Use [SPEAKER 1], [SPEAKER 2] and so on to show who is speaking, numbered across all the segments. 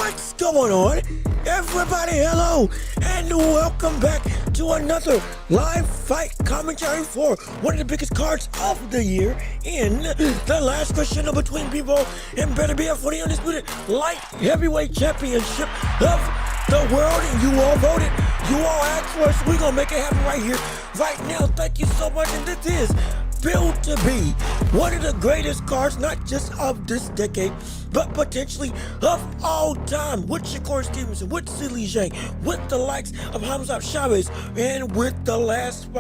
[SPEAKER 1] What's going on? Everybody, hello, and welcome back to another live fight commentary for one of the biggest cards of the year in the last crescendo between Bivol and Beterbiev for the undisputed light heavyweight championship of the world. And you all voted, you all asked for us, we're gonna make it happen right here, right now. Thank you so much, and this is built to be one of the greatest cards, not just of this decade, but potentially of all time, with Shakur Stevenson, with Zhang, with the likes of Hamza Chavez, and with the last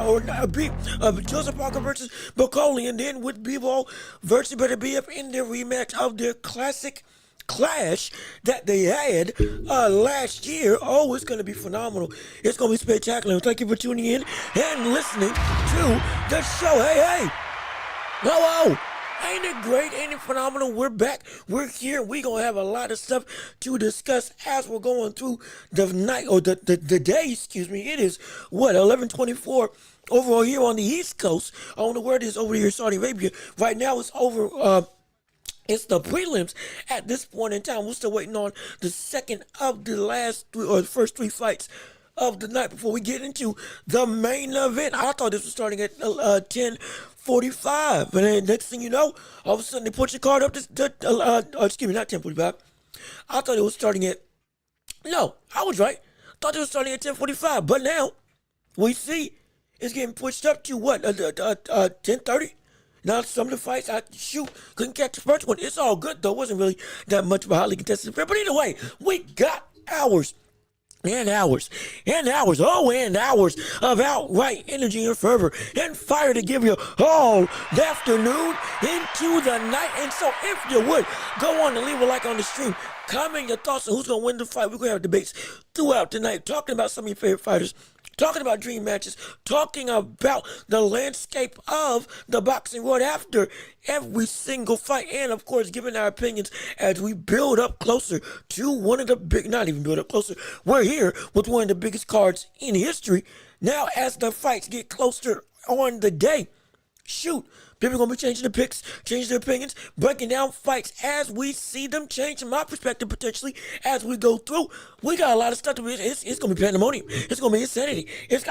[SPEAKER 1] beat of Joseph Parker versus Bivol, and then with Bivol versus Beterbiev in their rematch of their classic clash that they had last year. Oh, it's going to be phenomenal. It's going to be spectacular. Thank you for tuning in and listening to the show. Hey. Hello. Ain't it great? Ain't it phenomenal? We're back. We're here. We're going to have a lot of stuff to discuss as we're going through the night, or the day, excuse me. It is, 11:24 over here on the East Coast. I don't know where it is over here in Saudi Arabia. Right now it's over, it's the prelims at this point in time. We're still waiting on the second of the last three, or the first three fights of the night before we get into the main event. I thought this was starting at 10:45, and then next thing you know, all of a sudden they put your card up to excuse me, not 10:45. I thought it was starting at, no, I was right. I thought it was starting at 10:45, but now we see it's getting pushed up to what, 10:30. Now, some of the fights, couldn't catch the first one. It's all good, though. It wasn't really that much of a highly contested affair. But either way, we got hours and hours and hours, and hours of outright energy and fervor and fire to give you all the afternoon into the night. And so, if you would, go on and leave a like on the stream. Comment your thoughts on who's going to win the fight. We're going to have debates throughout the night, talking about some of your favorite fighters, talking about dream matches, talking about the landscape of the boxing world after every single fight, and of course giving our opinions as we build up closer to one of the big, not even build up closer, we're here with one of the biggest cards in history. Now as the fights get closer on the day, people are going to be changing the picks, changing their opinions, breaking down fights as we see them change, in my perspective, potentially, as we go through. We got a lot of stuff to be, it's going to be pandemonium. It's going to be insanity.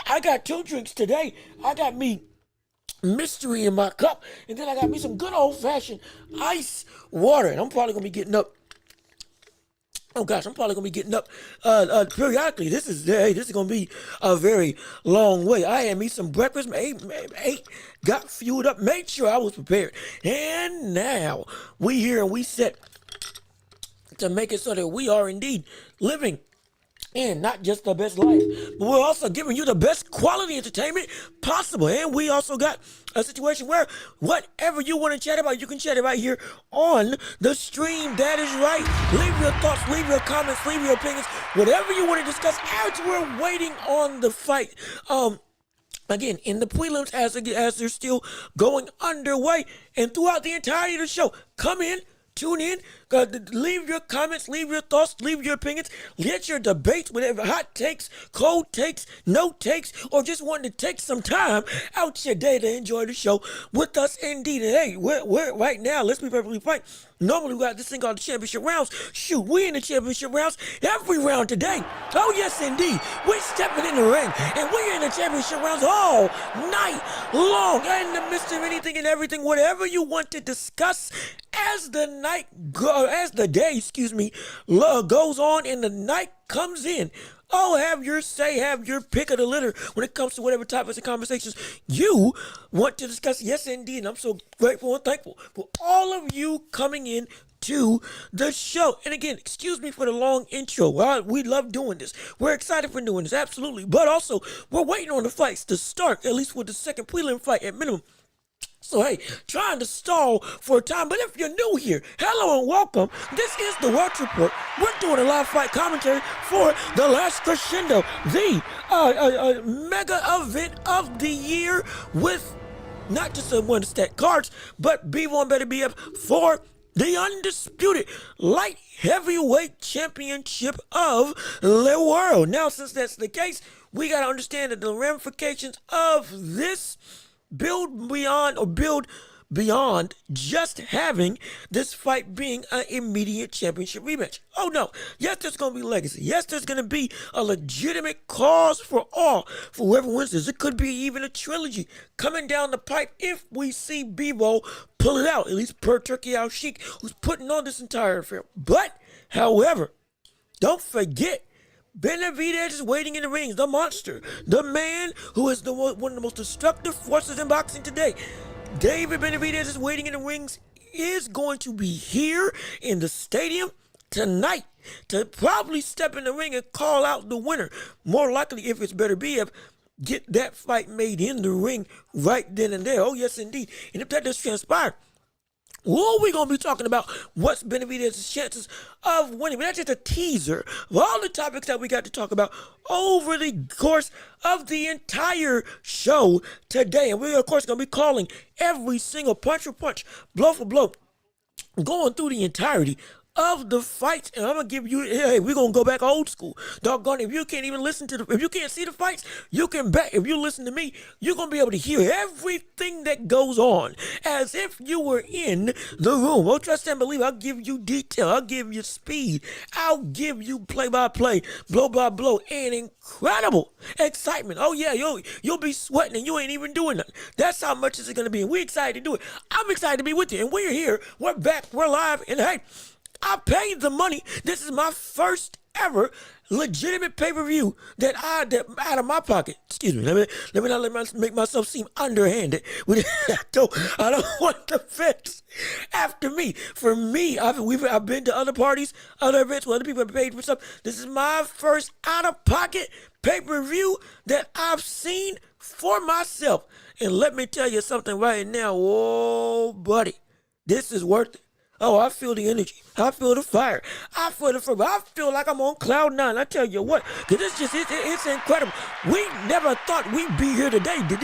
[SPEAKER 1] I got 2 drinks today. I got me mystery in my cup, and then I got me some good old-fashioned ice water, and I'm probably going to be getting up. Oh gosh, I'm probably gonna be getting up periodically. This is gonna be a very long way. I had me some breakfast, ate, got fueled up, made sure I was prepared, and now we here and we set to make it so that we are indeed living in not just the best life, but we're also giving you the best quality entertainment possible. And we also got a situation where whatever you want to chat about, you can chat about here on the stream. That is right. Leave your thoughts, leave your comments, leave your opinions, whatever you want to discuss as we're waiting on the fight. Again, in the prelims as they're still going underway, and throughout the entirety of the show, come in, tune in, leave your comments, leave your thoughts, leave your opinions, get your debates, whatever, hot takes, cold takes, no takes, or just wanting to take some time out your day to enjoy the show with us indeed. And hey, we're right now, let's be perfectly frank, normally we got this thing called the championship rounds. We in the championship rounds every round today. Oh yes indeed, we're stepping in the ring, and we're in the championship rounds all night long, in the midst of anything and everything, whatever you want to discuss as the day goes on and the night comes in. Oh, have your say, have your pick of the litter when it comes to whatever topics and conversations you want to discuss. Yes, indeed. And I'm so grateful and thankful for all of you coming in to the show. And again, excuse me for the long intro. We love doing this. We're excited for doing this, absolutely. But also, we're waiting on the fights to start, at least with the second prelim fight at minimum. So, hey, trying to stall for time. But if you're new here, hello and welcome. This is the Watch Report. We're doing a live fight commentary for the last crescendo, the mega event of the year, with not just one of the stacked cards, but Bivol and Beterbiev for the undisputed light heavyweight championship of the world. Now, since that's the case, we got to understand that the ramifications of this build beyond just having this fight being an immediate championship rematch. Oh no, yes, there's going to be legacy. Yes, there's going to be a legitimate cause for whoever wins this. It could be even a trilogy coming down the pipe if we see Bivol pull it out, at least per Turkey Al Sheikh, who's putting on this entire affair. But, however, don't forget, Beterbiev is waiting in the rings, the monster, the man who is one of the most destructive forces in boxing today. David Beterbiev is waiting in the rings, is going to be here in the stadium tonight to probably step in the ring and call out the winner. More likely, if it's Beterbiev, get that fight made in the ring right then and there. Oh, yes, indeed. And if that does transpire, well, we're going to be talking about what's Beterbiev' chances of winning. But that's just a teaser of all the topics that we got to talk about over the course of the entire show today. And we're, of course, going to be calling every single punch for punch, blow for blow, going through the entirety of the fights. And I'm going to give you, hey, we're going to go back old school. Doggone it, if you can't even listen to if you can't see the fights, you can bet if you listen to me, you're going to be able to hear everything that goes on as if you were in the room. Oh, trust and believe, I'll give you detail, I'll give you speed, I'll give you play-by-play, blow-by-blow, and incredible excitement. Oh yeah, you'll be sweating and you ain't even doing nothing. That's how much this is going to be, and we're excited to do it. I'm excited to be with you, and we're here, we're back, we're live, and hey, I paid the money. This is my first ever legitimate pay-per-view that out of my pocket. Excuse me. Let me not make myself seem underhanded. I don't want the feds after me. For me, I've been to other parties, other events where other people have paid for stuff. This is my first out-of-pocket pay-per-view that I've seen for myself. And let me tell you something right now. Oh, buddy, this is worth it. Oh, I feel the energy. I feel the fire. I feel the fervor. I feel like I'm on cloud nine. I tell you what, because it's incredible. We never thought we'd be here today, did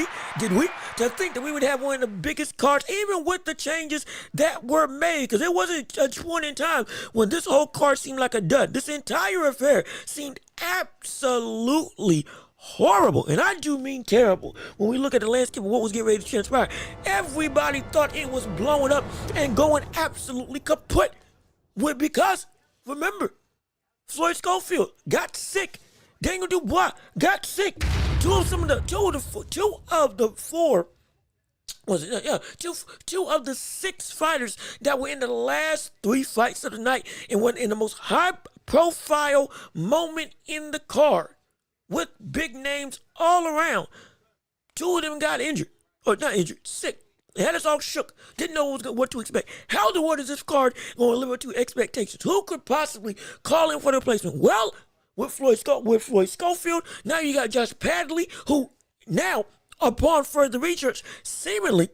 [SPEAKER 1] we? To think that we would have one of the biggest cards, even with the changes that were made, because there wasn't a point in time when this whole card seemed like a dud. This entire affair seemed absolutely horrible, and I do mean terrible. When we look at the landscape of what was getting ready to transpire, everybody thought it was blowing up and going absolutely kaput. Because, remember, Floyd Schofield got sick. Daniel Dubois got sick. Two of the 6 fighters that were in the last 3 fights of the night and were in the most high-profile moment in the card, with big names all around. 2 of them got injured. Or not injured, sick. They had us all shook. Didn't know what to expect. How in the world is this card going to live up to expectations? Who could possibly call in for the replacement? Well, with Floyd Schofield, now you got Josh Padley, who now, upon further research, seemingly,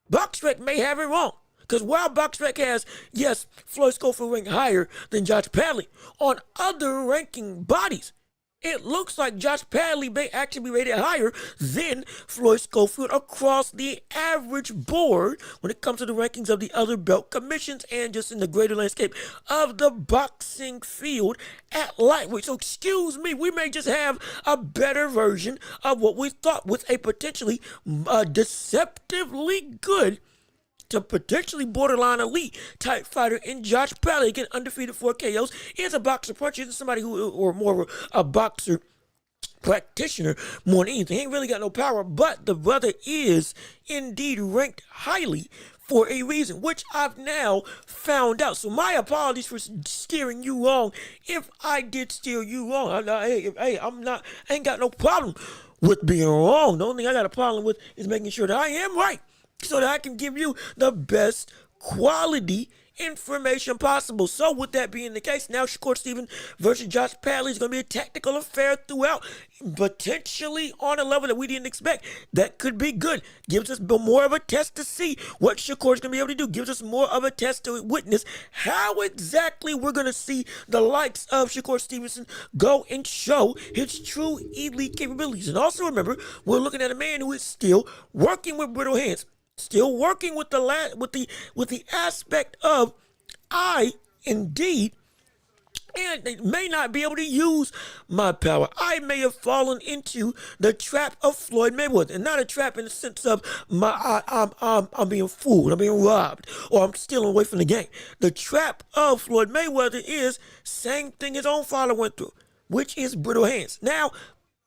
[SPEAKER 1] BoxRec may have it wrong. Because while BoxRec has, yes, Floyd Schofield ranked higher than Josh Padley, on other ranking bodies, it looks like Josh Padley may actually be rated higher than Floyd Schofield across the average board when it comes to the rankings of the other belt commissions and just in the greater landscape of the boxing field at lightweight. So excuse me, we may just have a better version of what we thought with a potentially deceptively good to potentially borderline elite type fighter in Josh Padley. Again, undefeated 4 KOs. He's a boxer puncher. He's somebody who, or more a boxer practitioner more than anything. He ain't really got no power, but the brother is indeed ranked highly for a reason, which I've now found out. So my apologies for steering you wrong if I did steer you wrong. I ain't got no problem with being wrong. The only thing I got a problem with is making sure that I am right, so that I can give you the best quality information possible. So with that being the case, now Shakur Stevenson versus Josh Padley is going to be a tactical affair throughout, potentially on a level that we didn't expect. That could be good. Gives us more of a test to see what Shakur is going to be able to do. Gives us more of a test to witness how exactly we're going to see the likes of Shakur Stevenson go and show his true elite capabilities. And also remember, we're looking at a man who is still working with brittle hands. Still working with the aspect of, I indeed and they may not be able to use my power. I may have fallen into the trap of Floyd Mayweather, and not a trap in the sense of I'm being fooled, I'm being robbed, or I'm stealing away from the game. The trap of Floyd Mayweather is same thing his own father went through, which is brittle hands. Now,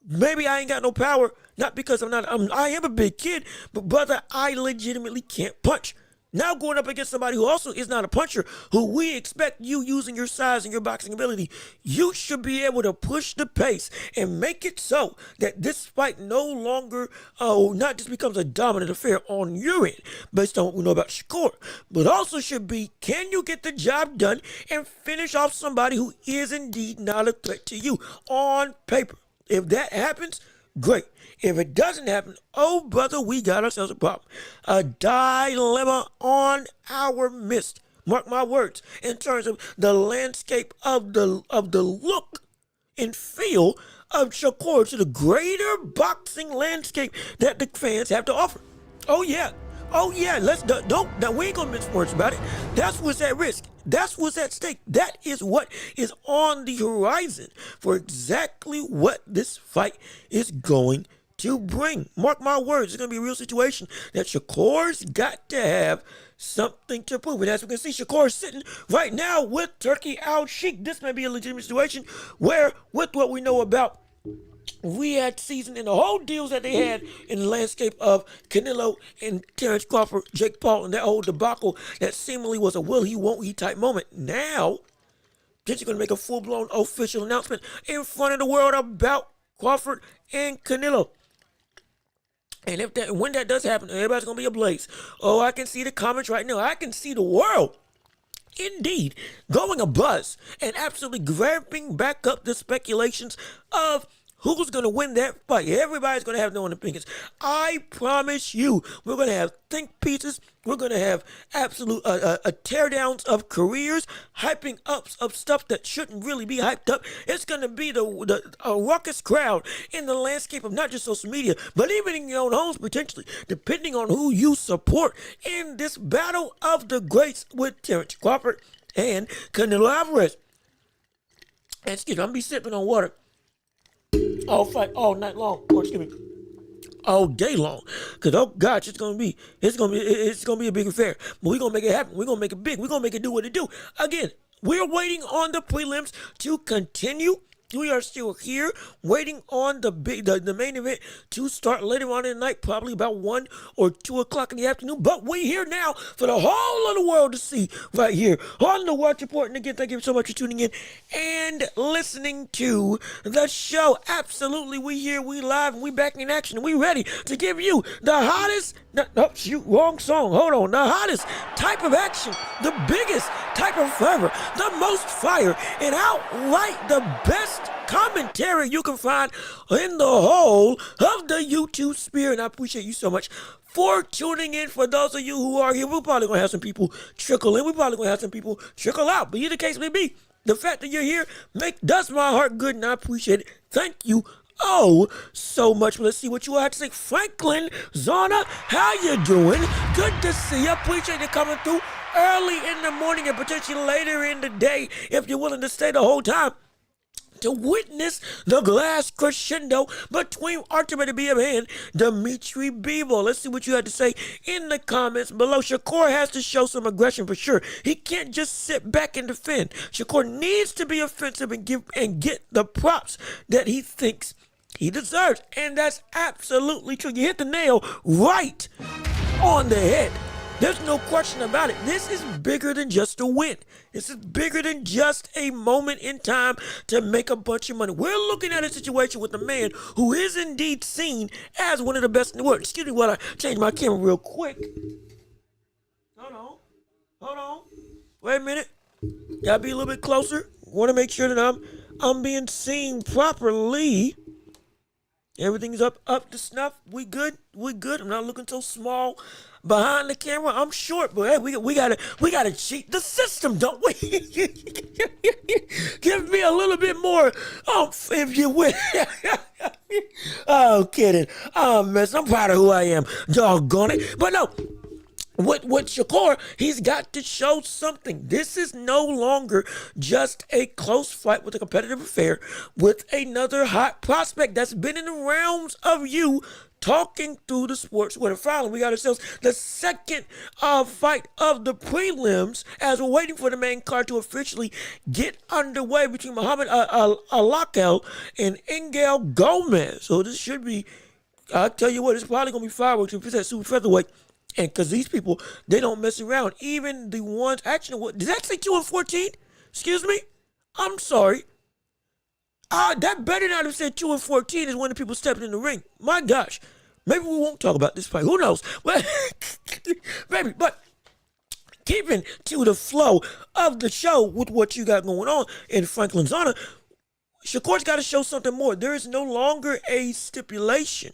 [SPEAKER 1] maybe I ain't got no power, not because I am a big kid, but brother, I legitimately can't punch. Now going up against somebody who also is not a puncher, who we expect you using your size and your boxing ability, you should be able to push the pace and make it so that this fight no longer, not just becomes a dominant affair on your end, based on what we know about Shakur, but also should be, can you get the job done and finish off somebody who is indeed not a threat to you on paper? If that happens, great. If it doesn't happen, oh brother, we got ourselves a problem. A dilemma on our midst. Mark my words, in terms of the landscape of the look and feel of Shakur to the greater boxing landscape that the fans have to offer. Oh yeah, we ain't gonna mince words about it. That's what's at risk. That's what's at stake. That is what is on the horizon for exactly what this fight is going to bring. Mark my words, it's going to be a real situation that Shakur's got to have something to prove. And as we can see, Shakur's sitting right now with Turkey Al Sheikh. This may be a legitimate situation where, with what we know about Riyadh season and the whole deals that they had in the landscape of Canelo and Terrence Crawford, Jake Paul, and that whole debacle that seemingly was a will he, won't he type moment. Now, they're going to make a full-blown official announcement in front of the world about Crawford and Canelo. And when that does happen, everybody's going to be ablaze. Oh, I can see the comments right now. I can see the world, indeed, going abuzz and absolutely grabbing back up the speculations of who's going to win that fight. Everybody's going to have their own opinions. I promise you, we're going to have think pieces. We're going to have absolute teardowns of careers, hyping ups of stuff that shouldn't really be hyped up. It's going to be a raucous crowd in the landscape of not just social media, but even in your own homes, potentially, depending on who you support in this battle of the greats with Terrence Crawford and Canelo Alvarez. And excuse me, I'm going to be sipping on water all night long, or excuse me, all day long, because oh gosh, it's gonna be a big affair. But we're gonna make it happen. We're gonna make it big. We're gonna make it do what it do. Again, we're waiting on the prelims to continue. We are still here waiting on the main event to start later on in the night, probably about 1 or 2 o'clock in the afternoon. But we're here now for the whole of the world to see right here on the Watch Report. And again, thank you so much for tuning in and listening to the show. Absolutely, we here, we live, and we back in action. And we ready to give you the hottest, wrong song. Hold on. The hottest type of action, the biggest type of fervor, the most fire, and outright the best commentary you can find in the whole of the YouTube sphere. And I appreciate you so much for tuning in. For those of you who are here, we're probably going to have some people trickle in. We're probably going to have some people trickle out. But either case may be, the fact that you're here does my heart good, and I appreciate it. Thank you so much. Let's see what you all have to say. Franklin Zana, how you doing? Good to see you. Appreciate you coming through early in the morning and potentially later in the day if you're willing to stay the whole time to witness the glass crescendo between Artem Beterbiev and Dimitri Bivol. Let's see what you had to say in the comments below. Shakur has to show some aggression for sure. He can't just sit back and defend. Shakur needs to be offensive and get the props that he thinks he deserves. And that's absolutely true. You hit the nail right on the head. There's no question about it. This is bigger than just a win. This is bigger than just a moment in time to make a bunch of money. We're looking at a situation with a man who is indeed seen as one of the best in the world. Excuse me while I change my camera real quick. Hold on. Wait a minute. Gotta be a little bit closer. Want to make sure that I'm being seen properly. Everything's up to snuff. We good. I'm not looking so small behind the camera. I'm short, but hey, we gotta cheat the system, don't we? Give me a little bit more if you will. Oh, kidding. Oh, mess. I'm proud of who I am. Doggone it. But no. with Shakur, he's got to show something. This is no longer just a close fight with a competitive affair with another hot prospect that's been in the realms of you talking through the sports. With a finally, we got ourselves the second fight of the prelims as we're waiting for the main card to officially get underway between Muhammad Alal and Angel Gomez. So this should be, I'll tell you what, it's probably going to be fireworks if it's at super featherweight. And because these people, they don't mess around. Even the ones, actually, what, did that say 2-14? Excuse me? I'm sorry. That better not have said 2-14 is when the people stepping in the ring. My gosh. Maybe we won't talk about this fight. Who knows? But, maybe. But keeping to the flow of the show with what you got going on in Franklin's honor, Shakur's got to show something more. There is no longer a stipulation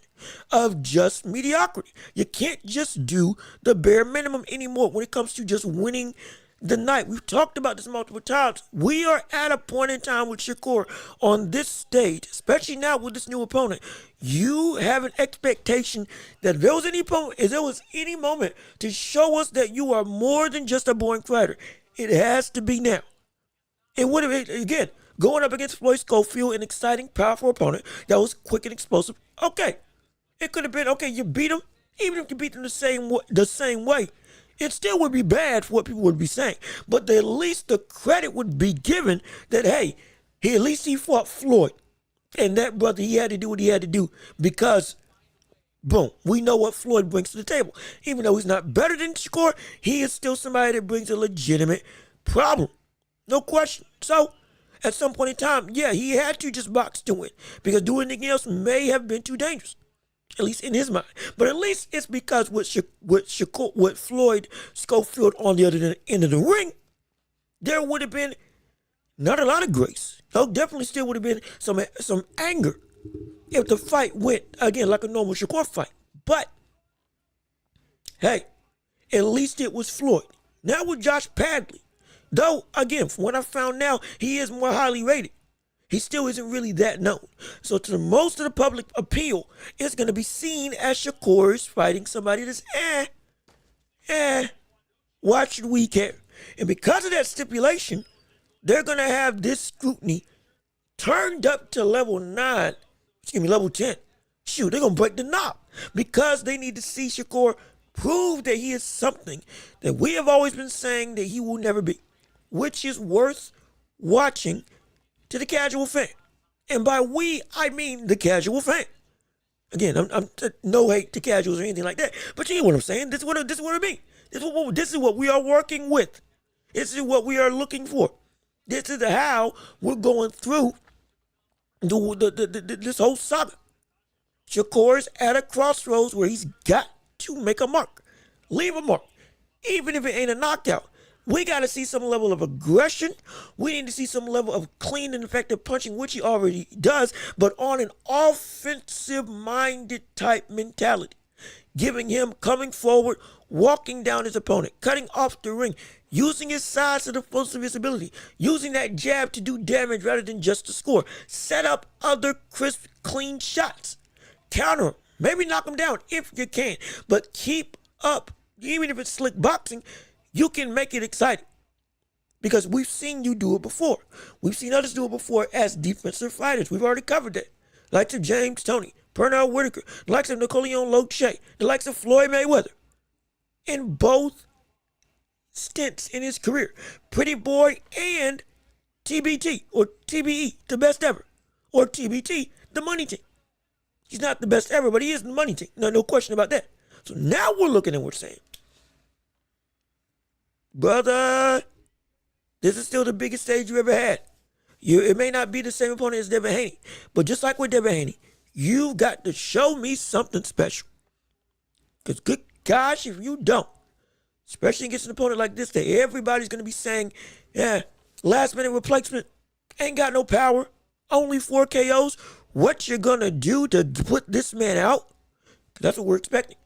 [SPEAKER 1] of just mediocrity. You can't just do the bare minimum anymore when it comes to just winning the night. We've talked about this multiple times. We are at a point in time with Shakur on this stage, especially now with this new opponent. You have an expectation that if there was any moment to show us that you are more than just a boring fighter, it has to be now. And what if, again, going up against Floyd Schofield, an exciting, powerful opponent that was quick and explosive. Okay, it could have been, okay, you beat him. Even if you beat him the same way, it still would be bad for what people would be saying. But at least the credit would be given that, hey, at least he fought Floyd. And that brother, he had to do what he had to do because, boom, we know what Floyd brings to the table. Even though he's not better than Shakur, he is still somebody that brings a legitimate problem. No question. So, at some point in time, yeah, he had to just box to win because doing anything else may have been too dangerous, at least in his mind. But at least it's because with Floyd Schofield on the other end of the ring, there would have been not a lot of grace. No, definitely still would have been some anger if the fight went, again, like a normal Shakur fight. But, hey, at least it was Floyd. Now with Josh Padley, though, again, from what I found now, he is more highly rated. He still isn't really that known. So to most of the public appeal, it's going to be seen as Shakur is fighting somebody that's why should we care? And because of that stipulation, they're going to have this scrutiny turned up to level 10. Shoot, they're going to break the knob because they need to see Shakur prove that he is something that we have always been saying that he will never be, which is worth watching to the casual fan. And by we, I mean the casual fan. Again, I'm no hate to casuals or anything like that, but you know what I'm saying. This is what I mean. This is what we are working with. This is what we are looking for. This is how we're going through this whole saga. Shakur's at a crossroads where he's got to make a mark, leave a mark, even if it ain't a knockout. We got to see some level of aggression. We need to see some level of clean and effective punching, which he already does, but on an offensive-minded type mentality. Giving him coming forward, walking down his opponent, cutting off the ring, using his size to the fullest of his ability, using that jab to do damage rather than just to score. Set up other crisp, clean shots. Counter him. Maybe knock him down if you can, but keep up. Even if it's slick boxing, you can make it exciting because we've seen you do it before. We've seen others do it before as defensive fighters. We've already covered that. The likes of James Toney, Pernell Whitaker, the likes of Napoleon Lochet, the likes of Floyd Mayweather. In both stints in his career, Pretty Boy and TBT or TBE, the best ever, or TBT, the money team. He's not the best ever, but he is the money team. No question about that. So now we're looking and we're saying, brother, this is still the biggest stage you ever had. It may not be the same opponent as Devin Haney, but just like with Devin Haney, you've got to show me something special. Because good gosh, if you don't, especially against an opponent like this, that everybody's going to be saying, yeah, last minute replacement, ain't got no power, only 4 KOs. What you're going to do to put this man out? That's what we're expecting.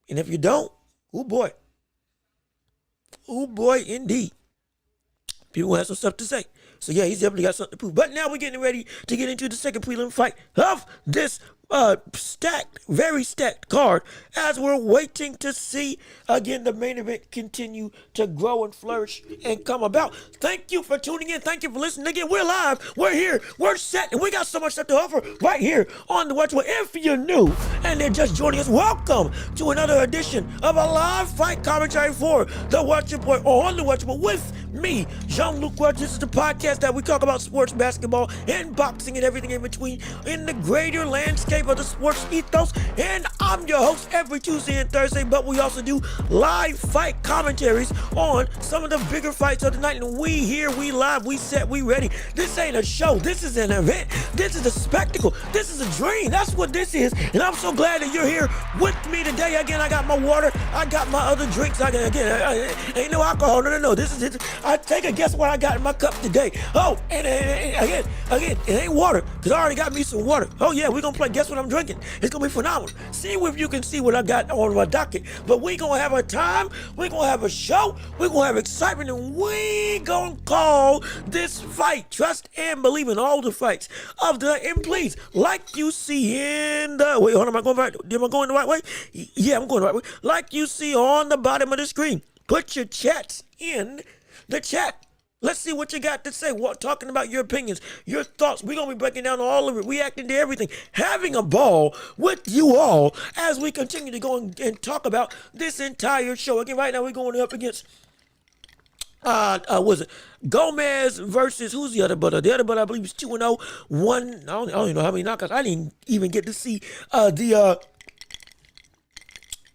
[SPEAKER 1] And if you don't, oh boy. Oh boy, indeed. People have some stuff to say. So yeah, he's definitely got something to prove. But now we're getting ready to get into the second prelim fight of this stacked, very stacked card as we're waiting to see again the main event continue to grow and flourish and come about. Thank you for tuning in. Thank you for listening. Again, we're live, we're here, we're set, and we got so much stuff to offer right here on the Watchable. If you're new and they're just joining us, welcome to another edition of a live fight commentary for the Watchable, or on the Watchable, with me, Jean-Luc Watch. This is the podcast that we talk about sports, basketball, and boxing, and everything in between in the greater landscape of the sports ethos. And I'm your host every Tuesday and Thursday, but we also do live fight commentaries on some of the bigger fights of the night. And we here, we live, we set, we ready. This ain't a show. This is an event. This is a spectacle. This is a dream. That's what this is. And I'm so glad that you're here with me today. Again, I got my water. I got my other drinks. Ain't no alcohol. No. This is it. I take a guess what I got in my cup today. Oh, and again, it ain't water, because I already got me some water. Oh yeah, we're gonna play guess what I'm drinking. It's gonna be phenomenal. See if you can see what I got on my docket. But we gonna have a time, we gonna have a show, we gonna have excitement, and we gonna call this fight. Trust and believe in all the fights of the, and please, like you see in the, wait, hold on, am I going the right way? Yeah, I'm going the right way. Like you see on the bottom of the screen, put your chats in the chat. Let's see what you got to say. Talking about your opinions, your thoughts. We're going to be breaking down all of it, reacting to everything, having a ball with you all as we continue to go and talk about this entire show. Again, right now we're going up against, was it Gomez versus, who's the other brother? The other brother, I believe, is 2-0. I don't even know how many knockouts. I didn't even get to see the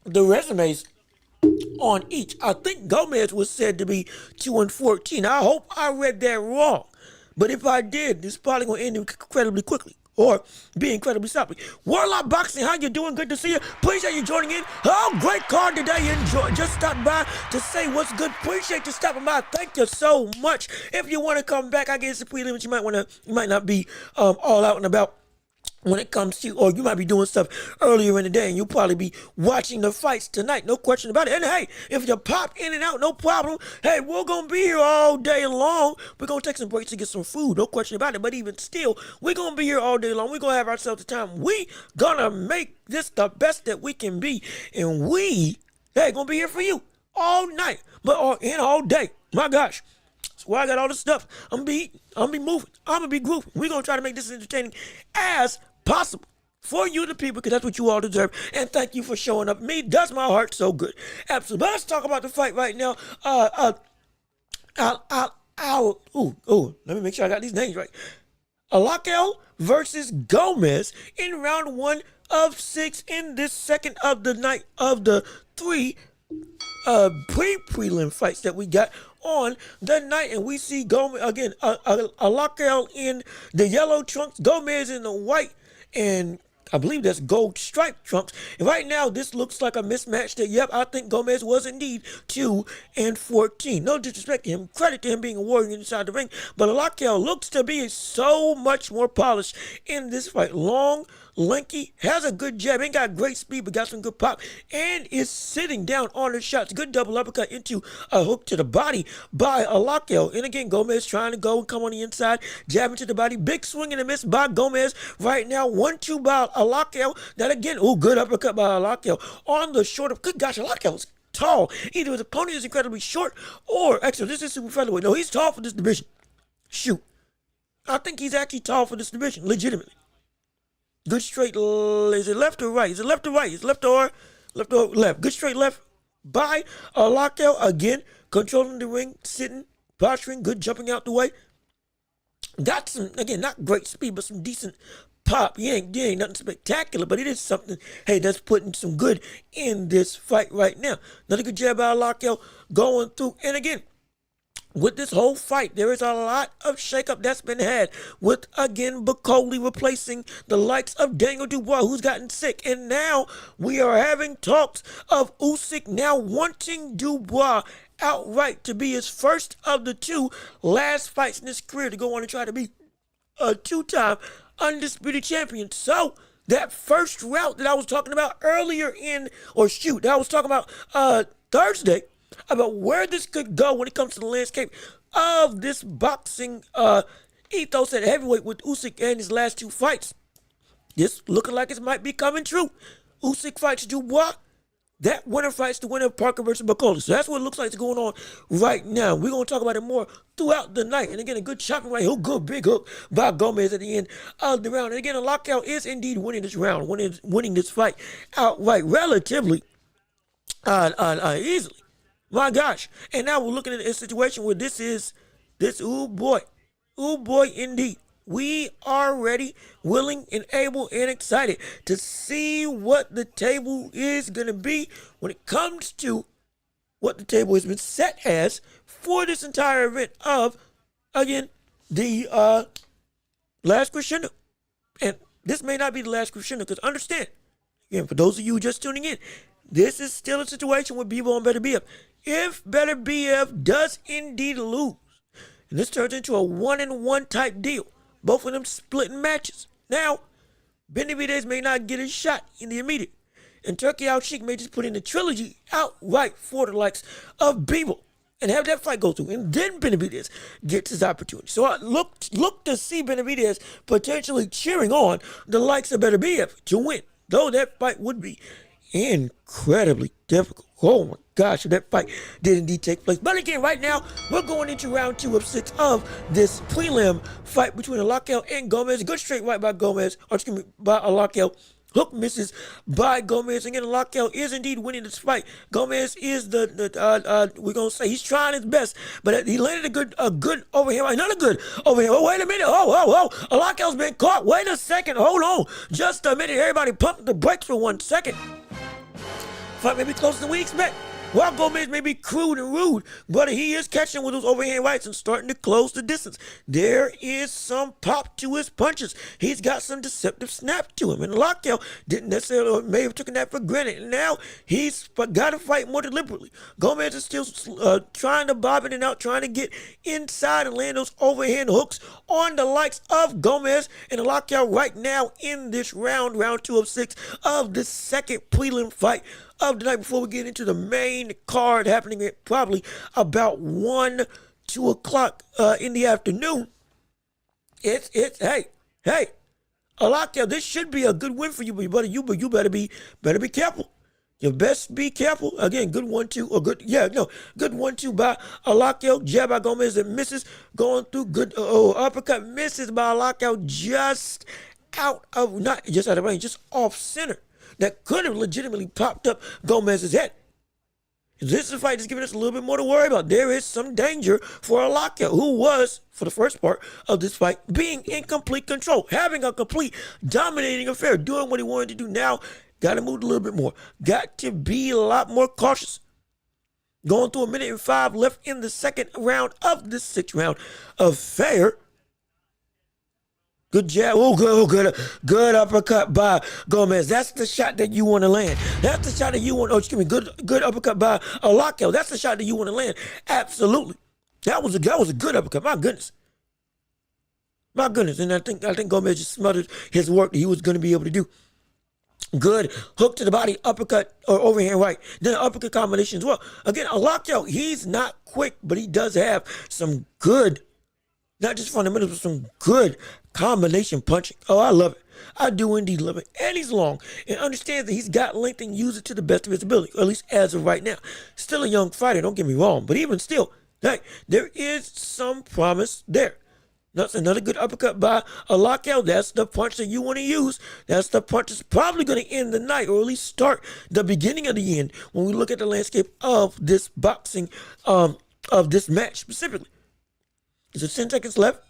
[SPEAKER 1] resumes on each. I think Gomez was said to be 2-14. I hope I read that wrong. But if I did, this is probably going to end incredibly quickly or be incredibly sloppy. Warlock Boxing, how you doing? Good to see you. Appreciate you joining in. Oh, great card today. Enjoy. Just stopped by to say what's good. Appreciate you stopping by. Thank you so much. If you want to come back, I guess the prelims, you might not be all out and about when it comes to, or you might be doing stuff earlier in the day and you'll probably be watching the fights tonight, no question about it. And hey, if you pop in and out, no problem. Hey, we're going to be here all day long. We're going to take some breaks to get some food, no question about it. But even still, we're going to be here all day long. We're going to have ourselves a time. We going to make this the best that we can be. And we, hey, going to be here for you all night, but in all day. My gosh. That's why I got all this stuff. I'm going to be moving. I'm going to be grooving. We're going to try to make this as entertaining as possible for you, the people, because that's what you all deserve. And thank you for showing up. Me does my heart so good. Absolutely. But let's talk about the fight right now. Let me make sure I got these names right. Alal versus Gomez in round 1 of 6 in this second of the night of the 3 prelim fights that we got on the night. And we see Gomez again, Alal in the yellow trunks, Gomez in the white, and I believe that's gold striped trunks. And right now, this looks like a mismatch that, yep, I think Gomez was indeed 2-14. No disrespect to him. Credit to him being a warrior inside the ring. But Alal looks to be so much more polished in this fight. Long, lanky, has a good jab, ain't got great speed, but got some good pop, and is sitting down on the shots. Good double uppercut into a hook to the body by Alal. And again, Gomez trying to go and come on the inside, jabbing to the body. Big swing and a miss by Gomez right now. 1-2 by Alal. That again, good uppercut by Alal on the short of, good gosh, Alal is tall. Either his opponent is incredibly short, or actually, this is super featherweight. No, he's tall for this division. Shoot. I think he's actually tall for this division, legitimately. Good straight, is it left or right? Is it left or right? Is it left or left? Good straight left by Alal. Again, controlling the ring, sitting, posturing, good jumping out the way. Got some, again, not great speed, but some decent pop. He ain't nothing spectacular, but it is something, hey, that's putting some good in this fight right now. Another good jab by Alal going through. And again, with this whole fight, there is a lot of shakeup that's been had with, again, Bivol replacing the likes of Daniel Dubois, who's gotten sick. And now we are having talks of Usyk now wanting Dubois outright to be his first of the 2 last fights in his career to go on and try to be a 2-time undisputed champion. So that first route that I was talking about earlier that I was talking about Thursday, about where this could go when it comes to the landscape of this boxing ethos at heavyweight with Usyk and his last 2 fights. This looking like it might be coming true. Usyk fights Dubois. That winner fights the winner of Parker versus Bacola. So that's what it looks like is going on right now. We're going to talk about it more throughout the night. And again, a good chopping right hook, good big hook by Gomez at the end of the round. And again, a lockout is indeed winning this round, winning this fight outright relatively easily. My gosh. And now we're looking at a situation where ooh boy indeed. We are ready, willing, and able, and excited to see what the table is going to be when it comes to what the table has been set as for this entire event of, again, the last crescendo. And this may not be the last crescendo, because understand, again, for those of you just tuning in, this is still a situation with Bivol and Beterbiev. If Beterbiev does indeed lose, and this turns into a 1-1 type deal, both of them splitting matches. Now, Beterbiev may not get his shot in the immediate. And Turkey Al Sheikh may just put in the trilogy outright for the likes of Bivol and have that fight go through. And then Beterbiev gets his opportunity. So I look to see Beterbiev potentially cheering on the likes of Beterbiev to win. Though that fight would be incredibly difficult. Oh my gosh, if that fight did indeed take place. But again, right now, we're going into round 2 of 6 of this prelim fight between Alal and Gomez. Good straight right by Gomez, or excuse me, by Alal. Hook misses by Gomez. Again, Alal is indeed winning this fight. Gomez is we're going to say he's trying his best, but he landed a good overhand right. Another good overhand. Oh, wait a minute. Oh. Alal's been caught. Wait a second. Hold on. Just a minute. Everybody pump the brakes for 1 second. Fight may be closer than we expect. While Gomez may be crude and rude, but he is catching with those overhand rights and starting to close the distance. There is some pop to his punches. He's got some deceptive snap to him. And Alal didn't necessarily, or may have taken that for granted. And now he's got to fight more deliberately. Gomez is still trying to bob in and out, trying to get inside and land those overhand hooks on the likes of Gomez and Alal right now in this round 2 of 6 of the second prelim fight of the night before we get into the main card happening at probably about 1-2 o'clock in the afternoon. It's hey Alal, this should be a good win for you, but you better be careful. You best be careful. Again, good 1-2 or good 1-2 by Alal. Jab by Gomez that misses, going through good uppercut misses by Alal, just out of range, just off center. That could have legitimately popped up Gomez's head. This is a fight that's giving us a little bit more to worry about. There is some danger for Alal, who was, for the first part of this fight, being in complete control, having a complete dominating affair, doing what he wanted to do. Now, got to move a little bit more. Got to be a lot more cautious. Going through 1:05 left in the second round of this 6th round affair. Good jab. Good uppercut by Gomez. That's the shot that you want to land. That's the shot that you want. Oh, excuse me. Good uppercut by Alal. That's the shot that you want to land. Absolutely. That was a good uppercut. My goodness. And I think Gomez just smothered his work that he was going to be able to do. Good hook to the body, uppercut or overhand right. Then an uppercut combination as well. Again, Alal, he's not quick, but he does have some good, not just fundamentals, but some good combination punching. Oh, I love it. I do indeed love it. And he's long and understands that he's got length and use it to the best of his ability, or at least as of right now. Still a young fighter, don't get me wrong, but even still, hey, there is some promise there. That's another good uppercut by Alal. That's the punch that you want to use. That's the punch that's probably going to end the night, or at least start the beginning of the end when we look at the landscape of this boxing, of this match specifically. There's 10 seconds left,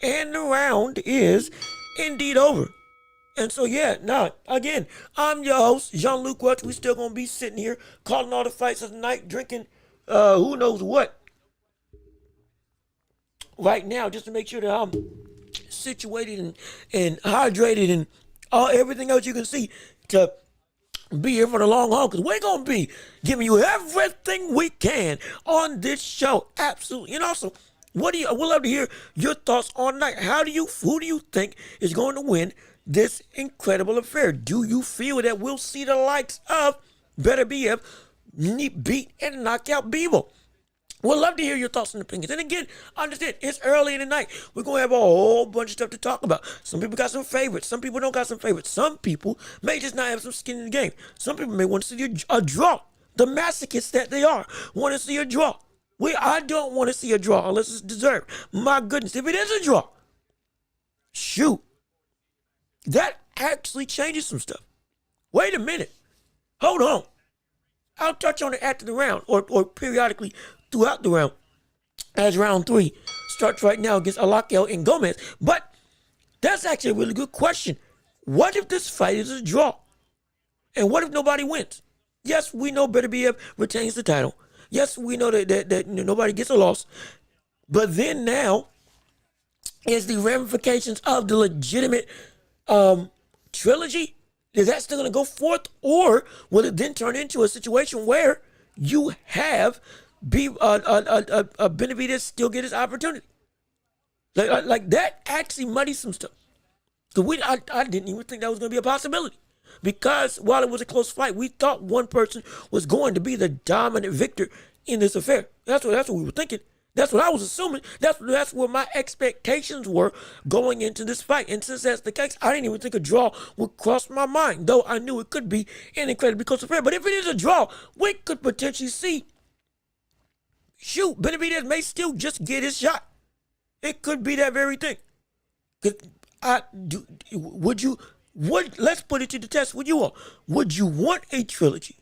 [SPEAKER 1] and the round is indeed over. And so, again, I'm your host, Jean-Luc Watts. We still going to be sitting here calling all the fights of the night, drinking who knows what right now, just to make sure that I'm situated and hydrated and everything else you can see to be here for the long haul, because we're going to be giving you everything we can on this show. Absolutely. And also, we'll love to hear your thoughts on night. Who do you think is going to win this incredible affair? Do you feel that we'll see the likes of Beterbiev beat and knock out Bivol? We'd love to hear your thoughts and opinions. And again, understand, it's early in the night. We're going to have a whole bunch of stuff to talk about. Some people got some favorites. Some people don't got some favorites. Some people may just not have some skin in the game. Some people may want to see a draw. The masochists that they are want to see a draw. I don't want to see a draw unless it's deserved. My goodness, if it is a draw, shoot, that actually changes some stuff. Wait a minute. Hold on. I'll touch on it after the round or periodically throughout the round as round 3 starts right now against Alal and Gomez. But that's actually a really good question. What if this fight is a draw? And what if nobody wins? Yes, we know Beterbiev retains the title. Yes, we know that nobody gets a loss. But then now is the ramifications of the legitimate trilogy. Is that still going to go forth, or will it then turn into a situation where you have Benavidez still get his opportunity? Like that actually muddies some stuff. So I didn't even think that was going to be a possibility, because while it was a close fight, we thought one person was going to be the dominant victor in this affair. That's what we were thinking. That's what I was assuming. That's what my expectations were going into this fight. And since that's the case, I didn't even think a draw would cross my mind, though I knew it could be an incredibly close affair. But if it is a draw, we could potentially see, shoot, Benavidez may still just get his shot. It could be that very thing. Let's put it to the test with you all. Would you want a trilogy?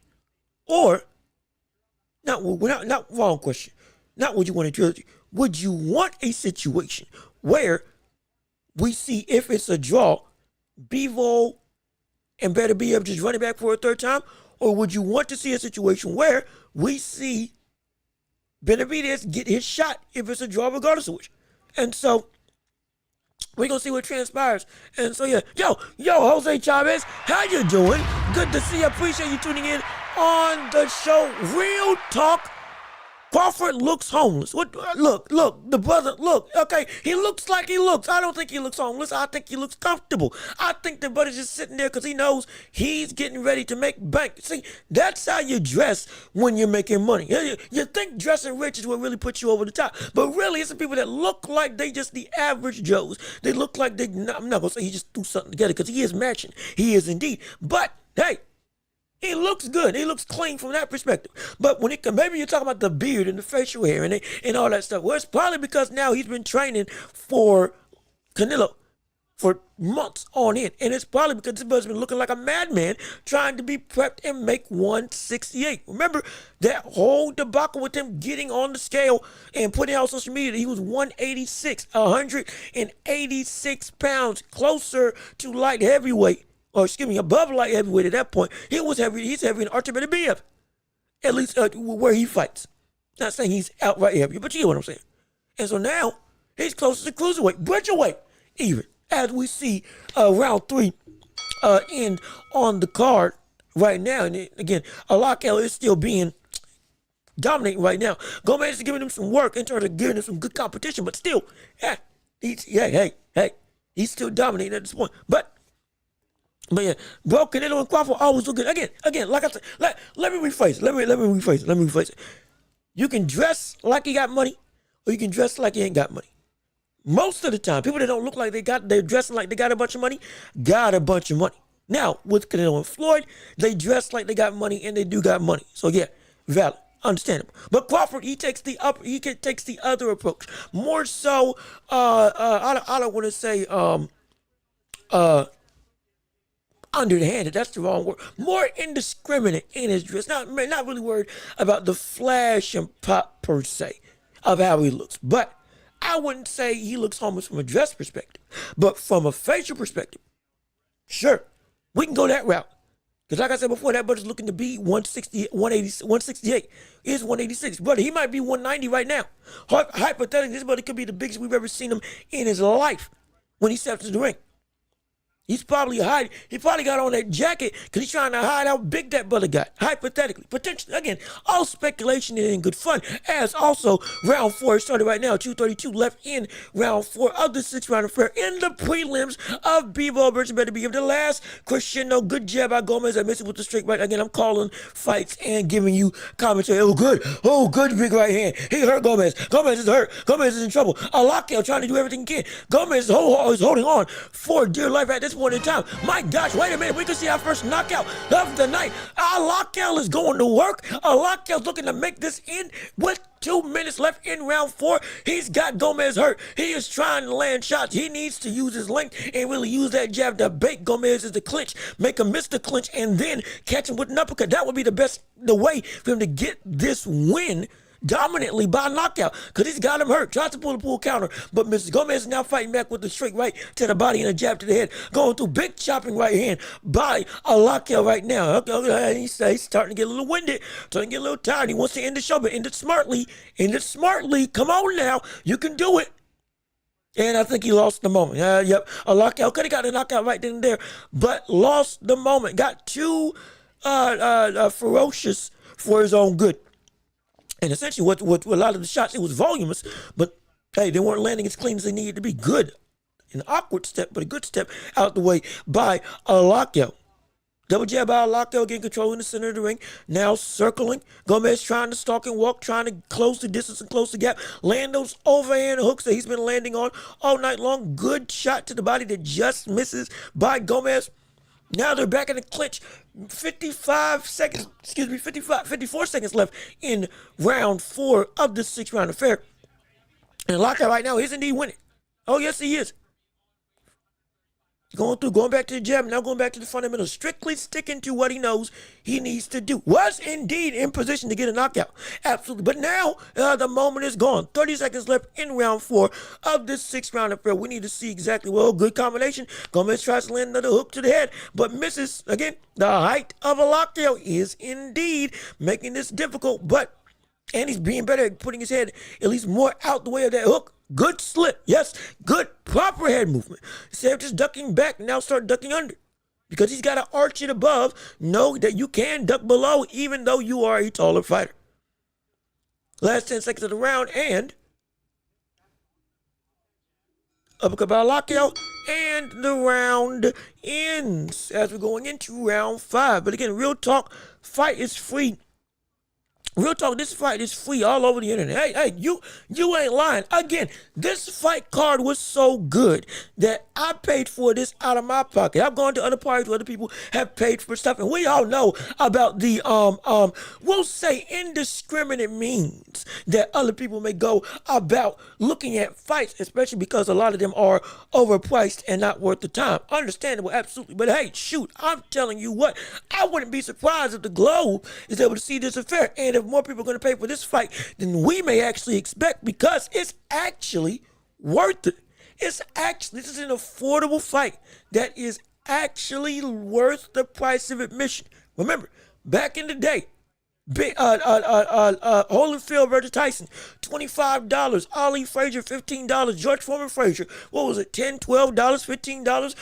[SPEAKER 1] Or, not wrong question. Not would you want a trilogy. Would you want a situation where we see, if it's a draw, Bivol and Beterbiev just running back for a third time? Or would you want to see a situation where we see Benavidez get his shot if it's a draw regardless of which? And so we're going to see what transpires. And so, yeah. Yo, Jose Chavez, how you doing? Good to see you. Appreciate you tuning in on the show. Real talk. Crawford looks homeless. Look, the brother, okay, he looks like he looks. I don't think he looks homeless. I think he looks comfortable. I think the brother's just sitting there because he knows he's getting ready to make bank. See, that's how you dress when you're making money. You think dressing rich is what really puts you over the top. But really, it's the people that look like they just the average Joes. They look like I'm not going to say he just threw something together, because he is matching. He is indeed. But, hey, he looks good. He looks clean from that perspective. But when maybe you're talking about the beard and the facial hair and all that stuff. Well, it's probably because now he's been training for Canelo for months on end. And it's probably because this brother's been looking like a madman trying to be prepped and make 168. Remember that whole debacle with him getting on the scale and putting out on social media that he was 186, 186 pounds closer to light heavyweight. Or excuse me, above light heavyweight at that point. He's heavy in Ortiz Beterbiev, at least where he fights. Not saying he's outright heavy, but you get what I'm saying. And so now he's close to cruiserweight, bridgerweight, even as we see round 3 end on the card right now. And again, Alal is still being dominating right now. Gomez is giving him some work in terms of giving him some good competition, but still, he's still dominating at this point. But yeah, bro, Canelo and Crawford always look good. Again, like I said, let me rephrase it. Let me rephrase it. You can dress like you got money, or you can dress like you ain't got money. Most of the time, people that don't look like they're dressing like they got a bunch of money, got a bunch of money. Now, with Canelo and Floyd, they dress like they got money, and they do got money. So yeah, valid, understandable. But Crawford, he takes the other approach. More so, I don't want to say underhanded, that's the wrong word. More indiscriminate in his dress. Not really worried about the flash and pop per se of how he looks. But I wouldn't say he looks homeless from a dress perspective. But from a facial perspective, sure, we can go that route. Because like I said before, that brother's looking to be 160, 180, 168. He's 186. Brother, he might be 190 right now. Hypothetically, this brother could be the biggest we've ever seen him in his life when he steps into the ring. He's probably hiding. He probably got on that jacket because he's trying to hide how big that brother got. Hypothetically, potentially. Again, all speculation and good fun. As also, round 4 started right now. 2:32 left in round 4 of the 6th-round affair in the prelims of Bivol versus Beterbiev. The last crescendo. Good jab by Gomez. I missed it with the straight right. Again, I'm calling fights and giving you commentary. Oh, good. Oh, good big right hand. He hurt Gomez. Gomez is hurt. Gomez is in trouble. Alal trying to do everything he can. Gomez is holding on for dear life at this point in time. My gosh, wait a minute. We can see our first knockout of the night. Alal is going to work. Alal looking to make this end with 2 minutes left in round 4. He's got Gomez hurt. He is trying to land shots. He needs to use his length and really use that jab to bait Gomez as the clinch, make him miss the clinch, and then catch him with an uppercut. That would be the way for him to get this win dominantly by knockout, because he's got him hurt. Tries to pull a pull counter, but Mrs. Gomez is now fighting back with the straight right to the body and a jab to the head, going through big chopping right hand by Alal right now. Okay, he's starting to get a little winded, starting to get a little tired. He wants to end the show, but end it smartly. End it smartly. Come on now. You can do it. And I think he lost the moment. Yep. Alal could have got a knockout right then and there, but lost the moment. Got too ferocious for his own good. And essentially, what a lot of the shots, it was voluminous, but hey, they weren't landing as clean as they needed to be. Good. An awkward step, but a good step out the way by Alal. Double jab by Alal, getting control in the center of the ring. Now circling. Gomez trying to stalk and walk, trying to close the distance and close the gap. Land those overhand hooks that he's been landing on all night long. Good shot to the body that just misses by Gomez. Now they're back in the clinch. 54 seconds left in round 4 of the 6th-round affair. And Alal right now is indeed winning. Oh, yes, he is. Going back to the jab, now going back to the fundamentals, strictly sticking to what he knows he needs to do. Was indeed in position to get a knockout. Absolutely. But now the moment is gone. 30 seconds left in round 4 of this 6th-round affair. We need to see exactly, well, good combination. Gomez tries to land another hook to the head, but misses. Again, the height of Alal is indeed making this difficult, and he's being better at putting his head at least more out the way of that hook. Good slip. Yes, good proper head movement. Instead of just ducking back, now start ducking under. Because he's got to arch it above. Know that you can duck below even though you are a taller fighter. Last 10 seconds of the round, and uppercut by Alal, and the round ends as we're going into round 5. But again, real talk, fight is free. Real talk, this fight is free all over the internet. Hey, you ain't lying. Again, this fight card was so good that I paid for this out of my pocket. I've gone to other parties where other people have paid for stuff, and we all know about the we'll say indiscriminate means that other people may go about looking at fights, especially because a lot of them are overpriced and not worth the time. Understandable, absolutely. But hey, shoot, I'm telling you what, I wouldn't be surprised if the Globe is able to see this affair, and if more people are going to pay for this fight than we may actually expect, because it's actually worth it. This is an affordable fight that is actually worth the price of admission. Remember, back in the day, Holyfield versus Tyson, $25. Ali Frazier, $15. George Foreman Frazier, what was it, $10, $12, $15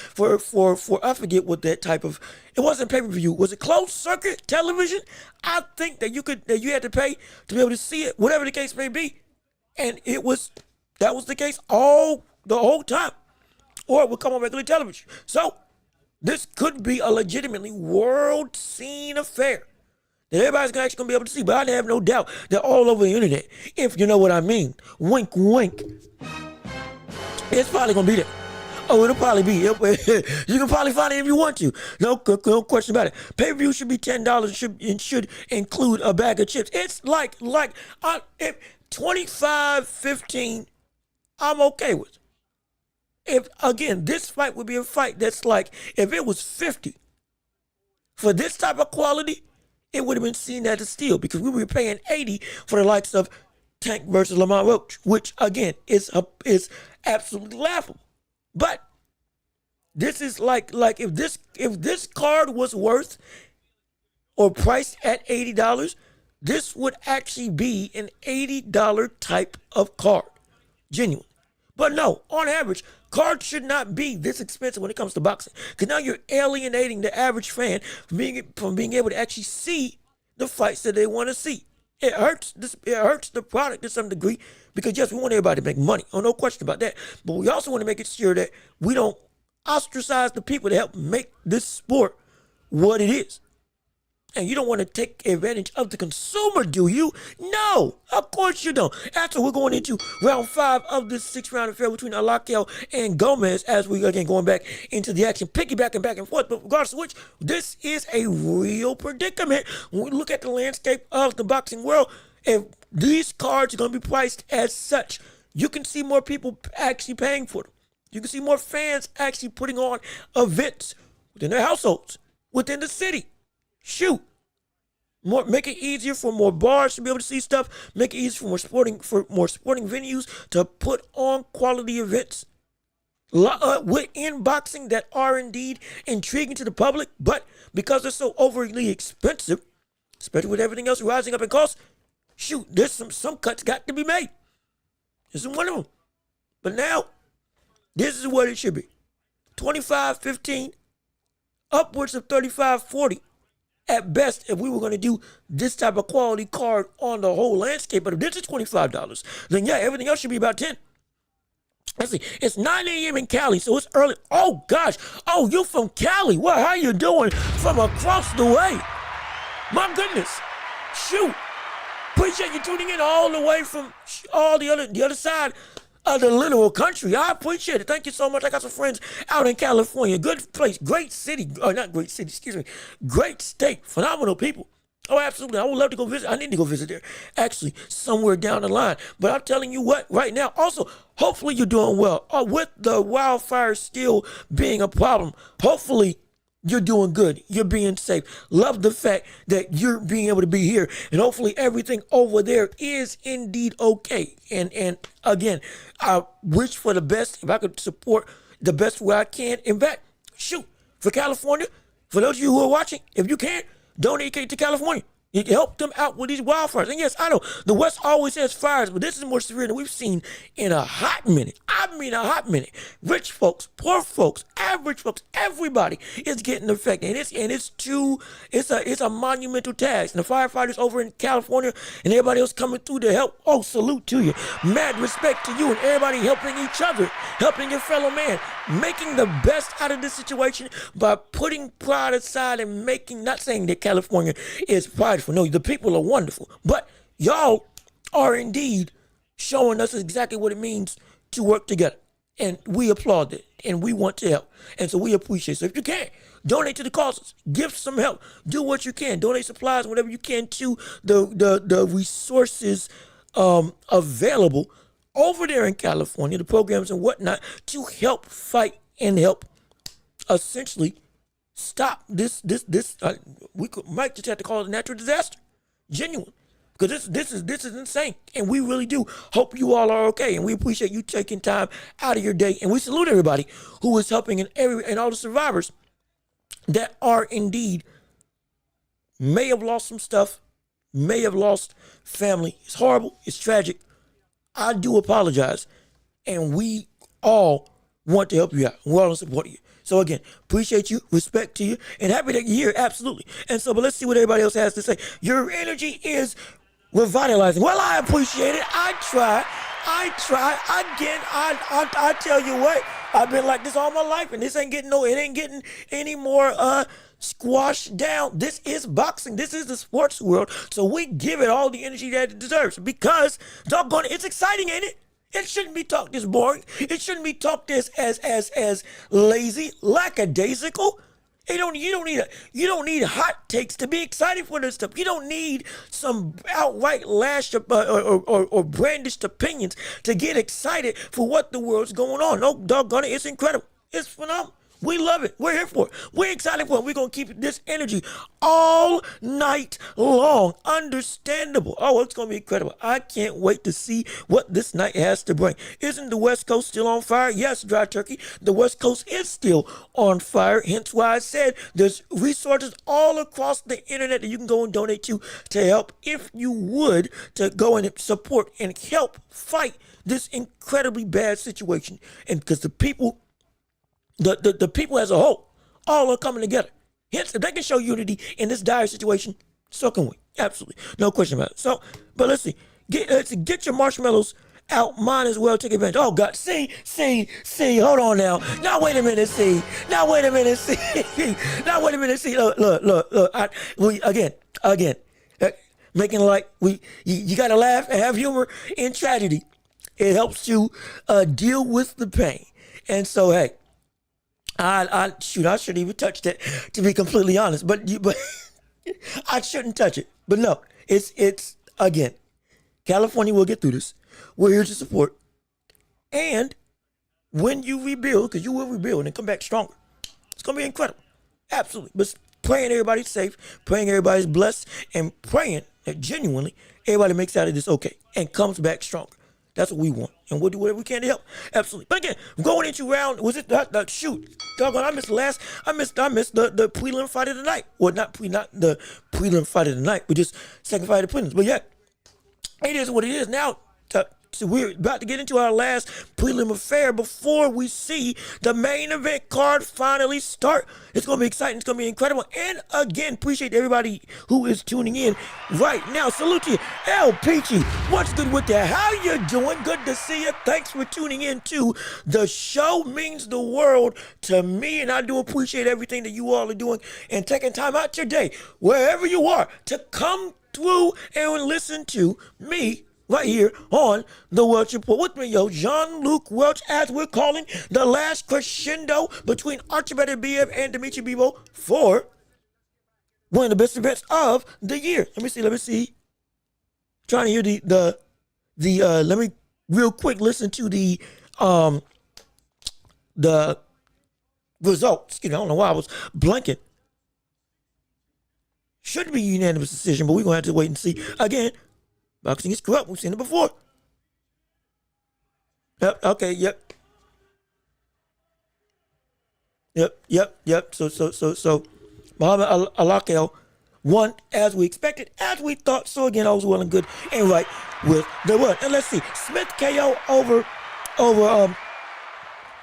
[SPEAKER 1] for I forget what that type of, it wasn't pay-per-view. Was it closed circuit television? I think that you had to pay to be able to see it, whatever the case may be. And that was the case the whole time. Or it would come on regular television. So this could be a legitimately world scene affair that everybody's actually going to be able to see. But I have no doubt they're all over the internet, if you know what I mean. Wink, wink. It's probably going to be there. Oh, it'll probably be. You can probably find it if you want to. No question about it. Pay-per-view should be $10 and should include a bag of chips. It's like if 25, 15, I'm okay with. If, again, this fight would be a fight that's like, if it was 50, for this type of quality, it would have been seen as a steal, because we were paying 80 for the likes of Tank versus Lamont Roach, which, again, is absolutely laughable. But this is like if this card was worth or priced at $80, this would actually be an $80 type of card. Genuine. But no, on average, cards should not be this expensive when it comes to boxing. Because now you're alienating the average fan from being able to actually see the fights that they want to see. It hurts the product to some degree because, yes, we want everybody to make money. Oh, no question about that. But we also want to make it sure that we don't ostracize the people that help make this sport what it is. And you don't want to take advantage of the consumer, do you? No, of course you don't. After we're going into round 5 of this 6-round affair between Alal and Gomez, as we again going back into the action, piggybacking back and forth. But regardless of which, this is a real predicament. When we look at the landscape of the boxing world, if these cards are going to be priced as such, you can see more people actually paying for them. You can see more fans actually putting on events within their households, within the city. Shoot. Make it easier for more bars to be able to see stuff. Make it easier for more sporting venues to put on quality events within boxing that are indeed intriguing to the public. But because they're so overly expensive, especially with everything else rising up in cost, shoot, there's some cuts got to be made. This is one of them. But now, this is what it should be. 25-15, upwards of 35-40. At best, if we were going to do this type of quality card on the whole landscape, but if this is $25, then yeah, everything else should be about 10. Let's see, it's 9 a.m. in Cali, so it's early. Oh gosh, oh, you from Cali? Well, how you doing from across the way? My goodness, shoot. Appreciate you tuning in all the way from all the other side of the literal country. I appreciate it. Thank you so much. I got some friends out in California. Good place, great city. Not great city, excuse me. Great state, phenomenal people. Oh, absolutely. I would love to go visit. I need to go visit there, actually, somewhere down the line. But I'm telling you what, right now, also, hopefully you're doing well. With the wildfire still being a problem, hopefully you're doing good. You're being safe. Love the fact that you're being able to be here. And hopefully everything over there is indeed okay. And again, I wish for the best. If I could support the best way I can. In fact, shoot, for California, for those of you who are watching, if you can, donate to California. You can help them out with these wildfires. And yes, I know the West always has fires, but this is more severe than we've seen in a hot minute. I mean a hot minute. Rich folks, poor folks, average folks, everybody is getting affected. And it's a monumental task. And the firefighters over in California and everybody else coming through to help, oh, salute to you. Mad respect to you and everybody helping each other, helping your fellow man, making the best out of this situation by putting pride aside and not saying that California is prideful. No, the people are wonderful. But y'all are indeed showing us exactly what it means to work together. And we applaud it. And we want to help. And so we appreciate it. So if you can, donate to the causes. Give some help. Do what you can. Donate supplies, whatever you can to the resources available over there in California, the programs and whatnot, to help fight and help essentially stop this. Might just have to call it a natural disaster. Genuine. Because this is insane. And we really do hope you all are okay. And we appreciate you taking time out of your day. And we salute everybody who is helping and all the survivors that are indeed may have lost some stuff, may have lost family. It's horrible. It's tragic. I do apologize. And we all want to help you out. We're all supporting you. So again, appreciate you, respect to you, and happy that you're here, absolutely. And so, but let's see what everybody else has to say. Your energy is revitalizing. Well, I appreciate it. I try. Again, I tell you what, I've been like this all my life, and it ain't getting any more squashed down. This is boxing. This is the sports world. So we give it all the energy that it deserves because, doggone it, it's exciting, ain't it? It shouldn't be talked as boring. It shouldn't be talked as lazy, lackadaisical. You don't need hot takes to be excited for this stuff. You don't need some outright lash or brandished opinions to get excited for what the world's going on. No, doggone it, it's incredible. It's phenomenal. We love it. We're here for it. We're excited for it. We're going to keep this energy all night long. Understandable. Oh, it's going to be incredible. I can't wait to see what this night has to bring. Isn't the West Coast still on fire? Yes, Dry Turkey. The West Coast is still on fire. Hence why I said there's resources all across the internet that you can go and donate to help, if you would, to go and support and help fight this incredibly bad situation, and because the people, the people as a whole, all are coming together. Hence, if they can show unity in this dire situation, so can we. Absolutely, no question about it. So, but let's see. Get your marshmallows out. Mine as well. Take advantage. Oh God, see. Hold on now. Now wait a minute. See. Now wait a minute. See. Now wait a minute. See. Look. Again. Making like you gotta laugh and have humor in tragedy. It helps you deal with the pain. And so hey, I shouldn't even touch that, to be completely honest. But I shouldn't touch it. But no, it's again, California will get through this. We're here to support. And when you rebuild, because you will rebuild and come back stronger, it's gonna be incredible. Absolutely. But praying everybody's safe, praying everybody's blessed, and praying that genuinely everybody makes out of this okay and comes back stronger. That's what we want, and we'll do whatever we can to help. Absolutely. But again, going into round, was it shoot? Doggone, I missed the prelim fight of the night. Well, not the prelim fight of the night, but just second fight of the prelims. But yeah, it is what it is now. So we're about to get into our last prelim affair before we see the main event card finally start. It's going to be exciting. It's going to be incredible. And again, appreciate everybody who is tuning in right now. Salute to you. El Peachy, what's good with that? How you doing? Good to see you. Thanks for tuning in to the show. Means the world to me, and I do appreciate everything that you all are doing and taking time out your day, wherever you are, to come through and listen to me right here on the Welch Report. With me, yo, Jean-Luc Welch, as we're calling the last crescendo between Beterbiev and Dimitri Bivol for one of the best events of the year. Let me see. Trying to hear let me real quick listen to the results. Excuse me, I don't know why I was blanking. Should be a unanimous decision, but we're going to have to wait and see. Again, boxing is corrupt. We've seen it before. Yep. Okay. Yep. So, Muhammad Alal won as we expected, as we thought. So again, I was well and good and right with the win. And let's see, Smith KO over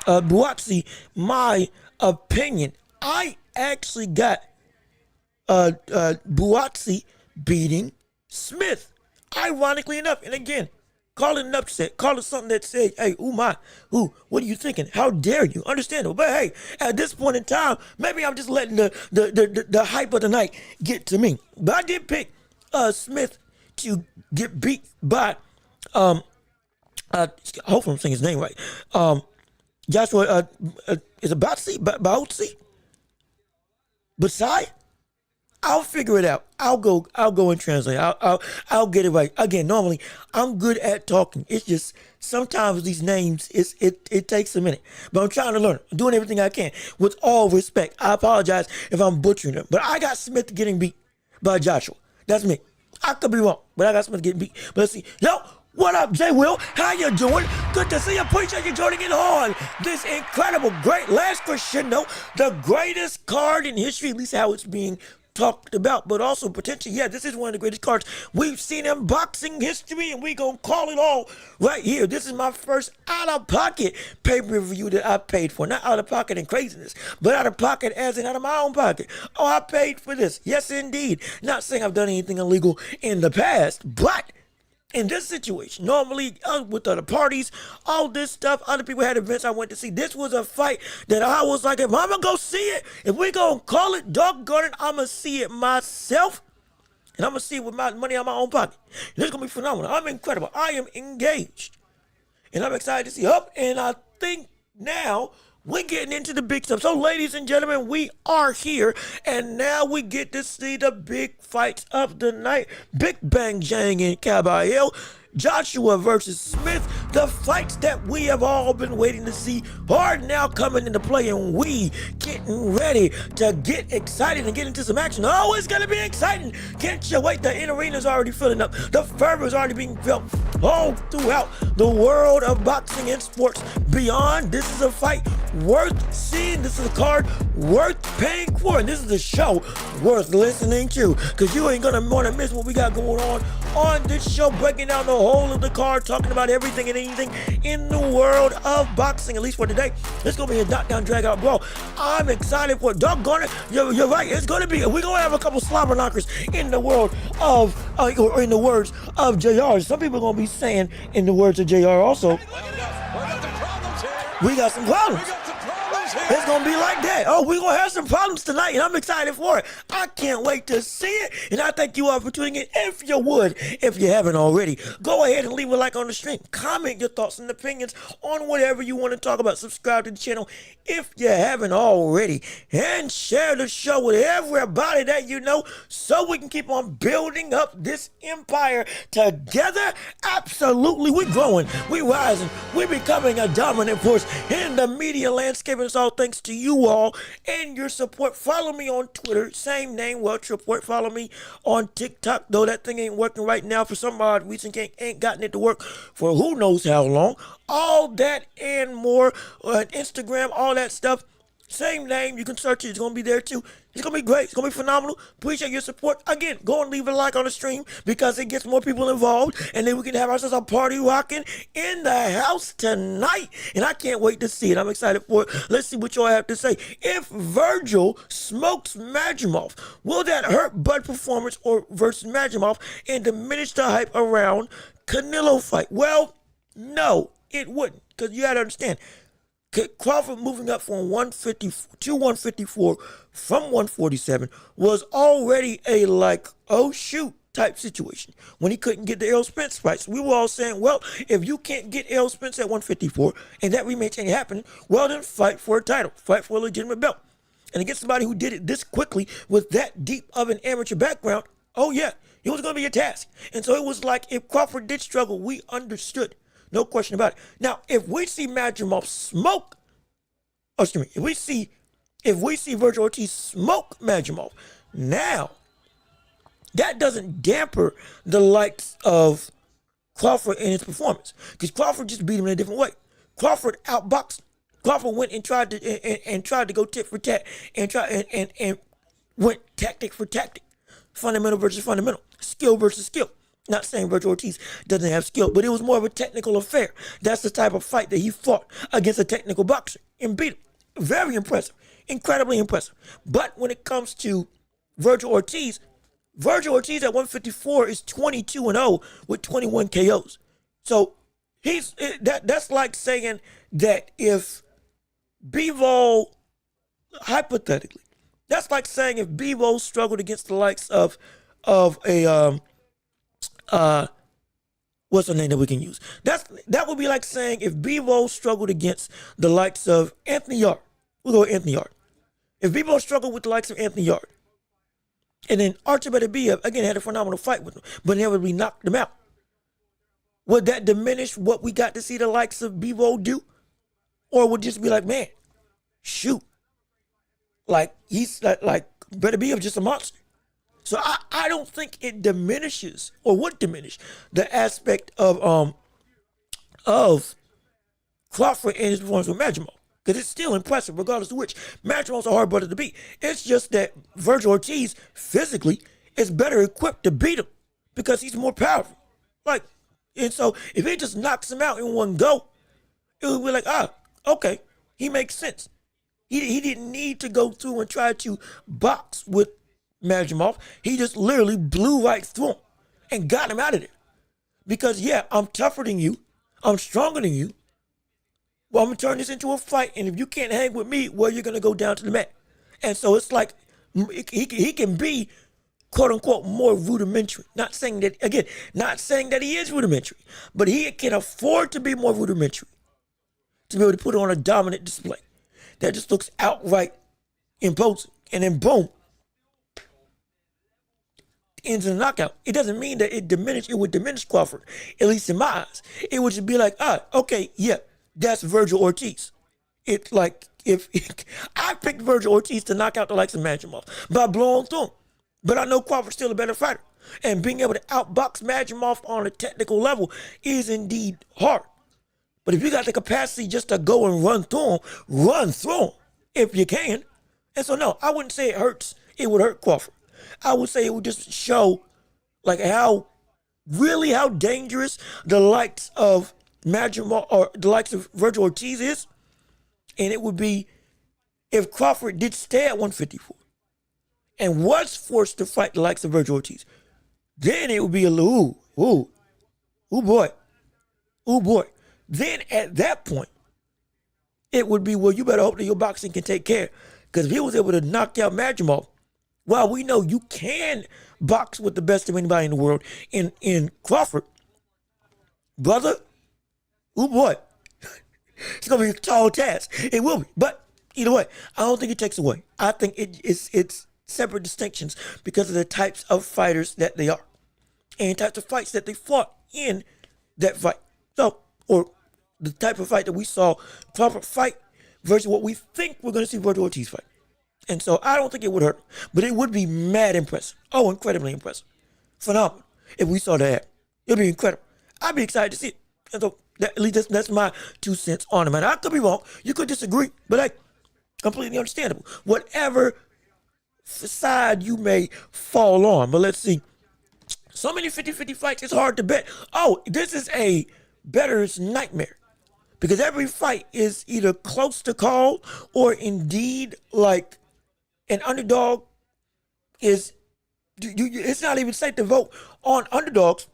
[SPEAKER 1] Buatsi. My opinion, I actually got Buatsi beating Smith. Ironically enough, and again, call it an upset. Call it something that says, hey, what are you thinking? How dare you? Understandable. But hey, at this point in time, maybe I'm just letting the hype of the night get to me. But I did pick Smith to get beat by, hopefully I'm saying his name right. Joshua, is it Buatsi? Buatsi? I'll figure it out. I'll go and translate. I'll get it right. Again, normally I'm good at talking. It's just sometimes these names it takes a minute. But I'm trying to learn. I'm doing everything I can with all respect. I apologize if I'm butchering them. But I got Smith getting beat by Joshua. That's me. I could be wrong, but I got Smith getting beat. But let's see. Yo, what up, J. Will? How you doing? Good to see you. Appreciate you joining in on this incredible, great last crescendo, the greatest card in history, at least how it's being talked about, but also potentially, yeah, this is one of the greatest cards we've seen in boxing history, and we gonna call it all right here. This is my first out-of-pocket pay-per-view that I paid for. Not out-of-pocket in craziness, but out-of-pocket as in out of my own pocket. Oh, I paid for this. Yes, indeed. Not saying I've done anything illegal in the past, but in this situation, normally with other parties, all this stuff, other people had events I went to see. This was a fight that I was like, if I'm going to go see it, if we going to call it, doggone it, I'm going to see it myself. And I'm going to see it with my money out of my own pocket. This is going to be phenomenal. I'm incredible. I am engaged. And I'm excited to see up. And I think now we're getting into the big stuff. So, ladies and gentlemen, we are here, and now we get to see the big fights of the night. Big Bang Zhang and Kabayel. Joshua versus Smith, the fights that we have all been waiting to see are now coming into play, and we getting ready to get excited and get into some action. Oh, it's going to be exciting. Can't you wait? The arena's already filling up. The fervor is already being felt all throughout the world of boxing and sports beyond. This is a fight worth seeing. This is a card worth paying for. And this is a show worth listening to. Because you ain't going to want to miss what we got going on this show. Breaking down the whole of the card. Talking about everything and anything in the world of boxing. At least for today. It's going to be a knockdown, drag out brawl. I'm excited for it. Doggone it. You're right. It's going to be. We're going to have a couple slobber knockers in the world of, or in the words of JR. Some people are going to be saying in the words of JR also. We got some problems. It's going to be like that. Oh, we're going to have some problems tonight, and I'm excited for it. I can't wait to see it, and I thank you all for tuning in. If you would, if you haven't already, go ahead and leave a like on the stream. Comment your thoughts and opinions on whatever you want to talk about. Subscribe to the channel if you haven't already, and share the show with everybody that you know so we can keep on building up this empire together. Absolutely, we're growing, we're rising, we're becoming a dominant force in the media landscape, and it's all thanks to you all and your support. Follow me on Twitter, same name, Welch Report. Follow me on TikTok, though that thing ain't working right now for some odd reason. Ain't gotten it to work for who knows how long. All that and more on Instagram, all that stuff. Same name, you can search it. It's going to be there too. It's going to be great. It's going to be phenomenal. Appreciate your support. Again, go and leave a like on the stream because it gets more people involved. And then we can have ourselves a party rocking in the house tonight. And I can't wait to see it. I'm excited for it. Let's see what y'all have to say. If Virgil smokes Madrimov, will that hurt Bud performance or versus Madrimov and diminish the hype around Canelo fight? Well, no, it wouldn't. Because you got to understand. Crawford moving up from 150 to 154 from 147 was already a oh shoot type situation when he couldn't get the Errol Spence fights. We were all saying, well, if you can't get Errol Spence at 154 and that rematch ain't happening, well then fight for a title, fight for a legitimate belt. And against somebody who did it this quickly with that deep of an amateur background, oh yeah, it was going to be a task. And so it was like if Crawford did struggle, we understood. No question about it. Now, if we see Madrimov smoke, if we see Virgil Ortiz smoke Madrimov, now that doesn't damper the likes of Crawford in his performance because Crawford just beat him in a different way. Crawford outboxed. Crawford went and tried to go tit for tat and went tactic for tactic, fundamental versus fundamental, skill versus skill. Not saying Virgil Ortiz doesn't have skill, but it was more of a technical affair. That's the type of fight that he fought against a technical boxer and beat him. Very impressive. Incredibly impressive. But when it comes to Virgil Ortiz at 154 is 22-0 with 21 KOs. So that's like saying that if Bivol, hypothetically, that's like saying if Bivol struggled against the likes of a what's the name that we can use? That would be like saying if Bivol struggled against the likes of Anthony Yard. We'll go with Anthony Yard. If Bivol struggled with the likes of Anthony Yard, and then Beterbiev again had a phenomenal fight with him, but never really knocked him out, would that diminish what we got to see the likes of Bivol do? Or would it just be like, man, shoot, like he's like Beterbiev just a monster? So I don't think it diminishes or would diminish the aspect of Crawford and his performance with Madrimov. Because it's still impressive regardless of which. Madrimov's a hard brother to beat. It's just that Virgil Ortiz physically is better equipped to beat him because he's more powerful. And so if he just knocks him out in one go, it would be like, okay, he makes sense. He didn't need to go through and try to box with Madrimov. He just literally blew right through him and got him out of there. Because, yeah, I'm tougher than you. I'm stronger than you. Well, I'm going to turn this into a fight, and if you can't hang with me, well, you're going to go down to the mat. And so it's like he can be, quote-unquote, more rudimentary. Not saying that he is rudimentary, but he can afford to be more rudimentary to be able to put on a dominant display that just looks outright imposing. And then, boom, ends in a knockout. It doesn't mean that it would diminish Crawford, at least in my eyes. It would just be like, okay, yeah, that's Virgil Ortiz. It's like, if I picked Virgil Ortiz to knock out the likes of Madrimov by blowing through him. But I know Crawford's still a better fighter. And being able to outbox Madrimov on a technical level is indeed hard. But if you got the capacity just to go and run through them if you can. And so, no, I wouldn't say it hurts. It would hurt Crawford. I would say it would just show like how dangerous the likes of Madrimov or the likes of Virgil Ortiz is. And it would be if Crawford did stay at 154 and was forced to fight the likes of Virgil Ortiz. Then it would be a little, ooh boy. Then at that point, it would be, well, you better hope that your boxing can take care. Because if he was able to knock out Madrimov, while we know you can box with the best of anybody in the world in Crawford, brother, ooh boy, it's going to be a tall task. It will be. But either way, I don't think it takes away. I think it's separate distinctions because of the types of fighters that they are and types of fights that they fought in that fight. So, or the type of fight that we saw Crawford fight versus what we think we're going to see Virgil Ortiz fight. And so I don't think it would hurt, but it would be mad impressive. Oh, incredibly impressive. Phenomenal. If we saw that, it'd be incredible. I'd be excited to see it. And so at least that's my 2 cents on it, man. I could be wrong. You could disagree, but hey, completely understandable. Whatever side you may fall on. But let's see. So many 50-50 fights, it's hard to bet. Oh, this is a bettor's nightmare. Because every fight is either close to call or indeed like an underdog is, it's not even safe to vote on underdogs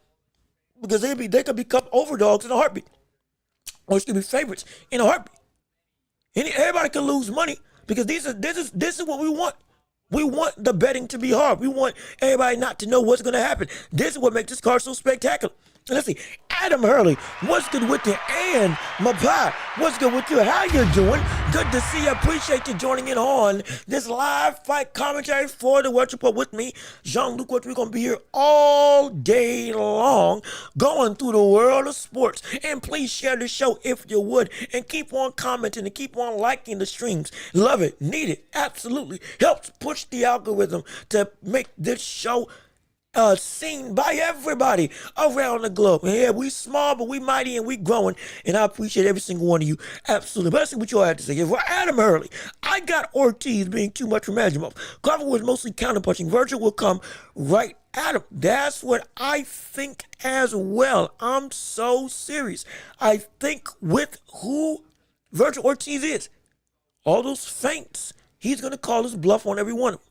[SPEAKER 1] because they could become overdogs in a heartbeat. Or it's going to be favorites in a heartbeat. And everybody can lose money because this is what we want. We want the betting to be hard. We want everybody not to know what's going to happen. This is what makes this card so spectacular. And let's see, Adam Hurley, what's good with you? And Mapai, what's good with you? How you doing? Good to see you. Appreciate you joining in on this live fight commentary for the Watch Report with me, Zhang. Look what we're going to be here all day long, going through the world of sports. And please share the show if you would, and keep on commenting and keep on liking the streams. Love it, need it, absolutely. Helps push the algorithm to make this show seen by everybody around the globe. And yeah, we small, but we mighty and we growing. And I appreciate every single one of you. Absolutely. But let's see what you all have to say. For Adam Hurley, I got Ortiz being too much for Madrimov. Crawford was mostly counterpunching. Virgil will come right at him. That's what I think as well. I'm so serious. I think with who Virgil Ortiz is, all those feints, he's going to call his bluff on every one of them.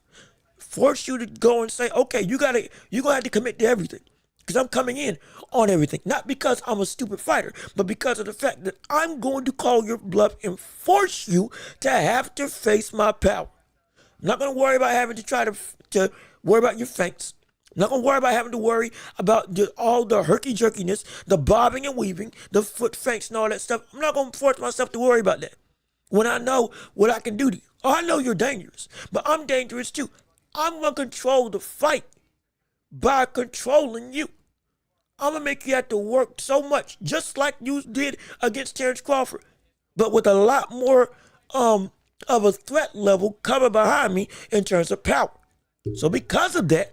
[SPEAKER 1] Force you to go and say, okay, you're gonna have to commit to everything. Because I'm coming in on everything. Not because I'm a stupid fighter, but because of the fact that I'm going to call your bluff and force you to have to face my power. I'm not gonna worry about having to try to worry about your feints. I'm not gonna worry about having to worry about all the herky-jerkiness, the bobbing and weaving, the foot feints and all that stuff. I'm not gonna force myself to worry about that. When I know what I can do to you. Oh, I know you're dangerous, but I'm dangerous too. I'm going to control the fight by controlling you. I'm going to make you have to work so much, just like you did against Terrence Crawford, but with a lot more of a threat level coming behind me in terms of power. So because of that,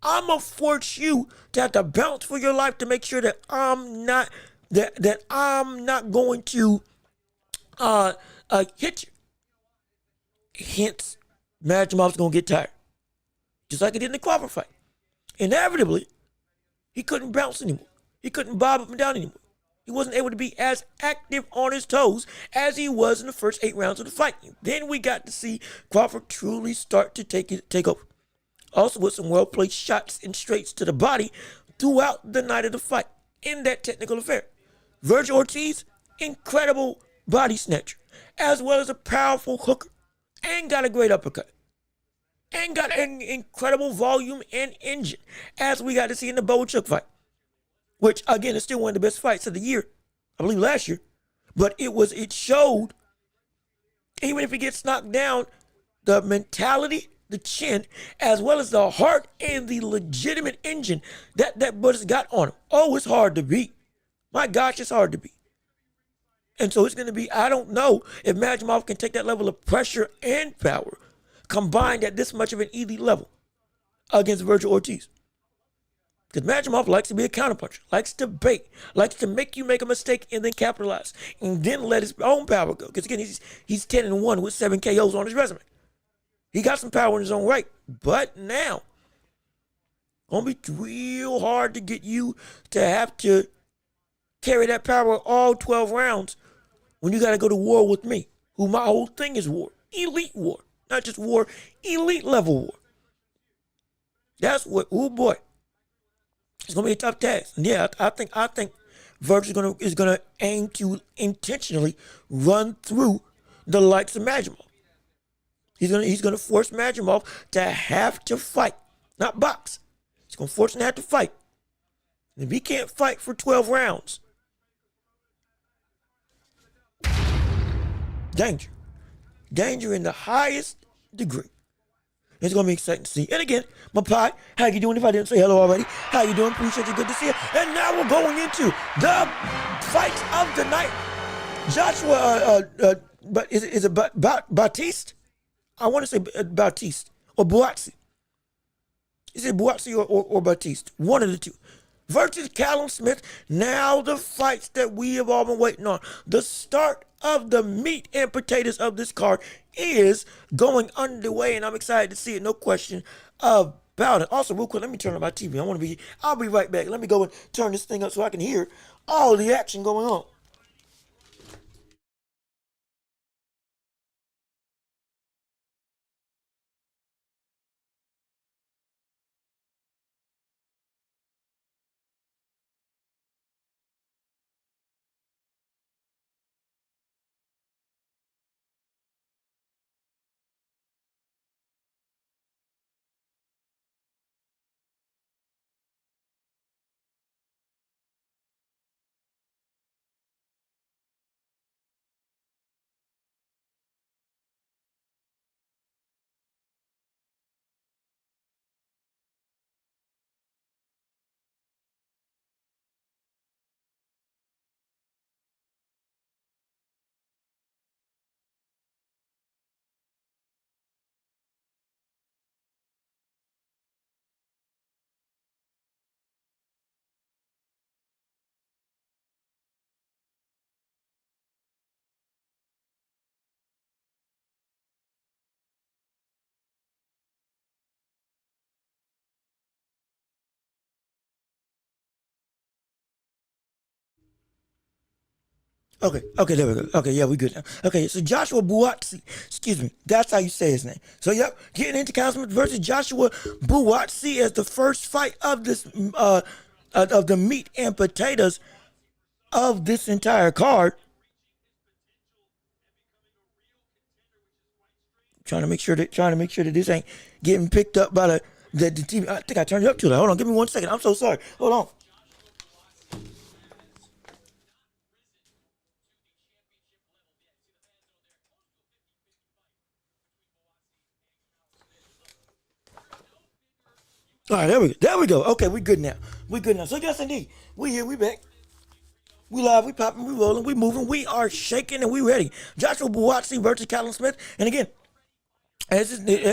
[SPEAKER 1] I'm going to force you to have to bounce for your life to make sure that I'm not going to hit you. Hence, Madrimov's going to get tired. Just like he did in the Crawford fight. Inevitably, he couldn't bounce anymore. He couldn't bob up and down anymore. He wasn't able to be as active on his toes as he was in the first 8 rounds of the fight. Then we got to see Crawford truly start to take over. Also with some well-placed shots and straights to the body throughout the night of the fight in that technical affair. Virgil Ortiz, incredible body snatcher, as well as a powerful hooker, and got a great uppercut. And got an incredible volume and engine, as we got to see in the Boachuk fight, which again is still one of the best fights of the year, I believe last year. But it showed, even if he gets knocked down, the mentality, the chin, as well as the heart and the legitimate engine that Bud's got on him. Oh, it's hard to beat. My gosh, it's hard to beat. And so it's going to be, I don't know if Madrimov can take that level of pressure and power combined at this much of an elite level against Virgil Ortiz. Because Madrimov likes to be a counterpuncher, likes to bait, likes to make you make a mistake and then capitalize, and then let his own power go. Because again, he's 10-1 with 7 KOs on his resume. He got some power in his own right, but now gonna be real hard to get you to have to carry that power all 12 rounds when you got to go to war with me, who my whole thing is war, elite war, not just war, elite level war. That's what. Oh boy. It's gonna be a tough task. And yeah, I think Verge is gonna aim to intentionally run through the likes of Madrimov. He's gonna force Madrimov to have to fight, not box. He's gonna force him to have to fight. And if he can't fight for 12 rounds, danger in the highest degree. It's going to be exciting to see. And again, my pie, how you doing? If I didn't say hello already, how you doing? Appreciate you. Good to see you. And now we're going into the fight of the night. Joshua, but is it Batiste? I want to say Batiste or Buatsi. Is it Buatsi or Batiste? One of the two. Versus Callum Smith. Now the fights that we have all been waiting on. The start of the meat and potatoes of this card is going underway, and I'm excited to see it. No question about it. Also, real quick, let me turn on my TV. I'll be right back. Let me go and turn this thing up so I can hear all the action going on. Okay, there we go. Okay, yeah, we good now. Okay, so Joshua Buatsi, excuse me, that's how you say his name. So, yep, getting into Councilman versus Joshua Buatsi as the first fight of this, of the meat and potatoes of this entire card. Trying to make sure that this ain't getting picked up by the TV. I think I turned it up too loud. Hold on, give me 1 second. I'm so sorry. Hold on. All right, there we go. Okay, we good now. So yes, indeed, we here, we back. We live, we popping, we rolling, we moving, we are shaking, and we ready. Joshua Buatsi versus Callum Smith, and again, it's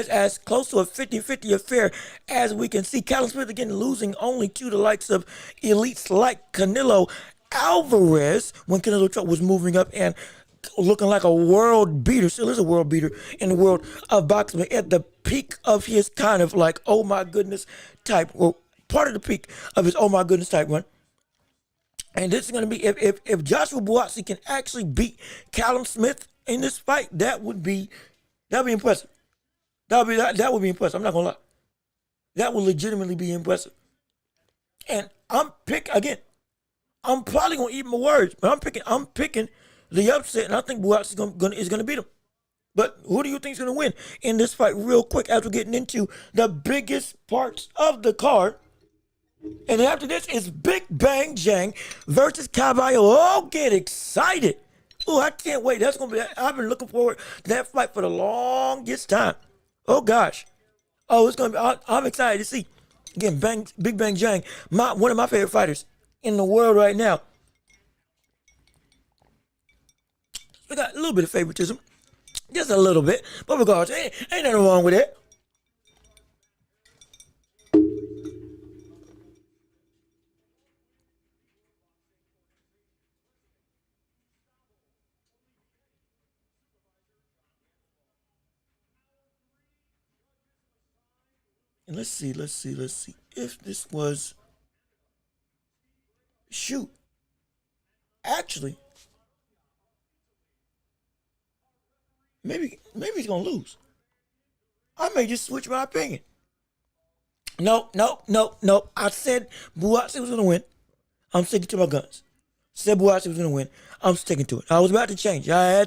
[SPEAKER 1] as close to a 50-50 affair as we can see. Callum Smith again losing only to the likes of elites like Canelo Alvarez when Canelo Trump was moving up and looking like a world beater, still is a world beater in the world of boxing, at the peak of his kind of like, oh my goodness type, or part of the peak of his oh my goodness type run. And this is going to be, if Joshua Buatsi can actually beat Callum Smith in this fight, that would be impressive. That would be impressive. I'm not gonna lie. That would legitimately be impressive. And I'm probably gonna eat my words, but I'm picking the upset, and I think Buatsi is gonna beat him. But who do you think is gonna win in this fight? Real quick, as we're getting into the biggest parts of the card. And after this is Big Bang Zhang versus Kabayel. Oh, get excited. Oh, I can't wait. That's gonna be. I've been looking forward to that fight for the longest time. Oh gosh. Oh, it's gonna be. I'm excited to see. Again, Big Bang Zhang, one of my favorite fighters in the world right now. We got a little bit of favoritism, just a little bit, but regardless, ain't nothing wrong with it. And let's see. If this was, shoot, actually, maybe he's gonna lose. I may just switch my opinion. No. I said Buatsi was gonna win. I'm sticking to my guns. Said Buatsi was gonna win. I'm sticking to it. I was about to change. I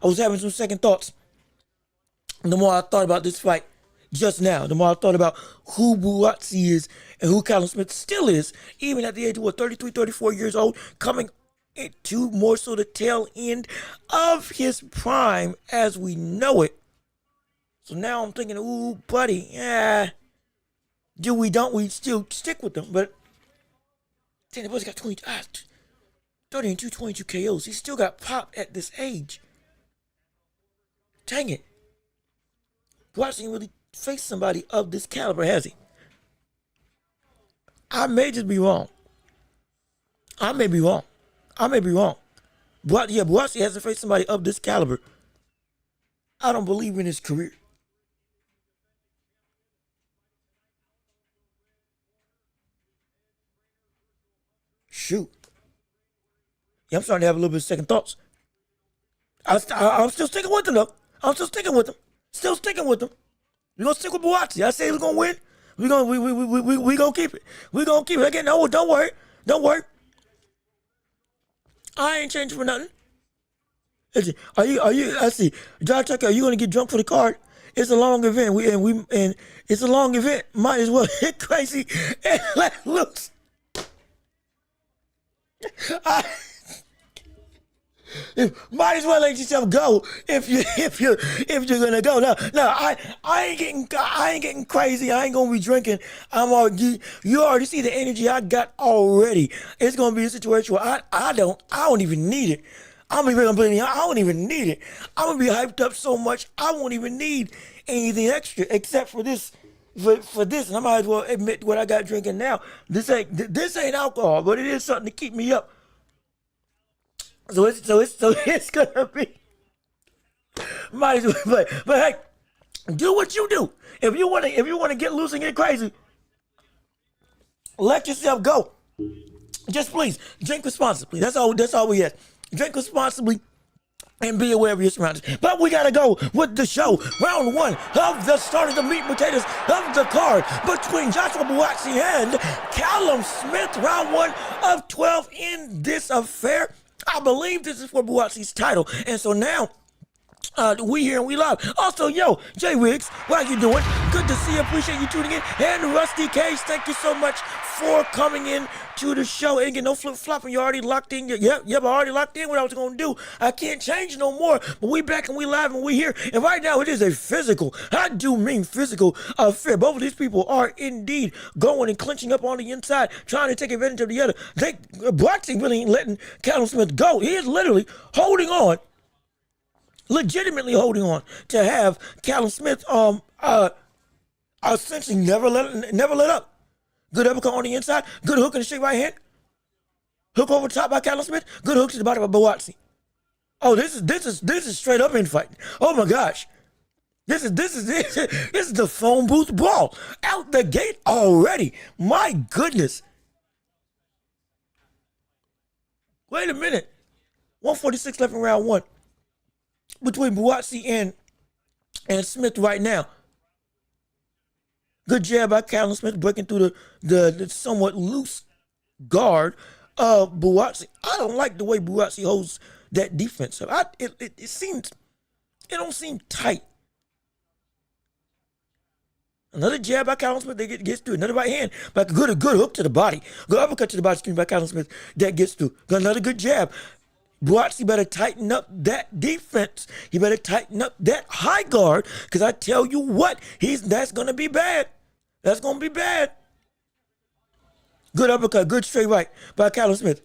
[SPEAKER 1] was having some second thoughts. The more I thought about this fight just now, the more I thought about who Buatsi is and who Callum Smith still is, even at the age of 33, 34 years old, coming into more so the tail end of his prime as we know it. So now I'm thinking, ooh, buddy, don't we still stick with them? But damn, the boy's got 30 and 22 KOs. He still got popped at this age. Dang it. Buatsi ain't really faced somebody of this caliber, has he? I may just be wrong. I may be wrong. But yeah, Buatsi hasn't faced somebody of this caliber. I don't believe in his career. Shoot. Yeah, I'm starting to have a little bit of second thoughts. I'm still sticking with him, though. Still sticking with him. We're going to stick with Buatsi. I say he's going to win. We gonna keep it. Again, no, don't worry. I ain't changing for nothing. Are you? I see. John Tucker, are you gonna get drunk for the card? It's a long event. It's a long event. Might as well get crazy and let loose. Might as well let yourself go if you're gonna go. No, I ain't getting crazy. I ain't gonna be drinking. You already see the energy I got already. It's gonna be a situation where I don't even need it. I don't even need it. I'm gonna be hyped up so much I won't even need anything extra except for this. For this, and I might as well admit what I got drinking now. This ain't alcohol, but it is something to keep me up. So it's gonna be. Might as well, but hey, do what you do. If you wanna get loose and get crazy, let yourself go. Just please drink responsibly. That's all we ask. Drink responsibly and be aware of your surroundings. But we gotta go with the show. Round one of the start of the meat and potatoes of the card between Joshua Buatsi and Callum Smith. Round one of 12 in this affair. I believe this is for Buatsi's title. And so now, we here and we live. Also, yo, Jay Wiggs, how you doing? Good to see you. Appreciate you tuning in. And Rusty Cage, thank you so much for coming in to the show. Ain't get no flip-flopping. You already locked in. Yep, I already locked in what I was going to do. I can't change no more. But we back and we live and we here. And right now it is a physical, I do mean physical affair. Both of these people are indeed going and clinching up on the inside, trying to take advantage of the other. Buatsi really ain't letting Callum Smith go. He is literally holding on. Legitimately holding on to have Callum Smith essentially never let up. Good uppercut on the inside, good hook in the straight right hand. Hook over top by Callum Smith, good hook to the body by Buatsi. Oh, this is straight up infight. Oh my gosh. This is the phone booth brawl. Out the gate already. My goodness. Wait a minute. 146 left in round one. Between Buatsi and Smith right now. Good jab by Callum Smith breaking through the somewhat loose guard of Buatsi. I don't like the way Buatsi holds that defense. It don't seem tight. Another jab by Callum Smith that gets through. Another right hand, but a good hook to the body. Good uppercut to the body screen by Callum Smith that gets through. Got another good jab. Buatsi better tighten up that defense. He better tighten up that high guard, because I tell you what, that's going to be bad. That's going to be bad. Good uppercut, good straight right by Callum Smith.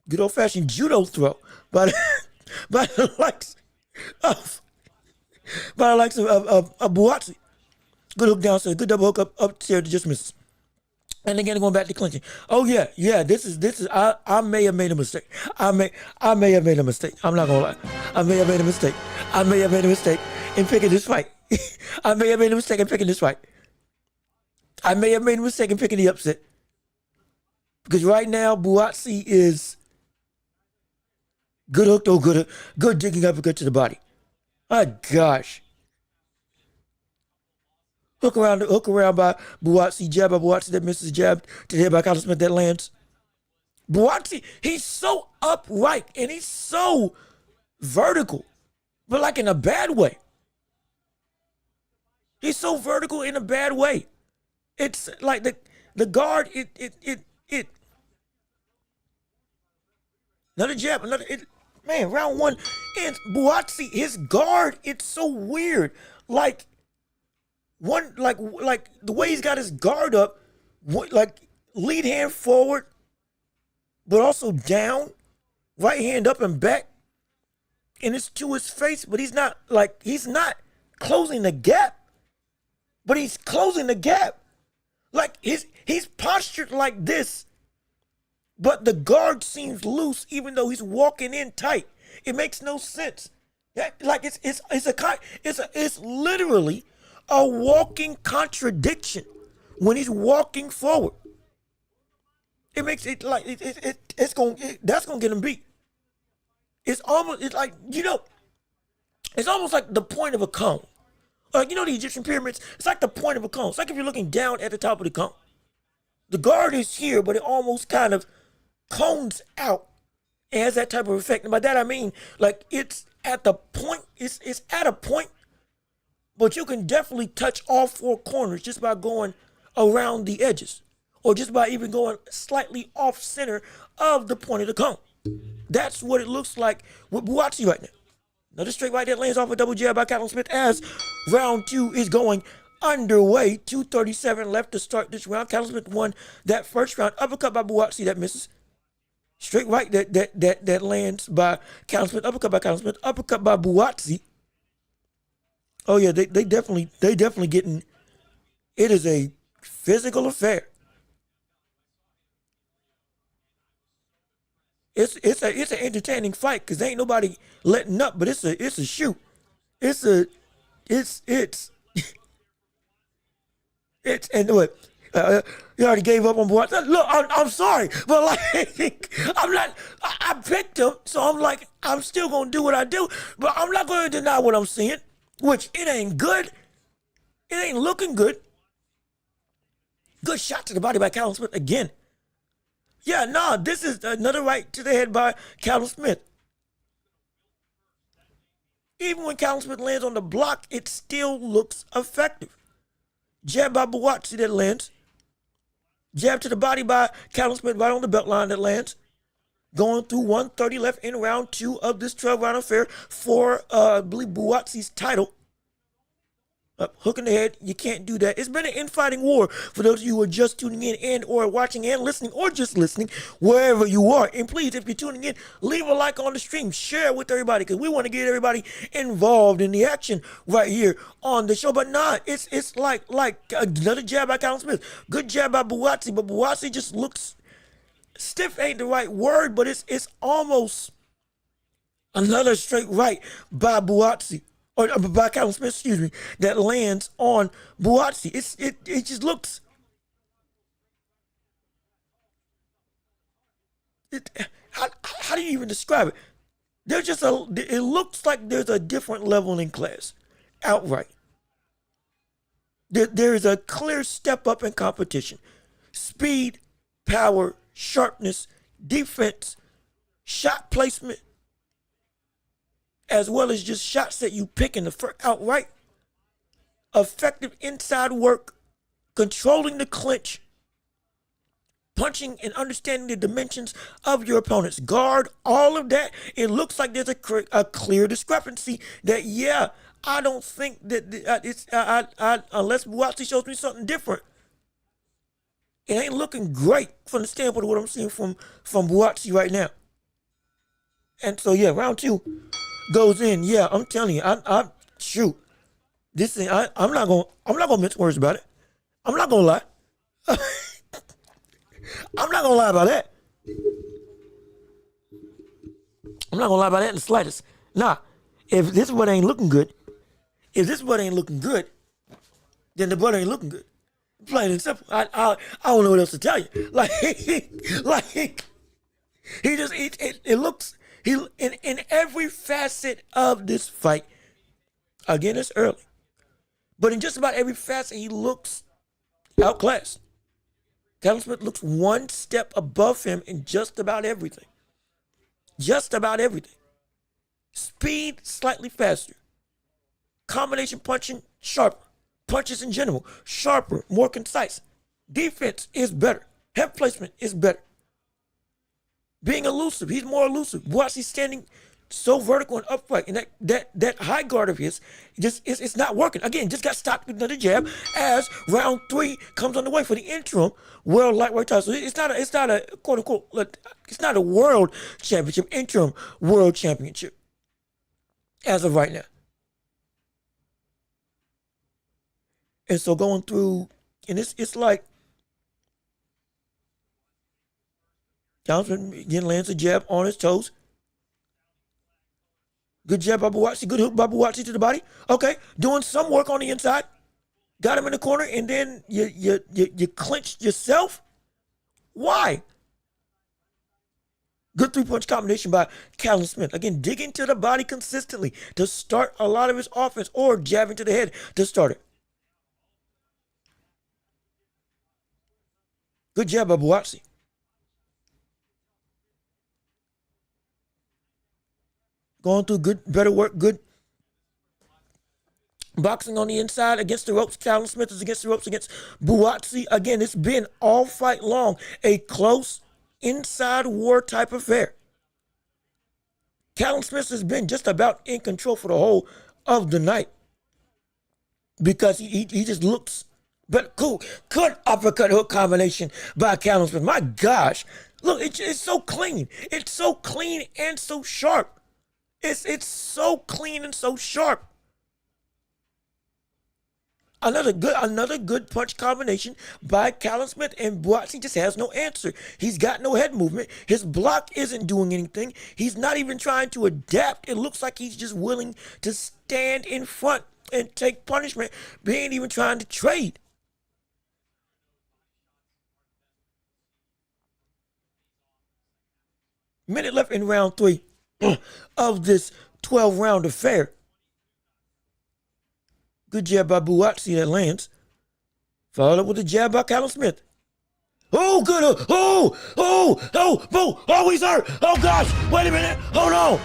[SPEAKER 1] Good old-fashioned judo throw by the likes of Buatsi. Good hook downstairs, good double hook upstairs to just misses. And again, going back to clinching. Oh yeah. This is. I may have made a mistake. I may have made a mistake. I'm not gonna lie. I may have made a mistake. in picking this fight. I may have made a mistake in picking this fight. I may have made a mistake in picking the upset. Because right now, Buatsi is good hook, though, good digging uppercut to the body. My gosh. Hook around by Buatsi, jab by Buatsi that misses, jab to the head by Carlos Smith that lands. Buatsi, he's so upright and he's so vertical, but like in a bad way. He's so vertical in a bad way. It's like the guard, another jab, man, round one, and Buatsi, his guard, it's so weird. Like the way he's got his guard up, like lead hand forward, but also down, right hand up and back, and it's to his face, but he's not closing the gap, but he's closing the gap. Like he's postured like this, but the guard seems loose even though he's walking in tight. It makes no sense. Like it's literally a walking contradiction when he's walking forward. It makes it like that's gonna get him beat. It's almost like the point of a cone. Like the Egyptian pyramids, it's like the point of a cone. It's like if you're looking down at the top of the cone. The guard is here, but it almost kind of cones out. It has that type of effect. And by that I mean like it's at the point, it's at a point, but you can definitely touch all four corners just by going around the edges. Or just by even going slightly off center of the point of the cone. That's what it looks like with Buatsi right now. Another straight right that lands off a double jab by Carlos Smith as round two is going underway. 2:37 left to start this round. Carlos Smith won that first round. Uppercut by Buatsi that misses. Straight right that lands by Carlos Smith. Uppercut by Carlos Smith. Uppercut by Buatsi. Oh yeah, they definitely getting. It is a physical affair. It's an entertaining fight because ain't nobody letting up, but it's a shoot. It's and what you already gave up on Buatsi. Look, I'm sorry, but like I'm not. I picked him, so I'm like I'm still gonna do what I do, but I'm not gonna deny what I'm seeing, which it ain't good. It ain't looking good. Good shot to the body by Carlos Smith again. Yeah, no, this is another right to the head by Carlos Smith. Even when Carlos Smith lands on the block, it still looks effective. Jab by Buatsi that lands. Jab to the body by Carlos Smith right on the belt line that lands. Going through 1:30 left in round two of this 12-round affair for, I believe, Buatsi's title. Hook in the head, you can't do that. It's been an infighting war for those of you who are just tuning in and or watching and listening or just listening wherever you are. And please, if you're tuning in, leave a like on the stream. Share it with everybody because we want to get everybody involved in the action right here on the show. But nah, it's like another jab by Carlos Smith. Good jab by Buatsi, but Buatsi just looks stiff ain't the right word, but it's almost another straight right by Buatsi. Or by Carlos Smith, excuse me, that lands on Buatsi. It just looks. How do you even describe it? It looks like there's a different level in class, outright. There is a clear step up in competition. Speed, power, sharpness, defense, shot placement, as well as just shots that you pick in the first outright. Effective inside work, controlling the clinch, punching and understanding the dimensions of your opponent's guard, all of that. It looks like there's a clear discrepancy that, yeah, I don't think that it's, unless Buatsi shows me something different, it ain't looking great from the standpoint of what I'm seeing from Buatsi right now. And so, yeah, round two goes in. Yeah, I'm telling you, I shoot. This thing, I'm not gonna mince words about it. I'm not gonna lie. I'm not gonna lie about that. I'm not gonna lie about that in the slightest. Nah, if this one ain't looking good, If this brother ain't looking good, then the brother ain't looking good. Plain and simple. I don't know what else to tell you. Like he just it looks in every facet of this fight. Again, it's early, but in just about every facet, he looks outclassed. Callum Smith looks one step above him in just about everything. Just about everything. Speed slightly faster. Combination punching sharper. Punches in general sharper, more concise. Defense is better. Head placement is better. Being elusive, he's more elusive. Buatsi standing so vertical and upright, and that high guard of his it's not working. Again, just got stopped with another jab as round 3 comes on the way for the interim world lightweight title. So it's not a quote unquote, it's not a world championship, interim world championship as of right now. And so going through, and it's like Johnson again lands a jab on his toes. Good jab by Buatsi, good hook by Buatsi to the body. Okay, doing some work on the inside. Got him in the corner, and then you clinched yourself. Why? Good 3-punch combination by Callum Smith. Again, digging to the body consistently to start a lot of his offense, or jabbing to the head to start it. Good jab by Buatsi. Going through good, better work, good boxing on the inside against the ropes. Callum Smith is against the ropes against Buatsi. Again, it's been all fight long a close inside war type affair. Callum Smith has been just about in control for the whole of the night because he just looks. But cool, good uppercut hook combination by Callum Smith. My gosh, look, it's so clean. It's so clean and so sharp. It's so clean and so sharp. Another good punch combination by Callum Smith, and Buatsi just has no answer. He's got no head movement. His block isn't doing anything. He's not even trying to adapt. It looks like he's just willing to stand in front and take punishment. He ain't even trying to trade. Minute left in round 3 of this 12-round affair. Good jab by Buatsi that lands. Followed up with a jab by Callum Smith. Oh, good. Oh, he's hurt. Oh, gosh. Wait a minute. Hold on.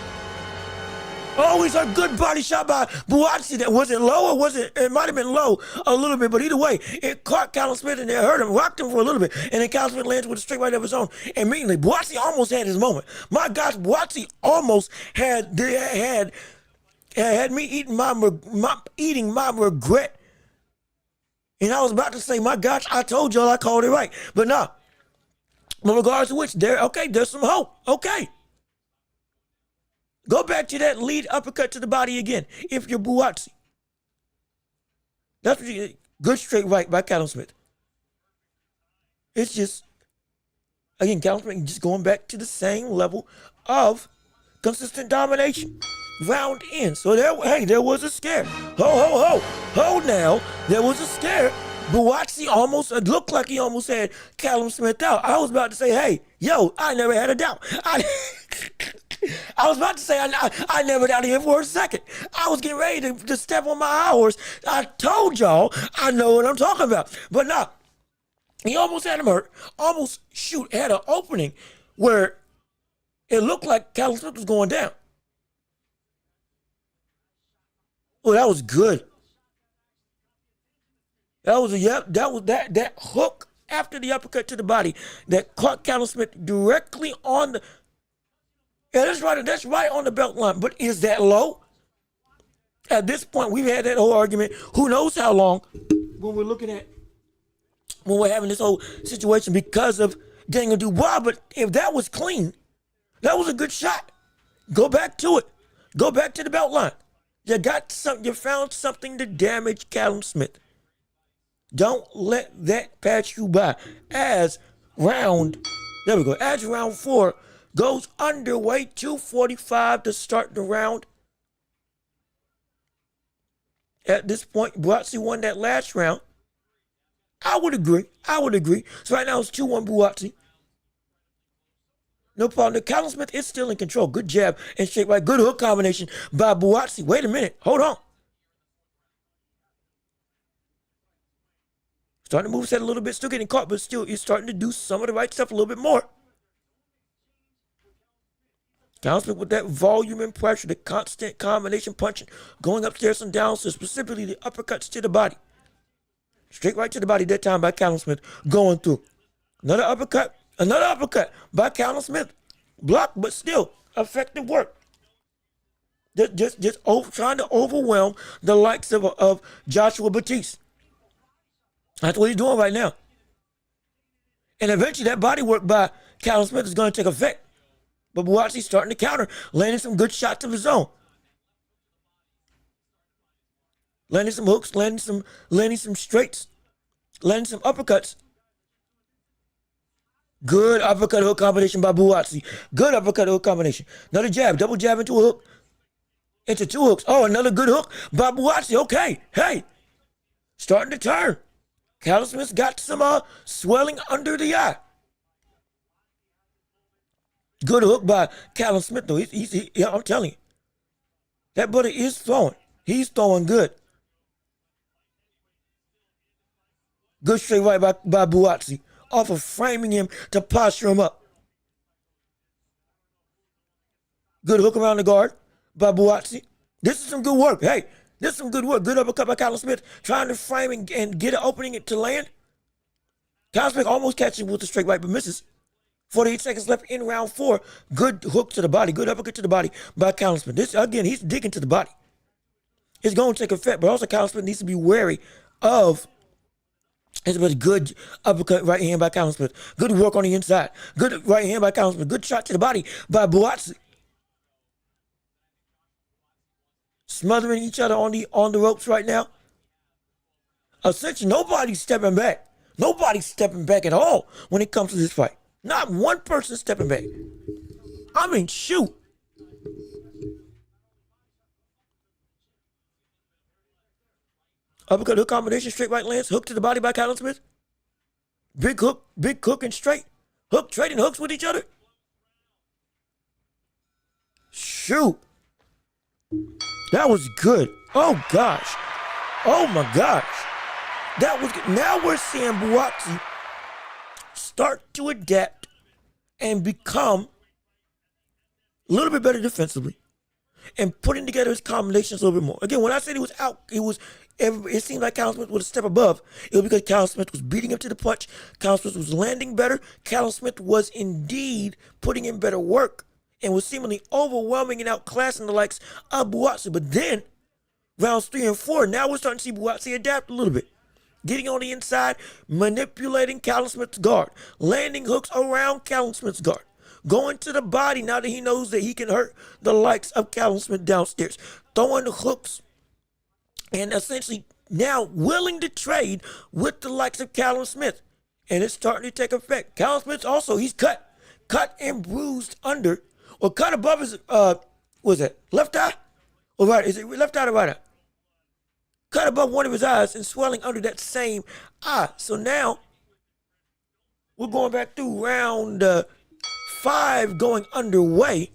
[SPEAKER 1] Oh, he's a good body shot by Buatsi. That was it low or was it? It might have been low a little bit, but either way, it caught Callum Smith and it hurt him, rocked him for a little bit, and then Callum Smith lands with a straight right of his own. Immediately, Buatsi almost had his moment. My gosh, Buatsi almost had me eating my regret. And I was about to say, my gosh, I told y'all I called it right, but no. In regards to which, there's some hope. Okay. Go back to that lead uppercut to the body again if you're Buatsi. That's what you, good straight right by Callum Smith. It's just, again, Callum Smith just going back to the same level of consistent domination. Round in. So there was a scare. Ho now. There was a scare. Buatsi almost looked like he almost had Callum Smith out. I was about to say, hey, yo, I never had a doubt. I was about to say I never doubted him for a second. I was getting ready to step on my high horse. I told y'all I know what I'm talking about. But no, he almost had him hurt. Almost had an opening where it looked like Callum Smith was going down. Oh, that was good. That hook after the uppercut to the body that caught Callum Smith directly on the. Yeah, that's right on the belt line. But is that low? At this point, we've had that whole argument. Who knows how long when we're having this whole situation because of Daniel Dubois. But if that was clean, that was a good shot. Go back to it. Go back to the belt line. You found something to damage Callum Smith. Don't let that pass you by. As round 4 goes underway, 2:45 to start the round. At this point, Buatsi won that last round. I would agree. So right now it's 2-1 Buatsi. No problem. The Callum Smith is still in control. Good jab and straight right. Good hook combination by Buatsi. Wait a minute. Hold on. Starting to move set a little bit. Still getting caught, but still is starting to do some of the right stuff a little bit more. Callum Smith with that volume and pressure, the constant combination punching, going upstairs and downstairs, specifically the uppercuts to the body. Straight right to the body that time by Callum Smith. Going through. Another uppercut by Callum Smith. Blocked, but still effective work. Just trying to overwhelm the likes of Joshua Batiste. That's what he's doing right now. And eventually that body work by Callum Smith is going to take effect. But Buatsi's starting to counter, landing some good shots of his own. Landing some hooks, landing some straights, landing some uppercuts. Good uppercut hook combination by Buatsi. Good uppercut hook combination. Another jab, double jab into a hook. Into two hooks. Oh, another good hook by Buatsi. Okay, hey. Starting to turn. Callum Smith's got some swelling under the eye. Good hook by Callum Smith, though. Yeah, I'm telling you. That buddy is throwing. He's throwing good. Good straight right by Buatsi. Off of framing him to posture him up. Good hook around the guard by Buatsi. This is some good work. Hey, this is some good work. Good uppercut by Callum Smith. Trying to frame and get an opening to land. Callum Smith almost catching with the straight right, but misses. 48 seconds left in round 4. Good hook to the body. Good uppercut to the body by Callum Smith. This, again, he's digging to the body. It's going to take effect, but also Callum Smith needs to be wary of. It's a good uppercut right hand by Callum Smith. Good work on the inside. Good right hand by Callum Smith. Good shot to the body by Buatsi. Smothering each other on the ropes right now. Essentially, nobody's stepping back. Nobody's stepping back at all when it comes to this fight. Not one person stepping back. I mean, shoot. Uppercut hook combination, straight right lands, hook to the body by Callum Smith. Big hook and straight. Hook, trading hooks with each other. Shoot. That was good. Oh, gosh. Oh, my gosh. That was good. Now we're seeing Buatsi start to adapt and become a little bit better defensively and putting together his combinations a little bit more. Again, when I said he was out, it seemed like Callum Smith was a step above. It was because Callum Smith was beating him to the punch. Callum Smith was landing better. Callum Smith was indeed putting in better work and was seemingly overwhelming and outclassing the likes of Buatsi. But then, rounds 3 and 4, now we're starting to see Buatsi adapt a little bit. Getting on the inside, manipulating Callum Smith's guard, landing hooks around Callum Smith's guard, going to the body now that he knows that he can hurt the likes of Callum Smith downstairs, throwing the hooks, and essentially now willing to trade with the likes of Callum Smith. And it's starting to take effect. Callum Smith also, he's cut and bruised under, or cut above his, what was that, left eye? Or right, is it left eye or right eye? Cut above one of his eyes and swelling under that same eye. So now, we're going back through round 5 going underway.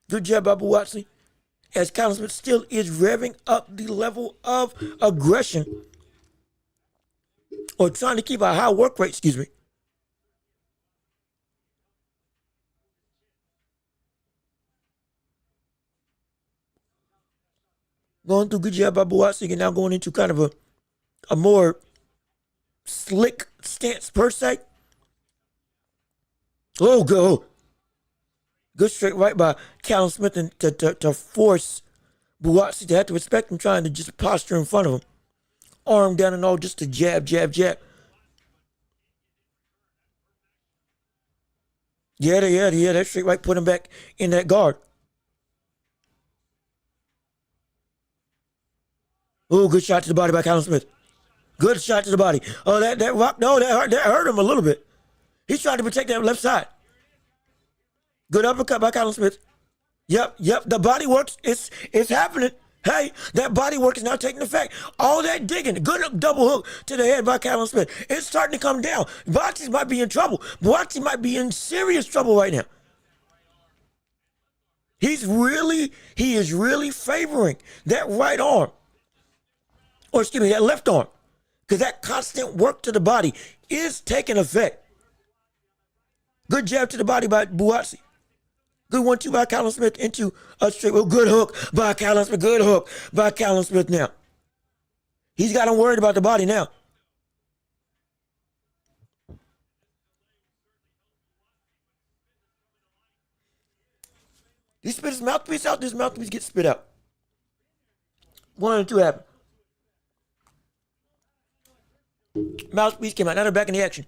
[SPEAKER 1] Good job by Buatsi. As Callum Smith still is revving up the level of aggression. Or trying to keep a high work rate, excuse me. Going through good job by Buatsi and now going into kind of a more slick stance per se. Oh, go. Good straight right by Callum Smith and to force Buatsi to have to respect him trying to just posture in front of him. Arm down and all just to jab. Yeah, that straight right put him back in that guard. Oh, good shot to the body by Callum Smith. Good shot to the body. Oh, that rock, no, that hurt him a little bit. He's trying to protect that left side. Good uppercut by Callum Smith. Yep. The body works. It's happening. Hey, that body work is now taking effect. All that digging, good double hook to the head by Callum Smith. It's starting to come down. Buatsi might be in trouble. Buatsi might be in serious trouble right now. He is really favoring that right arm. Or excuse me, that left arm. Because that constant work to the body is taking effect. Good jab to the body by Buatsi. Good 1-2 by Callum Smith into a straight. Well, good hook by Callum Smith. Good hook by Callum Smith now. He's got him worried about the body now. He spit his mouthpiece out. This mouthpiece gets spit out. 1 and 2 happen. Mouthpiece came out. Now they're back in the action.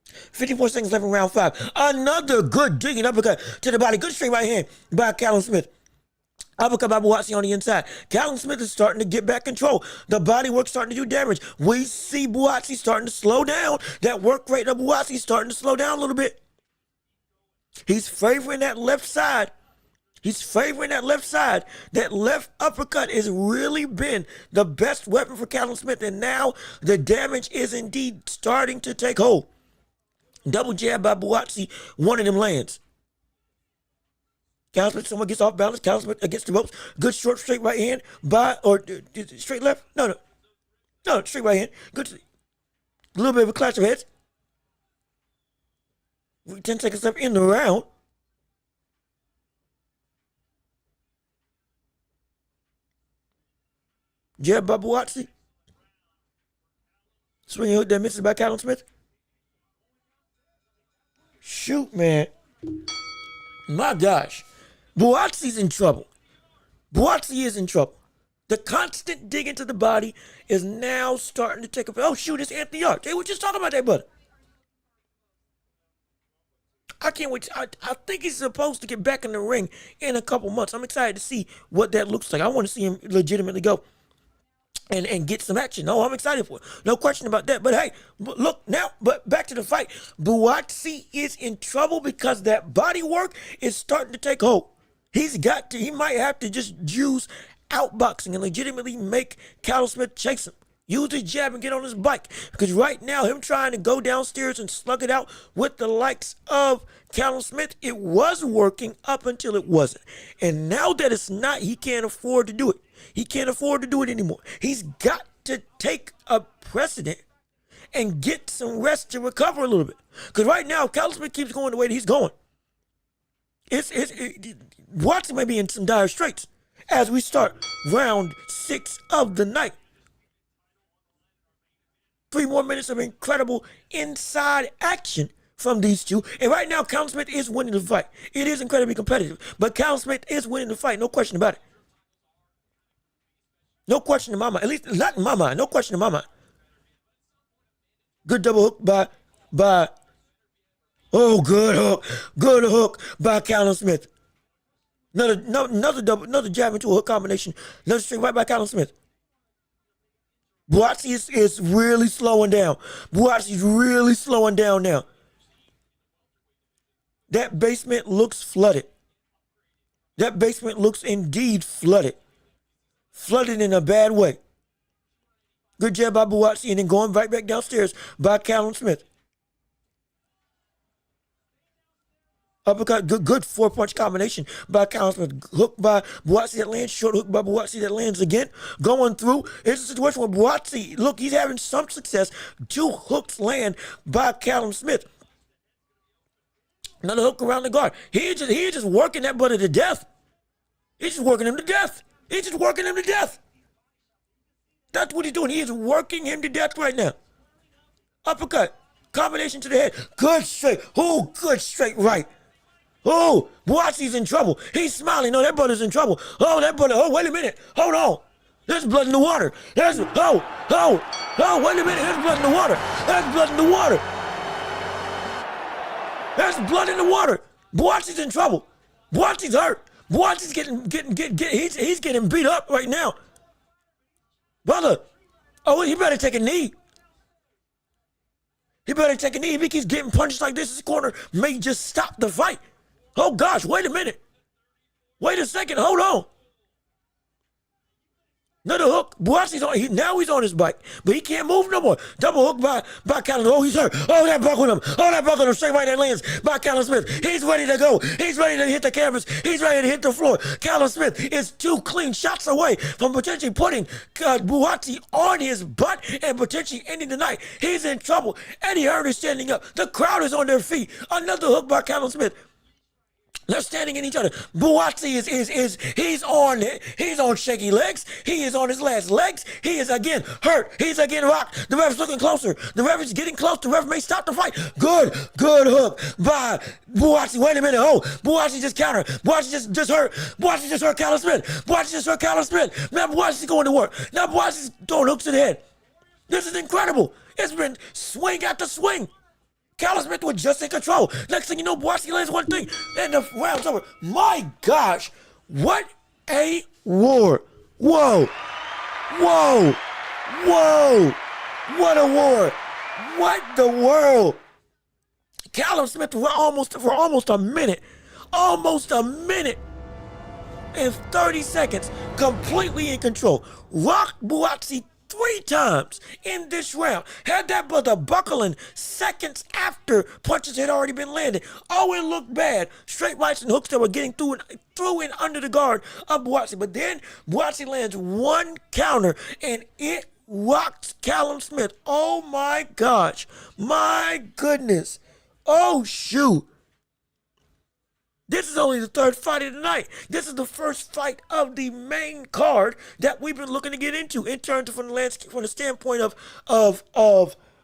[SPEAKER 1] 54 seconds left in round 5. Another good digging uppercut to the body. Good straight right hand by Callum Smith. Uppercut by Buatsi on the inside. Callum Smith is starting to get back control. The body work starting to do damage. We see Buatsi starting to slow down. That work rate of Buatsi starting to slow down a little bit. He's favoring that left side. That left uppercut has really been the best weapon for Callum Smith. And now the damage is indeed starting to take hold. Double jab by Buatsi. One of them lands. Callum Smith, someone gets off balance. Callum Smith against the ropes. Good short straight right hand by, or straight left? No, straight right hand. Good. A little bit of a clash of heads. 10 seconds left in the round. Jab by Buatsi. Swinging hook that misses by Callum Smith. Shoot, man. My gosh. Buatsi's in trouble. Buatsi is in trouble. The constant dig into the body is now starting to take a... Oh, shoot, it's Anthony Arch. Hey, we just talking about that, brother. I can't wait. I think he's supposed to get back in the ring in a couple months. I'm excited to see what that looks like. I want to see him legitimately go and get some action. No, I'm excited for it. No question about that. But hey, look now, but back to the fight. Buatsi is in trouble because that body work is starting to take hold. He might have to just use outboxing and legitimately make Callum Smith chase him. Use his jab and get on his bike. Because right now, him trying to go downstairs and slug it out with the likes of Callum Smith, it was working up until it wasn't. And now that it's not, he can't afford to do it. He can't afford to do it anymore. He's got to take a precedent and get some rest to recover a little bit. Because right now, if Callum Smith keeps going the way that he's going, Buatsi may be in some dire straits as we start round 6 of the night. 3 more minutes of incredible inside action from these two. And right now, Callum Smith is winning the fight. It is incredibly competitive, but Callum Smith is winning the fight. No question about it. No question in my mind. At least not in my mind. No question in my mind. Good double hook by oh, good hook. Good hook by Callum Smith. Another jab into a hook combination. Another straight right by Callum Smith. Buatsi is really slowing down. Buatsi's really slowing down now. That basement looks flooded. That basement looks indeed flooded. Flooded in a bad way. Good jab by Buatsi and then going right back downstairs by Callum Smith. Uppercut, good 4-punch combination by Callum Smith. Hook by Buatsi that lands, short hook by Buatsi that lands again. Going through, it's a situation where Buatsi, look, he's having some success. 2 hooks land by Callum Smith. Another hook around the guard. He's just working that brother to death. He's just working him to death. He's just working him to death. That's what he's doing. He is working him to death right now. Uppercut, combination to the head. Good straight. Oh, good straight right. Oh, Buatsi's in trouble. He's smiling. No, that brother's in trouble. Oh, that brother. Oh, wait a minute. Hold on. There's blood in the water. Wait a minute. There's blood in the water. There's blood in the water. There's blood in the water. Buatsi's in trouble. Buatsi's hurt. Buatsi's he's getting beat up right now. Brother, he better take a knee. He better take a knee. If he keeps getting punched like this, his corner may just stop the fight. Oh gosh, wait a minute. Wait a second, hold on. Another hook. Buatsi's on. Now he's on his bike, but he can't move no more. Double hook by Callum. Oh, he's hurt. Oh, that buckled him. Oh, that buckled him. Straight right that lands by Callum Smith. He's ready to go. He's ready to hit the canvas. He's ready to hit the floor. Callum Smith is 2 clean shots away from potentially putting Buatsi on his butt and potentially ending the night. He's in trouble. Eddie Hearn is standing up. The crowd is on their feet. Another hook by Callum Smith. They're standing in each other. Buatsi he's on shaky legs. He is on his last legs. He is again hurt. He's again rocked. The ref's looking closer. The ref is getting close. The ref may stop the fight. Good hook by Buatsi. Wait a minute. Oh, Buatsi just countered. Buatsi just hurt. Buatsi just hurt Callum Smith. Buatsi just hurt Callum Smith. Now Buatsi's going to work. Now Buatsi's throwing hooks to the head. This is incredible. It's been swing after swing. Callum Smith was just in control. Next thing you know, Buatsi lands one thing, and the round's over. My gosh, what a war. Whoa. What a war. What the world. Callum Smith for almost a minute and 30 seconds, completely in control. Rocked Buatsi 3 times in this round. Had that brother buckling seconds after punches had already been landed. Oh, it looked bad. Straight rights and hooks that were getting through and under the guard of Buatsi. But then Buatsi lands one counter and it rocks Callum Smith. Oh my gosh. My goodness. Oh shoot. This is only the 3rd fight of the night. This is the first fight of the main card that we've been looking to get into in terms of from the standpoint of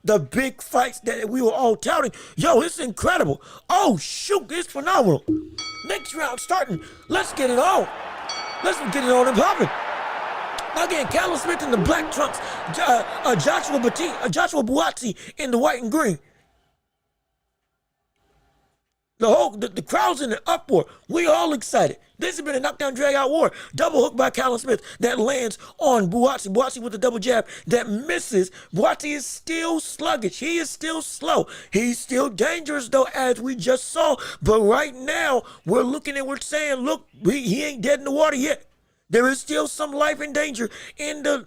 [SPEAKER 1] the big fights that we were all touting. Yo, it's incredible. Oh shoot, it's phenomenal. Next round starting. Let's get it on. Let's get it on and popping. Again, Callum Smith in the black trunks. Joshua Buatsi in the white and green. The crowd's in an uproar. We all excited. This has been a knockdown, drag-out war. Double hook by Callum Smith that lands on Buatsi. Buatsi with a double jab that misses. Buatsi is still sluggish. He is still slow. He's still dangerous, though, as we just saw. But right now, we're looking and we're saying, look, he ain't dead in the water yet. There is still some life and danger in the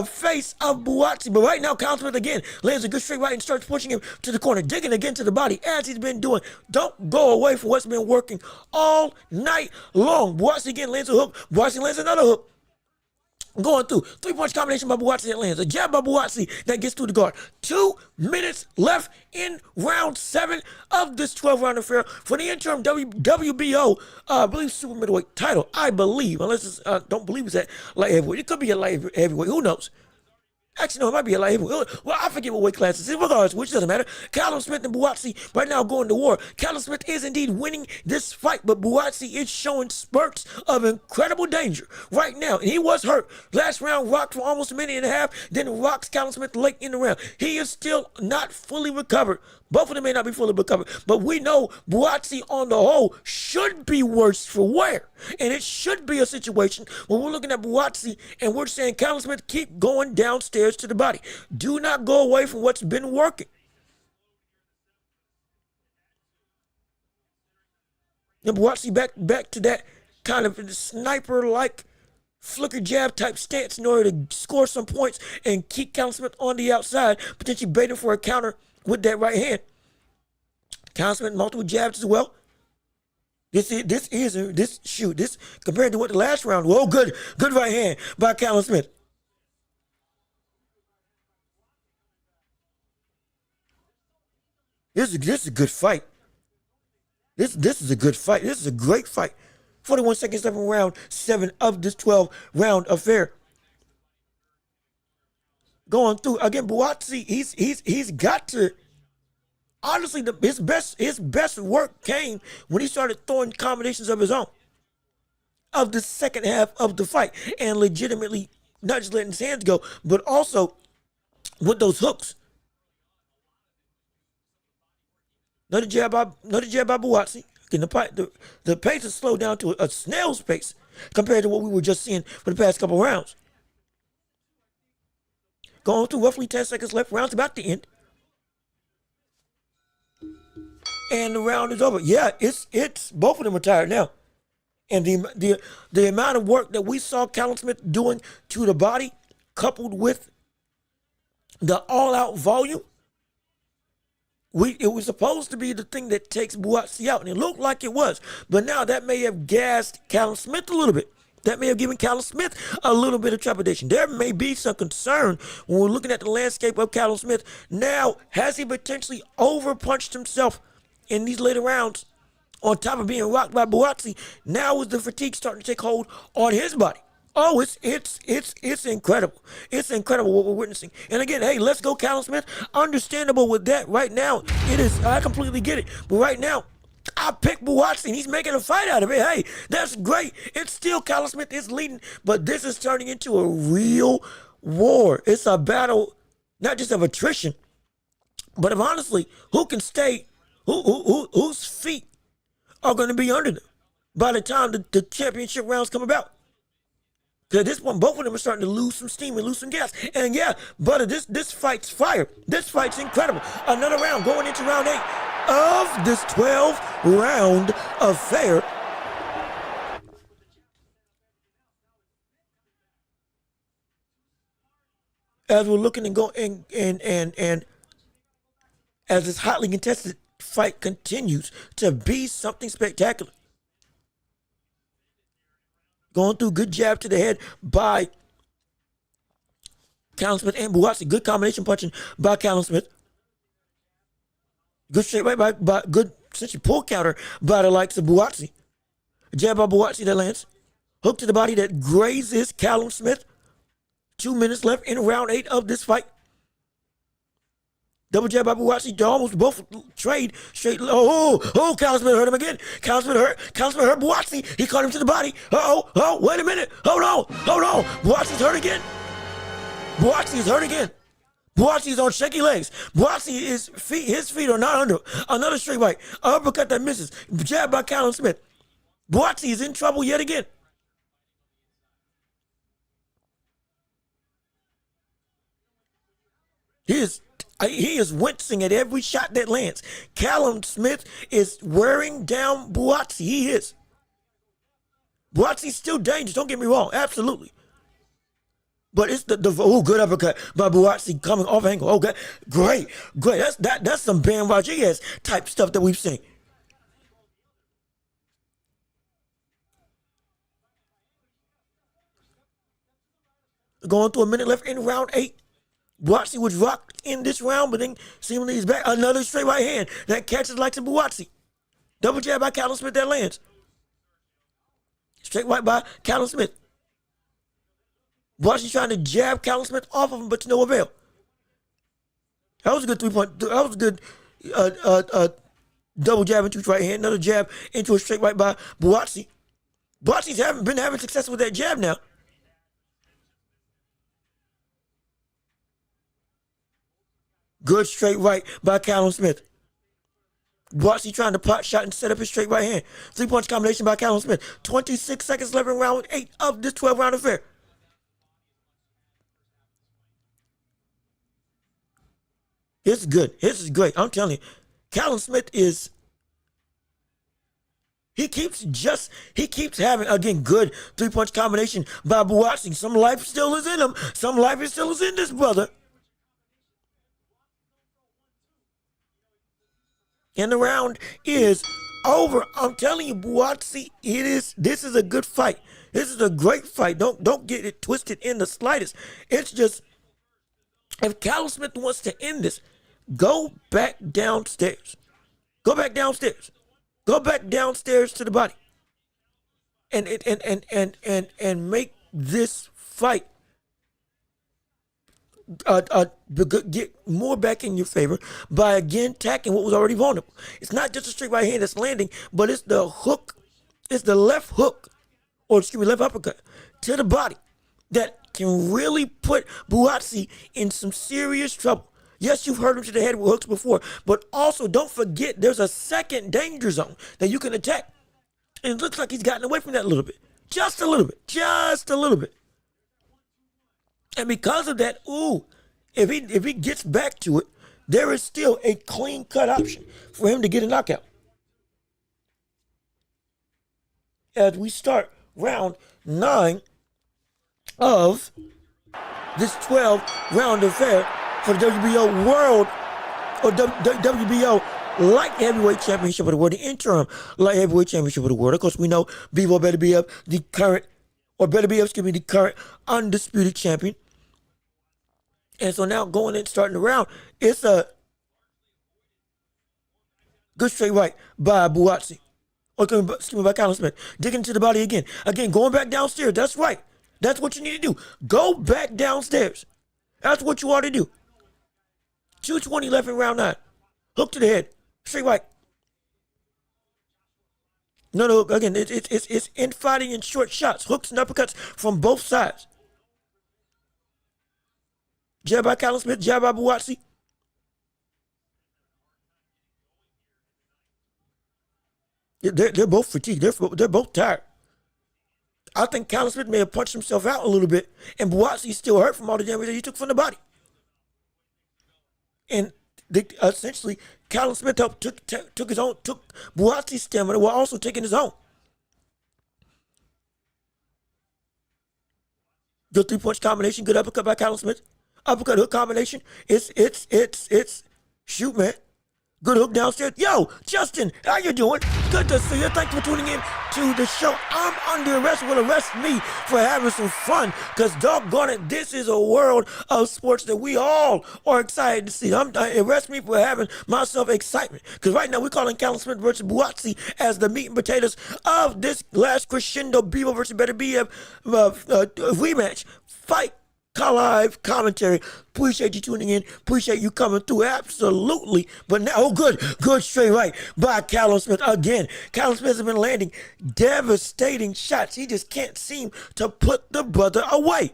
[SPEAKER 1] face of Buatsi. But right now, Callum Smith again lands a good straight right and starts pushing him to the corner, digging again to the body as he's been doing. Don't go away from what's been working all night long. Buatsi again lands a hook. Buatsi lands another hook. Going through. 3-punch combination by Buatsi that lands. A jab by Buatsi that gets through the guard. 2 minutes left in round 7 of this 12-round affair for the interim WBO, I believe, super middleweight title. I believe, unless it's, don't believe it's at light heavyweight. It could be a light heavyweight. Who knows? Actually, no, it might be a light heavyweight. Well, I forget what weight class it's in. Regardless, which doesn't matter. Callum Smith and Buatsi right now going to war. Callum Smith is indeed winning this fight, but Buatsi is showing spurts of incredible danger right now. And he was hurt. Last round rocked for almost a minute and a half, then rocks Callum Smith late in the round. He is still not fully recovered. Both of them may not be fully recovered, but we know Buatsi on the whole should be worse for wear. And it should be a situation when we're looking at Buatsi and we're saying, Callum Smith, keep going downstairs to the body. Do not go away from what's been working. And Buatsi back to that kind of sniper-like flicker jab type stance in order to score some points and keep Callum Smith on the outside, potentially baiting for a counter with that right hand. Callum Smith multiple jabs as well. This compared to what the last round. Whoa, good right hand by Callum Smith. This is a good fight. This is a good fight. This is a great fight. 41 seconds left in round 7 of this 12-round affair. Going through again, Buatsi. He's got to. Honestly, his best work came when he started throwing combinations of his own of the second half of the fight and legitimately not just letting his hands go, but also with those hooks. Another jab by Buatsi. The pace has slowed down to a snail's pace compared to what we were just seeing for the past couple rounds. Going through roughly 10 seconds left. Round's about to end. and the round is over. Yeah, it's both of them are tired now. And the amount of work that we saw Callum Smith doing to the body, coupled with the all-out volume, it was supposed to be the thing that takes Buatsi out, and it looked like it was. But now that may have gassed Callum Smith a little bit. That may have given Callum Smith a little bit of trepidation. There may be some concern when we're looking at the landscape of Callum Smith. Now, has he potentially overpunched himself in these later rounds on top of being rocked by Buatsi? Now is the fatigue starting to take hold on his body? Oh, it's incredible. It's incredible what we're witnessing. And again, hey, let's go, Callum Smith. Understandable with that. Right now, it is. I completely get it. But right now, I picked Buatsi, and he's making a fight out of it. Hey, that's great. It's still Callum Smith is leading, but this is turning into a real war. It's a battle, not just of attrition, but of honestly, who can stay, whose feet are going to be under them by the time the championship rounds come about. At this point, both of them are starting to lose some steam and lose some gas. And yeah, but this fight's fire. This fight's incredible. Another round going into round 8 of this 12-round affair. As we're looking and go and as this hotly contested fight continues to be something spectacular. Going through, good jab to the head by Callum Smith and Buatsi. Good combination punching by Callum Smith. Good straight right by good essentially pull counter by the likes of Buatsi. Jab by Buatsi that lands. Hook to the body that grazes Callum Smith. 2 minutes left in round 8 of this fight. Double jab by Buatsi. They almost both trade straight. Oh, Callum Smith hurt him again. Callum Smith hurt Buatsi. He caught him to the body. Wait a minute. Hold on. Buatsi's hurt again. Buatsi's on shaky legs. Buatsi, his feet are not under. Another straight right. Uppercut that misses. Jab by Callum Smith. Buatsi is in trouble yet again. He is wincing at every shot that lands. Callum Smith is wearing down Buatsi. He is. Buatsi's still dangerous, don't get me wrong. Absolutely. But it's the good uppercut by Buatsi coming off angle. Okay, great. That's some Bam Rodriguez type stuff that we've seen. Going through a minute left in round 8. Buatsi was rocked in this round, but then seemingly he's back. Another straight right hand that catches like some Buatsi. Double jab by Callum Smith that lands. Straight right by Callum Smith. Buatsi trying to jab Callum Smith off of him, but to no avail. That was a good 3-point. That was a good double jab into his right hand. Another jab into a straight right by Buatsi. Buatsi's been having success with that jab now. Good straight right by Callum Smith. Buatsi trying to pot shot and set up his straight right hand. 3-punch combination by Callum Smith. 26 seconds left in round 8 of this 12-round affair. This is good. This is great. I'm telling you. Callum Smith is... He keeps having, again, good 3-punch combination by Buatsi. Some life still is in him. Some life still is in this brother. And the round is over. I'm telling you, Buatsi, this is a good fight. This is a great fight. Don't get it twisted in the slightest. It's just, if Callum Smith wants to end this, go back downstairs. Go back downstairs. Go back downstairs to the body. And make this fight get more back in your favor by again attacking what was already vulnerable. It's not just a straight right hand that's landing, but it's the hook, it's the left hook, or left uppercut to the body that can really put Buatsi in some serious trouble. Yes, you've heard him to the head with hooks before, but also don't forget there's a second danger zone that you can attack. And it looks like he's gotten away from that a little bit. Just a little bit. Just a little bit. And because of that, if he gets back to it, there is still a clean-cut option for him to get a knockout. As we start round 9 of this 12-round affair for the WBO World or WBO Light Heavyweight Championship of the World, the interim Light Heavyweight Championship of the World. Of course, we know Bivol Beterbiev, the current undisputed champion. And so now going in, starting the round, it's a good straight right by Buatsi. Excuse me, by Colin Smith. Digging into the body again. Again, going back downstairs. That's right. That's what you need to do. Go back downstairs. That's what you ought to do. 2:20 left in round 9. Hook to the head. Straight right. No, again, it's infighting in short shots. Hooks and uppercuts from both sides. Jab by Colin Smith, jab by Buatsi. They're both fatigued. They're both tired. I think Colin Smith may have punched himself out a little bit, and Buatsi's still hurt from all the damage that he took from the body. And essentially, Colin Smith took Buatsi's stamina while also taking his own. Good 3-punch combination, good uppercut by Colin Smith. Uppercut hook combination. It's shoot, man. Good hook downstairs. Yo, Justin, how you doing? Good to see you. Thanks for tuning in to the show. I'm under arrest. Will arrest me for having some fun, because doggone it, this is a world of sports that we all are excited to see. Arrest me for having myself excitement, because right now we're calling Colin Smith versus Buatsi as the meat and potatoes of this last crescendo Bivol versus Beterbiev rematch fight. Live commentary. Appreciate you tuning in. Appreciate you coming through. Absolutely. But now, good straight right by Colin Smith again. Colin Smith has been landing devastating shots. He just can't seem to put the brother away.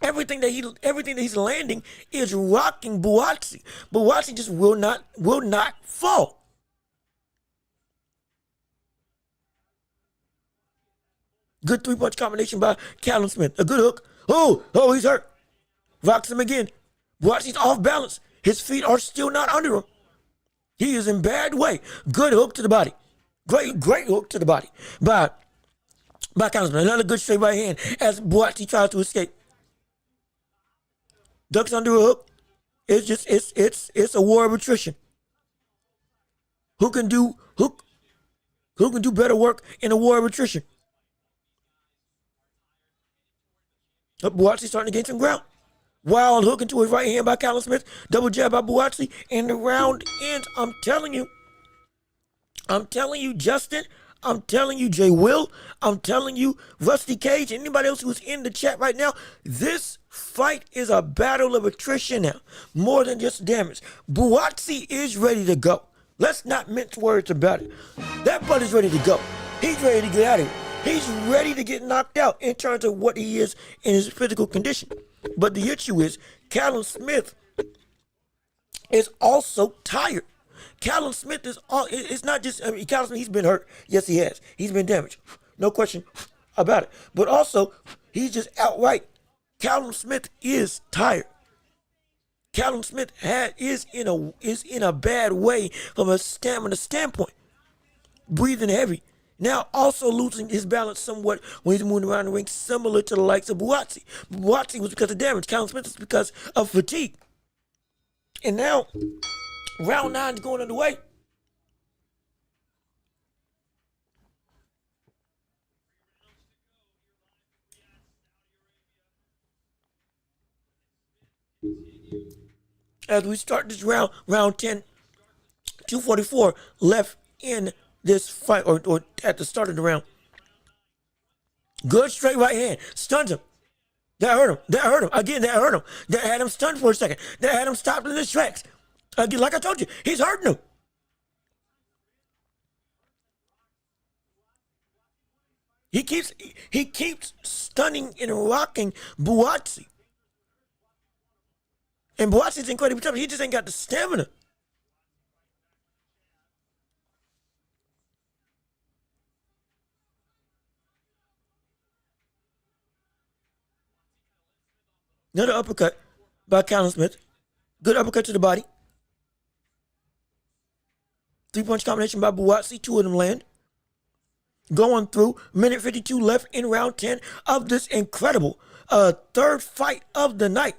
[SPEAKER 1] Everything that he's landing is rocking Buatsi. Buatsi just will not fall. Good 3-punch combination by Colin Smith. A good hook. Oh, he's hurt. Rocks him again. Buatsi's off balance. His feet are still not under him. He is in bad way. Good hook to the body. Great hook to the body by Colin Smith. Another good straight right hand as Buatsi tries to escape. Ducks under a hook. It's a war of attrition. Who can do better work in a war of attrition? Buatsi starting to gain some ground. Wild hook into his right hand by Colin Smith. Double jab by Buatsi. And the round ends. I'm telling you, Justin. I'm telling you, Jay Will. I'm telling you, Rusty Cage. Anybody else who's in the chat right now. This fight is a battle of attrition now. More than just damage. Buatsi is ready to go. Let's not mince words about it. That brother's ready to go. He's ready to get out of here. He's ready to get knocked out in terms of what he is in his physical condition. But the issue is, Colin Smith is also tired. Colin Smith it's not just, Colin Smith, he's been hurt. Yes, he has. He's been damaged. No question about it. But also, he's just outright, Colin Smith is tired. Colin Smith is in a bad way from a stamina standpoint. Breathing heavy. Now also losing his balance somewhat when he's moving around the ring, similar to the likes of Buatsi. Buatsi was because of damage. Colin Smith is because of fatigue. And now, round 9 is going underway. As we start this round 10, 2:44 left in this fight, or at the start of the round. Good straight right hand. Stuns him. That hurt him. Again, that hurt him. That had him stunned for a second. That had him stopped in his tracks. Again, like I told you, he's hurting him. He keeps stunning and rocking Buatsi. And Buatsi's incredibly tough. He just ain't got the stamina. Another uppercut. by Callum Smith. Good uppercut to the body. 3-punch combination by Buatsi. 2 of them land. Going through. Minute 52 left in round 10 of this incredible third fight of the night.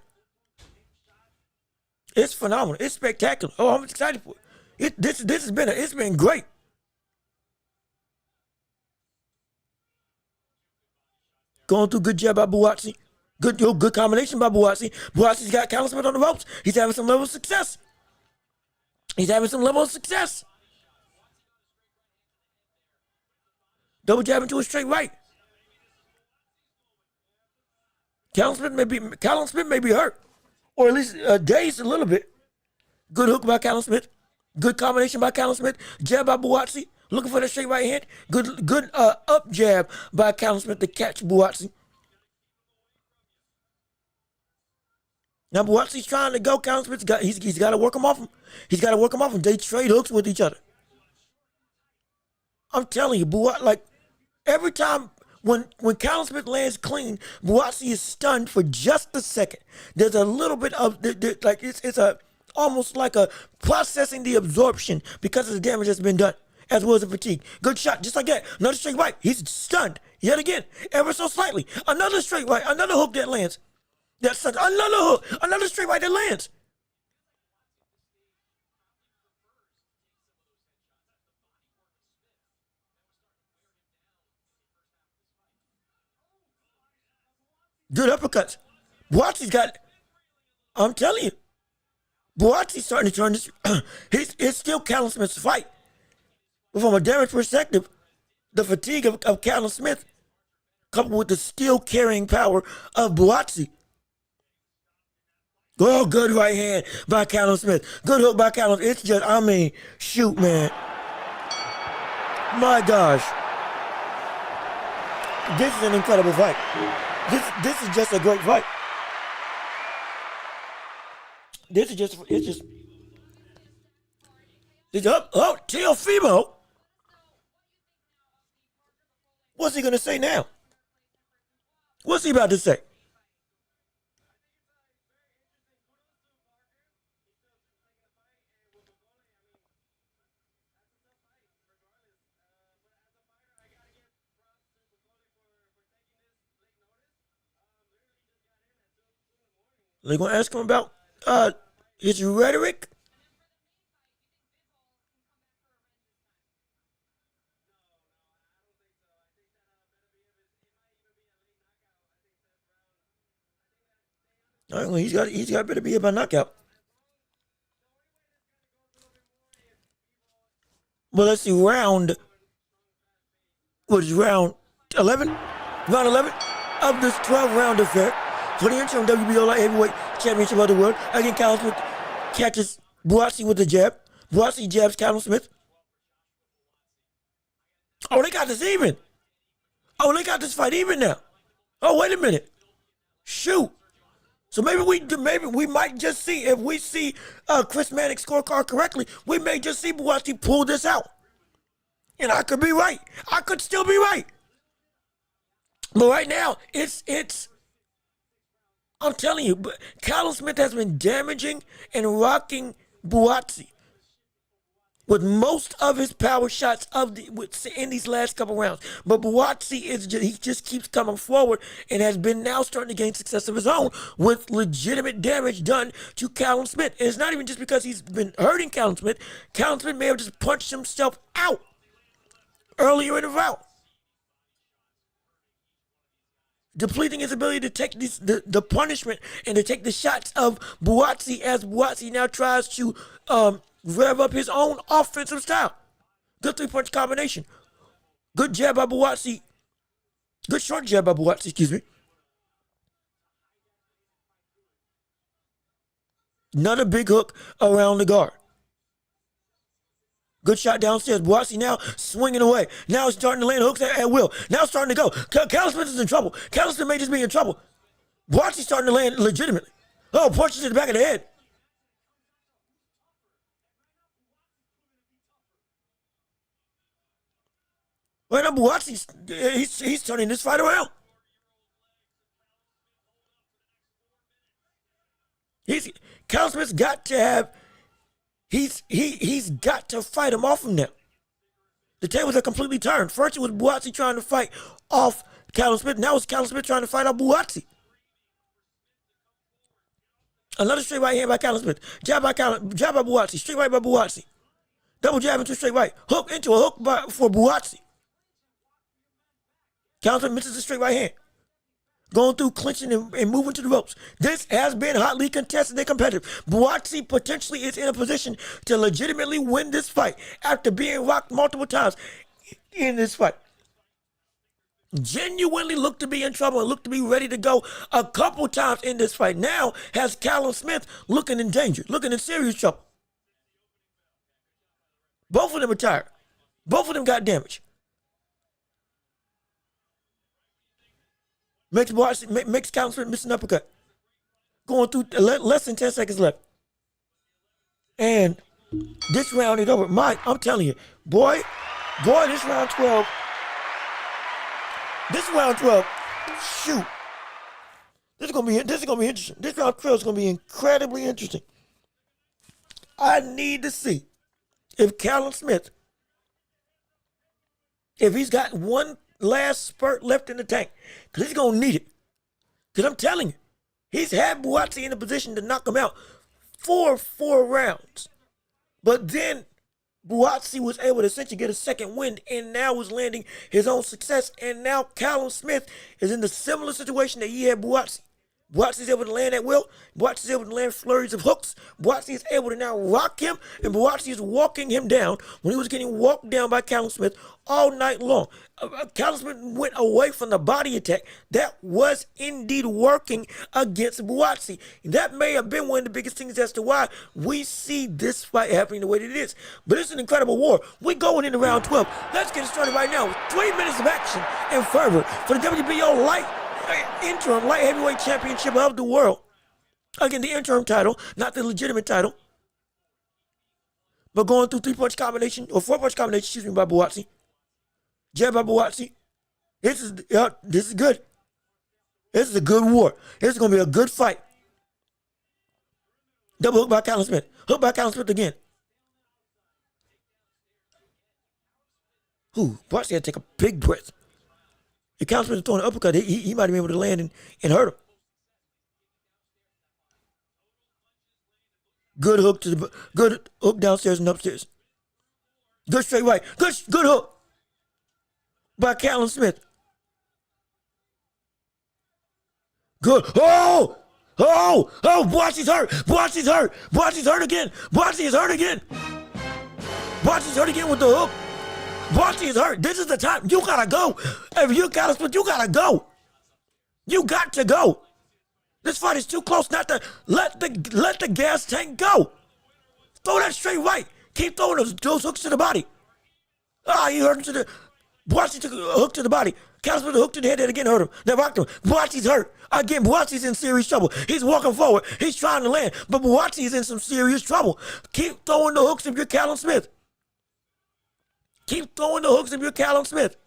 [SPEAKER 1] It's phenomenal. It's spectacular. Oh, I'm excited for it. This has been it's been great. Going through, good jab by Buatsi. Good combination by Buatsi. Buatsi's got Callum Smith on the ropes. He's having some level of success. Double jab into a straight right. Callum Smith may be hurt, or at least dazed a little bit. Good hook by Callum Smith. Good combination by Callum Smith. Jab by Buatsi. Looking for the straight right hand. Good up jab by Callum Smith to catch Buatsi. Now Buatsi's trying to go. Callum Smith's he's got to work him off him. They trade hooks with each other. I'm telling you, like every time when Callum Smith lands clean, Buatsi is stunned for just a second. There's a little bit of like it's almost like a processing the absorption because of the damage that's been done, as well as the fatigue. Good shot, just like that. Another straight right. He's stunned yet again, ever so slightly. Another straight right. Another hook that lands. That's another hook. Another straight right that lands. Good uppercuts. Buatsi's got. I'm telling you, Buatsi's starting to turn this. It's still Callum Smith's fight, but from a damage perspective, the fatigue of Callum Smith, coupled with the steel carrying power of Buatsi. Oh, good right hand by Callum Smith. Good hook by Callum. It's just, I mean, shoot, man. My gosh. This is an incredible fight. This is just a great fight. It's up. Oh, Teofimo. What's he going to say now? What's he about to say? They're going to ask him about his rhetoric. All right, well, he's got Beterbiev by knockout. Well, let's see, round 11? Round 11 of this 12-round affair for the interim WBO Light Heavyweight Championship of the World. Again, Callum Smith catches Buatsi with the jab. Buatsi jabs Callum Smith. Oh, they got this even. Oh, they got this fight even now. Oh, wait a minute. Shoot. So maybe we might just see, if we see Chris Manning's scorecard correctly, we may just see Buatsi pull this out. And I could be right. I could still be right. But right now, it's I'm telling you, Callum Smith has been damaging and rocking Buatsi with most of his power shots in these last couple rounds. But Buatsi he just keeps coming forward and has been now starting to gain success of his own with legitimate damage done to Callum Smith. And it's not even just because he's been hurting Callum Smith. Callum Smith may have just punched himself out earlier in the round, depleting his ability to take the punishment and to take the shots of Buatsi, as Buatsi now tries to rev up his own offensive style. Good 3-punch combination. Good jab by Buatsi. Good short jab by Buatsi, excuse me. Another big hook around the guard. Good shot downstairs. Buatsi now swinging away. Now he's starting to land hooks at will. Now starting to go. Callum Smith is in trouble. Callum Smith may just be in trouble. Buatsi's starting to land legitimately. Oh, punches to the back of the head. Right now, Buatsi, he's turning this fight around. Callum Smith's got to have, he's got to fight him off him now. The tables are completely turned. First it was Buatsi trying to fight off Callum Smith. Now it's Callum Smith trying to fight off Buatsi. Another straight right hand by Callum Smith. Jab by Buatsi. Straight right by Buatsi. Double jab into straight right. Hook into a hook for Buatsi. Callum Smith misses the straight right hand. Going through clinching and moving to the ropes. This has been hotly contested and competitive. Buatsi potentially is in a position to legitimately win this fight after being rocked multiple times in this fight. Genuinely looked to be in trouble and looked to be ready to go a couple times in this fight. Now has Callum Smith looking in danger, looking in serious trouble. Both of them are tired. Both of them got damage. Makes Callum Smith miss an uppercut. Going through less than 10 seconds left. And this round is over. I'm telling you, boy, this round 12. This round 12, shoot. This is gonna be interesting. This round 12 is gonna be incredibly interesting. I need to see if Callum Smith, if he's got one last spurt left in the tank, because he's going to need it. Because I'm telling you, he's had Buatsi in a position to knock him out for 4 rounds. But then Buatsi was able to essentially get a second win and now was landing his own success. And now Callum Smith is in the similar situation that he had Buatsi. Buatsi is able to land at will. Buatsi is able to land flurries of hooks. Buatsi is able to now rock him, and Buatsi is walking him down when he was getting walked down by Callum Smith all night long. Callum Smith went away from the body attack that was indeed working against Buatsi. That may have been one of the biggest things as to why we see this fight happening the way that it is. But it's an incredible war. We're going into round 12. Let's get started right now with 3 minutes of action and fervor for the WBO interim light heavyweight championship of the world. Again, the interim title, not the legitimate title. But going through 3-punch combination, or 4-punch combination, by Buatsi. Jab by Buatsi. This is good. This is a good war. This is going to be a good fight. Double hook by Callum Smith. Hook by Callum Smith again. Buatsi had to take a big breath. If Callum Smith was throwing an uppercut, he might have been able to land and hurt him. Good hook downstairs and upstairs. Good straight right. Good hook by Callum Smith. Good. Buatsi's hurt. Buatsi's hurt again. Buatsi is hurt again. Buatsi's hurt again with the hook. Buatsi is hurt. This is the time. You gotta go. If you Callum Smith, you gotta go. You got to go. This fight is too close not to let the gas tank go. Throw that straight right. Keep throwing those hooks to the body. He hurt him to the... Buatsi took a hook to the body. Callum Smith, a hook to the head that again hurt him. That rocked him. Buatsi's hurt. Again, Buatsi's in serious trouble. He's walking forward. He's trying to land. But Buatsi's in some serious trouble. Keep throwing the hooks if you're Callum Smith. Keep throwing the hooks if you're Callum Smith.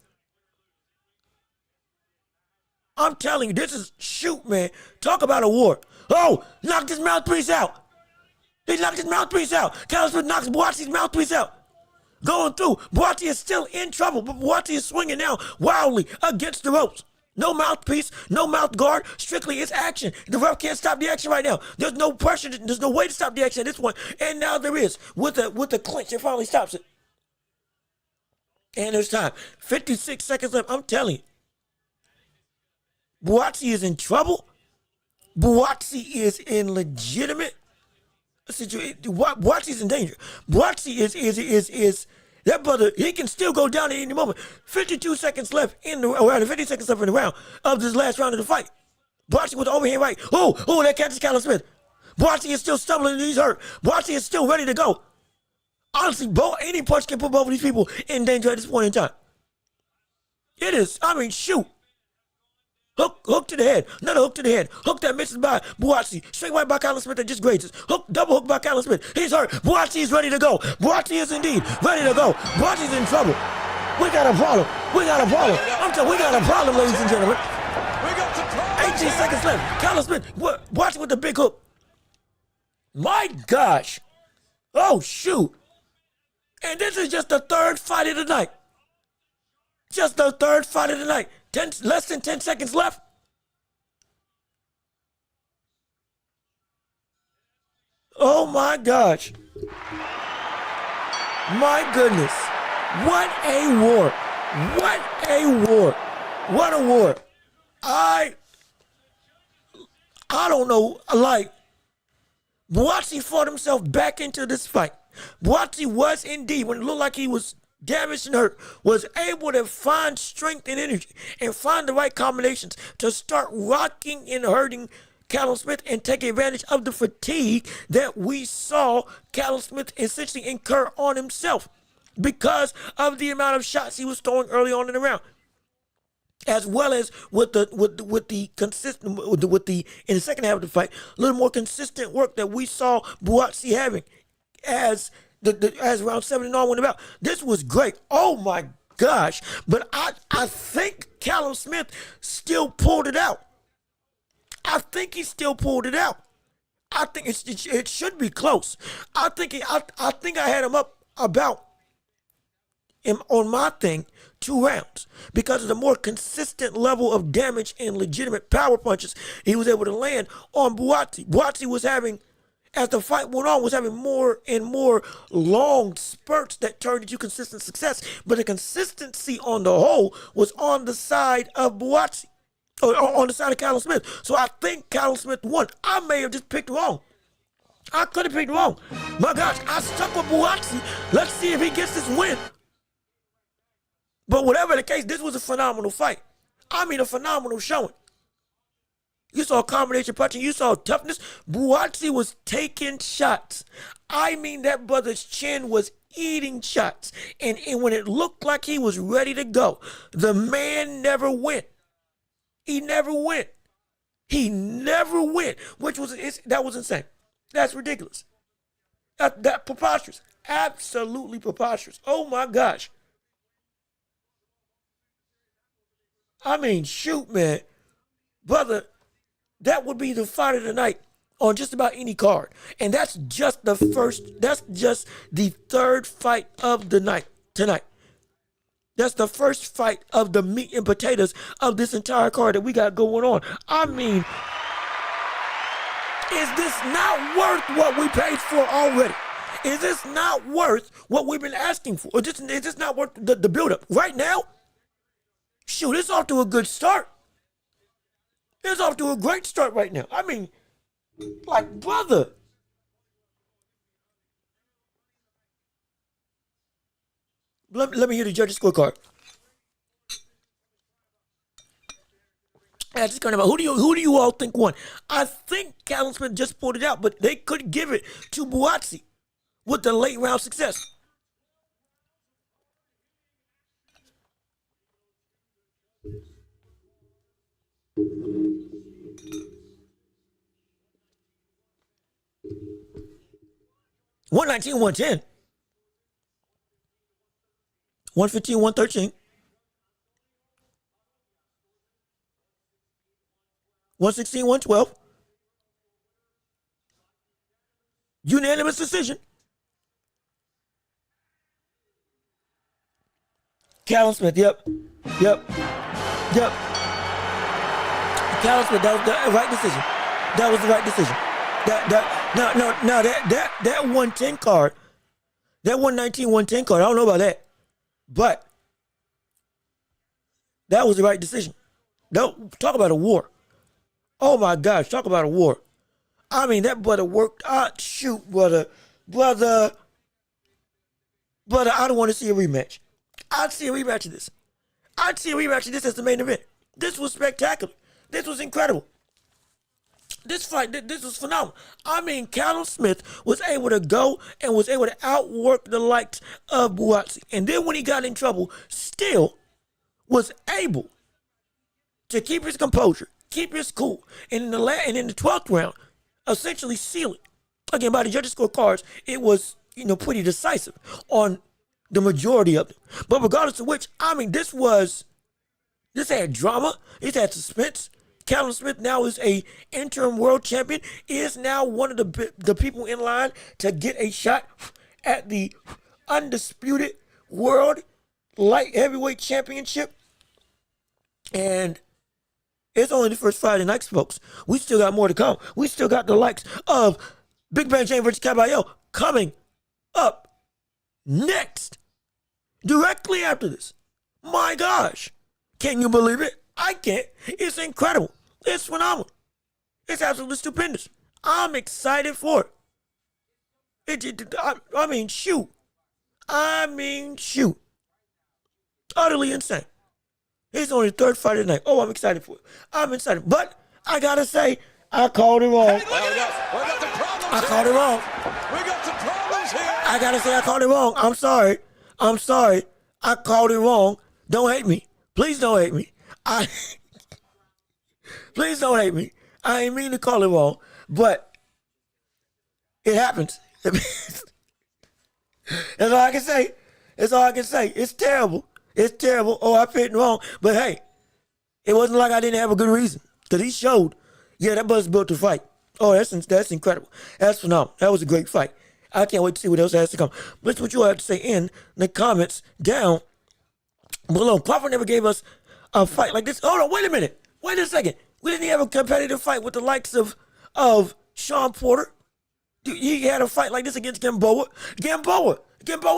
[SPEAKER 1] I'm telling you, this is, shoot, man. Talk about a war. Knocked his mouthpiece out. He knocked his mouthpiece out. Callum Smith knocks Buatsi's mouthpiece out. Going through. Buatsi is still in trouble, but Buatsi is swinging now wildly against the ropes. No mouthpiece, no mouth guard. Strictly, it's action. The ref can't stop the action right now. There's no pressure. There's no way to stop the action at this point. And now there is. With the clinch, it finally stops it. And there's time. 56 seconds left. I'm telling you. Buatsi is in trouble. Buatsi is in legitimate situation. Buatsi's in danger. Buatsi is that brother. He can still go down at any moment. 52 seconds left in the round. 50 seconds left in the round of this last round of the fight. Buatsi with the overhand right. That catches Callum Smith. Buatsi is still stumbling and he's hurt. Buatsi is still ready to go. Honestly, any punch can put both of these people in danger at this point in time. It is. I mean, shoot. Hook to the head. Another hook to the head. Hook that misses by Buatsi. Straight right by Callum Smith that just grazes. Double hook by Callum Smith. He's hurt. Buatsi is ready to go. Buatsi is indeed ready to go. Buatsi's in trouble. We got a problem. I'm telling you, we got a problem, ladies and gentlemen. 18 seconds left. Callum Smith. Buatsi with the big hook. My gosh. Oh, shoot. And this is just the third fight of the night. Just the third fight of the night. Less than 10 seconds left. Oh, my gosh. My goodness. What a war. What a war. What a war. I don't know, like, Buatsi fought himself back into this fight. Buatsi was indeed, when it looked like he was damaged and hurt, was able to find strength and energy and find the right combinations to start rocking and hurting Callum Smith and take advantage of the fatigue that we saw Callum Smith essentially incur on himself because of the amount of shots he was throwing early on in the round, as well as with the in the second half of the fight, a little more consistent work that we saw Buatsi having as round 7 and on went about. This was great. Oh my gosh! But I think Callum Smith still pulled it out. I think he still pulled it out. I think it should be close. I think I had him up about him on my thing 2 rounds because of the more consistent level of damage and legitimate power punches he was able to land on Buatsi. Buatsi was having, as the fight went on, was having more and more long spurts that turned into consistent success, but the consistency on the whole was on the side of Buatsi. Or on the side of Callum Smith. So I think Callum Smith won. I may have just picked wrong. I could have picked wrong. My gosh, I stuck with Buatsi. Let's see if he gets this win. But whatever the case, this was a phenomenal fight. I mean, a phenomenal showing. You saw combination punching. You saw toughness. Buatsi was taking shots. I mean, that brother's chin was eating shots. And when it looked like he was ready to go, the man never went. He never went. He never went, that was insane. That's ridiculous. That preposterous. Absolutely preposterous. Oh my gosh. I mean, shoot, man. Brother, that would be the fight of the night on just about any card. And that's just the third fight of the night tonight. That's the first fight of the meat and potatoes of this entire card that we got going on. I mean, is this not worth what we paid for already? Is this not worth what we've been asking for? Or is this not worth the buildup? Right now, shoot, it's off to a good start. It's off to a great start right now. I mean, like, brother. Let me hear the judges' scorecard. That's just kind of who do you all think won? I think Callum Smith just pulled it out, but they could give it to Buatsi with the late round success. $119, $110. 115, 113. 116, 112. Unanimous decision. Callum Smith, yep. Callum Smith, that was the right decision. That was the right decision. That 110 card, that 119, 110 card, I don't know about that. But that was the right decision. Talk about a war. Oh my gosh, talk about a war. I mean, that brother worked out. Shoot, brother, I don't want to see a rematch. I'd see a rematch of this. I'd see a rematch of this as the main event. This was spectacular. This was incredible. This fight, this was phenomenal. I mean, Callum Smith was able to go and was able to outwork the likes of Buatsi. And then when he got in trouble, still was able to keep his composure, keep his cool. And in the 12th round, essentially seal it. Again, by the judges' scorecards, it was, pretty decisive on the majority of them. But regardless of which, I mean, this had drama. It had suspense. Callum Smith now is a interim world champion, is now one of the people in line to get a shot at the undisputed world light heavyweight championship. And it's only the first Friday nights, folks. We still got more to come. We still got the likes of Big Bang Jane versus Kabayel coming up next, directly after this. My gosh. Can you believe it? I can't. It's incredible. It's phenomenal. It's absolutely stupendous. I'm excited for it. I mean, shoot. Utterly insane. It's only the third Friday night. Oh, I'm excited for it. I'm excited. But I got to say, I called it wrong. I called it wrong.
[SPEAKER 2] We got some problems here.
[SPEAKER 1] I got to say, I called it wrong. I'm sorry. I called it wrong. Don't hate me. Please don't hate me. Please don't hate me. I ain't mean to call it wrong, but it happens. That's all I can say. It's terrible. Oh, I picked wrong. But hey, it wasn't like I didn't have a good reason. Because he showed, that buzz built to fight. Oh, that's incredible. That's phenomenal. That was a great fight. I can't wait to see what else has to come. Listen to what you all have to say in the comments down below. Crawford never gave us a fight like this. Hold on, wait a minute. Wait a second. We didn't have a competitive fight with the likes of Sean Porter. He had a fight like this against Gamboa. Gamboa's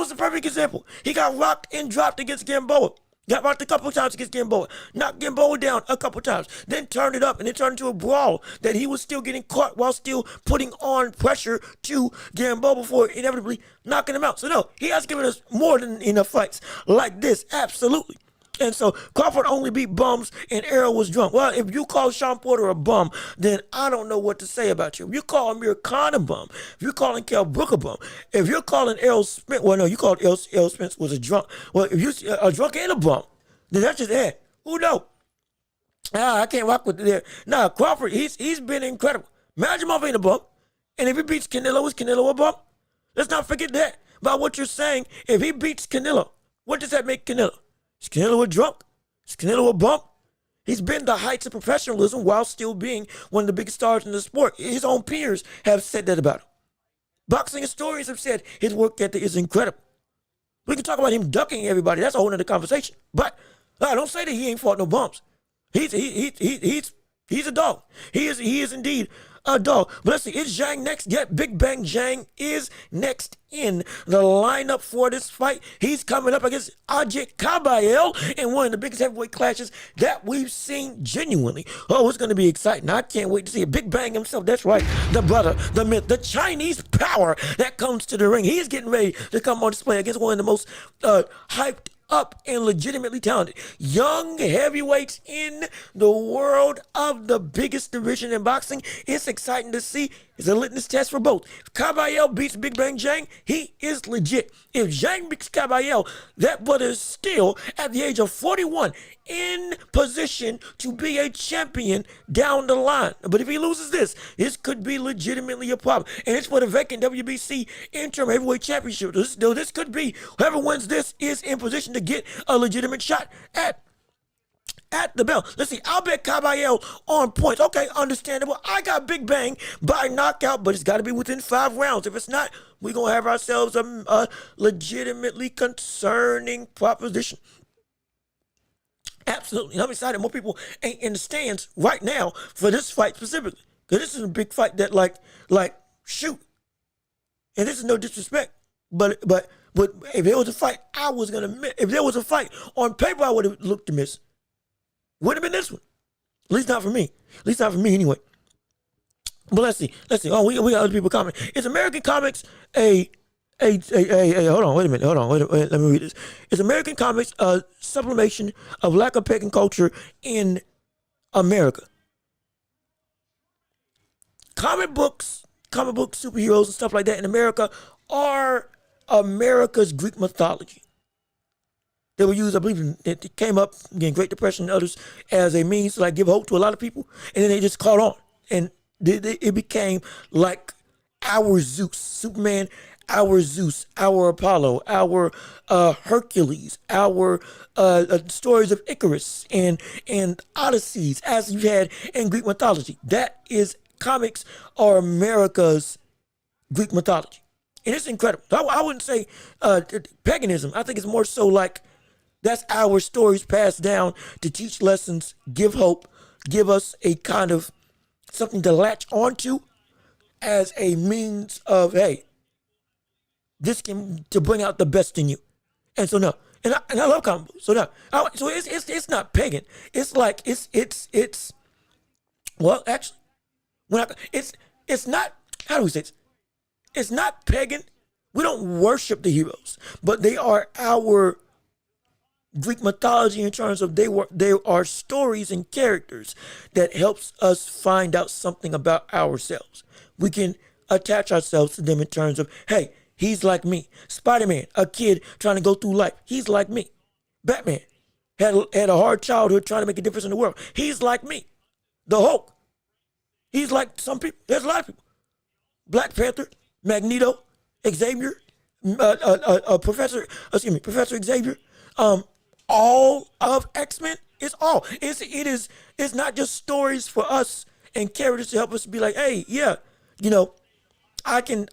[SPEAKER 1] the perfect example. He got rocked and dropped against Gamboa. Got rocked a couple times against Gamboa. Knocked Gamboa down a couple times. Then turned it up and it turned into a brawl that he was still getting caught while still putting on pressure to Gamboa before inevitably knocking him out. So no, he has given us more than enough fights like this. Absolutely. And so Crawford only beat bums and Errol was drunk. Well, if you call Sean Porter a bum, then I don't know what to say about you. If you call Amir Khan a bum, if you're calling Kell Brook a bum, if you're calling Errol Spence, well, no, you called Errol Spence was a drunk. Well, if you're a drunk and a bum, then that's just Ed. Who knows? I can't rock with it. Nah, Crawford, he's been incredible. Madrimov ain't a bum. And if he beats Canelo, is Canelo a bum? Let's not forget that. About what you're saying, if he beats Canelo, what does that make Canelo? Is Canelo a drunk? Is Canelo a bump? He's been the heights of professionalism while still being one of the biggest stars in the sport. His own peers have said that about him. Boxing historians have said his work ethic is incredible. We can talk about him ducking everybody. That's a whole other conversation. But don't say that he ain't fought no bumps. He's a dog. He is indeed a dog. But let's see, is Zhang next? Yeah, Big Bang Zhang is next in the lineup for this fight. He's coming up against Ajit Kabayel in one of the biggest heavyweight clashes that we've seen genuinely. Oh, it's going to be exciting. I can't wait to see it. Big Bang himself, that's right, the brother, the myth, the Chinese power that comes to the ring. He's getting ready to come on display against one of the most hyped up and legitimately talented young heavyweights in the world of the biggest division in boxing. It's exciting to see. It's a litmus test for both. If Kabayel beats Big Bang Zhang, he is legit. If Zhang beats Kabayel, that brother is still at the age of 41 in position to be a champion down the line. But if he loses this could be legitimately a problem. And it's for the vacant WBC interim heavyweight championship. This could be whoever wins this is in position to get a legitimate shot at the belt. Let's see, I'll bet Kabayel on points. Okay, understandable. I got Big Bang by knockout, but it's got to be within 5 rounds. If it's not, we're going to have ourselves a legitimately concerning proposition. Absolutely. I'm excited. More people ain't in the stands right now for this fight specifically. Because this is a big fight that like shoot. And this is no disrespect. But if there was a fight, I was going to miss. If there was a fight on paper, I would have looked to miss. Would have been this one. At least not for me. At least not for me anyway. But let's see. Oh, we got other people commenting. Is American Comics hold on, wait a minute. Let me read this. Is American Comics a sublimation of lack of pagan culture in America? Comic books, superheroes and stuff like that in America are America's Greek mythology. They were used, I believe, it came up in Great Depression and others as a means to give hope to a lot of people, and then they just caught on, and it became like our Zeus, Superman, our Zeus, our Apollo, our Hercules, our stories of Icarus and Odysseys, as you had in Greek mythology. That is comics are America's Greek mythology, and it's incredible. I wouldn't say paganism. I think it's more so like that's our stories passed down to teach lessons, give hope, give us a kind of something to latch onto as a means of, hey, this can to bring out the best in you. And so no, and I love comic books. So no, so it's not pagan. It's like it's well actually when it's not, how do we say this? It's not pagan. We don't worship the heroes, but they are our Greek mythology in terms of they are stories and characters that helps us find out something about ourselves. We can attach ourselves to them in terms of, hey, he's like me. Spider-Man, a kid trying to go through life. He's like me. Batman had a hard childhood trying to make a difference in the world. He's like me. The Hulk. He's like some people. There's a lot of people. Black Panther, Magneto, Xavier, Professor Xavier, all of X-Men. It's all. It's not just stories for us and characters to help us be like, hey, yeah, you know, I can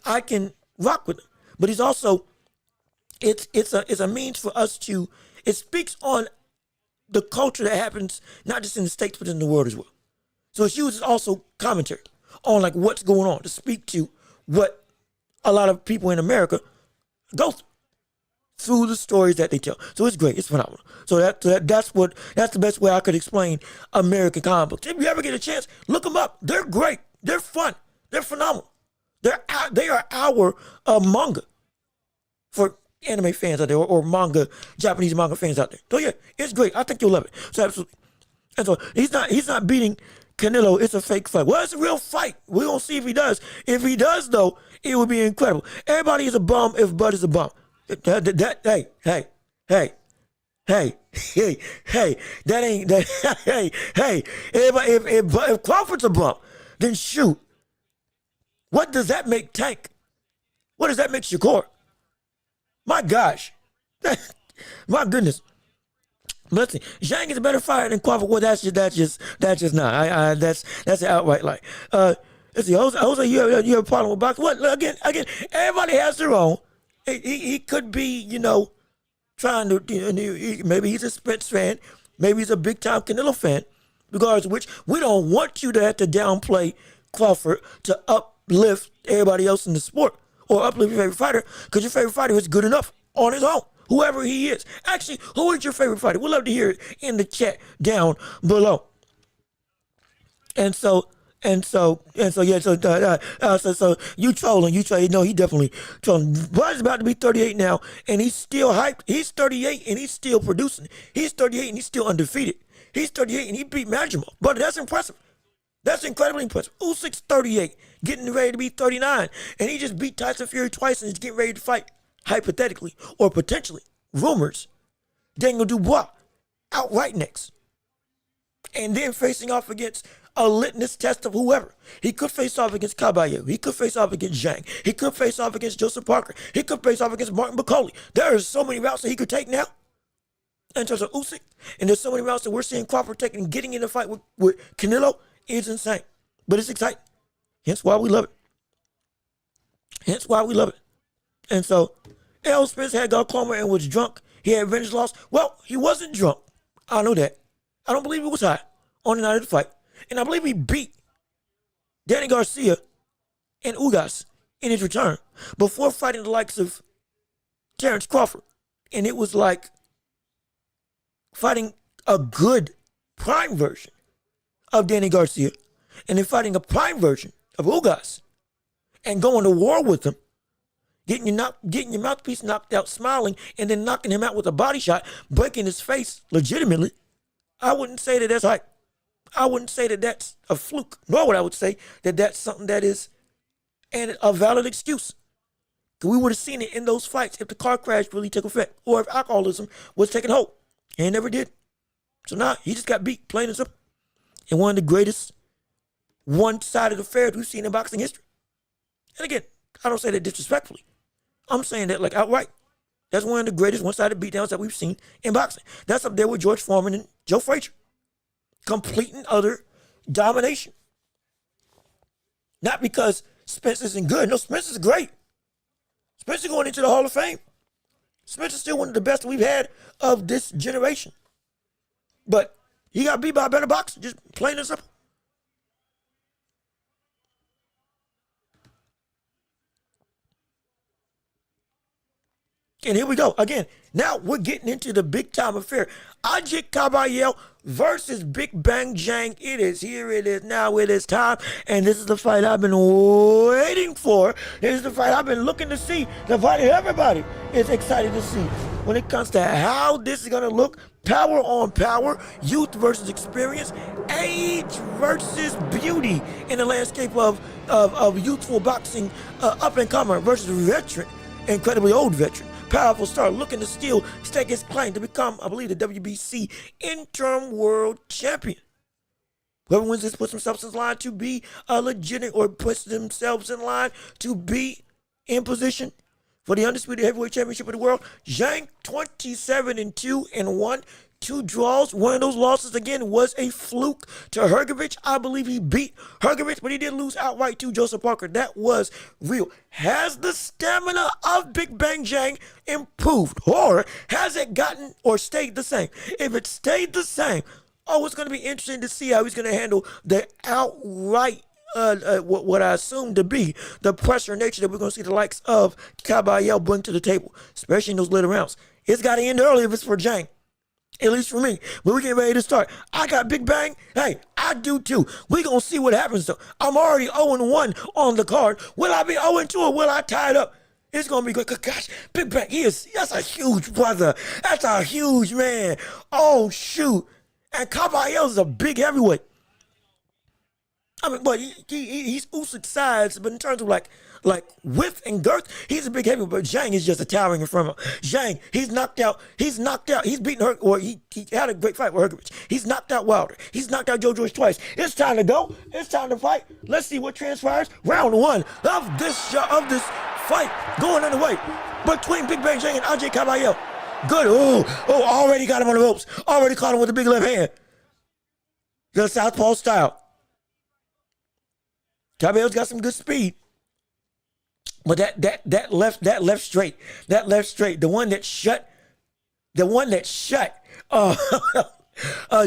[SPEAKER 1] rock with them. But it's also it's a means for us to, it speaks on the culture that happens not just in the States but in the world as well. So it's used as also commentary on like what's going on to speak to what a lot of people in America go through the stories that they tell. So it's great. It's phenomenal. So that's the best way I could explain American comic books. If you ever get a chance, look them up. They're great. They're fun. They're phenomenal. They are our manga for anime fans out there or manga, Japanese manga fans out there. So yeah, it's great. I think you'll love it. So absolutely. And so he's not beating Canelo. It's a fake fight. Well, it's a real fight. We're going to see if he does. If he does, though, it would be incredible. Everybody is a bum if Bud is a bum. Hey, that ain't that. Hey, if Crawford's a bum, then shoot. What does that make Tank? What does that make Shakur? My gosh, my goodness. Let's see. Zhang is a better fighter than Crawford. Well, that's just not. That's an outright lie. Let's see. Jose, you have a problem with boxing? What? Again, everybody has their own. He could be, you know, trying to, maybe he's a Spence fan. Maybe he's a big time Canelo fan. Regardless of which, we don't want you to have to downplay Crawford to uplift everybody else in the sport or uplift your favorite fighter because your favorite fighter is good enough on his own. Whoever he is. Actually, who is your favorite fighter? We'd love to hear it in the chat down below. So you trolling. No, he definitely trolling. Bud's about to be 38 now, and he's still hyped. He's 38 and he's still producing. He's 38 and he's still undefeated. He's 38 and he beat Madrimov. But that's impressive. That's incredibly impressive. Usyk's 38, getting ready to be 39, and he just beat Tyson Fury twice and is getting ready to fight, hypothetically or potentially, rumors, Daniel Dubois outright next. And then facing off against a litmus test of whoever. He could face off against Kabayel. He could face off against Zhang. He could face off against Joseph Parker. He could face off against Martin McCauley. There are so many routes that he could take now in terms of Usyk. And there's so many routes that we're seeing Crawford taking and getting in the fight with Canelo is insane. But it's exciting. Hence why we love it. And so, Errol Spence had glaucoma and was drunk. He had revenge loss. Well, he wasn't drunk. I know that. I don't believe he was high on the night of the fight. And I believe he beat Danny Garcia and Ugas in his return before fighting the likes of Terrence Crawford. And it was like fighting a good prime version of Danny Garcia and then fighting a prime version of Ugas and going to war with him, getting your mouthpiece knocked out, smiling, and then knocking him out with a body shot, breaking his face legitimately. I wouldn't say that that's hype. I wouldn't say that that's a fluke, nor would I would say that that's something that is a valid excuse. Because we would have seen it in those fights if the car crash really took effect or if alcoholism was taking hold. And it never did. So now he just got beat, plain and simple, in one of the greatest one-sided affairs we've seen in boxing history. And again, I don't say that disrespectfully. I'm saying that like outright. That's one of the greatest one-sided beatdowns that we've seen in boxing. That's up there with George Foreman and Joe Frazier. Complete and utter domination. Not because Spence isn't good. No, Spence is great. Spence is going into the Hall of Fame. Spence is still one of the best we've had of this generation. But he got beat by a better boxer, just plain and simple. And here we go. Again, now we're getting into the big time affair. Ajit Kabayel versus Big Bang Zhang. It is here. It is now. It is time. And this is the fight I've been waiting for. This is the fight I've been looking to see. The fight everybody is excited to see. When it comes to how this is going to look, power on power, youth versus experience, age versus beauty in the landscape of youthful boxing, up and comer versus veteran, incredibly old veteran. Powerful star looking to still stake his claim to become, I believe, the WBC interim world champion. Whoever wins this puts themselves in line to be a legitimate, or puts themselves in line to be in position for the undisputed heavyweight championship of the world. Zhang 27-2-1. 2 draws. One of those losses, again, was a fluke to Hrgovic. I believe he beat Hrgovic, but he did lose outright to Joseph Parker. That was real. Has the stamina of Big Bang Zhang improved, or has it gotten or stayed the same? If it stayed the same, it's going to be interesting to see how he's going to handle the outright what I assume to be the pressure nature that we're going to see the likes of Kabayel bring to the table, especially in those later rounds. It's got to end early if it's for Zhang. At least for me. But we're getting ready to start. I got Big Bang. Hey, I do too. We're going to see what happens though. I'm already 0-1 on the card. Will I be 0-2 or will I tie it up? It's going to be good. Gosh, Big Bang, that's a huge brother. That's a huge man. Oh, shoot. And Kabayel is a big heavyweight. I mean, but he's Usyk size, but in terms of like width and girth, he's a big heavyweight. But Zhang is just a towering in front of him. Zhang, he's knocked out. He's beaten her, or he had a great fight with Hrgovic. He's knocked out Wilder. He's knocked out Joe Joyce twice. It's time to go. It's time to fight. Let's see what transpires. Round 1 of this fight going underway between Big Bang Zhang and Ajit Kabayel. Good. Already got him on the ropes. Already caught him with the big left hand. The southpaw style. Kabayel's got some good speed. But that left straight, the one that shut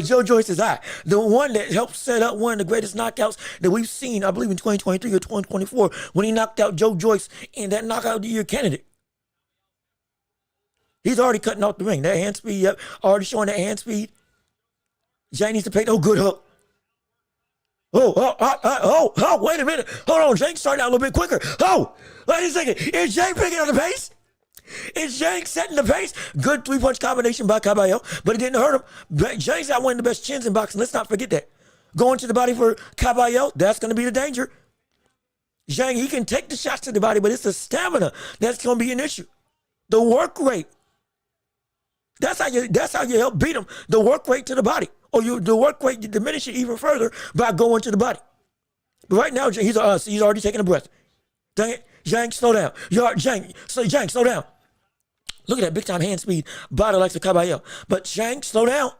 [SPEAKER 1] Joe Joyce's eye, the one that helped set up one of the greatest knockouts that we've seen, I believe in 2023 or 2024, when he knocked out Joe Joyce in that knockout of the year candidate. He's already cutting off the ring. That hand speed, yep, already showing that hand speed. Zhang needs to pay no good hook. Wait a minute. Hold on. Zhang starting out a little bit quicker. Wait a second. Is Zhang picking up the pace? Is Zhang setting the pace? Good 3-punch combination by Kabayel, but it didn't hurt him. Zhang's got one of the best chins in boxing. Let's not forget that. Going to the body for Kabayel, that's going to be the danger. Zhang, he can take the shots to the body, but it's the stamina that's going to be an issue. The work rate. That's how you help beat him. The work rate to the body. Or the work rate, you diminish it even further by going to the body. But right now, he's already taking a breath. Dang it. Zhang, slow down. Zhang, slow down. Look at that big time hand speed by the likes of Kabayel. But Zhang, slow down.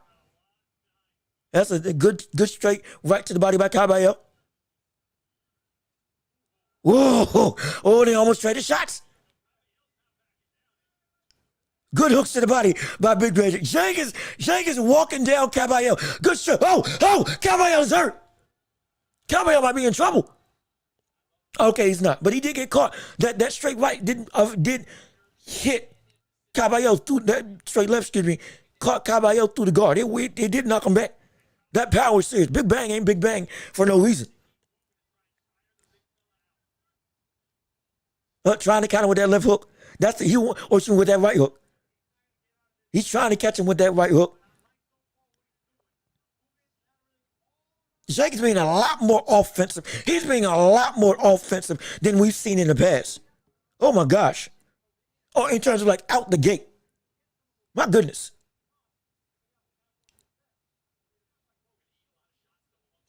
[SPEAKER 1] That's a good straight right to the body by Kabayel. Whoa. Oh, they almost traded shots. Good hooks to the body by Big Bang. Zhang is walking down Kabayel. Good shot. Kabayel is hurt. Kabayel might be in trouble. Okay, he's not. But he did get caught. That straight right did hit Kabayel through that straight left, caught Kabayel through the guard. It did knock him back. That power is serious. Big Bang ain't Big Bang for no reason. Trying to counter with that left hook. That's or shooting with that right hook. He's trying to catch him with that right hook. Zhang is being a lot more offensive. He's being a lot more offensive than we've seen in the past. Oh my gosh. In terms of like out the gate. My goodness.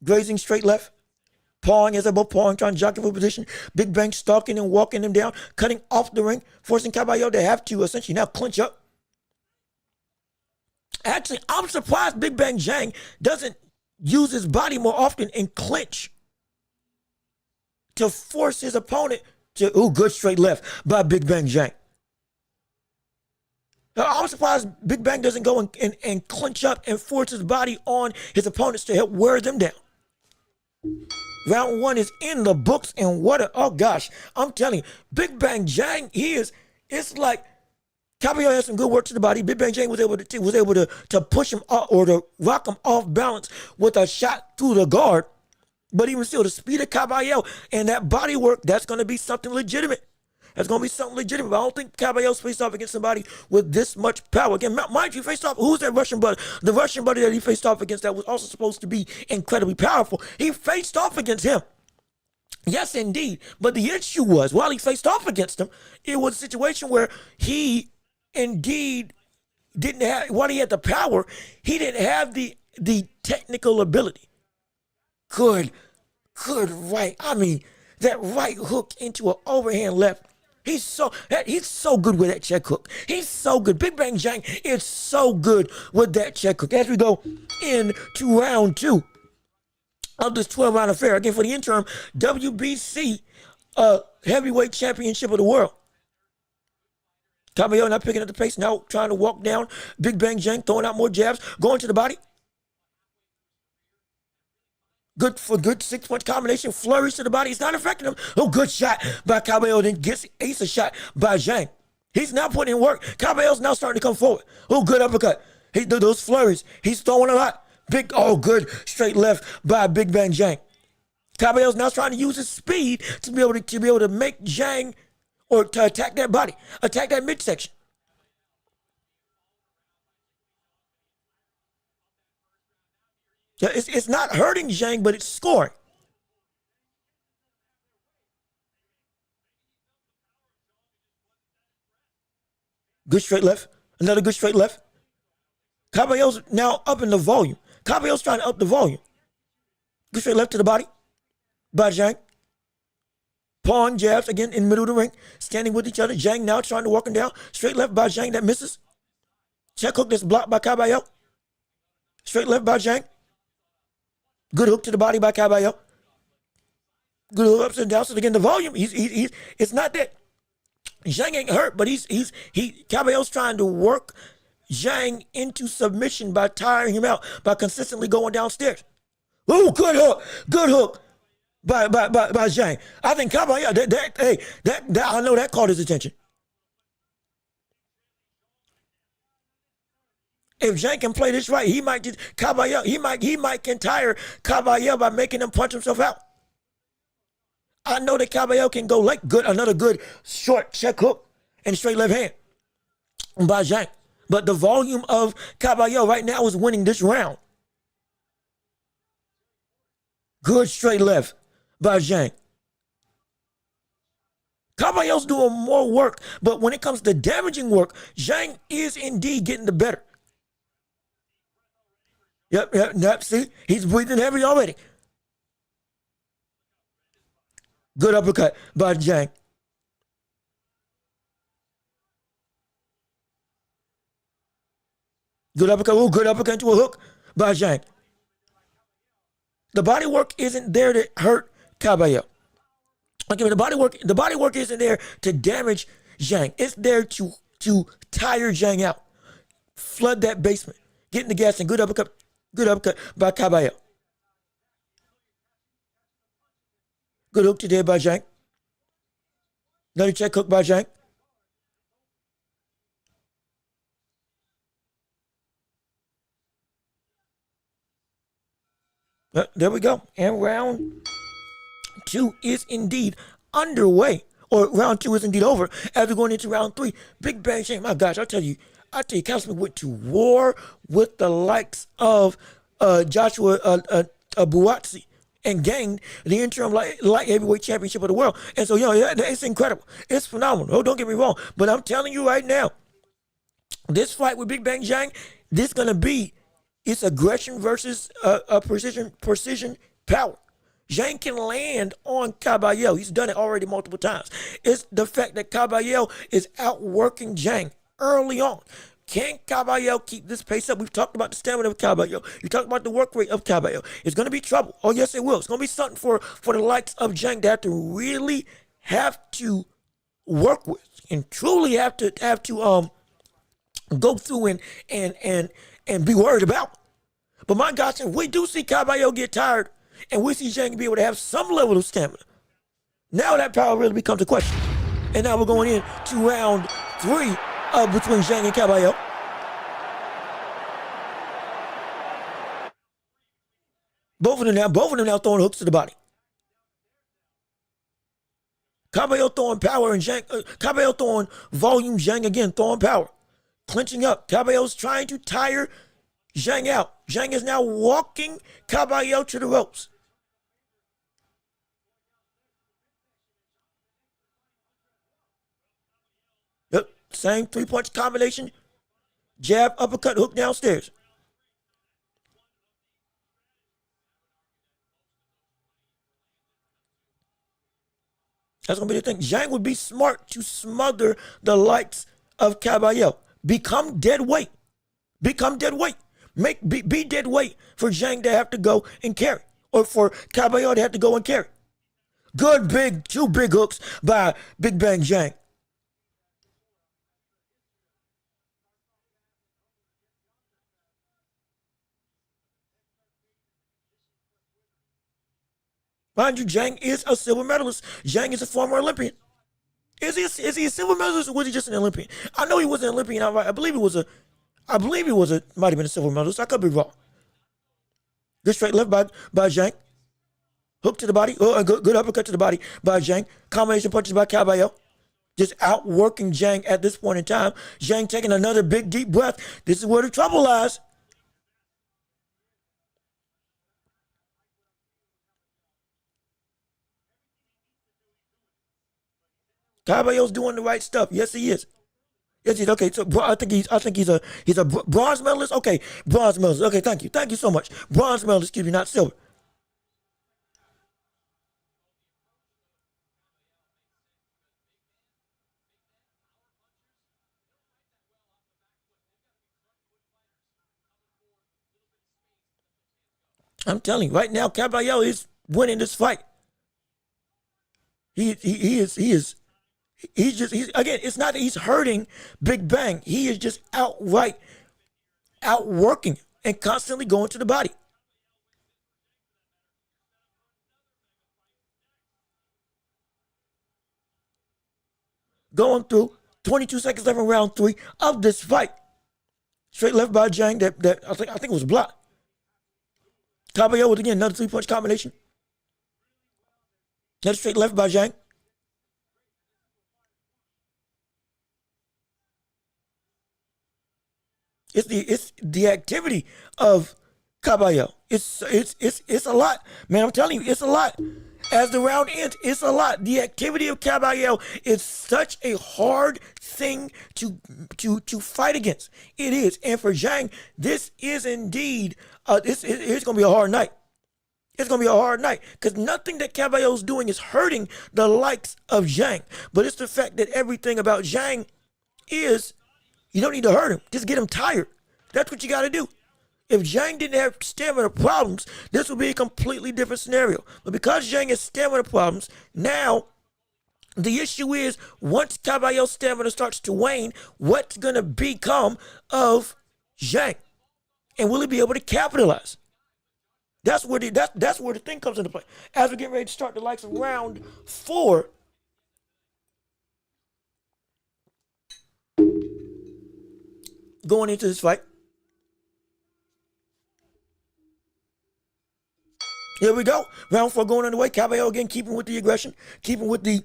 [SPEAKER 1] Grazing straight left. Pawing as they're both pawing, trying to jockey for position. Big Bang stalking and walking him down, cutting off the ring, forcing Kabayel to have to essentially now clinch up. Actually, I'm surprised Big Bang Zhang doesn't use his body more often and clinch to force his opponent to, good straight left by Big Bang Zhang. I'm surprised Big Bang doesn't go and clinch up and force his body on his opponents to help wear them down. Round 1 is in the books, and oh gosh, I'm telling you, Big Bang Zhang, it's like Kabayel had some good work to the body. Big Bang Zhang was able to push him off or to rock him off balance with a shot through the guard. But even still, the speed of Kabayel and that body work, that's going to be something legitimate. That's going to be something legitimate. But I don't think Kabayel's faced off against somebody with this much power. Again, mind you, faced off, who's that Russian buddy? The Russian buddy that he faced off against that was also supposed to be incredibly powerful. He faced off against him. Yes, indeed. But the issue was, while he faced off against him, it was a situation where he indeed didn't have, while he had the power, he didn't have the technical ability. Good right. I mean, that right hook into an overhand left. He's so good with that check hook. He's so good. Big Bang Zhang is so good with that check hook. As we go into round 2 of this 12-round affair, again for the interim WBC heavyweight championship of the world. Kabayel not picking up the pace, now trying to walk down. Big Bang Zhang throwing out more jabs, going to the body. Good 6-punch combination, flurries to the body. It's not affecting him. Good shot by Kabayel, then gets a shot by Zhang. He's now putting in work. Kabayel's now starting to come forward. Good uppercut. Those flurries. He's throwing a lot. Good straight left by Big Bang Zhang. Kabayel's now trying to use his speed to be able to make Zhang or to attack that body, attack that midsection. It's not hurting Zhang, but it's scoring. Good straight left. Another good straight left. Kabayel's now up in the volume. Kabayel's trying to up the volume. Good straight left to the body by Zhang. Pawing jabs again in the middle of the ring. Standing with each other. Zhang now trying to walk him down. Straight left by Zhang that misses. Check hook that's blocked by Kabayel. Straight left by Zhang. Good hook to the body by Kabayel. Good hook ups and downs. So again, the volume, it's not that Zhang ain't hurt, but Kabayel's trying to work Zhang into submission by tiring him out, by consistently going downstairs. Good hook by Zhang. I think Kabayel, that I know that caught his attention. If Zhang can play this right, he might can tire Kabayel by making him punch himself out. I know that Kabayel can go like another good short check hook and straight left hand by Zhang. But the volume of Kabayel right now is winning this round. Good straight left by Zhang. Kabayel's doing more work, but when it comes to damaging work, Zhang is indeed getting the better. Yep, see? He's breathing heavy already. Good uppercut by Zhang. Good uppercut. Good uppercut into a hook by Zhang. The body work isn't there to hurt Kabayel. Okay, the body work isn't there to damage Zhang. It's there to tire Zhang out. Flood that basement. Get in the gas and good uppercut by Kabayel. Good hook to there by Zhang. Another check hook by Zhang. There we go. And round 2 is indeed underway. Or round 2 is indeed over. As we're going into round 3, Big Bang Zhang. My gosh, I tell you, Councilman went to war with the likes of Joshua Buatsi and gained the interim light heavyweight championship of the world. And so, it's incredible. It's phenomenal. Don't get me wrong. But I'm telling you right now, this fight with Big Bang Zhang, this is going to be, it's aggression versus precision power. Zhang can land on Kabayel. He's done it already multiple times. It's the fact that Kabayel is outworking Zhang early on. Can Kabayel keep this pace up? We've talked about the stamina of Kabayel. You talked about the work rate of Kabayel. It's going to be trouble. Oh, yes, it will. It's going to be something for the likes of Zhang to really have to work with and truly have to go through and be worried about. But my gosh, if we do see Kabayel get tired and we see Zhang be able to have some level of stamina, now that power really becomes a question. And now we're going into round 3 between Zhang and Kabayel. Both of them now throwing hooks to the body. Kabayel throwing power and Zhang, Kabayel throwing volume, Zhang again throwing power. Clinching up. Kabayel's trying to tire Zhang out. Zhang is now walking Kabayel to the ropes. Yep, same 3-punch combination. Jab, uppercut, hook downstairs. That's going to be the thing. Zhang would be smart to smother the likes of Kabayel. Become dead weight. Become dead weight. Be dead weight for Zhang to have to go and carry. Or for Kabayel to have to go and carry. Good big, 2 big hooks by Big Bang Zhang. Mind you, Zhang is a silver medalist. Zhang is a former Olympian. Is he a silver medalist or was he just an Olympian? I know he was an Olympian. I believe he was might have been a silver medalist. I could be wrong. Good straight left by Zhang. Hook to the body. Good uppercut to the body by Zhang. Combination punches by Kabayel. Just outworking Zhang at this point in time. Zhang taking another big deep breath. This is where the trouble lies. Kabayel's doing the right stuff. Yes, he is. Yes, he's okay. So I think he's a bronze medalist. Okay, bronze medalist. Okay, thank you so much. Bronze medalist, excuse me, not silver. I'm telling you right now, Kabayel is winning this fight. He is. He's again, it's not that he's hurting Big Bang. He is just outright outworking and constantly going to the body. Going through 22 seconds left in round 3 of this fight. Straight left by Zhang that I think it was blocked. Kabayel with again another 3-punch combination. Another straight left by Zhang. It's the activity of Kabayel. It's a lot, man. I'm telling you, it's a lot. As the round ends, it's a lot. The activity of Kabayel is such a hard thing to fight against. It is, and for Zhang, this is indeed it's gonna be a hard night. It's gonna be a hard night because nothing that Kabayel's doing is hurting the likes of Zhang, but it's the fact that everything about Zhang is. You don't need to hurt him. Just get him tired. That's what you got to do. If Zhang didn't have stamina problems, this would be a completely different scenario. But because Zhang has stamina problems, now the issue is once Kabayel's stamina starts to wane, what's going to become of Zhang? And will he be able to capitalize? That's where the thing comes into play. As we get ready to start the likes of round 4, going into this fight. Here we go. Round 4 going underway. Kabayel again keeping with the aggression, keeping with the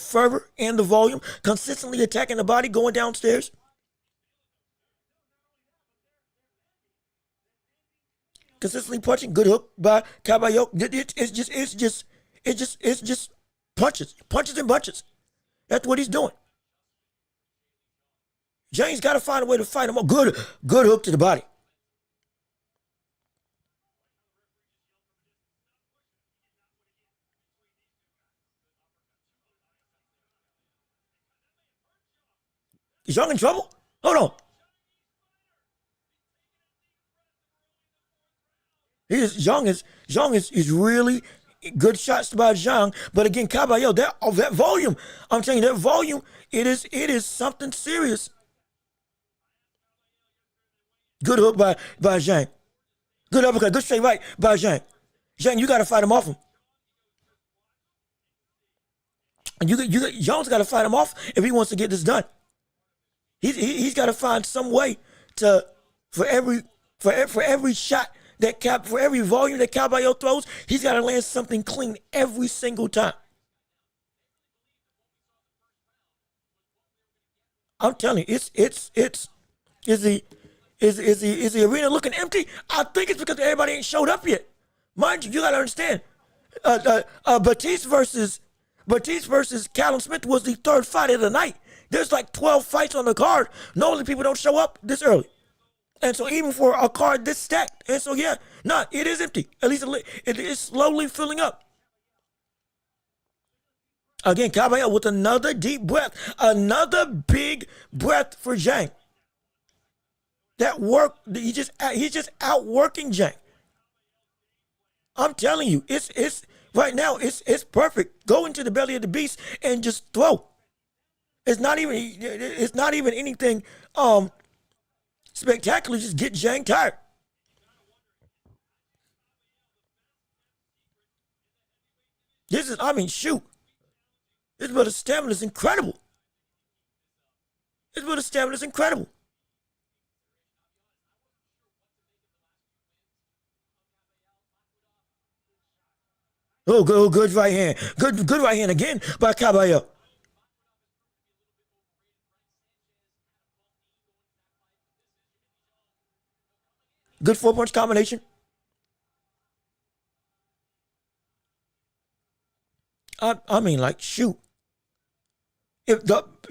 [SPEAKER 1] fervor and the volume, consistently attacking the body, going downstairs. Consistently punching. Good hook by Kabayel. It's just punches and bunches. That's what he's doing. Zhang's got to find a way to fight him. Good hook to the body. Is Zhang in trouble? Hold on. Zhang is really good shots by Zhang, but again, Kabayel, that volume, I'm telling you, that volume, it is something serious. Good hook by Zhang. Good uppercut, good straight right by Zhang. Zhang, you got to fight him off him. And Zhang's got to fight him off if he wants to get this done. He's got to find some way to for every shot for every volume that Kabayel throws, he's got to land something clean every single time. I'm telling you, is the arena looking empty? I think it's because everybody ain't showed up yet. Mind you, you got to understand. Batiste versus Callum Smith was the third fight of the night. There's like 12 fights on the card. Normally people don't show up this early. And so even for a card this stacked. And so yeah, it is empty. At least it is slowly filling up. Again, Kabayel with another deep breath. Another big breath for Zhang. That work, he's just outworking Zhang. I'm telling you, it's right now, it's perfect. Go into the belly of the beast and just throw. It's not even anything spectacular. Just get Zhang tired. Shoot. This brother's stamina is incredible. Oh, good right hand. Good right hand again by Kabayel. Good 4-punch combination. Shoot. If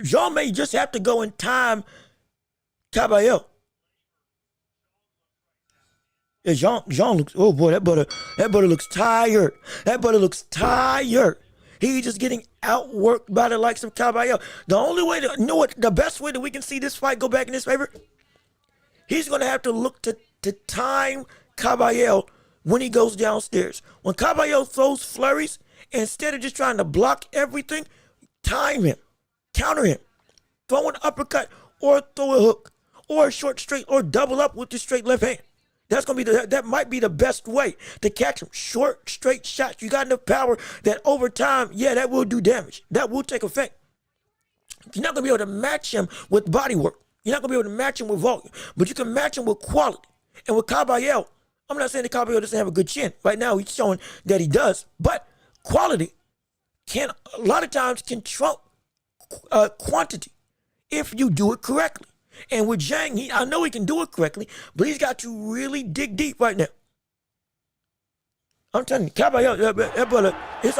[SPEAKER 1] Jean may just have to go and time Kabayel. Yeah, Jean looks, oh boy, that butter looks tired. He's just getting outworked by the likes of Kabayel. The only way the best way that we can see this fight go back in his favor, he's going to have to look to time Kabayel when he goes downstairs. When Kabayel throws flurries, instead of just trying to block everything, time him, counter him, throw an uppercut or throw a hook or a short straight or double up with the straight left hand. That might be the best way to catch him. Short, straight shots. You got enough power that over time, that will do damage. That will take effect. You're not going to be able to match him with body work. You're not going to be able to match him with volume. But you can match him with quality. And with Kabayel, I'm not saying that Kabayel doesn't have a good chin. Right now, he's showing that he does. But quality a lot of times can trump quantity if you do it correctly. And with Zhang, I know he can do it correctly, but he's got to really dig deep right now. I'm telling you, Kabayel, that brother, it's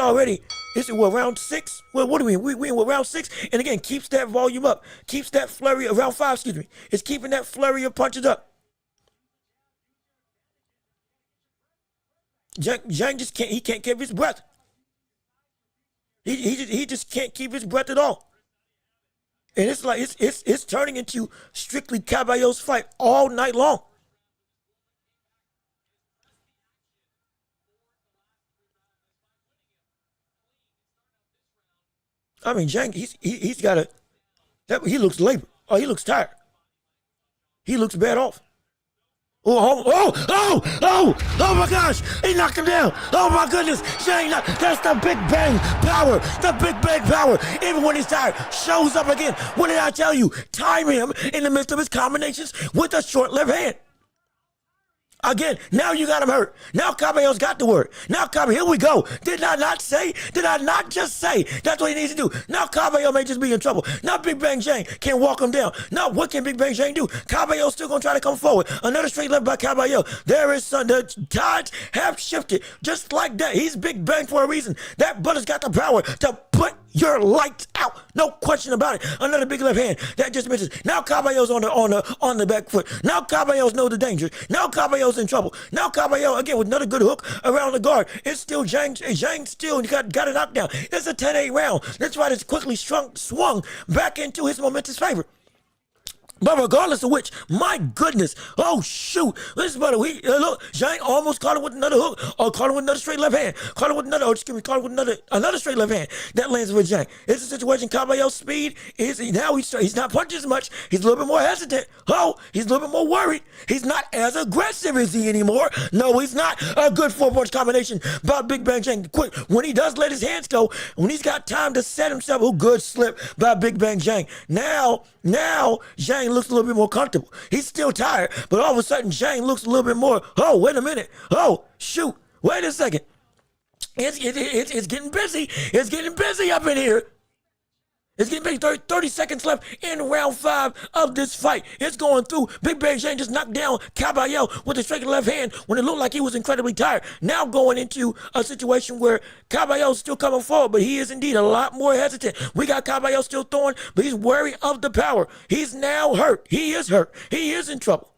[SPEAKER 1] round 6? Well, what do we mean? We in round 6? And again, keeps that volume up. Keeps that flurry, round 5, excuse me. It's keeping that flurry of punches up. Zhang just can't keep his breath. He just can't keep his breath at all. And it's like it's turning into strictly Kabayel's fight all night long. Zhang, he's got he looks labored. Oh, he looks tired. He looks bad off. Oh my gosh, he knocked him down. Oh my goodness, Zhang, that's the big bang power. The big bang power, even when he's tired, shows up again. What did I tell you? Time him in the midst of his combinations with a short left hand. Again, now you got him hurt. Now Kabayel's got the word. Now Kabayel, here we go. Did I not just say that's what he needs to do? Now Kabayel may just be in trouble. Now Big Bang Zhang can walk him down. Now what can Big Bang Zhang do? Kabayel's still going to try to come forward. Another straight left by Kabayel. There is the tides have shifted. Just like that. He's Big Bang for a reason. That brother's got the power to put your lights out. No question about it. Another big left hand that just misses. Now Kabayel's on the back foot. Now Kabayel's know the danger. Now Kabayel's in trouble. Now Kabayel again with another good hook around the guard. It's still Zhang still got a knockdown. It's a 10-8 round. That's why it's quickly swung back into his momentous favor. But regardless of which, my goodness, oh shoot, this brother, look, Zhang almost caught him with another hook, or caught him with another straight left hand, caught him with another, caught him with another straight left hand that lands with Zhang. It's a situation. Kabayel's speed is now he's not punching as much. He's a little bit more hesitant. Oh, he's a little bit more worried. He's not as aggressive as he anymore. No, he's not. A good 4-punch combination by Big Bang Zhang. Quick, when he does let his hands go, when he's got time to set himself, oh, good slip by Big Bang Zhang. Now Zhang looks a little bit more comfortable. He's still tired, but all of a sudden Zhang looks a little bit more, oh, wait a minute. Oh, shoot. Wait a second. It's getting busy. It's getting busy up in here. It's getting busy. 30 seconds left in round 5 of this fight. It's going through. Big Bang Zhang just knocked down Kabayel with a straight left hand when it looked like he was incredibly tired. Now going into a situation where Kabayel's still coming forward, but he is indeed a lot more hesitant. We got Kabayel still throwing, but he's wary of the power. He's now hurt. He is hurt. He is in trouble.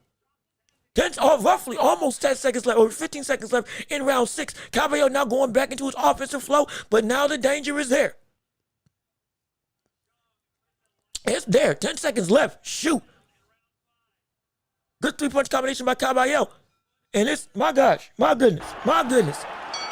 [SPEAKER 1] Roughly almost 10 seconds left, or 15 seconds left in round 6. Kabayel now going back into his offensive flow, but now the danger is there. It's there. 10 seconds left. Shoot. Good 3-punch combination by Kabayel. And it's, my gosh, my goodness.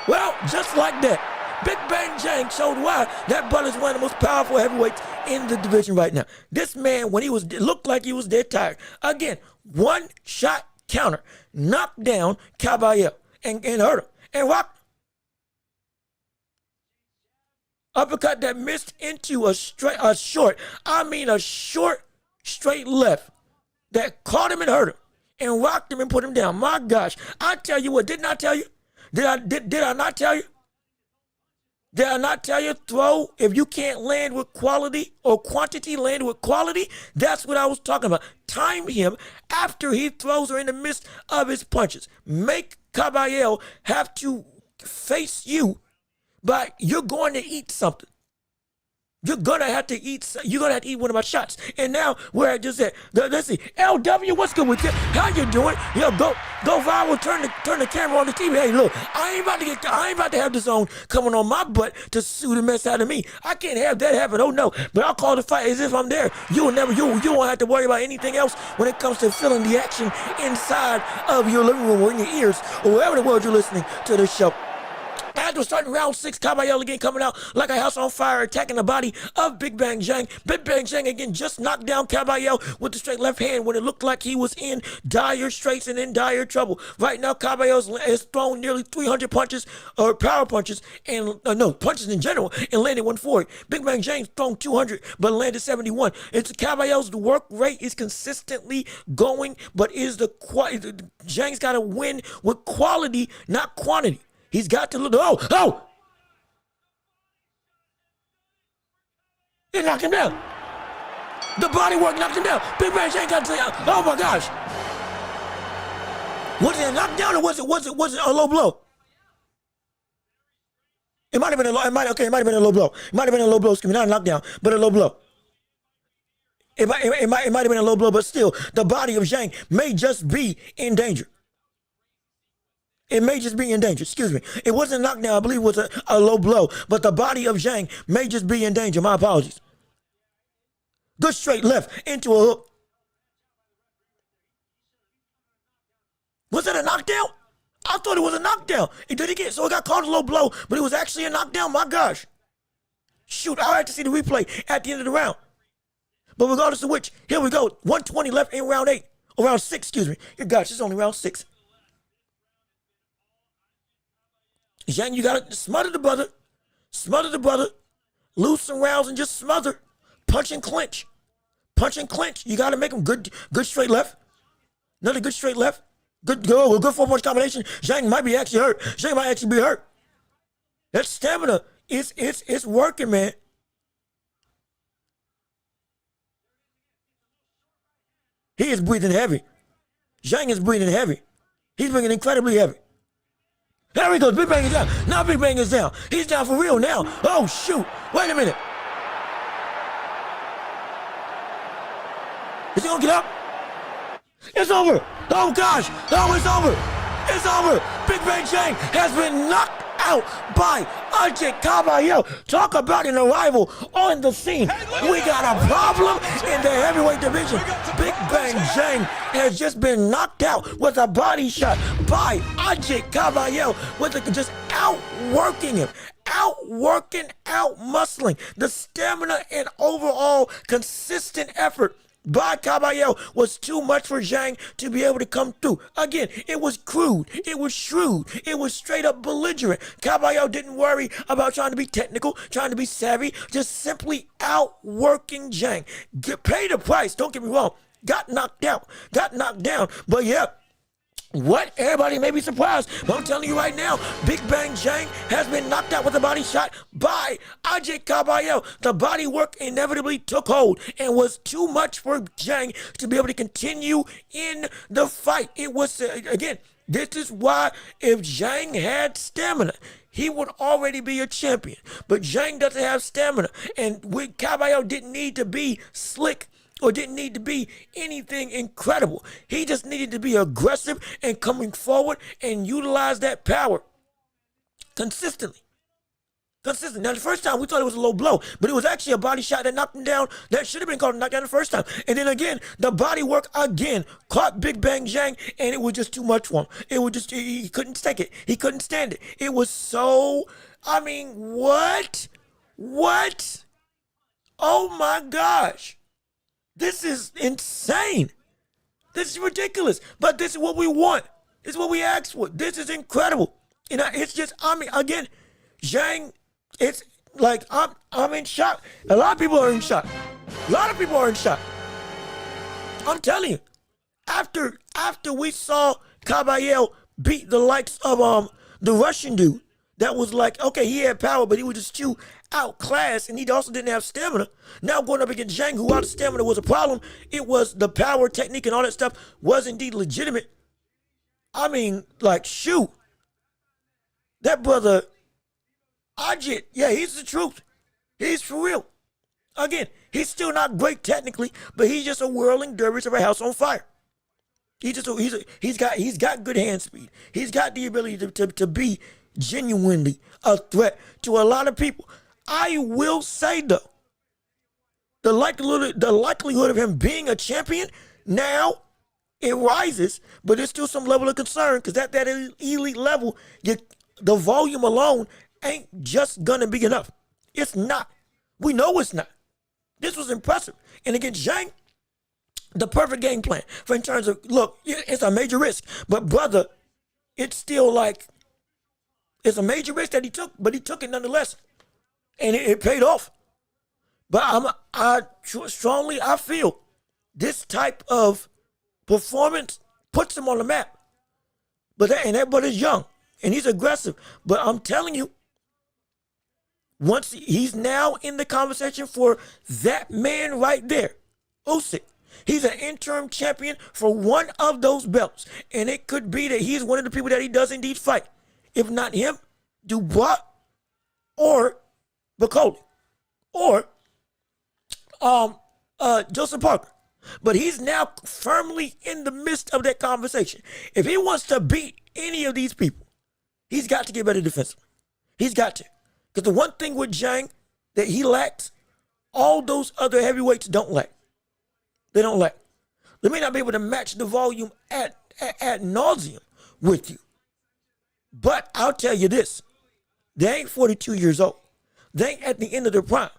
[SPEAKER 1] Well, just like that, Big Bang Zhang showed why that brother's one of the most powerful heavyweights in the division right now. This man, when looked like he was dead tired. Again, 1-shot counter. Knocked down Kabayel and hurt him. And rocked. Uppercut that missed into a short straight left that caught him and hurt him and rocked him and put him down. My gosh, I tell you what, didn't I tell you? Did I not tell you? Did I not tell you, throw, if you can't land with quality or quantity, land with quality? That's what I was talking about. Time him after he throws or in the midst of his punches. Make Kabayel have to face you. But you're going to eat something. You're gonna have to eat one of my shots. And now where I just said, let's see, LW, what's good with you? How you doing? Yo, go viral. Turn the camera on the TV. Hey, look, I ain't about to have the zone coming on my butt to sue the mess out of me. I can't have that happen. Oh no, but I'll call the fight as if I'm there. You won't have to worry about anything else when it comes to feeling the action inside of your living room or in your ears or wherever the world you're listening to this show. After starting round 6, Kabayel again coming out like a house on fire, attacking the body of Big Bang Zhang. Big Bang Zhang again just knocked down Kabayel with the straight left hand when it looked like he was in dire straits and in dire trouble. Right now, Kabayel has thrown nearly 300 punches, or power punches, and punches in general, and landed 140. Big Bang Zhang's thrown 200, but landed 71. It's Kabayel's work rate is consistently going, but Zhang's got to win with quality, not quantity. He's got to look. Oh! It knocked him down. The body work knocked him down. Big Bang Zhang got to say, oh my gosh. Was it a knockdown or was it a low blow? It might have been a low. It might have been a low blow. It might have been a low blow. Excuse me, not a knockdown, but a low blow. It might have been a low blow, but still, the body of Zhang may just be in danger. It may just be in danger. Excuse me. It wasn't a knockdown. I believe it was a low blow. But the body of Zhang may just be in danger. My apologies. Good straight left into a hook. Was it a knockdown? I thought it was a knockdown. It did again. So it got called a low blow, but it was actually a knockdown. My gosh. Shoot, I'll have to see the replay at the end of the round. But regardless of which, here we go. 120 left in round 8. Or round 6, excuse me. Good gosh, it's only round 6. Zhang, you gotta smother the brother, lose some rounds and just smother, punch and clinch. You gotta make him good straight left. Another good straight left. Good 4-punch combination. Zhang might be actually hurt. Zhang might actually be hurt. That stamina, it's working, man. He is breathing heavy. Zhang is breathing heavy. He's breathing incredibly heavy. There he goes. Big Bang is down. Now Big Bang is down. He's down for real now. Oh, shoot. Wait a minute. Is he going to get up? It's over. Oh, gosh. Oh, it's over. It's over. Big Bang Zhang has been knocked out by Ajit Kabayel. Talk about an arrival on the scene. We got a problem in the heavyweight division. Big Bang Zhang has just been knocked out with a body shot by Ajit Kabayel, with just outworking him. Outworking, outmuscling. The stamina and overall consistent effort by Kabayel was too much for Zhang to be able to come through. Again, it was crude, it was shrewd, it was straight up belligerent. Kabayel didn't worry about trying to be technical, trying to be savvy, just simply outworking Zhang. Paid the price, don't get me wrong. Got knocked out, got knocked down, but yeah. What? Everybody may be surprised, but I'm telling you right now, Big Bang Zhang has been knocked out with a body shot by Ajit Kabayel. The body work inevitably took hold and was too much for Zhang to be able to continue in the fight. It was, again, this is why if Zhang had stamina, he would already be a champion. But Zhang doesn't have stamina, and Kabayel didn't need to be slick or didn't need to be anything incredible. He just needed to be aggressive and coming forward and utilize that power consistently. Now, the first time we thought it was a low blow, but it was actually a body shot that knocked him down. That should have been called a knockdown the first time. And then again, the body work again caught Big Bang Zhang, and it was just too much for him. It was just, he couldn't take it. He couldn't stand it. It was so, I mean, what? Oh my gosh. This is insane. This is ridiculous. But this is what we want. This is what we asked for. This is incredible. And it's just, I mean, again, Zhang, it's like, I'm in shock. A lot of people are in shock. I'm telling you, after we saw Kabayel beat the likes of the Russian dude, that was like, okay, he had power, but he was just too outclassed, and he also didn't have stamina. Now going up against Zhang, who out of stamina was a problem. It was the power, technique, and all that stuff was indeed legitimate. I mean, like, shoot. That brother, Ajit, yeah, he's the truth. He's for real. Again, he's still not great technically, but he's just a whirling dervish of a house on fire. He's got good hand speed. He's got the ability to be genuinely a threat to a lot of people. I will say though, the likelihood of him being a champion now, it rises, but there's still some level of concern because at that elite level, the volume alone ain't just gonna be enough. It's not. We know it's not. This was impressive. And against Zhang, the perfect game plan for in terms of, look, it's a major risk, but brother, it's still like, it's a major risk that he took, but he took it nonetheless. And it paid off. But I feel this type of performance puts him on the map. But that brother's young and he's aggressive. But I'm telling you, once he's now in the conversation for that man right there, Usyk. He's an interim champion for one of those belts. And it could be that he's one of the people that he does indeed fight. If not him, Dubois or Bacoli or Joseph Parker. But he's now firmly in the midst of that conversation. If he wants to beat any of these people, he's got to get better defensively. He's got to. Because the one thing with Zhang that he lacks, all those other heavyweights don't lack. They don't lack. They may not be able to match the volume ad nauseum with you. But I'll tell you this. They ain't 42 years old. They ain't at the end of their prime.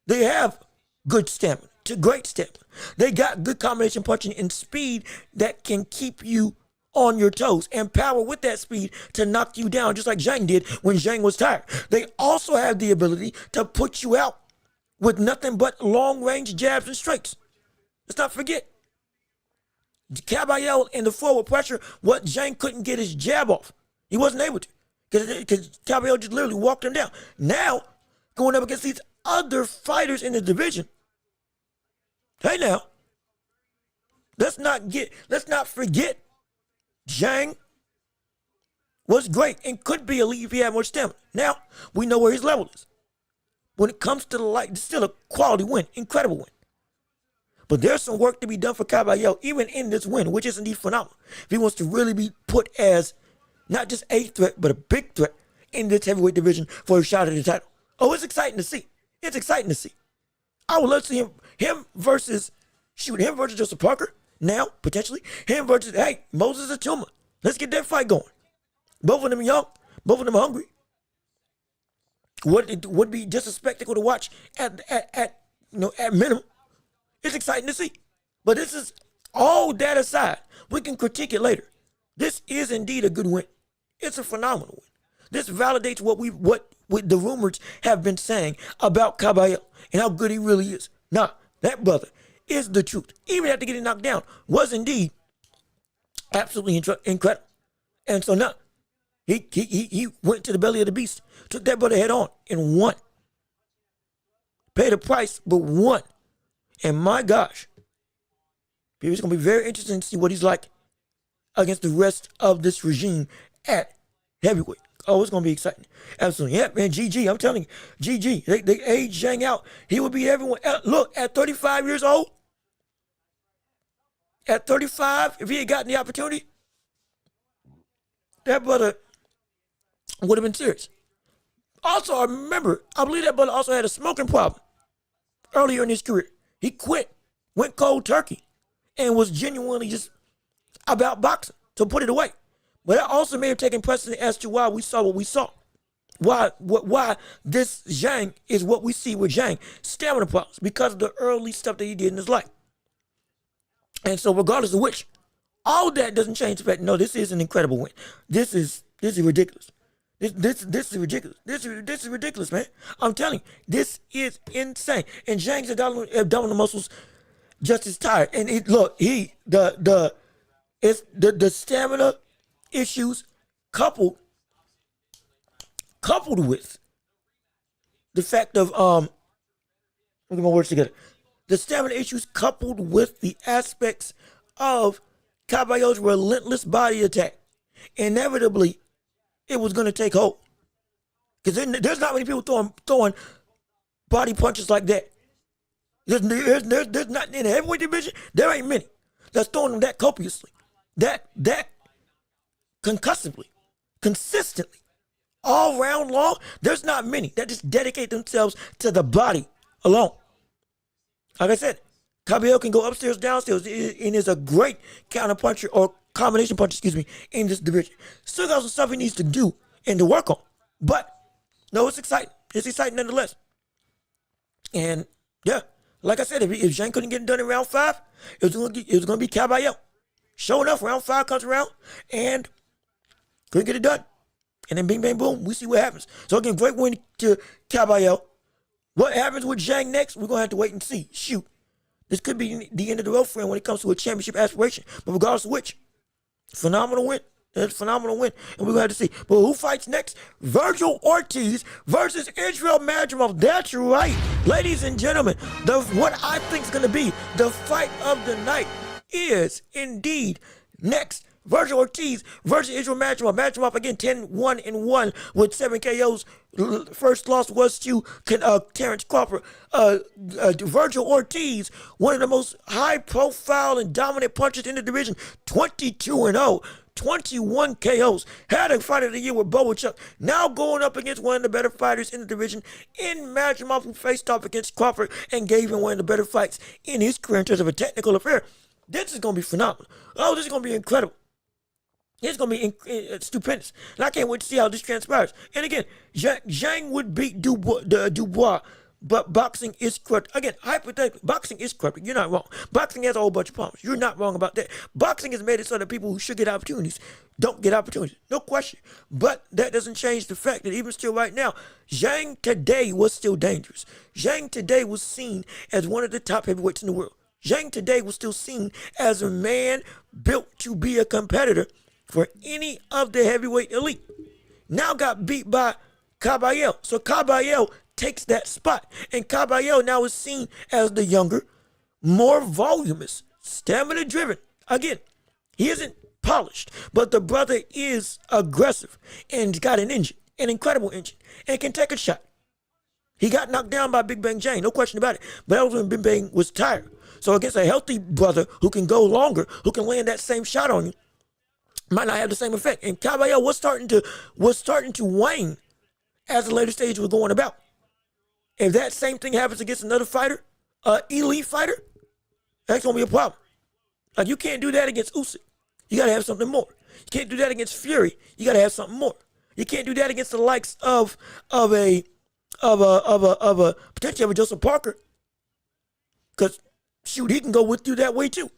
[SPEAKER 1] They have good stamina, to great stamina. They got good combination punching and speed that can keep you on your toes and power with that speed to knock you down just like Zhang did when Zhang was tired. They also have the ability to put you out with nothing but long-range jabs and strikes. Let's not forget. Kabayel in the forward pressure, what Zhang couldn't get his jab off. He wasn't able to because Kabayel just literally walked him down. Now, going up against these other fighters in the division, hey now, let's not forget Zhang was great and could be elite if he had more stamina. Now, we know where his level is. When it comes to the light, it's still a quality win, incredible win. But there's some work to be done for Kabayel, even in this win, which is indeed phenomenal. If he wants to really be put as not just a threat, but a big threat in this heavyweight division for a shot at the title. Oh, it's exciting to see. It's exciting to see. I would love to see him versus Joseph Parker now, potentially. Him versus, hey, Moses Atuma. Let's get that fight going. Both of them young. Both of them hungry. Would be just a spectacle to watch at minimum. It's exciting to see. But this is all that aside. We can critique it later. This is indeed a good win. It's a phenomenal win. This validates what the rumors have been saying about Kabayel and how good he really is. Nah, that brother is the truth. Even after getting knocked down, was indeed absolutely incredible. And so now, he went to the belly of the beast, took that brother head on, and won. Paid a price, but won. And my gosh, it's going to be very interesting to see what he's like against the rest of this regime at heavyweight. Oh, it's going to be exciting. Absolutely. Yeah, man, GG, I'm telling you. GG. They age Zhang out. He would beat everyone. Look, at 35 years old, at 35, if he had gotten the opportunity, that brother would have been serious. Also, I believe that brother also had a smoking problem earlier in his career. He quit, went cold turkey, and was genuinely just about boxing, to put it away. But that also may have taken precedent as to why we saw what we saw. Why this Zhang is what we see with Zhang. Stamina problems, because of the early stuff that he did in his life. And so regardless of which, all that doesn't change the fact, no, this is an incredible win. This is ridiculous. This is ridiculous. This is ridiculous, man. I'm telling you, this is insane. And Zhang's abdominal muscles just as tired. And the stamina issues coupled with the fact of let me get my words together. The stamina issues coupled with the aspects of Kabayel's relentless body attack. Inevitably, it was going to take hold. Because there's not many people throwing body punches like that. There's not in the heavyweight division, there ain't many that's throwing them that copiously. That concussively, consistently, all round long. There's not many that just dedicate themselves to the body alone. Like I said, Kabayel can go upstairs, downstairs, and is a great counter puncher or combination puncher, in this division. Still got some stuff he needs to do and to work on. But, no, it's exciting. It's exciting nonetheless. And, yeah, like I said, if Zhang couldn't get it done in round 5, it was going to be Kabayel. Sure enough, round 5 comes around, and couldn't get it done. And then bing, bang, boom, we see what happens. So, again, great win to Kabayel. What happens with Zhang next, we're going to have to wait and see. Shoot. This could be the end of the road for him when it comes to a championship aspiration. But regardless of which, phenomenal win. It's a phenomenal win. And we're going to have to see. But who fights next? Virgil Ortiz versus Israel Madrimov. That's right. Ladies and gentlemen, what I think is going to be the fight of the night is indeed next. Virgil Ortiz versus Israel Madrimov. Madrimov, again, 10-1-1 with 7 KOs. First loss was to Terrence Crawford. Virgil Ortiz, one of the most high-profile and dominant punchers in the division, 22-0. 21 KOs. Had a fight of the year with Buatsi. Now going up against one of the better fighters in the division in Madrimov, who faced off against Crawford and gave him one of the better fights in his career in terms of a technical affair. This is going to be phenomenal. Oh, this is going to be incredible. It's going to be stupendous. And I can't wait to see how this transpires. And again, Zhang would beat Dubois, but boxing is corrupt. Again, hypothetically, boxing is corrupt. You're not wrong. Boxing has a whole bunch of problems. You're not wrong about that. Boxing has made it so that people who should get opportunities don't get opportunities. No question. But that doesn't change the fact that even still right now, Zhang today was still dangerous. Zhang today was seen as one of the top heavyweights in the world. Zhang today was still seen as a man built to be a competitor for any of the heavyweight elite. Now got beat by Kabayel. So Kabayel takes that spot. And Kabayel now is seen as the younger, more voluminous, stamina-driven. Again, he isn't polished, but the brother is aggressive and got an engine, an incredible engine, and can take a shot. He got knocked down by Big Bang Jane, no question about it. But that was when Big Bang was tired. So against a healthy brother who can go longer, who can land that same shot on you, might not have the same effect. And Kabayel was starting to wane as the later stage was going about. If that same thing happens against another fighter, elite fighter, that's going to be a problem. Like, you can't do that against Usyk. You got to have something more. You can't do that against Fury. You got to have something more. You can't do that against the likes of a potentially of a Joseph Parker. Because, shoot, he can go with you that way too.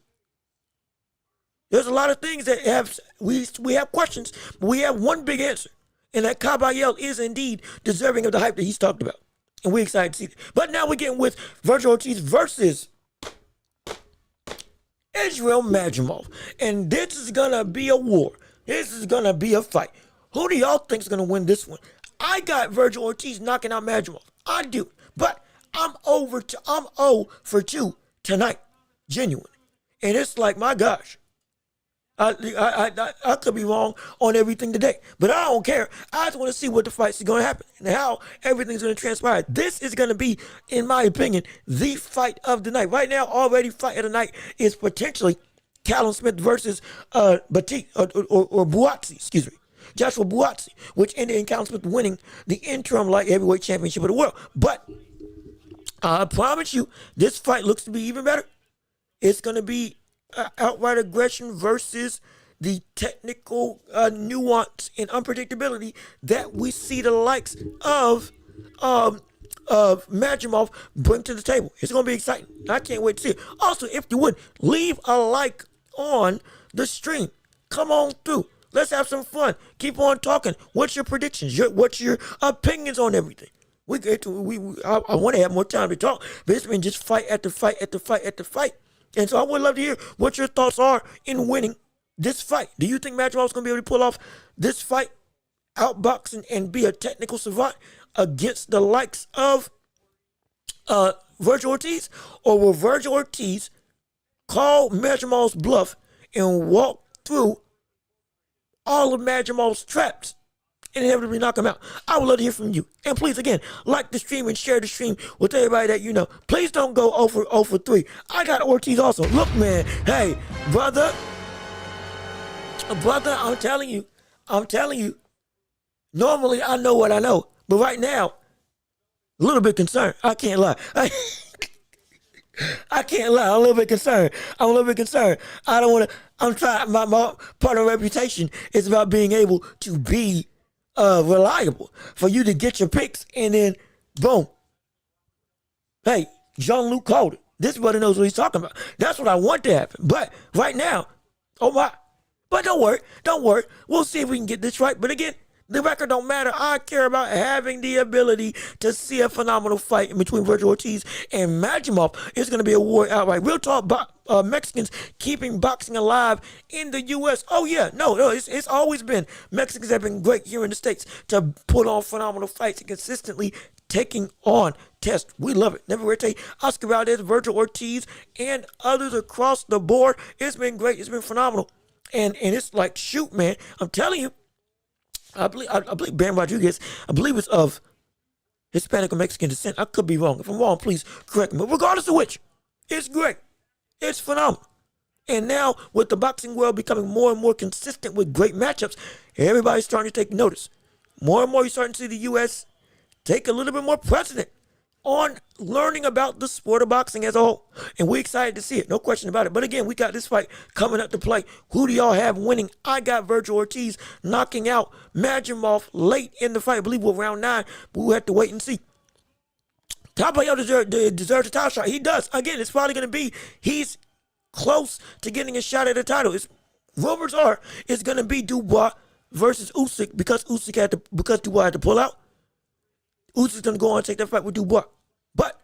[SPEAKER 1] There's a lot of things that we have questions, but we have one big answer. And that Kabayel is indeed deserving of the hype that he's talked about. And we're excited to see it. But now we're getting with Virgil Ortiz versus Israel Madrimov. And this is going to be a war. This is going to be a fight. Who do y'all think is going to win this one? I got Virgil Ortiz knocking out Madrimov. I do. But I'm 0 for 2 tonight. Genuine. And it's like, my gosh. I could be wrong on everything today, but I don't care. I just want to see what the fights are going to happen and how everything's going to transpire. This is going to be, in my opinion, the fight of the night. Right now, already fight of the night is potentially Callum Smith versus Buatsi, or Buatsi, excuse me. Joshua Buatsi, which ended in Callum Smith winning the interim light heavyweight championship of the world. But I promise you, this fight looks to be even better. It's going to be outright aggression versus the technical nuance and unpredictability that we see the likes of Madrimov bring to the table. It's going to be exciting. I can't wait to see it. Also, if you would, leave a like on the stream. Come on through. Let's have some fun. Keep on talking. What's your predictions? What's your opinions on everything? I want to have more time to talk, but it's been just fight after fight after fight after fight. And so I would love to hear what your thoughts are in winning this fight. Do you think Madrimov's going to be able to pull off this fight, outboxing, and be a technical savant against the likes of Virgil Ortiz? Or will Virgil Ortiz call Madrimov's bluff and walk through all of Madrimov's traps and inevitably knock him out? I would love to hear from you. And please, again, like the stream and share the stream with everybody that you know. Please don't go 0 for 3. I got Ortiz also. Look, man. Hey, brother, I'm telling you, normally I know what I know. But right now, a little bit concerned. I can't lie. I can't lie. I'm a little bit concerned. I don't want to. I'm trying. My part of reputation is about being able to be reliable for you to get your picks and then boom. Hey, Jean-Luc called it. This brother knows what he's talking about. That's what I want to happen. But right now, oh my. But don't worry. We'll see if we can get this right. But again, the record don't matter. I care about having the ability to see a phenomenal fight in between Virgil Ortiz and Madrimov. It's going to be a war outright. Real talk, Mexicans keeping boxing alive in the U.S. Oh, yeah. No, it's always been. Mexicans have been great here in the States to put on phenomenal fights and consistently taking on tests. We love it. Never rotate. Oscar Valdez, Virgil Ortiz, and others across the board. It's been great. It's been phenomenal. And it's like, shoot, man. I'm telling you. I believe Bam Rodriguez, I believe it's of Hispanic or Mexican descent. I could be wrong. If I'm wrong, please correct me. But regardless of which, it's great. It's phenomenal. And now, with the boxing world becoming more and more consistent with great matchups, everybody's starting to take notice. More and more, you're starting to see the U.S. take a little bit more precedent on learning about the sport of boxing as a whole. And we're excited to see it. No question about it. But again, we got this fight coming up to play. Who do y'all have winning? I got Virgil Ortiz knocking out Madrimov late in the fight. I believe we're round 9, but we'll have to wait and see. Kabayel deserves a title shot. He does. Again, it's probably going to be, he's close to getting a shot at a title. Rumors are it's going to be Dubois versus Usyk because Dubois had to pull out. Usyk's going to go on and take that fight with Dubois. But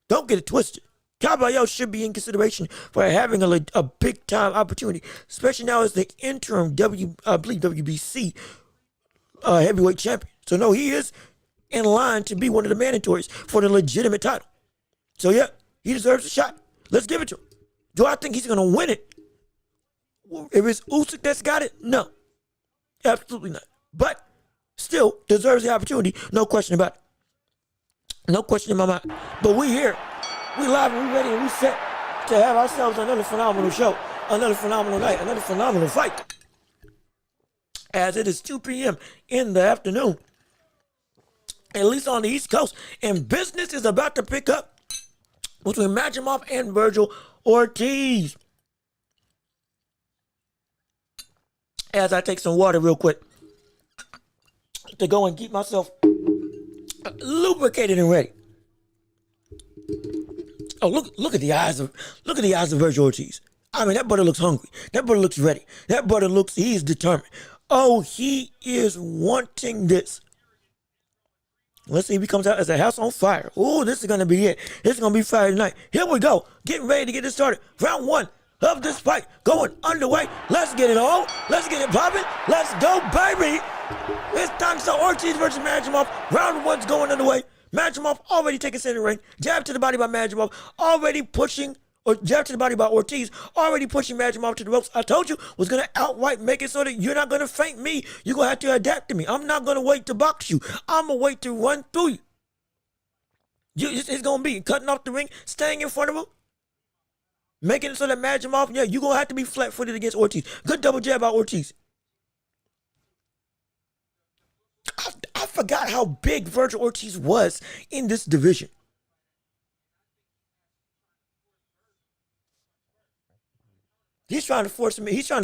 [SPEAKER 1] don't get it twisted. Kabayel should be in consideration for having a big-time opportunity, especially now as the interim WBC heavyweight champion. So, no, he is in line to be one of the mandatories for the legitimate title. So, yeah, he deserves a shot. Let's give it to him. Do I think he's going to win it? If it's Usyk that's got it, no. Absolutely not. But still deserves the opportunity. No question about it. No question in my mind. But we here. We live and we ready and we set to have ourselves another phenomenal show. Another phenomenal night. Another phenomenal fight. As it is 2 p.m. in the afternoon. at least on the East Coast. And business is about to pick up between Madrimov and Virgil Ortiz. As I take some water real quick to go and keep myself lubricated and ready. Oh, look at the eyes of Virgil Ortiz. I mean, that brother looks hungry. That brother looks ready. That brother he's determined. Oh, he is wanting this. Let's see if he comes out as a house on fire. Oh, this is going to be it. This is going to be fire tonight. Here we go. Getting ready to get this started. Round 1 of this fight going underway. Let's get it on. Let's get it popping. Let's go, baby. It's time to start Ortiz versus Madrimov. Round 1's going underway. Madrimov already taking center ring. Jab to the body by Madrimov. Already pushing, or jab to the body by Ortiz. Already pushing Madrimov to the ropes. I told you was going to outright make it so that you're not going to feint me. You're going to have to adapt to me. I'm not going to wait to box you. I'm going to wait to run through you. It's going to be cutting off the ring, staying in front of him, making it so that Madrimov, yeah, you're going to have to be flat-footed against Ortiz. Good double jab by Ortiz. I forgot how big Virgil Ortiz was in this division. He's trying to force him into an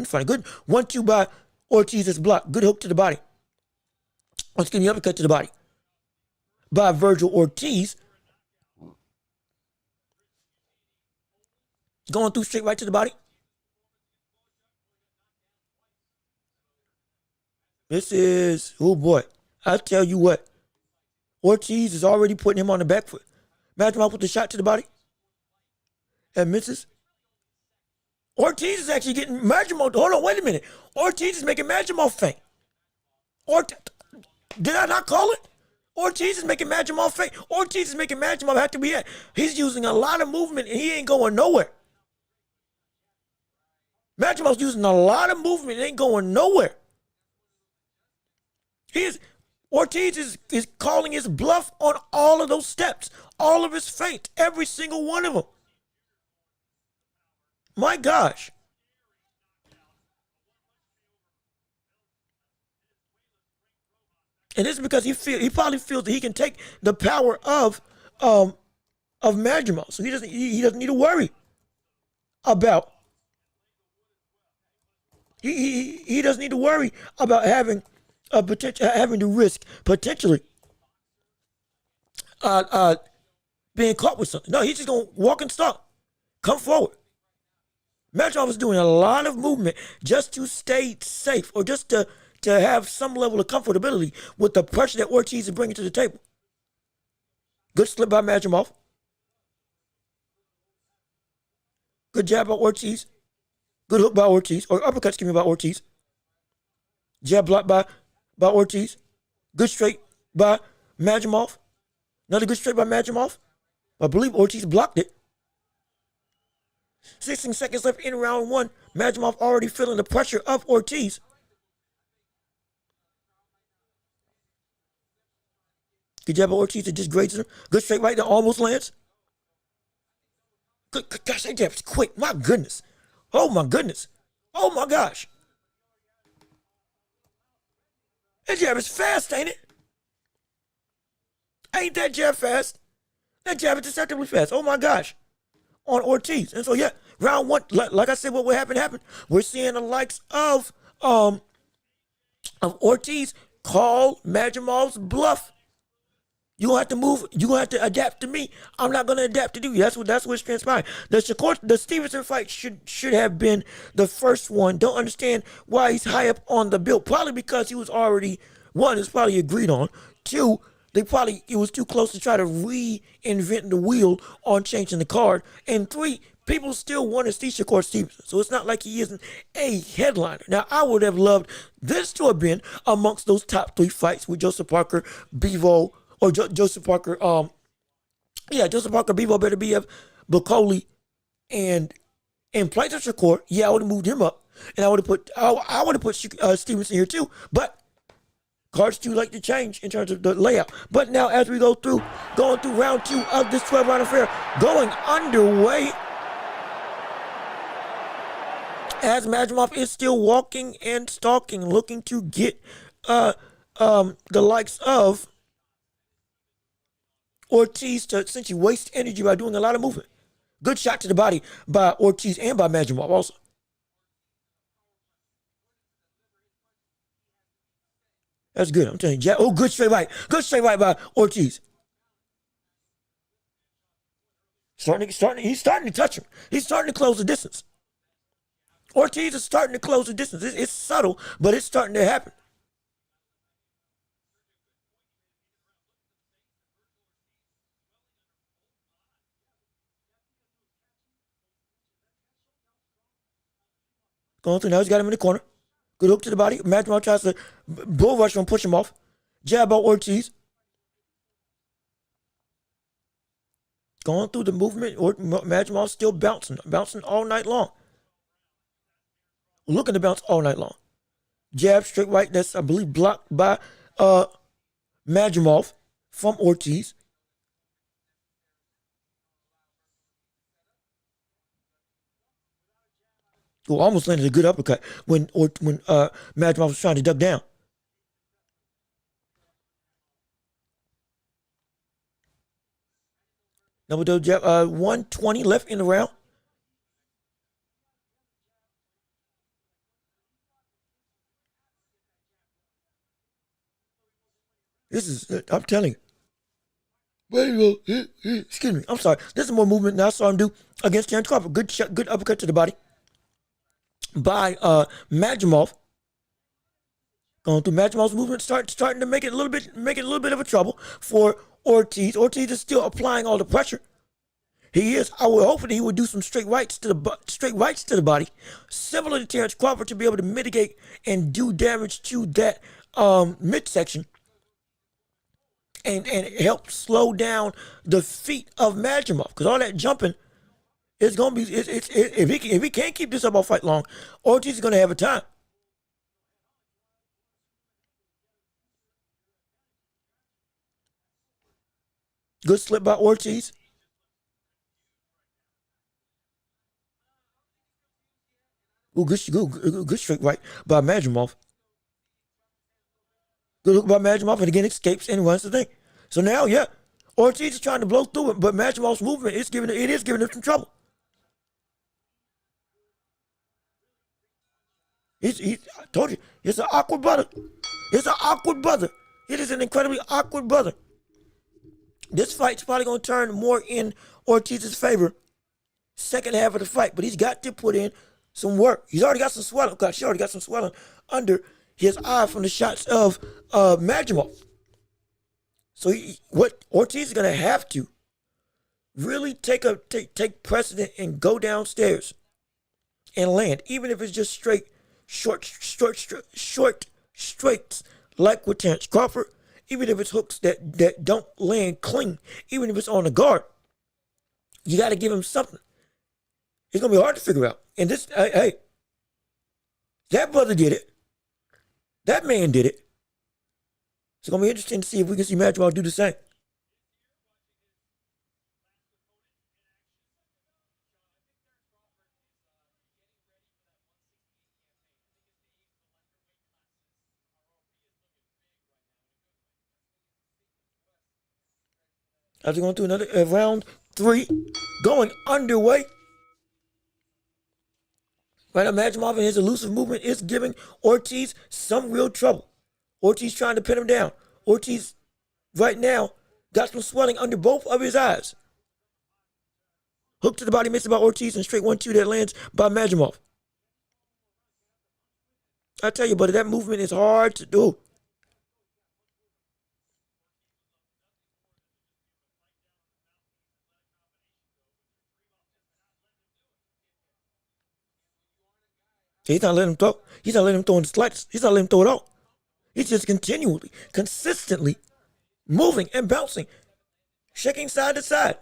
[SPEAKER 1] infight. Good 1-2 by Ortiz's block. Good hook to the body. Let's get the uppercut to the body by Virgil Ortiz. Going through straight right to the body. This is, oh boy, I tell you what. Ortiz is already putting him on the back foot. Madrimov with the shot to the body. And misses. Ortiz is actually getting Madrimov. Hold on, wait a minute. Ortiz is making Madrimov faint. Did I not call it? Ortiz is making Madrimov faint. Ortiz is making Madrimov have to be at. He's using a lot of movement and he ain't going nowhere. Madrimov's using a lot of movement and ain't going nowhere. Ortiz is calling his bluff on all of those steps, all of his feints, every single one of them. My gosh. And this is because he probably feels that he can take the power of Madrimov. So he doesn't need to worry about he doesn't need to worry about having to risk potentially being caught with something. No, he's just gonna walk and stop. Come forward. Madrimov is doing a lot of movement just to stay safe or just to have some level of comfortability with the pressure that Ortiz is bringing to the table. Good slip by Madrimov. Good jab by Ortiz. Good hook by Ortiz. Or uppercut, excuse me, by Ortiz. Jab blocked by Ortiz. Good straight by Madrimov. Another good straight by Madrimov. I believe Ortiz blocked it. 16 seconds left in round 1. Madrimov already feeling the pressure of Ortiz. Good jab by Ortiz that just grazes him. Good straight right that almost lands. Good, gosh, that jab is quick. My goodness. Oh my goodness. Oh my gosh. That jab is fast, ain't it? Ain't that jab fast? That jab is deceptively fast. Oh my gosh. On Ortiz. And so yeah, round 1, like I said, what will happen. We're seeing the likes of Ortiz call Madrimov's bluff. You gonna have to move. You gonna have to adapt to me. I'm not gonna adapt to you. That's what's transpiring. The Stevenson fight should have been the first one. Don't understand why he's high up on the bill. Probably because he was already, 1, it's probably agreed on. 2, it was too close to try to reinvent the wheel on changing the card. And 3, people still want to see Shakur Stevenson. So it's not like he isn't a headliner. Now, I would have loved this to have been amongst those top 3 fights with Joseph Parker, Bivol, or Joseph Parker, Joseph Parker, Bivol, Beterbiev, Bukoli, and in place of Shakur, I would have moved him up, and I would have put Stevenson here too. But cards do like to change in terms of the layout. But now, as we going through round 2 of this 12-round affair, going underway, as Madrimov is still walking and stalking, looking to get the likes of Ortiz to essentially waste energy by doing a lot of movement. Good shot to the body by Ortiz and by Madrimov also. That's good. I'm telling you. Oh, good straight right. Good straight right by Ortiz. He's starting to touch him. He's starting to close the distance. Ortiz is starting to close the distance. It's subtle, but it's starting to happen. Going through now. He's got him in the corner. Good hook to the body. Madrimov tries to bull rush him, push him off. Jab by Ortiz. Going through the movement. Madrimov still bouncing all night long. Looking to bounce all night long. Jab straight right. That's, I believe, blocked by Madrimov from Ortiz. Who almost landed a good uppercut when Madrimov was trying to duck down. Number two jab, 120 left in the round. This is, I'm telling you. Excuse me, I'm sorry. This is more movement than I saw him do against Terrence Crawford. Good shot, good uppercut to the body by Madrimov. Going through Madrimov's movement, starting to make it a little bit of a trouble for Ortiz. Ortiz is still applying all the pressure. He is. I was hoping he would do some straight rights to the body, similar to Terrence Crawford, to be able to mitigate and do damage to that midsection and help slow down the feet of Madrimov, because all that jumping is gonna be. If he can't keep this up all fight long, Ortiz is gonna have a time. Good slip by Ortiz. Ooh, good straight right by Madrimov. Good look by Madrimov, and again escapes and runs the thing. So now, yeah, Ortiz is trying to blow through it, but Madrimov's movement is giving him some trouble. I told you, it's an awkward brother. It's an awkward brother. It is an incredibly awkward brother. This fight's probably going to turn more in Ortiz's favor second half of the fight, but he's got to put in some work. He's already got some swelling. She already got some swelling under his eye from the shots of Madrimov. So what Ortiz is going to have to really take precedent and go downstairs and land, even if it's just short straights like with Terrence Crawford, even if it's hooks that don't land clean, even if it's on the guard. You got to give him something. It's going to be hard to figure out. And this, hey, that brother did it. That man did it. It's going to be interesting to see if we can see Madrimov do the same. As we're going through another round 3, going underway. Right now, Madrimov and his elusive movement is giving Ortiz some real trouble. Ortiz trying to pin him down. Ortiz, right now, got some swelling under both of his eyes. Hook to the body missed by Ortiz, and straight 1-2 that lands by Madrimov. I tell you, buddy, that movement is hard to do. He's not letting him throw. He's not letting him throw in the slightest. He's not letting him throw it all. He's just consistently moving and bouncing, shaking side to side.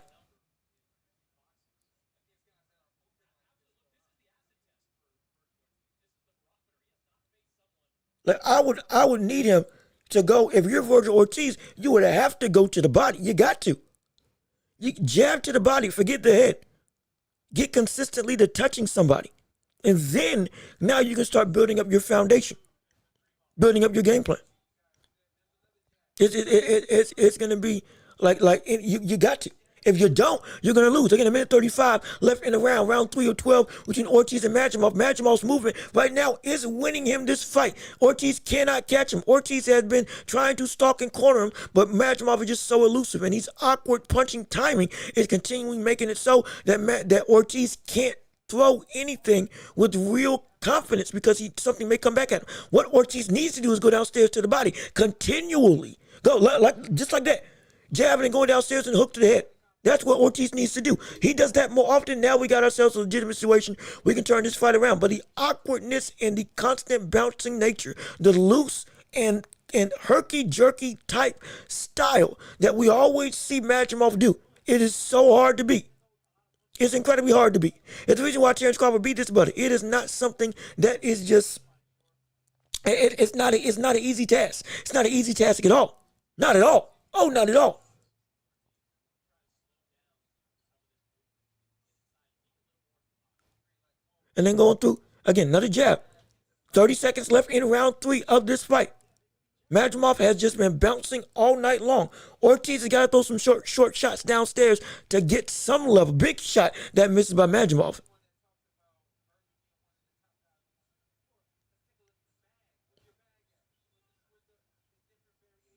[SPEAKER 1] Like I would need him to go. If you're Virgil Ortiz, you would have to go to the body. You got to. You jab to the body. Forget the head. Get consistently to touching somebody. And then, now you can start building up your foundation, building up your game plan. It's going to be You got to. If you don't, you're going to lose. Again, a minute 35 left in the round 3 of 12 between Ortiz and Madrimov. Madrimov's movement right now is winning him this fight. Ortiz cannot catch him. Ortiz has been trying to stalk and corner him, but Madrimov is just so elusive, and his awkward punching timing is continually making it so that Ortiz can't throw anything with real confidence because something may come back at him. What Ortiz needs to do is go downstairs to the body continually. Go just like that. Jabbing and going downstairs and hook to the head. That's what Ortiz needs to do. He does that more often. Now we got ourselves a legitimate situation. We can turn this fight around. But the awkwardness and the constant bouncing nature, the loose and herky-jerky type style that we always see Madrimov do, it is so hard to beat. It's incredibly hard to beat. It's the reason why Terrence Crawford beat this buddy. It is not something that is just, it's not an easy task. It's not an easy task at all. Not at all. Oh, not at all. And then going through, again, another jab. 30 seconds left in round 3 of this fight. Madrimov has just been bouncing all night long. Ortiz has got to throw some short shots downstairs to get some level. Big shot that misses by Madrimov.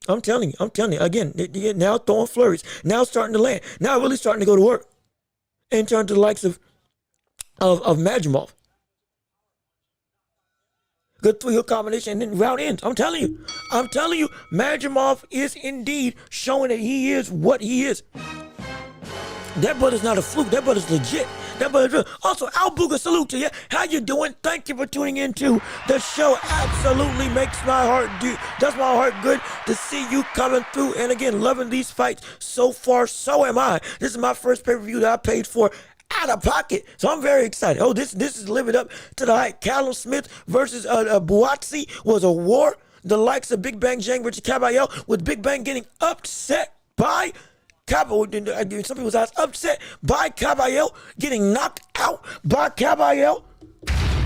[SPEAKER 1] I'm telling you, again, now throwing flurries. Now starting to land. Now really starting to go to work. In terms of the likes of Madrimov. Good 3-hook combination, and then round ends. I'm telling you, Madrimov is indeed showing that he is what he is. That brother's not a fluke. That brother's legit. That brother's real. Also, Al Booga, salute to you. How you doing? Thank you for tuning into the show. Absolutely makes my heart does my heart good to see you coming through. And again, loving these fights so far. So am I. This is my first pay-per-view that I paid for out of pocket. So I'm very excited. Oh, this is living up to the hype. Callum Smith versus Buatsi was a war. The likes of Big Bang Zhang versus Kabayel, with Big Bang getting upset by Kabayel. Some people's eyes upset by Kabayel, getting knocked out by Kabayel.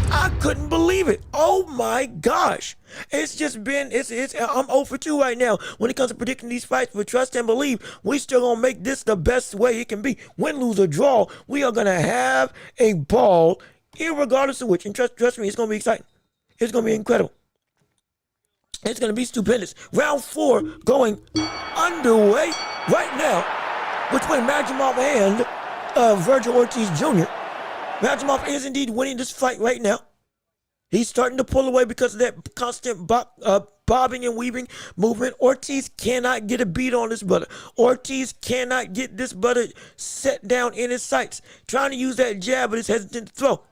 [SPEAKER 1] I couldn't believe it. Oh my gosh. It's just been, I'm 0 for 2 right now when it comes to predicting these fights. But trust and believe, we still gonna make this the best way it can be. Win, lose, or draw, we are gonna have a ball, irregardless of which. And trust me, it's gonna be exciting. It's gonna be incredible. It's gonna be stupendous. Round 4 going underway right now between Madrimov and Virgil Ortiz Jr. Madrimov is indeed winning this fight right now. He's starting to pull away because of that constant bobbing and weaving movement. Ortiz cannot get a beat on this brother. Ortiz cannot get this brother set down in his sights. Trying to use that jab, but it's hesitant to throw.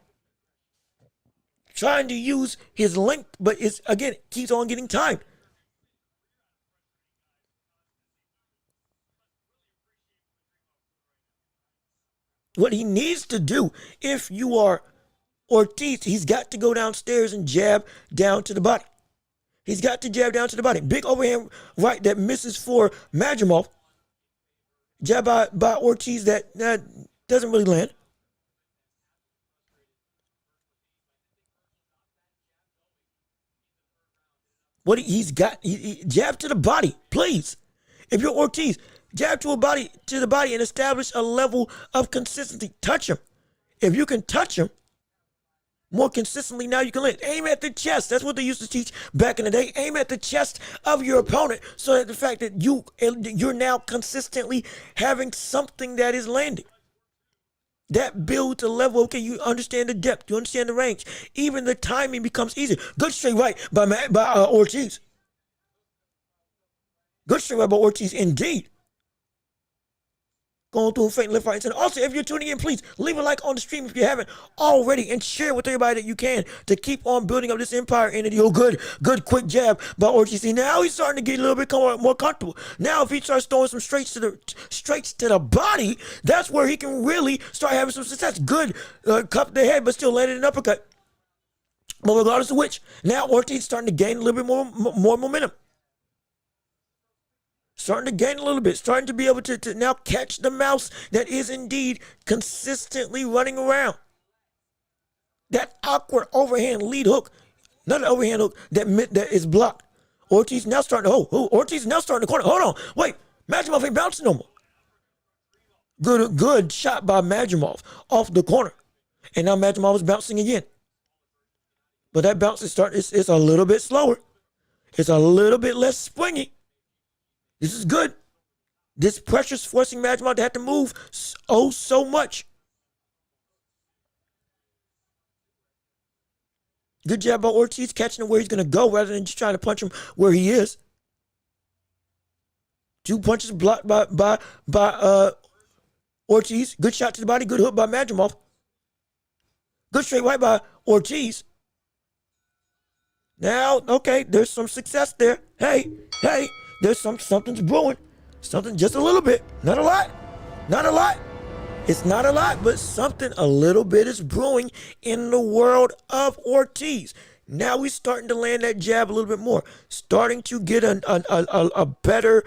[SPEAKER 1] Trying to use his length, but keeps on getting timed. What he needs to do, if you are Ortiz, he's got to go downstairs and jab down to the body. He's got to jab down to the body. Big overhand right that misses for Madrimov. Jab by Ortiz that doesn't really land. What he's got, jab to the body, please. If you're Ortiz, jab to the body and establish a level of consistency. Touch him. If you can touch him more consistently, now you can land. Aim at the chest. That's what they used to teach back in the day. Aim at the chest of your opponent, so that the fact that you're now consistently having something that is landing. That builds a level. Okay, you understand the depth, you understand the range. Even the timing becomes easier. Good straight right by Ortiz. Good straight right by Ortiz indeed. Going through a faint left, right, and center. Also, if you're tuning in, please leave a like on the stream if you haven't already, and share with everybody that you can to keep on building up this empire. And good quick jab by Ortiz. See, now he's starting to get a little bit more comfortable. Now, if he starts throwing some straights to the body, that's where he can really start having some success. Good cup the head, but still landing an uppercut. But regardless of which, now Ortiz starting to gain a little bit more momentum. Starting to gain a little bit, starting to be able to now catch the mouse that is indeed consistently running around. That awkward overhand lead hook, another overhand hook that is blocked. Ortiz now starting to Ortiz now starting to corner. Hold on, wait. Madrimov ain't bouncing no more. Good shot by Madrimov off the corner. And now Madrimov is bouncing again. But that bounce is it's a little bit slower. It's a little bit less springy. This is good. This pressure is forcing Madrimov to have to move so much. Good job by Ortiz catching him where he's going to go rather than just trying to punch him where he is. 2 punches blocked by Ortiz. Good shot to the body. Good hook by Madrimov. Good straight right by Ortiz. Now, okay, there's some success there. Hey, there's something's brewing. Something just a little bit. Not a lot. Not a lot. It's not a lot, but something a little bit is brewing in the world of Ortiz. Now he's starting to land that jab a little bit more. Starting to get a better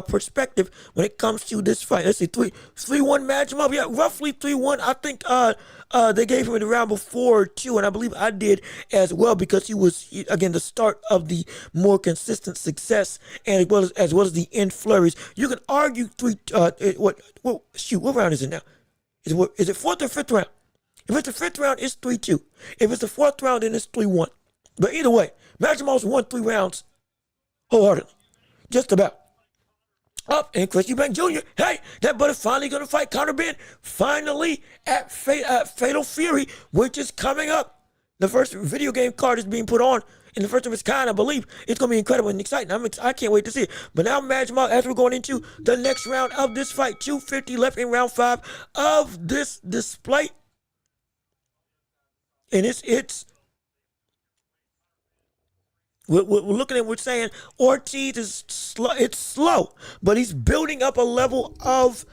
[SPEAKER 1] perspective when it comes to this fight. Let's see, 3-1 Madrimov. Yeah, roughly 3-1. I think they gave him the round before too, and I believe I did as well because he was again the start of the more consistent success, and as well as the end flurries. You can argue what round is it now? Is it fourth or fifth round? If it's the fifth round, it's 3-2. If it's the fourth round, then it's 3-1. But either way, Madrimov's won 3 rounds wholeheartedly. Just about. Up and Chris Eubank Jr. Hey, that brother finally going to fight Conor Ben. Finally at Fatal Fury, which is coming up. The first video game card is being put on in the first of its kind, I believe. It's going to be incredible and exciting. I can't wait to see it. But now Madrimov, as we're going into the next round of this fight, 250 left in round 5 of this display. And we're looking at, we're saying Ortiz is slow. It's slow, but he's building up a level of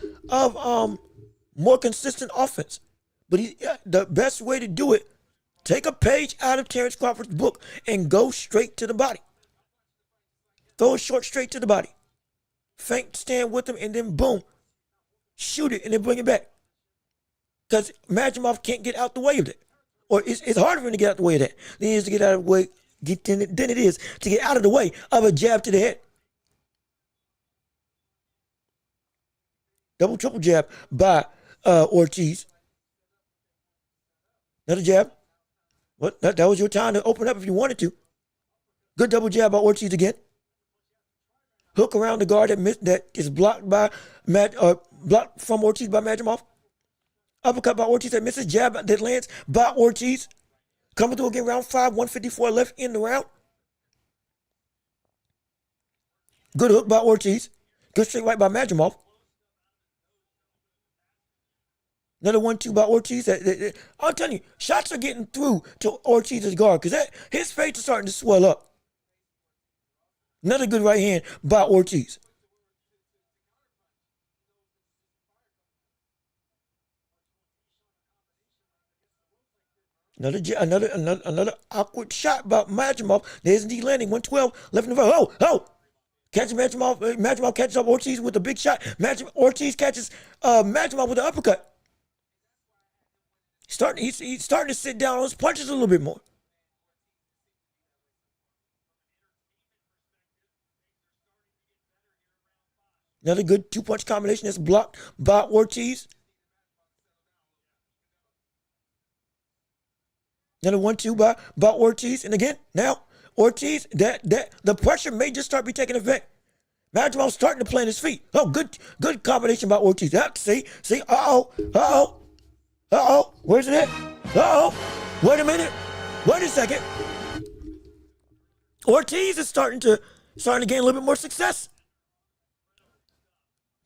[SPEAKER 1] more consistent offense. But the best way to do it, take a page out of Terrence Crawford's book and go straight to the body. Throw a short straight to the body. Feint, stand with him, and then boom, shoot it and then bring it back. Because Madrimov can't get out the way of it. Or it's harder for him to get out the way of that than it is to get out of the way than it is to get out of the way of a jab to the head. Double, triple jab by Ortiz. Another jab. What? That was your time to open up if you wanted to. Good double jab by Ortiz again. Hook around the guard that is blocked by blocked from Ortiz by Madrimov. Uppercut by Ortiz that misses. Jab that lands by Ortiz. Coming through again, round 5, 154 left in the round. Good hook by Ortiz. Good straight right by Madrimov. Another 1-2 by Ortiz. I'm telling you, shots are getting through to Ortiz's guard because his face is starting to swell up. Another good right hand by Ortiz. Another awkward shot by Madrimov. There's indeed landing. 112 left in the row. Oh! Catches Madrimov. Madrimov catches up Ortiz with a big shot. Ortiz catches Madrimov with an uppercut. He's starting to sit down on his punches a little bit more. Another good 2-punch combination that's blocked by Ortiz. Another 1-2 by Ortiz. And again, now Ortiz, the pressure may just start be taking effect. Madrimov's starting to plant his feet. Oh, good combination by Ortiz. See, uh-oh. Where's it at? Uh-oh. Wait a minute. Wait a second. Ortiz is starting to gain a little bit more success.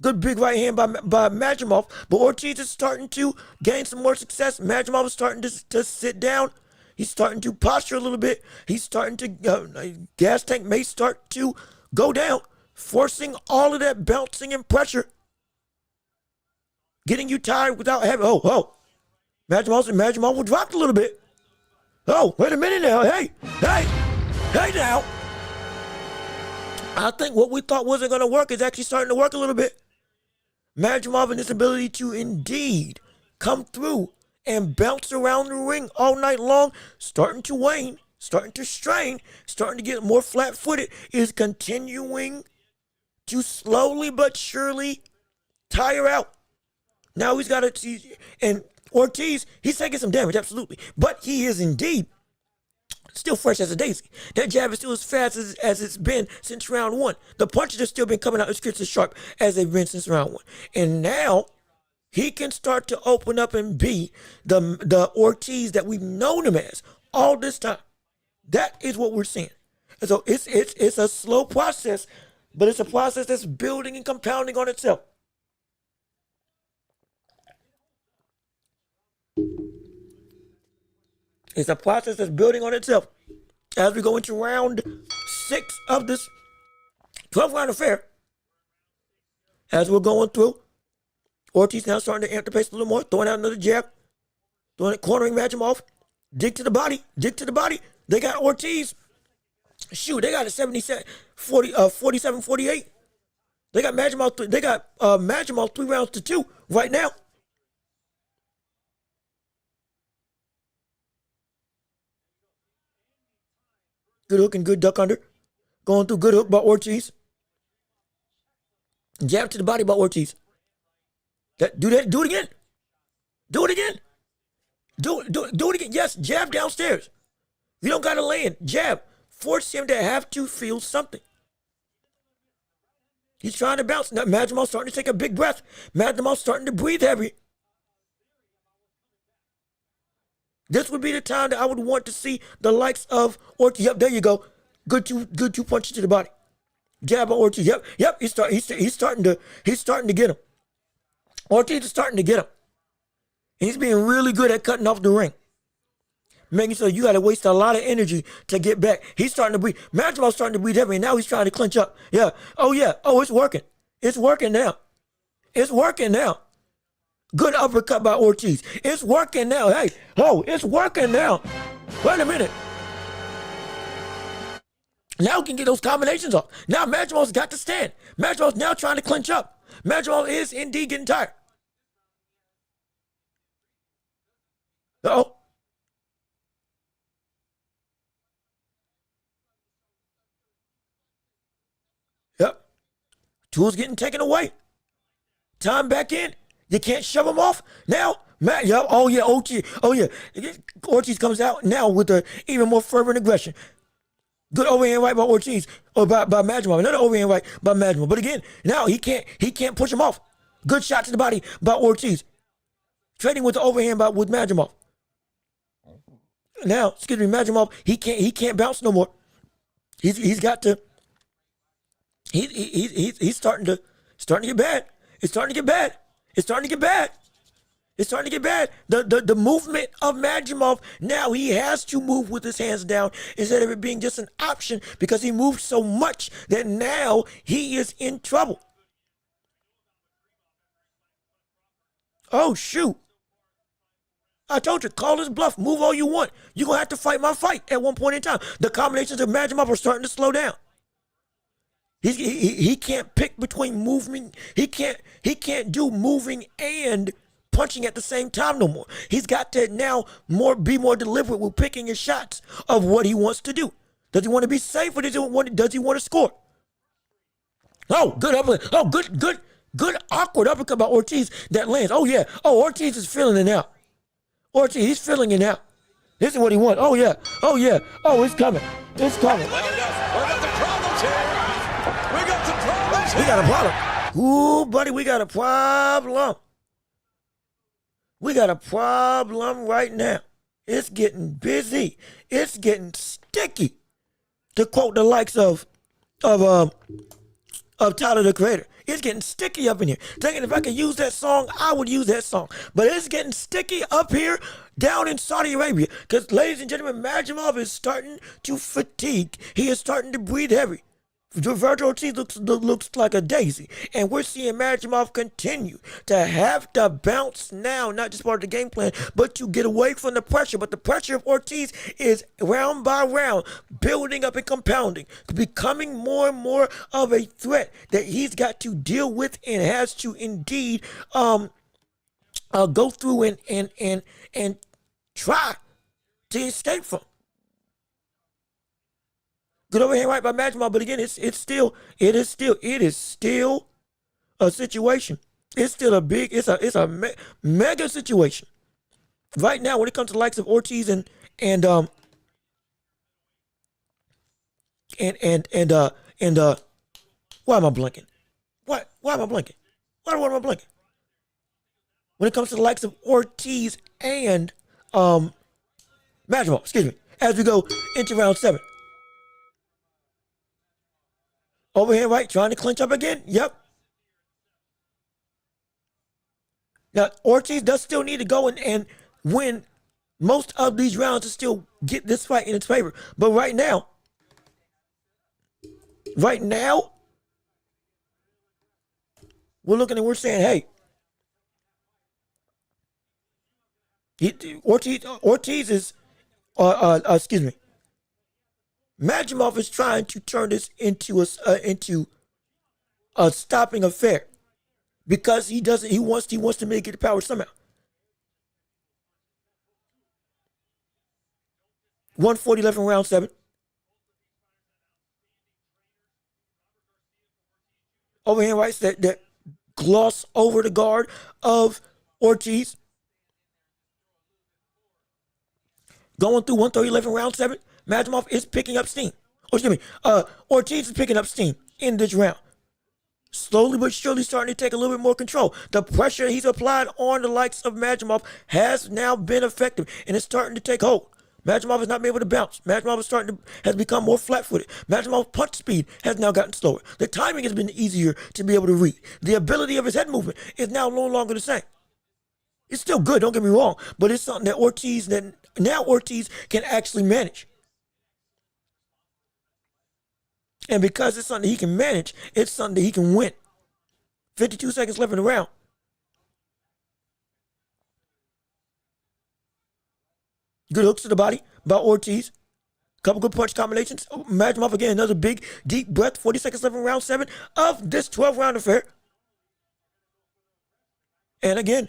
[SPEAKER 1] Good big right hand by Madrimov, but Ortiz is starting to gain some more success. Madrimov is starting to sit down. He's starting to posture a little bit. He's starting to, gas tank may start to go down, forcing all of that bouncing and pressure. Getting you tired without having, Madrimov dropped a little bit. Oh, wait a minute now. Hey now. I think what we thought wasn't going to work is actually starting to work a little bit. Madrimov and his ability to indeed come through and bounce around the ring all night long, starting to wane. starting to strain, starting to get more flat-footed, is continuing to slowly but surely tire out. Now he's got to, and Ortiz, he's taking some damage, absolutely. But he is indeed still fresh as a daisy. That jab is still as fast as it's been since round one. The punches have still been coming out as crisp as sharp as they've been since round one. And now he can start to open up and be the Ortiz that we've known him as all this time. That is what we're seeing. And so it's a slow process, but it's a process that's building and compounding on itself. It's a process that's building on itself. As we go into round 6 of this 12-round affair, as we're going through, Ortiz now starting to amp the pace a little more, throwing out another jab, throwing it, cornering Madrimov, dig to the body. They got Ortiz. Shoot, they got a 47-48. They got Madrimov 3 rounds to 2 right now. Good hook and good duck under. Going through, good hook by Ortiz. Jab to the body by Ortiz. Do it again. Do it again. Do it again. Yes, jab downstairs. You don't got to land. Jab. Force him to have to feel something. He's trying to bounce. Now, Madrimov's starting to take a big breath. Madrimov's starting to breathe heavy. This would be the time that I would want to see the likes of Ortiz. Yep, there you go. Good two punches to the body. Jab on Ortiz. Yep. He's starting to get him. Ortiz is starting to get him. And he's being really good at cutting off the ring. Making sure you got to waste a lot of energy to get back. He's starting to breathe. Madrimov's starting to breathe heavy, and now he's trying to clinch up. Yeah. Oh, it's working. It's working now. Good uppercut by Ortiz. It's working now. Hey, it's working now. Wait a minute. Now we can get those combinations off. Now Madrimov's got to stand. Madrimov's now trying to clinch up. Madrimov is indeed getting tired. Uh-oh. Yep. Tools getting taken away. Time back in. You can't shove him off. Now, Ortiz. Ortiz comes out now with a even more fervent aggression. Good overhand right by Ortiz, or by Madrimov. Another overhand right by Madrimov. But again, now he can't push him off. Good shot to the body by Ortiz. Trading with the overhand with Madrimov. Now, Madrimov, he can't bounce no more. He's got to. He's starting to get bad. It's starting to get bad. The movement of Madrimov, now he has to move with his hands down instead of it being just an option, because he moved so much that now he is in trouble. Oh, shoot. I told you, call his bluff, move all you want. You're going to have to fight my fight at one point in time. The combinations of Madrimov are starting to slow down. He can't pick between moving. He can't do moving and punching at the same time no more. He's got to now be more deliberate with picking his shots of what he wants to do. Does he want to be safe, or does he want to score? Oh, good uppercut. Oh, good awkward uppercut by Ortiz that lands. Oh yeah. Oh, Ortiz is feeling it now. Ortiz, he's feeling it now. This is what he wants. Oh yeah. Oh, it's coming.
[SPEAKER 2] We got the problems here.
[SPEAKER 1] We got a problem. Ooh, buddy, we got a problem. We got a problem right now. It's getting busy. It's getting sticky. To quote the likes of Tyler, the Creator. It's getting sticky up in here. Thinking if I could use that song, I would use that song. But it's getting sticky up here down in Saudi Arabia. Because, ladies and gentlemen, Madrimov is starting to fatigue. He is starting to breathe heavy. Virgil Ortiz looks like a daisy. And we're seeing Madrimov continue to have to bounce now, not just part of the game plan, but to get away from the pressure. But the pressure of Ortiz is round by round, building up and compounding, becoming more and more of a threat that he's got to deal with and has to indeed go through and try to escape from. Oh, shoot. I told you, call his bluff, move all you want. You're going to have to fight my fight at one point in time. The combinations of Madrimov are starting to slow down. He's got to now be more deliberate with picking his shots of what he wants to do. Does he want to be safe, or does he want to score? Oh, good uppercut. Oh, Good overhand right by Madrimov, but again, it is still a situation. It's still a big, mega situation right now when it comes to the likes of Ortiz and and why am I blinking? Why am I blinking? Why am I blinking? When it comes to the likes of Ortiz and Madrimov, excuse me, as we go into round 7. Overhand right, trying to clinch up again. Yep. Now, Ortiz does still need to go and win most of these rounds to still get this fight in its favor. But right now, we're looking and we're saying, hey, Ortiz is, excuse me, Madrimov is trying to turn this into a stopping affair because he wants to make it the power somehow. 140 left in round 7. Overhand rights that gloss over the guard of Ortiz. Going through 130 left in round 7. Madrimov is picking up steam. Oh, excuse me. Ortiz is picking up steam in this round. Slowly but surely starting to take a little bit more control. The pressure he's applied on the likes of Madrimov has now been effective and it's starting to take hold. Madrimov has not been able to bounce. Madrimov has become more flat-footed. Madrimov's punch speed has now gotten slower. The timing has been easier to be able to read. The ability of his head movement is now no longer the same. It's still good, don't get me wrong, but it's something that Ortiz can actually manage. And because it's something he can manage, it's something that he can win. 52 seconds left in the round. Good hooks to the body by Ortiz. Couple good punch combinations. Madrimov again, another big, deep breath. 40 seconds left in round 7 of this 12-round affair. And again,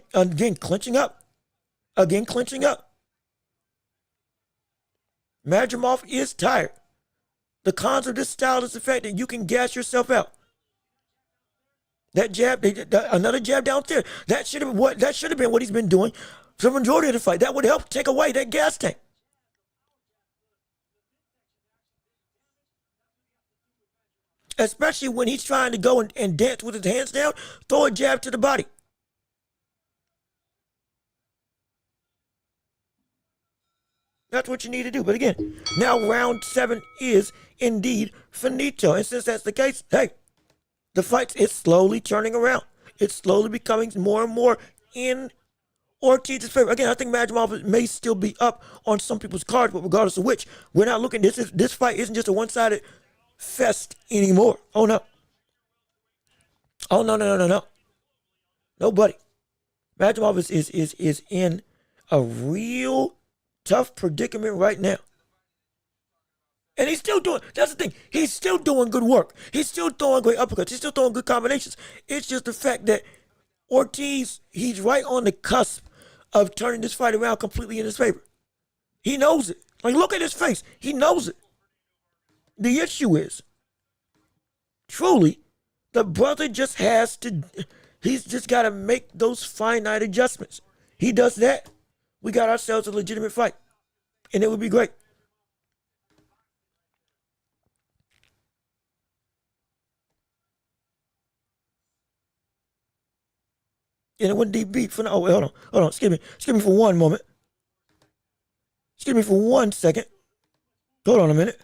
[SPEAKER 1] clinching up. Again, clinching up. Madrimov is tired. The cons of this style is the fact that you can gas yourself out. That jab, another jab downstairs. That should have been what he's been doing for the majority of the fight. That would help take away that gas tank. Especially when he's trying to go and dance with his hands down, throw a jab to the body. That's what you need to do. But again, now round 7 is indeed finito. And since that's the case, hey, the fight is slowly turning around. It's slowly becoming more and more in Ortiz's favor. Again, I think Madrimov may still be up on some people's cards, but regardless of which, we're not looking. This fight isn't just a one-sided fest anymore. Oh no. Oh no. Nobody. Madrimov is in a real tough predicament right now. And he's still doing, that's the thing, he's still doing good work. He's still throwing great uppercuts. He's still throwing good combinations. It's just the fact that Ortiz, he's right on the cusp of turning this fight around completely in his favor. He knows it. Like, look at his face. He knows it. The issue is, truly, the brother just he's just got to make those finite adjustments. He does that. We got ourselves a legitimate fight. And it would be great. And it went deep beat for now. Oh, wait, hold on. Excuse me for one moment. Excuse me for 1 second. Hold on a minute.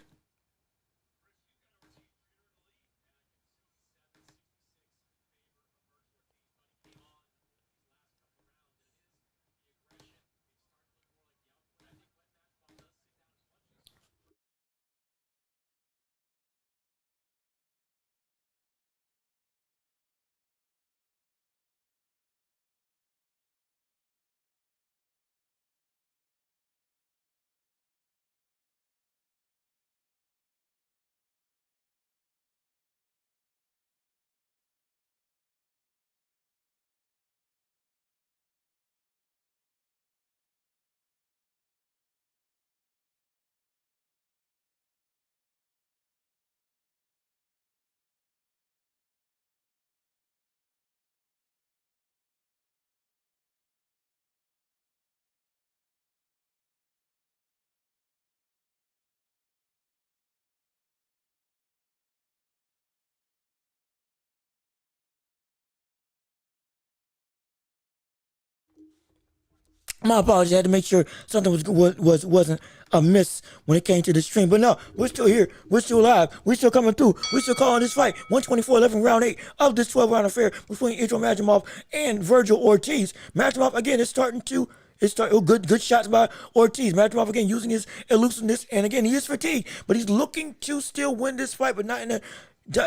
[SPEAKER 1] My apologies. I had to make sure something wasn't amiss when it came to the stream. But no, we're still here. We're still live. We're still coming through. We're still calling this fight. 124-11, round 8 of this 12-round affair between Israel Madrimov and Virgil Ortiz. Madrimov again is starting to. Good shots by Ortiz. Madrimov again using his elusiveness, and again he is fatigued, but he's looking to still win this fight, but not in a.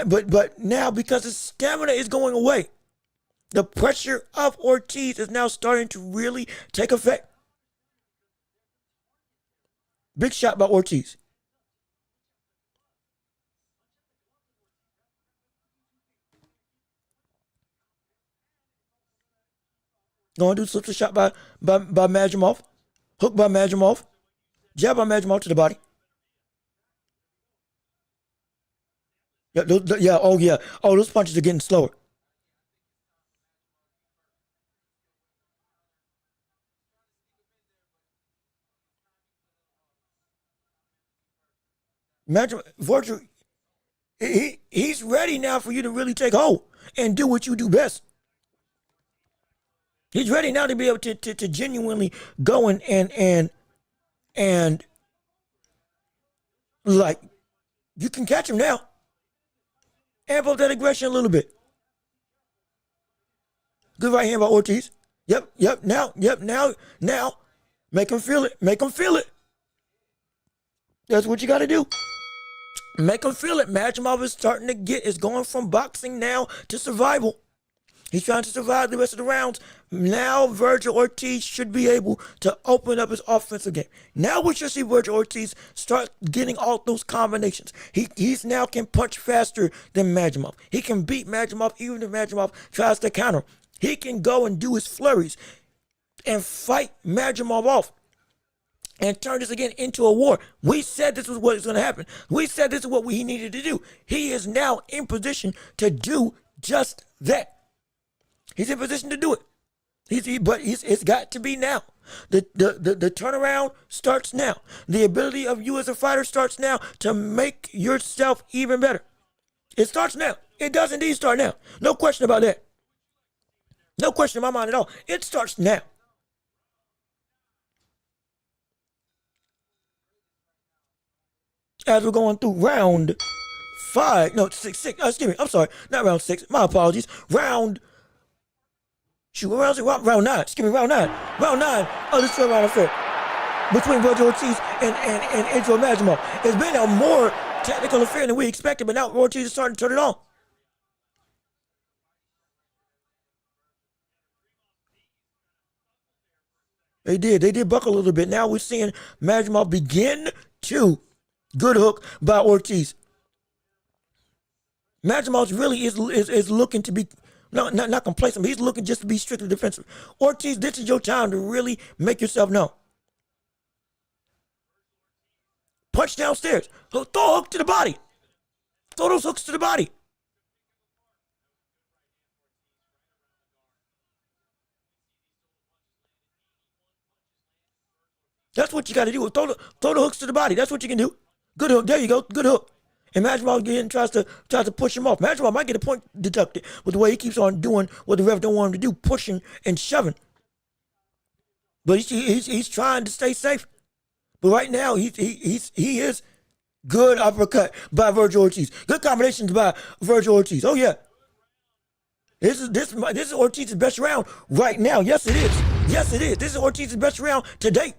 [SPEAKER 1] But now because his stamina is going away. The pressure of Ortiz is now starting to really take effect. Big shot by Ortiz. Going to do slip shot by Madrimov. Hook by Madrimov. Jab by Madrimov to the body. Oh, those punches are getting slower. Virgil, he's ready now for you to really take hold and do what you do best. He's ready now to be able to genuinely go and like you can catch him now. Amp up that aggression a little bit. Good right hand by Ortiz. Yep. Now. Make him feel it. That's what you got to do. Make him feel it. Madrimov is going from boxing now to survival. He's trying to survive the rest of the rounds. Now Virgil Ortiz should be able to open up his offensive game. Now we should see Virgil Ortiz start getting all those combinations. He's now can punch faster than Madrimov. He can beat Madrimov even if Madrimov tries to counter. He can go and do his flurries and fight Madrimov off. And turn this again into a war. We said this was what was going to happen. We said this is what he needed to do. He is now in position to do just that. He's in position to do it. It's got to be now. The turnaround starts now. The ability of you as a fighter starts now to make yourself even better. It starts now. It does indeed start now. No question about that. No question in my mind at all. It starts now. As we're going through round 5, no, 6, excuse me, I'm sorry, not round 6, my apologies, round 9, round 9 of this 12-round affair between Virgil Ortiz and Israel Madrimov. It's been a more technical affair than we expected, but now Ortiz is starting to turn it on. They did buckle a little bit. Now we're seeing Madrimov begin to. Good hook by Ortiz. Madrimov really is looking to be not complacent, but he's looking just to be strictly defensive. Ortiz, this is your time to really make yourself known. Punch downstairs. Throw a hook to the body. Throw those hooks to the body. That's what you got to do. Throw the hooks to the body. That's what you can do. Good hook. There you go. Good hook. And Madrimov again tries to push him off. Madrimov might get a point deducted with the way he keeps on doing what the ref don't want him to do, pushing and shoving. But he's trying to stay safe. But right now he is good uppercut by Virgil Ortiz. Good combinations by Virgil Ortiz. Oh yeah. This is Ortiz's best round right now. Yes it is. Yes it is. This is Ortiz's best round to date.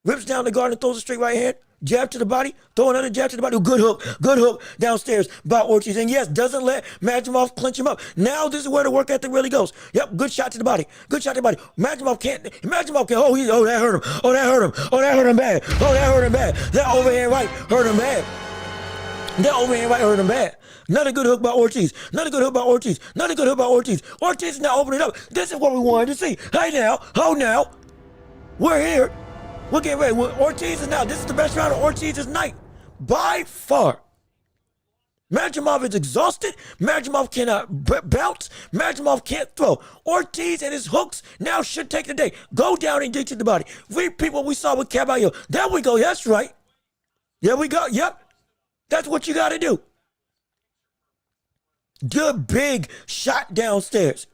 [SPEAKER 1] Rips down the guard and throws a straight right hand. Jab to the body. Throw another jab to the body. Good hook downstairs by Ortiz. And yes, doesn't let Madrimov clinch him up. Now this is where the work ethic really goes. Yep, good shot to the body. Madrimov can't. Oh, that hurt him. Oh, that hurt him bad. That overhand right hurt him bad. Another good hook by Ortiz. Ortiz is now opening up. This is what we wanted to see. Hey now. We're here. We're getting ready. Ortiz is now. This is the best round of Ortiz's night. By far. Madrimov is exhausted. Madrimov cannot bounce. Madrimov can't throw. Ortiz and his hooks now should take the day. Go down and dig to the body. Repeat what we saw with Kabayel. There we go. That's right. There we go. Yep. That's what you got to do. Good big shot downstairs.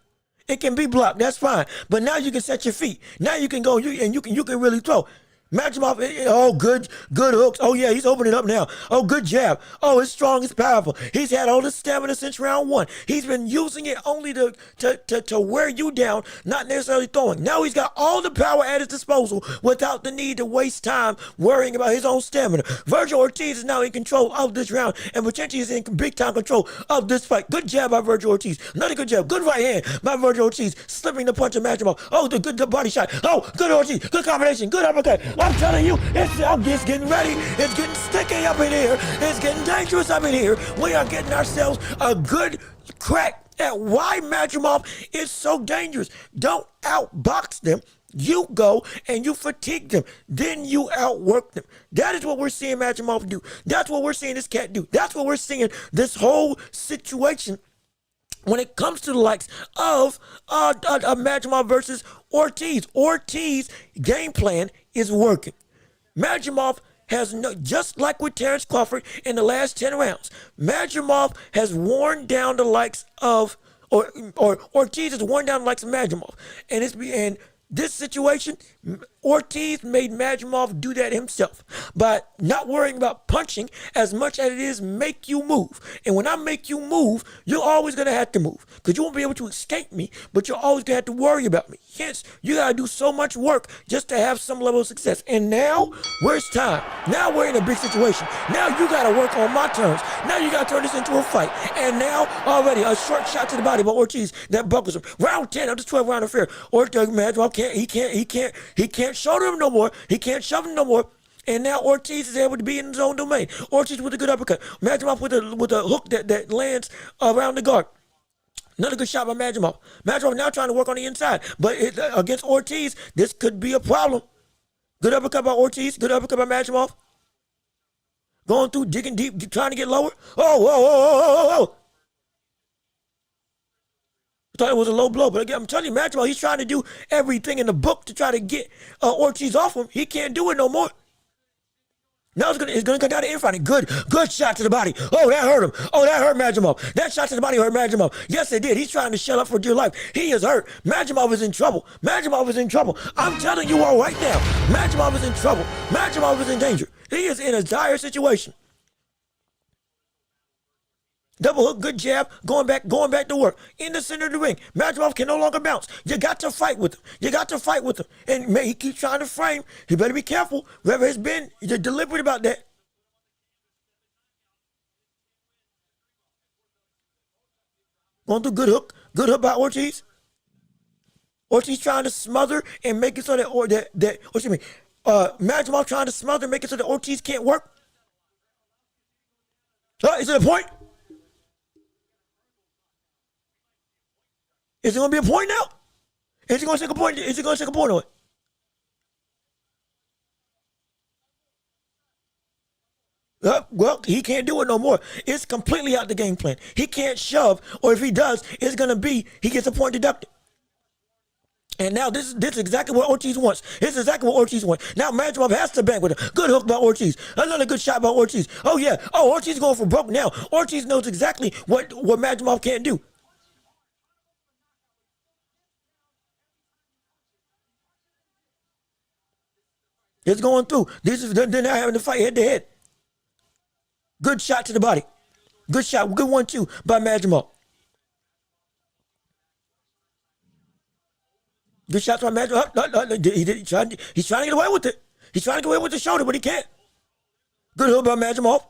[SPEAKER 1] It can be blocked. That's fine. But now you can set your feet. Now you can go and you can really throw. Madrimov, oh, good hooks. Oh, yeah, he's opening up now. Oh, good jab. Oh, it's strong, it's powerful. He's had all this stamina since round one. He's been using it only to wear you down, not necessarily throwing. Now he's got all the power at his disposal without the need to waste time worrying about his own stamina. Virgil Ortiz is now in control of this round and potentially is in big-time control of this fight. Good jab by Virgil Ortiz. Another good jab. Good right hand by Virgil Ortiz, slipping the punch of Madrimov. Oh, the good body shot. Oh, good Ortiz. Good combination. Good uppercut. I'm telling you, it's getting ready. It's getting sticky up in here. It's getting dangerous up in here. We are getting ourselves a good crack at why Madrimov is so dangerous. Don't outbox them. You go and you fatigue them. Then you outwork them. That is what we're seeing Madrimov do. That's what we're seeing this cat do. That's what we're seeing this whole situation when it comes to the likes of Madrimov versus Ortiz. Ortiz game plan is working. Madrimov has just like with Terrence Crawford in the last 10 rounds, Madrimov has worn down the likes of, or Ortiz has worn down the likes of Madrimov. And this situation, Ortiz made Madrimov do that himself by not worrying about punching as much as it is make you move. And when I make you move, you're always going to have to move because you won't be able to escape me, but you're always going to have to worry about me. Hence, you got to do so much work just to have some level of success. And now, where's time? Now we're in a big situation. Now you got to work on my terms. Now you got to turn this into a fight. And now, already, a short shot to the body by Ortiz that buckles him. Round 10 of this 12-round affair. Madrimov can't shoulder him no more. He can't shove him no more. And now Ortiz is able to be in his own domain. Ortiz with a good uppercut. Madrimov with a hook that lands around the guard. Another good shot by Madrimov. Madrimov now trying to work on the inside. But against Ortiz, this could be a problem. Good uppercut by Ortiz. Good uppercut by Madrimov. Going through, digging deep, trying to get lower. Oh, whoa, whoa, whoa, whoa, whoa. I thought it was a low blow, but again, I'm telling you, Madrimov, he's trying to do everything in the book to try to get Ortiz off him. He can't do it no more. Now it's gonna come down to infighting. Good shot to the body. Oh, that hurt him. Oh, that hurt Madrimov. That shot to the body hurt Madrimov. Yes, it did. He's trying to shut up for dear life. He is hurt. Madrimov is in trouble. Madrimov is in trouble. I'm telling you all right now, Madrimov is in trouble. Madrimov is in danger. He is in a dire situation. Double hook, good jab, going back to work. In the center of the ring. Madrimov can no longer bounce. You got to fight with him. You got to fight with him. And he keeps trying to frame. He better be careful. Whoever has been, you're deliberate about that. Going through good hook. Good hook by Ortiz. Ortiz trying to smother and make it so that, Madrimov trying to smother and make it so that Ortiz can't work. Is it a point? Is it going to be a point now? Is he going to take a point? Is he going to take a point on it? Well, he can't do it no more. It's completely out the game plan. He can't shove, or if he does, it's going to be he gets a point deducted. And now this is exactly what Ortiz wants. This is exactly what Ortiz wants. Now Madrimov has to bank with him. Good hook by Ortiz. Another good shot by Ortiz. Oh, yeah. Oh, Ortiz going for broke now. Ortiz knows exactly what Madrimov can't do. It's going through. They're now having to fight head to head. Good shot to the body. Good shot. Good 1-2 by Madrimov. Good shot by Madrimov. He's trying to get away with it. He's trying to get away with the shoulder, but he can't. Good hook by Madrimov.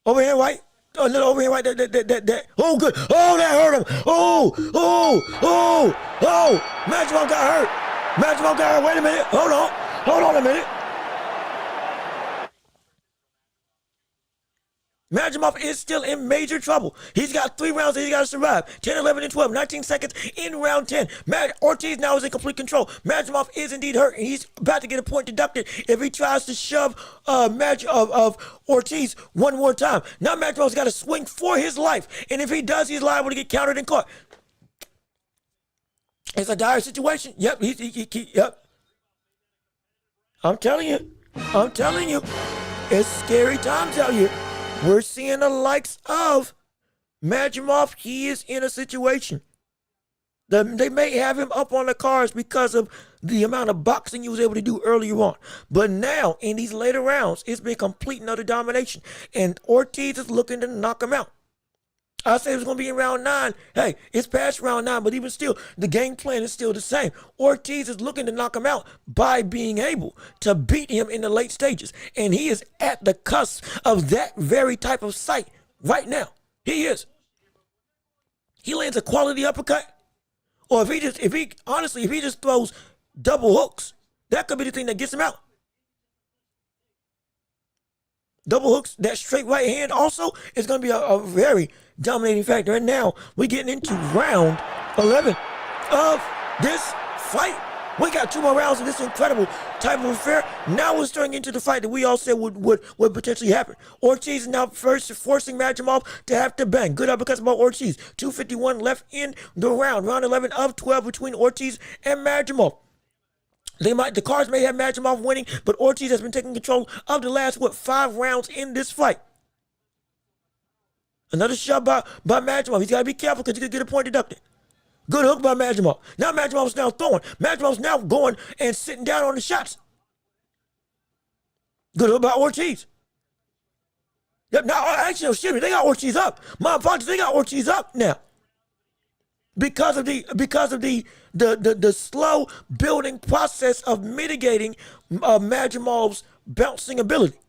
[SPEAKER 1] Overhand right. A little overhand right. That. Oh, good. Oh, that hurt him. Oh. Madrimov got hurt. Madrimov got hurt. Wait a minute. Hold on a minute. Madrimov is still in major trouble. He's got 3 rounds that he's got to survive. 10, 11, and 12. 19 seconds in round 10. Ortiz now is in complete control. Madrimov is indeed hurt, and he's about to get a point deducted if he tries to shove of Ortiz one more time. Now Madrimov's got to swing for his life, and if he does, he's liable to get countered and caught. It's a dire situation. Yep, yep. I'm telling you, it's scary times out here. We're seeing the likes of Madrimov. He is in a situation. They may have him up on the cards because of the amount of boxing he was able to do earlier on. But now, in these later rounds, it's been complete and utter domination. And Ortiz is looking to knock him out. I said it was going to be in round 9. Hey, it's past round 9, but even still, the game plan is still the same. Ortiz is looking to knock him out by being able to beat him in the late stages. And he is at the cusp of that very type of sight right now. He is. He lands a quality uppercut. Or if he just throws double hooks, that could be the thing that gets him out. Double hooks, that straight right hand also is going to be a very dominating factor. And now we're getting into round 11 of this fight. We got 2 more rounds of this incredible type of affair. Now we're starting into the fight that we all said would potentially happen. Ortiz is now first forcing Madrimov to have to bang. Good uppercuts by Ortiz. 2:51 left in the round. Round 11 of 12 between Ortiz and Madrimov. The cards may have Madrimov winning, but Ortiz has been taking control of the last, 5 rounds in this fight. Another shot by Madrimov. He's got to be careful because he could get a point deducted. Good hook by Madrimov. Now Madrimov's now throwing. Madrimov's now going and sitting down on the shots. Good hook by Ortiz. Yep, now, actually, excuse me, they got Ortiz up. My apologies, they got Ortiz up now. Because of the slow building process of mitigating Madrimov's bouncing ability.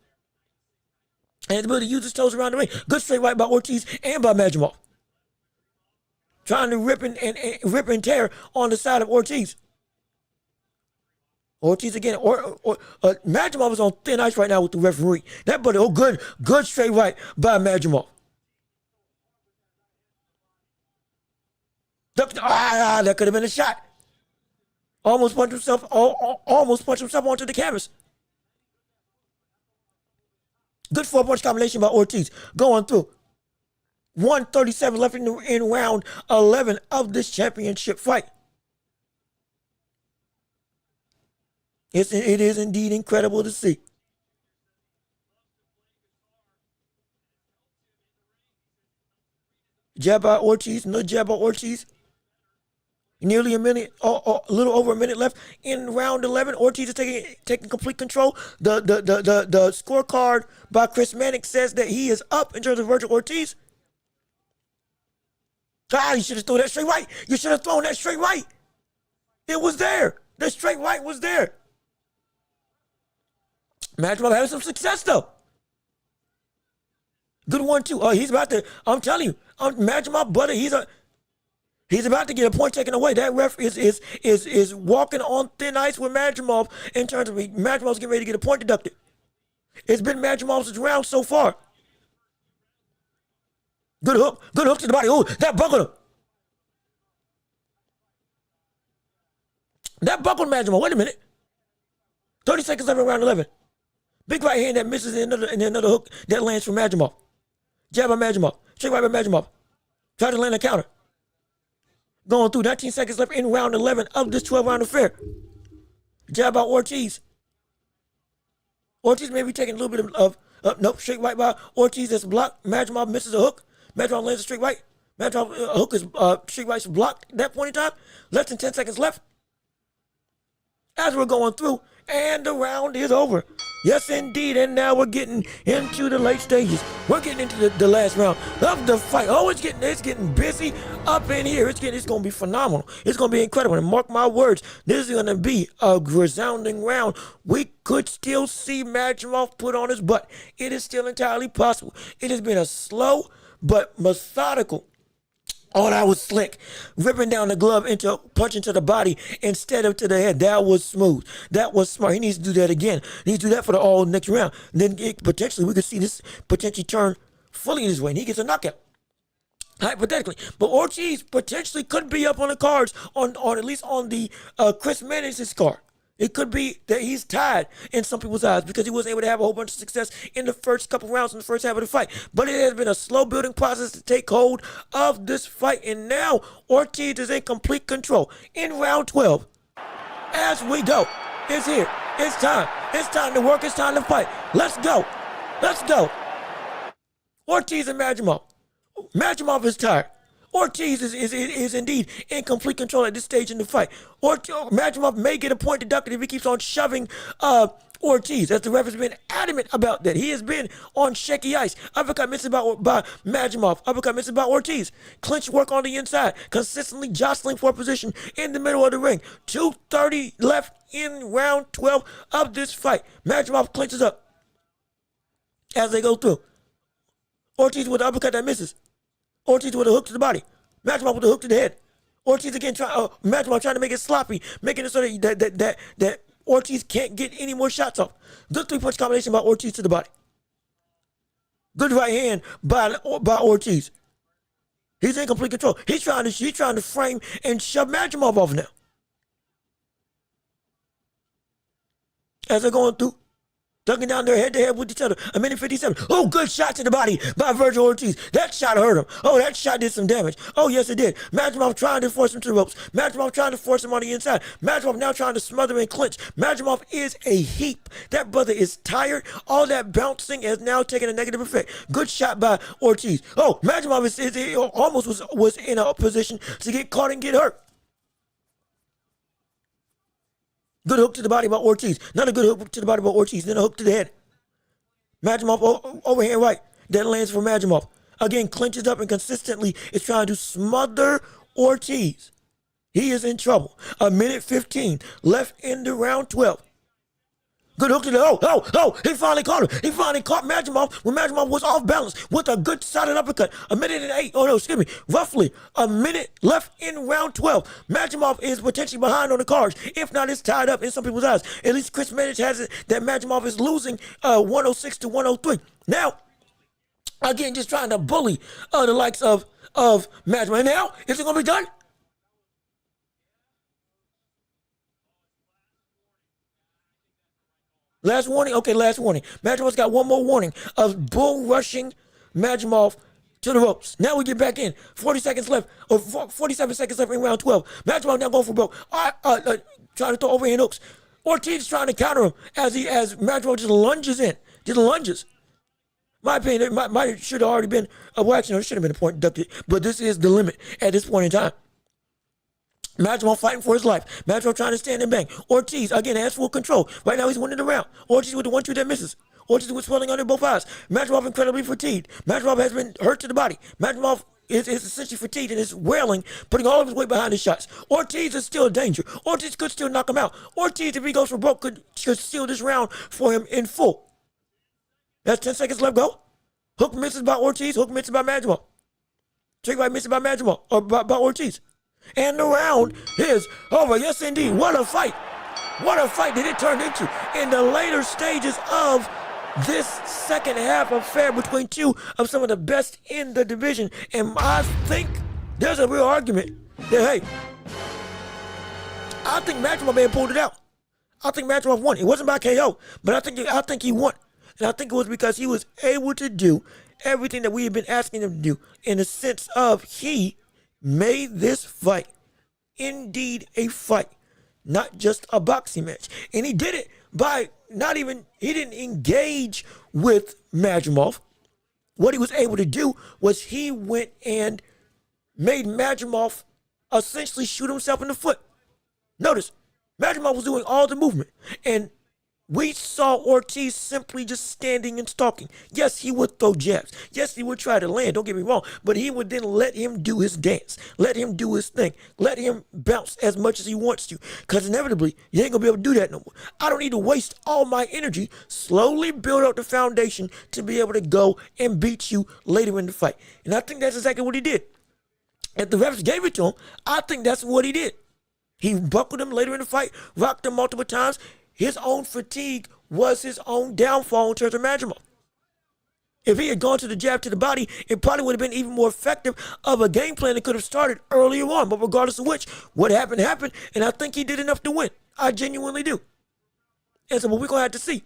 [SPEAKER 1] And his ability to use his toes around the ring. Good straight right by Ortiz and by Madrimov. Trying to rip and tear on the side of Ortiz. Ortiz again. Madrimov is on thin ice right now with the referee. That buddy, good straight right by Madrimov. That could have been a shot. Almost punched himself onto the canvas. Good 4-punch combination by Ortiz. Going through. 1:37 left in round 11 of this championship fight. It is indeed incredible to see. Jab by Ortiz, another jab by Ortiz. Nearly a minute, a little over a minute left in round 11. Ortiz is taking complete control. The scorecard by Chris Mannix says that he is up in terms of Virgil Ortiz. You should have thrown that straight right. You should have thrown that straight right. It was there. The straight right was there. Madrimov having some success though. Good 1-2. He's about to. I'm telling you, Madrimov, brother. He's about to get a point taken away. That ref is walking on thin ice with Madrimov in terms of Madrimov's getting ready to get a point deducted. It's been Madrimov's round so far. Good hook to the body. Oh, that buckled him. That buckled Madrimov. Wait a minute. 30 seconds left in round 11. Big right hand that misses and another hook that lands for Madrimov. Jab by Madrimov. Straight right by Madrimov. Try to land a counter. Going through 19 seconds left in round 11 of this 12-round affair. Jab by Ortiz. Ortiz may be taking a little bit of nope, straight right by Ortiz that's blocked. Madrimov misses a hook. Madrimov lands a straight right. Madrimov hook is straight right's blocked at that point in time. Less than 10 seconds left. As we're going through, and the round is over. Yes, indeed, and now we're getting into the late stages. We're getting into the last round of the fight. Oh, it's getting busy up in here. It's going to be phenomenal. It's going to be incredible. And mark my words, this is going to be a resounding round. We could still see Madrimov put on his butt. It is still entirely possible. It has been a slow but methodical. Oh, that was slick. Ripping down the glove into punching to the body instead of to the head. That was smooth. That was smart. He needs to do that again. He needs to do that for the all next round. Then potentially we could see this potentially turn fully his way and he gets a knockout. Hypothetically. But Ortiz potentially could be up on the cards on at least on the Chris Mannix's card. It could be that he's tied in some people's eyes because he wasn't able to have a whole bunch of success in the first couple rounds in the first half of the fight. But it has been a slow building process to take hold of this fight. And now Ortiz is in complete control in round 12. As we go, it's here. It's time. It's time to work. It's time to fight. Let's go. Let's go. Ortiz and Madrimov. Madrimov is tired. Ortiz is indeed in complete control at this stage in the fight. Madrimov may get a point deducted if he keeps on shoving Ortiz, as the ref has been adamant about that. He has been on shaky ice. Uppercut missed by Madrimov. Uppercut missed by Ortiz. Clinch work on the inside, consistently jostling for position in the middle of the ring. 2:30 left in round 12 of this fight. Madrimov clinches up as they go through. Ortiz with the uppercut that misses. Ortiz with a hook to the body. Madrimov with a hook to the head. Ortiz again Madrimov trying to make it sloppy, making it so that Ortiz can't get any more shots off. Good three-punch combination by Ortiz to the body. Good right hand by Ortiz. He's in complete control. He's trying to frame and shove Madrimov off now. As they're going through, ducking down there head-to-head with each other. A minute 57. Oh, good shot to the body by Virgil Ortiz. That shot hurt him. Oh, that shot did some damage. Oh, yes, it did. Madrimov trying to force him to the ropes. Madrimov trying to force him on the inside. Madrimov now trying to smother and clinch. Madrimov is a heap. That brother is tired. All that bouncing has now taken a negative effect. Good shot by Ortiz. Oh, Madrimov almost was in a position to get caught and get hurt. Good hook to the body by Ortiz. Another good hook to the body by Ortiz. Then a hook to the head. Madrimov overhand right. That lands for Madrimov. Again, clinches up and consistently is trying to smother Ortiz. He is in trouble. A minute 15 left in the round 12. Good hook to the he finally caught him. He finally caught Madrimov when Madrimov was off balance with a good solid uppercut. A minute and 8. Roughly a minute left in round 12. Madrimov is potentially behind on the cards. If not, it's tied up in some people's eyes. At least Chris Medich has it that Madrimov is losing 106 to 103. Now, again, just trying to bully the likes of Madrimov. And now, is it going to be done? Last warning? Okay, last warning. Madrimov's got one more warning of bull rushing Madrimov to the ropes. Now we get back in. 40 seconds left, or 47 seconds left in round 12. Madrimov now going for broke. Trying to throw overhand hooks. Ortiz trying to counter him as Madrimov just lunges in. Just lunges. My opinion, it might should have already been, it should have been a point deducted, but this is the limit at this point in time. Madrimov fighting for his life. Madrimov trying to stand and bang. Ortiz, again, has full control. Right now, he's winning the round. Ortiz with the 1-2 that misses. Ortiz with swelling under both eyes. Madrimov incredibly fatigued. Madrimov has been hurt to the body. Madrimov is essentially fatigued and is wailing, putting all of his weight behind his shots. Ortiz is still a danger. Ortiz could still knock him out. Ortiz, if he goes for broke, could steal this round for him in full. That's 10 seconds left, go. Hook misses by Ortiz. Hook misses by Madrimov. Trick right misses by Madrimov, or by Ortiz. And the round is over. Yes, indeed. What a fight. What a fight did it turn into in the later stages of this second half affair between two of some of the best in the division. And I think there's a real argument that, hey, I think Madrimov may have pulled it out. I think Madrimov won. It wasn't by KO, but I think he won. And I think it was because he was able to do everything that we have been asking him to do, in the sense of he made this fight indeed a fight, not just a boxing match. And he did it by he didn't engage with Madrimov. What he was able to do was he went and made Madrimov essentially shoot himself in the foot. Notice, Madrimov was doing all the movement, and we saw Ortiz simply just standing and stalking. Yes, he would throw jabs. Yes, he would try to land, don't get me wrong, but he would then let him do his dance. Let him do his thing. Let him bounce as much as he wants to, because inevitably, you ain't going to be able to do that no more. I don't need to waste all my energy, slowly build up the foundation to be able to go and beat you later in the fight. And I think that's exactly what he did. If the refs gave it to him, I think that's what he did. He buckled him later in the fight, rocked him multiple times. His own fatigue was his own downfall in terms of Madrimov. If he had gone to the jab to the body, it probably would have been even more effective of a game plan that could have started earlier on. But regardless of which, what happened, happened. And I think he did enough to win. I genuinely do. And so what we're going to have to see.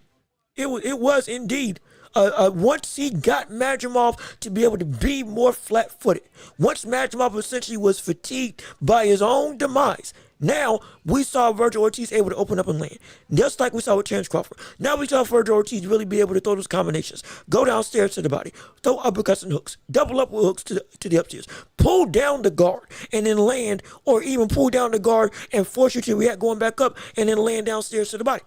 [SPEAKER 1] It was indeed, once he got Madrimov to be able to be more flat-footed, once Madrimov essentially was fatigued by his own demise, Now, we saw Virgil Ortiz able to open up and land, just like we saw with Terence Crawford. Now we saw Virgil Ortiz really be able to throw those combinations, go downstairs to the body, throw uppercuts and hooks, double up with hooks to the upstairs, pull down the guard, and then land, or even pull down the guard and force you to react going back up, and then land downstairs to the body.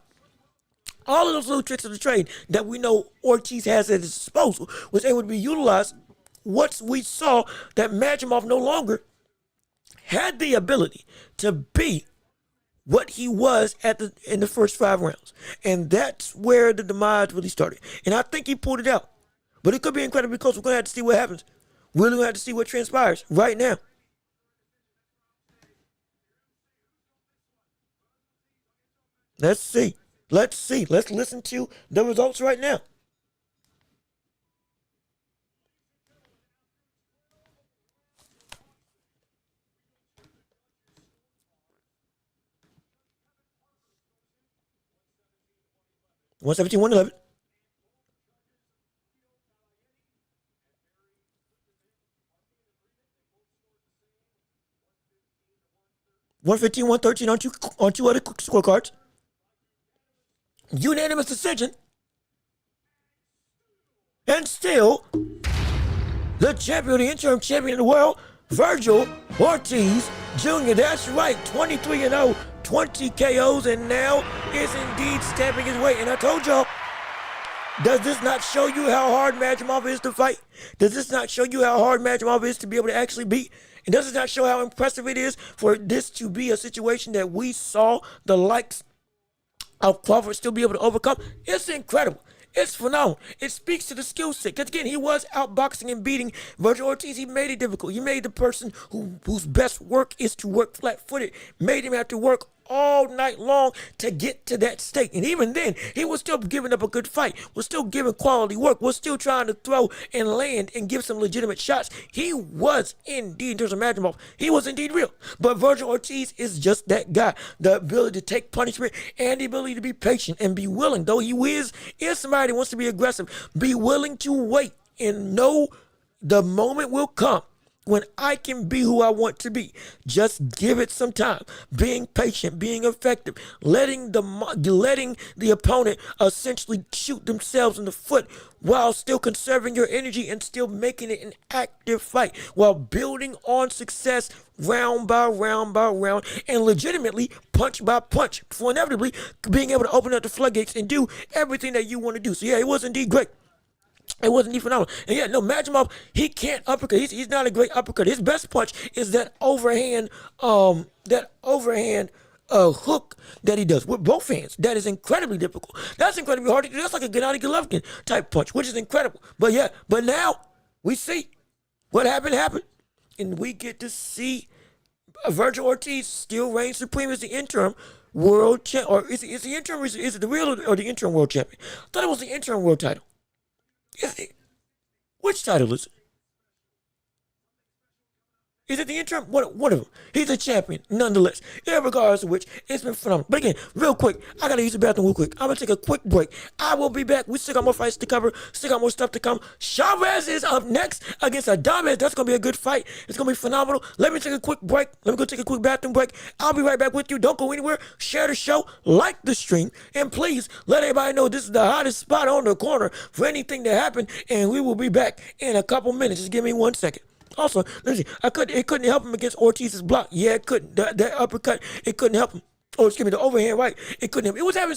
[SPEAKER 1] All of those little tricks of the trade that we know Ortiz has at his disposal was able to be utilized once we saw that Madrimov no longer had the ability to be what he was in the first 5 rounds. And that's where the demise really started. And I think he pulled it out. But it could be incredibly close. We're going to have to see what happens. We're going to have to see what transpires right now. Let's see. Let's see. Let's listen to the results right now. One 111. 115, 113 on two other scorecards. Unanimous decision. And still, the champion, the interim champion of the world, Virgil Ortiz Jr. That's right, 23-0, 20 KOs, and now is indeed stamping his way. And I told y'all, does this not show you how hard Madrimov is to fight? Does this not show you how hard Madrimov is to be able to actually beat? And does it not show how impressive it is for this to be a situation that we saw the likes of Crawford still be able to overcome? It's incredible. It's phenomenal. It speaks to the skill set. Because again, he was outboxing and beating Virgil Ortiz. He made it difficult. He made the person whose best work is to work flat-footed, made him have to work all night long to get to that state. And even then, he was still giving up a good fight, was still giving quality work, was still trying to throw and land and give some legitimate shots. He was indeed, in terms of Madrimov, he was indeed real. But Virgil Ortiz is just that guy. The ability to take punishment and the ability to be patient and be willing, though he is somebody that wants to be aggressive, be willing to wait and know the moment will come when I can be who I want to be. Just give it some time. Being patient, being effective, letting the opponent essentially shoot themselves in the foot while still conserving your energy and still making it an active fight, while building on success round by round by round and legitimately punch by punch, for inevitably being able to open up the floodgates and do everything that you want to do. So yeah, it was indeed great. It wasn't even phenomenal. And yeah, no, Madrimov, he can't uppercut. He's not a great uppercut. His best punch is that overhand hook that he does with both hands. That is incredibly difficult. That's incredibly hard to do. That's like a Gennady Golovkin type punch, which is incredible. But yeah, but now we see what happened. And we get to see Virgil Ortiz still reign supreme as the interim world champ. Or is it the interim, is it the real or the interim world champion? I thought it was the interim world title. Which title is it? Is it the interim? One of them. He's a champion, nonetheless. Regardless of which, it's been phenomenal. But again, real quick, I gotta use the bathroom real quick. I'm gonna take a quick break. I will be back. We still got more fights to cover. Still got more stuff to come. Chavez is up next against Adames. That's gonna be a good fight. It's gonna be phenomenal. Let me take a quick break. Let me go take a quick bathroom break. I'll be right back with you. Don't go anywhere. Share the show, like the stream, and please let everybody know this is the hottest spot on the corner for anything to happen. And we will be back in a couple minutes. Just give me 1 second. Also, let's see, it couldn't help him against Ortiz's block. Yeah, it couldn't. That uppercut, it couldn't help him. Oh, excuse me, the overhand right, it couldn't help him. It was having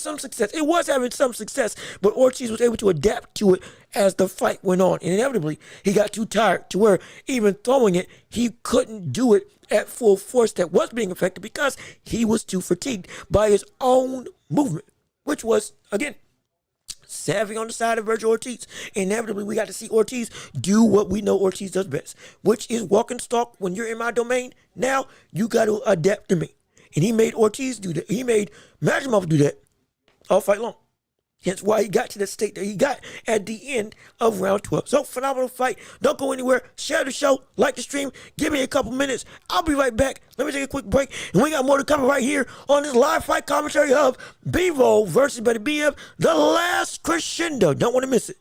[SPEAKER 1] some success. But Ortiz was able to adapt to it as the fight went on. And inevitably, he got too tired to where even throwing it, he couldn't do it at full force that was being effective because he was too fatigued by his own movement, which was, again, savvy on the side of Virgil Ortiz. Inevitably, we got to see Ortiz do what we know Ortiz does best, which is walk and stalk. When you're in my domain, now you got to adapt to me. And he made Ortiz do that. He made Madrimov do that all fight long. Hence why he got to the state that he got at the end of round 12. So, phenomenal fight. Don't go anywhere. Share the show. Like the stream. Give me a couple minutes. I'll be right back. Let me take a quick break. And we got more to cover right here on this live fight commentary of Bivol versus Beterbiev, the last crescendo. Don't want to miss it.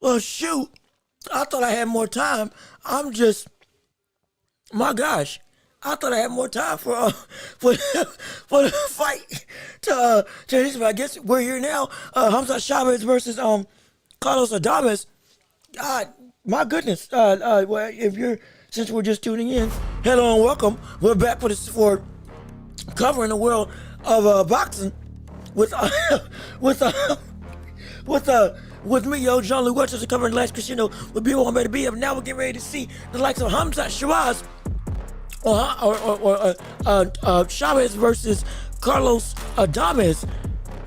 [SPEAKER 1] Well, shoot. I thought I had more time. I'm just, my gosh. I thought I had more time for for the fight to this. But I guess we're here now. Hamza Chavez versus Carlos Adames. God, my goodness. Well, if you're since we're just tuning in, hello and welcome. We're back for covering the world of boxing with with me, yo, Jean-Luc Wetzel, covering the last casino with Bivol and Beterbiev. Now we're getting ready to see the likes of Hamza Chavez or Chavez versus Carlos Adames.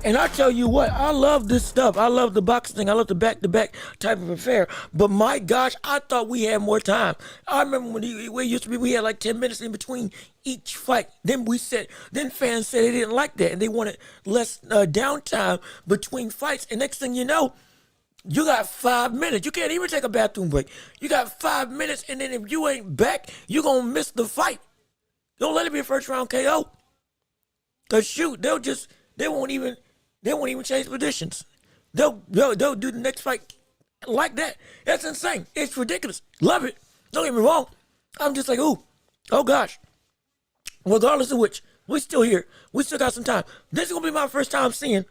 [SPEAKER 1] And I tell you what, I love this stuff. I love the boxing thing. I love the back-to-back type of affair. But my gosh, I thought we had more time. I remember when it used to be, we had like 10 minutes in between each fight. Then fans said they didn't like that and they wanted less downtime between fights. And next thing you know, you got 5 minutes. You can't even take a bathroom break. You got 5 minutes, and then if you ain't back, you're going to miss the fight. Don't let it be a first-round KO. Because, shoot, they won't even change positions. They'll do the next fight like that. That's insane. It's ridiculous. Love it. Don't get me wrong. I'm just like, ooh, oh gosh. Regardless of which, we're still here. We still got some time. This is going to be my first time seeing,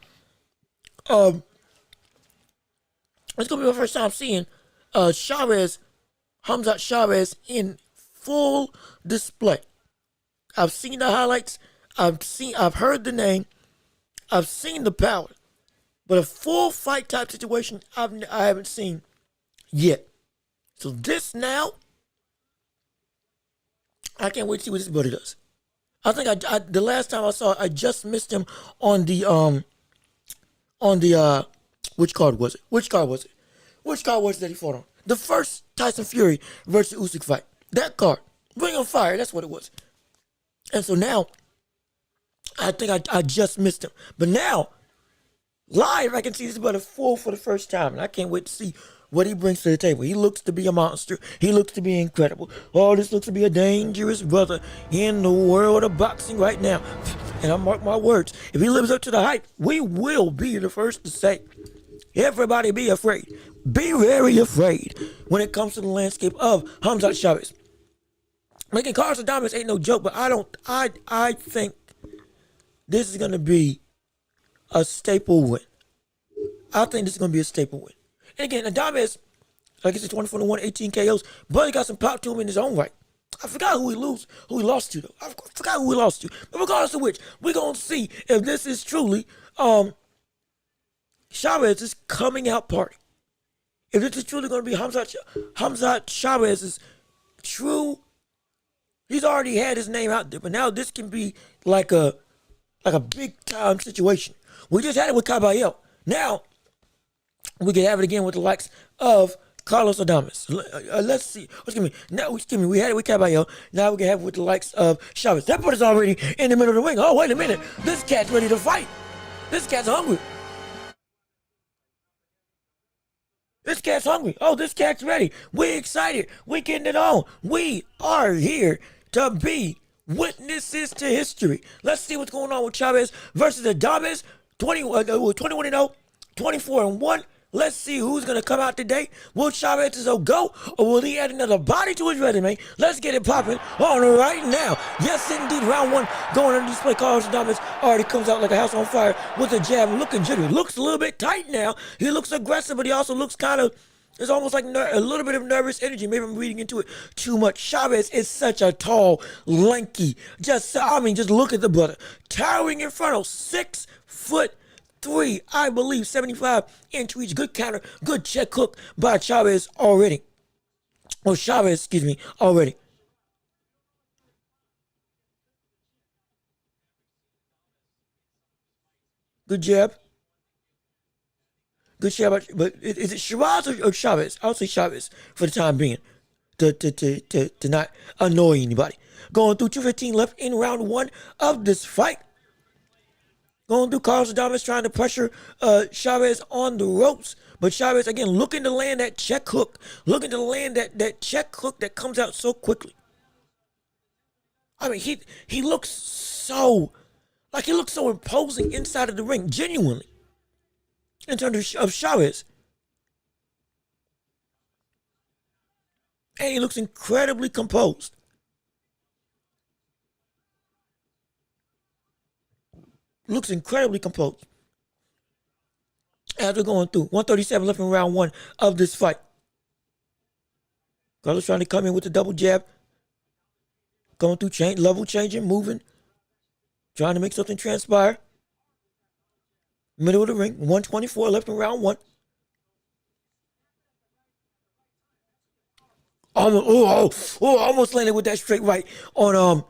[SPEAKER 1] Hamza Chavez in full display. I've seen the highlights. I've heard the name. I've seen the power. But a full fight type situation, I haven't seen yet. So this now, I can't wait to see what this buddy does. I think I the last time I saw it, I just missed him on the which card was it? Which card was it that he fought on? The first Tyson Fury versus Usyk fight. That card. Ring of Fire, that's what it was. And so now, I think I just missed him. But now, live, I can see this brother full for the first time. And I can't wait to see what he brings to the table. He looks to be a monster. He looks to be incredible. Oh, this looks to be a dangerous brother in the world of boxing right now. And I mark my words. If he lives up to the hype, we will be the first to say, everybody be afraid. Be very afraid when it comes to the landscape of Hamza Chavez. Making Carlos Adames ain't no joke, but I think this is going to be a staple win. I think this is going to be a staple win. And again, Adames, like I said, 24-1, 18 KOs, but he got some pop to him in his own right. I forgot who he lost to, though. I forgot who he lost to. But regardless of which, we're going to see if this is truly Chavez's coming out party. If this is truly going to be Hamza Chavez's true, he's already had his name out there, but now this can be like a big time situation. We just had it with Kabayel. Now we can have it again with the likes of Carlos Adames. Let's see. Excuse me. We had it with Kabayel. Now we can have it with the likes of Chavez. That put us already in the middle of the ring. Oh, wait a minute. This cat's ready to fight. This cat's hungry. This cat's hungry. Oh, this cat's ready. We excited. We getting it on. We are here to be witnesses to history. Let's see what's going on with Chavez versus Adames. 21-0, 24-1. Let's see who's going to come out today. Will Chavez go, or will he add another body to his resume? Let's get it popping on right now. Yes, indeed. Round one going on display. Carlos Adames already comes out like a house on fire with a jab. Looking jittery. Looks a little bit tight now. He looks aggressive, but he also looks kind of, it's almost like a little bit of nervous energy. Maybe I'm reading into it too much. Chavez is such a tall, lanky, just look at the brother. Towering in front of 6'3", I believe, 75-inch reach. Good counter, good check hook by Chavez already. Already. Good jab. Good jab, but is it Shiraz or Chavez? I'll say Chavez for the time being, to not annoy anybody. Going through 2:15 left in round one of this fight. Going through Carlos Adames trying to pressure Chavez on the ropes. But Chavez, again, looking to land that check hook. Looking to land that check hook that comes out so quickly. I mean, he looks so imposing inside of the ring, genuinely. In terms of Chavez. And he looks incredibly composed. Looks incredibly composed. As we're going through, 137 left in round 1 of this fight. Carlos trying to come in with the double jab. Going through, level changing, moving. Trying to make something transpire. Middle of the ring, 124 left in round 1. Almost landed with that straight right on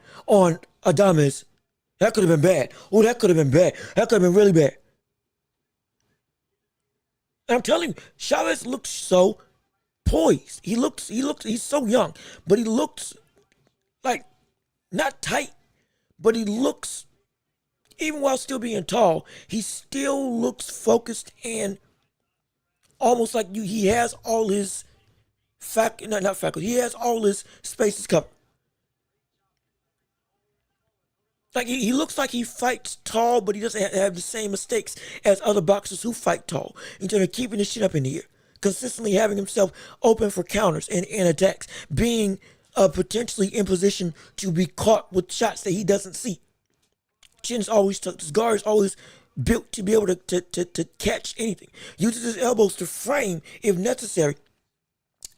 [SPEAKER 1] Adames. That could have been bad. Oh, that could have been bad. That could have been really bad. And I'm telling you, Chavez looks so poised. He's so young, but he looks like not tight, but he looks, even while still being tall, he still looks focused and almost like he has all his he has all his spaces covered. Like he looks like he fights tall, but he doesn't have the same mistakes as other boxers who fight tall. In terms of keeping his shit up in the air, consistently having himself open for counters and attacks, being potentially in position to be caught with shots that he doesn't see. Chin's always tucked. His guard is always built to be able to catch anything. Uses his elbows to frame if necessary.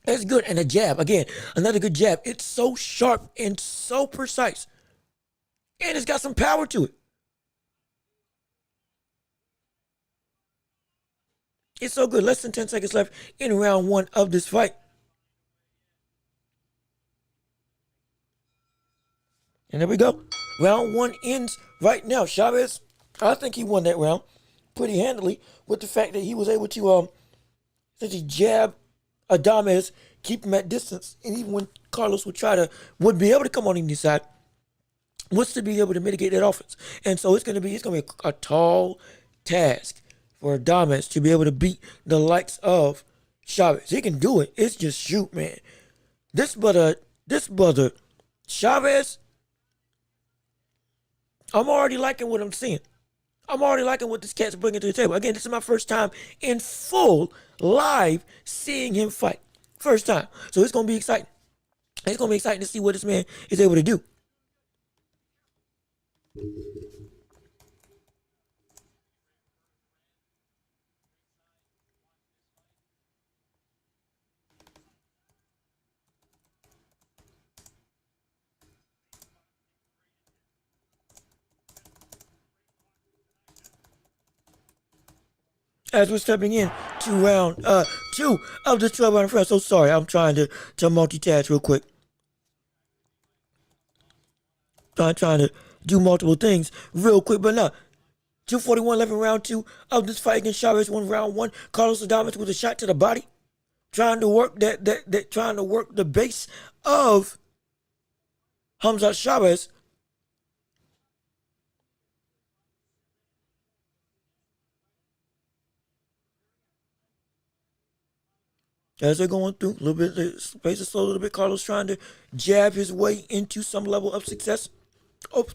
[SPEAKER 1] That's good. And a jab, again, another good jab. It's so sharp and so precise. And it's got some power to it. It's so good. Less than 10 seconds left in round 1 of this fight. And there we go. Round 1 ends right now. Chavez, I think he won that round pretty handily with the fact that he was able to essentially jab Adames, keep him at distance. And even when Carlos would be able to come on the side, was to be able to mitigate that offense. And so it's gonna be a tall task for Adames to be able to beat the likes of Chavez. He can do it. It's just shoot, man. This brother, Chavez, I'm already liking what I'm seeing. I'm already liking what this cat's bringing to the table. Again, this is my first time in full live seeing him fight. First time. So it's gonna be exciting. It's gonna be exciting to see what this man is able to do. As we're stepping in to round 2 of this 12-round round. So sorry, I'm trying to multitask real quick. Trying to do multiple things real quick, but no. 241 left in round 2 of this fight against Chavez. Round 1. Carlos Adames with a shot to the body, trying to work trying to work the base of Hamza Chavez. As they're going through a little bit, the space is slow a little bit. Carlos trying to jab his way into some level of success.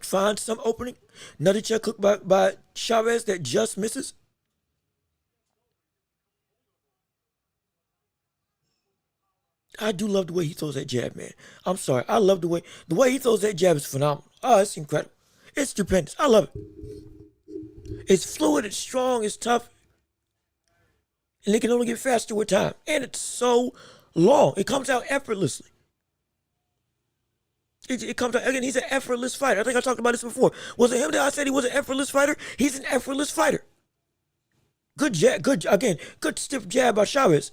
[SPEAKER 1] Find some opening. Another check hook by Chavez that just misses. I do love the way he throws that jab, man. I'm sorry. I love the way he throws that jab is phenomenal. Oh, it's incredible. It's stupendous. I love it. It's fluid, it's strong, it's tough. And it can only get faster with time. And it's so long. It comes out effortlessly. It comes out, again, he's an effortless fighter. I think I talked about this before. Was it him that I said he was an effortless fighter? He's an effortless fighter. Good jab, good stiff jab by Chavez.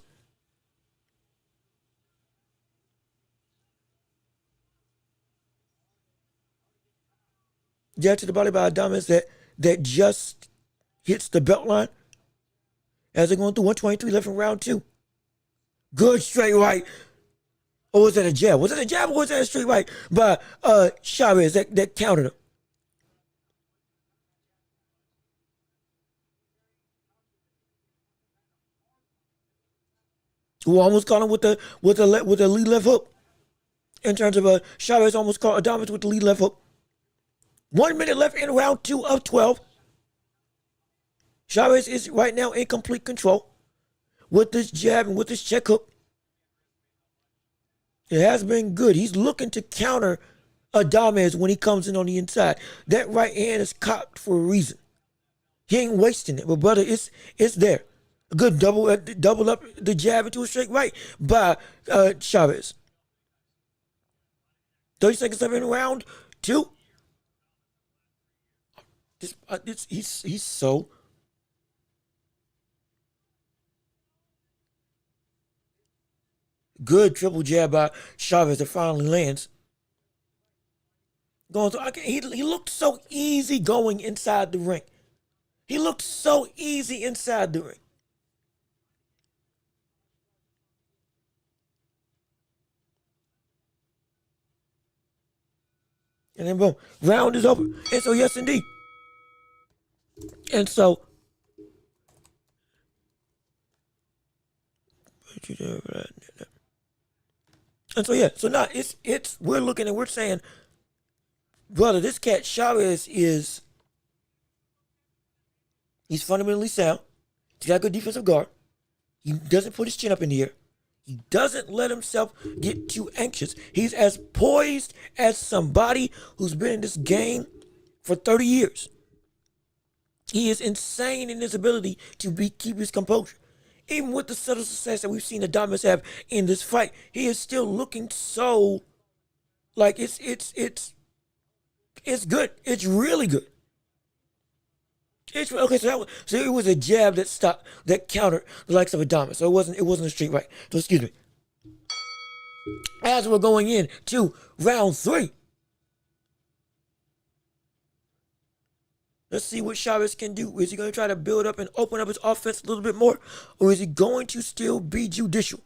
[SPEAKER 1] Jab to the body by Adames that just hits the belt line. As they're going through 123 left in round 2. Good straight right. Or was that a jab? Was it a jab or was that a straight right by Chavez that countered him? Who almost caught him with the lead left hook. In terms of Chavez almost caught Adames with the lead left hook. 1 minute left in round 2 of 12. Chavez is right now in complete control with this jab and with this check hook. It has been good. He's looking to counter Adames when he comes in on the inside. That right hand is cocked for a reason. He ain't wasting it, but brother, it's there. A good double up the jab into a straight right by Chavez. 30 seconds left in round 2. He's so good. Triple jab by Chavez that finally lands. Going through, he looked so easy going inside the ring. He looked so easy inside the ring. And then boom, round is over. And so yes indeed. And so yeah, so now it's we're looking and we're saying, brother, this cat Chavez he's fundamentally sound. He's got good defensive guard. He doesn't put his chin up in the air. He doesn't let himself get too anxious. He's as poised as somebody who's been in this game for 30 years. He is insane in his ability to keep his composure. Even with the subtle success that we've seen Adames have in this fight, he is still looking so like it's good. It's really good. Okay, so it was a jab that countered the likes of Adames. So it wasn't a straight right. So excuse me. As we're going in to round 3. Let's see what Chavez can do. Is he going to try to build up and open up his offense a little bit more? Or is he going to still be judicial?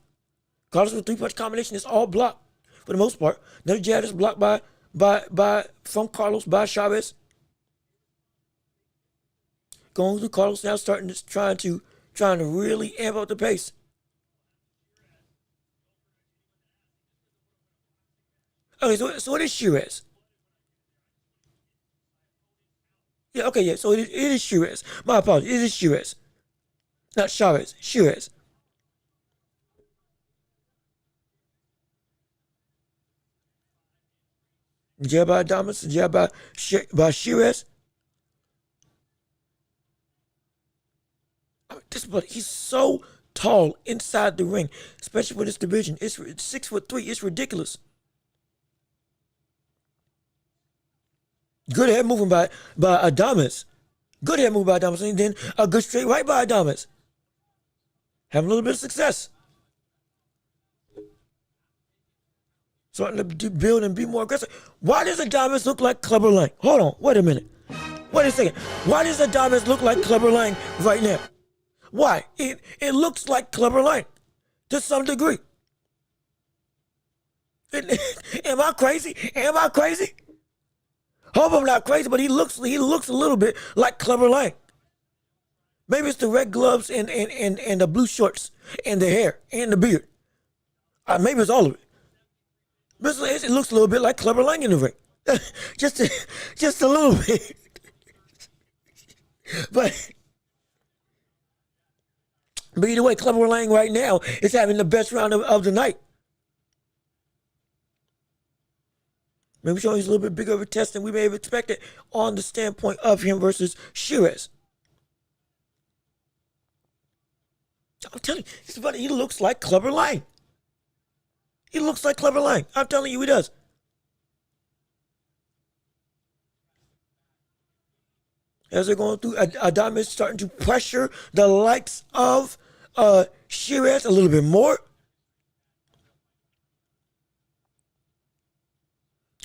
[SPEAKER 1] Carlos with a 3-punch combination is all blocked for the most part. Another jab is blocked from Carlos by Chavez. Going through Carlos now, trying to really amp up the pace. Okay, so it is Shiraz. Yeah, okay, yeah, so it is Shiraz. My apologies, it is Shiraz. Not Chavez, Shiraz. Jab by Adames, jab by Shiraz. He's so tall inside the ring, especially for this division. It's 6'3". It's ridiculous. Good head movement by Adames. Good head movement by Adames, and then a good straight right by Adames. Having a little bit of success. Starting to build and be more aggressive. Why does Adames look like Clubber Lang? Hold on, wait a minute. Wait a second. Why does Adames look like Clubber Lang right now? Why? It looks like Clubber Lang to some degree. Am I crazy? Am I crazy? Hope I'm not crazy, but he looks a little bit like Clubber Lang. Maybe it's the red gloves and the blue shorts and the hair and the beard. Maybe it's all of it. But it looks a little bit like Clubber Lang in the ring. just a little bit. But either way, Clubber Lang right now is having the best round of the night. Maybe showing he's a little bit bigger of a test than we may have expected on the standpoint of him versus Shiraz. I'm telling you, he looks like Clubber Lang. He looks like Clubber Lang. I'm telling you, he does. As they're going through, Adames is starting to pressure the likes of Shiraz a little bit more.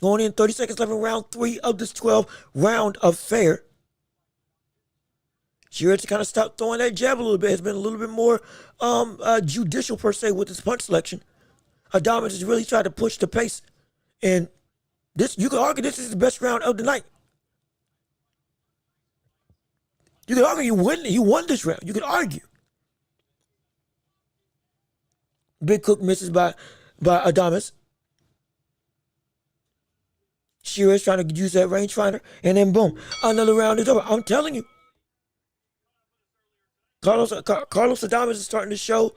[SPEAKER 1] Going in 30 seconds left in round 3 of this 12-round affair. Shiraz kind of stopped throwing that jab a little bit. Has been a little bit more judicial per se with his punch selection. Adames has really tried to push the pace. And this, you could argue this is the best round of the night. You could argue he won this round. You could argue. Big Cook misses by Adames. Shiraz trying to use that rangefinder, and then boom, another round is over. I'm telling you, Carlos Adames is starting to show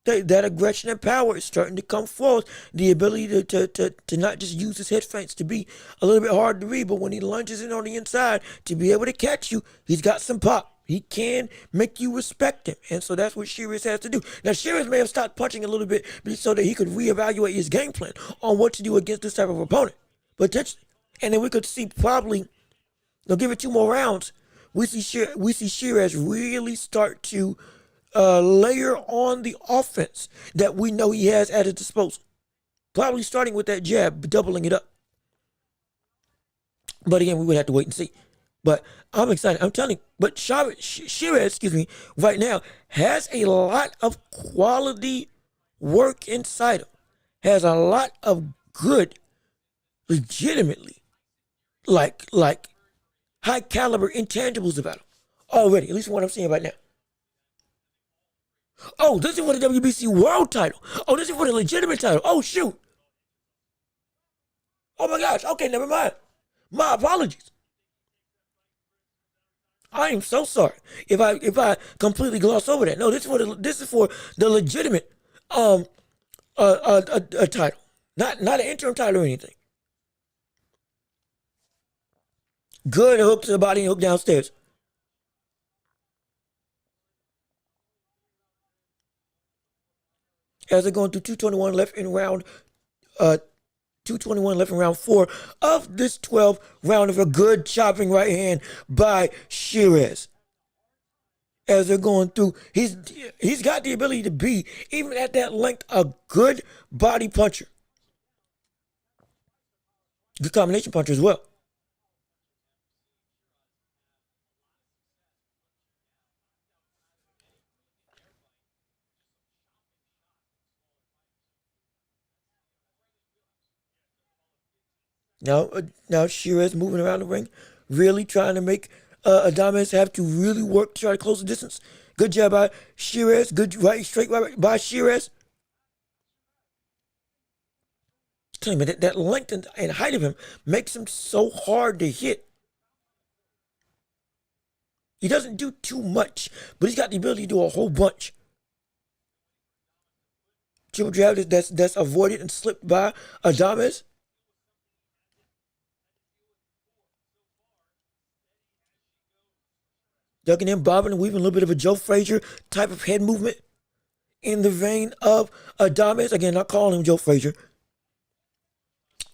[SPEAKER 1] that aggression and power is starting to come forth. The ability to not just use his head feints to be a little bit hard to read, but when he lunges in on the inside to be able to catch you, he's got some pop. He can make you respect him. And so that's what Sheares has to do. Now, Sheares may have stopped punching a little bit so that he could reevaluate his game plan on what to do against this type of opponent. Potentially. And then we could see probably, they'll give it 2 more rounds. We see Sheares really start to layer on the offense that we know he has at his disposal. Probably starting with that jab, doubling it up. But again, we would have to wait and see. But I'm excited. I'm telling you. But Sheares, right now has a lot of quality work inside him. Has a lot of good, legitimately, like high caliber intangibles about him already. At least what I'm seeing right now. Oh, this is for the WBC World title. Oh, this is for the legitimate title. Oh, shoot. Oh my gosh. Okay, never mind. My apologies. I am so sorry if I completely gloss over that. No, this is for the legitimate a title, not an interim title or anything. Good hook to the body and hook downstairs. As they're going through 221 left in round 221 left in round 4 of this 12th round of a good chopping right hand by Sheares. As they're going through, he's got the ability to be, even at that length, a good body puncher. Good combination puncher as well. Now Sheares moving around the ring, really trying to make Adames have to really work to try to close the distance. Good job by Sheares. Good straight right by Sheares. Tell me that length and height of him makes him so hard to hit. He doesn't do too much, but he's got the ability to do a whole bunch. Triple jab that's avoided and slipped by Adames. Ducking in, bobbing and weaving, a little bit of a Joe Frazier type of head movement in the vein of Adames. Again, not calling him Joe Frazier.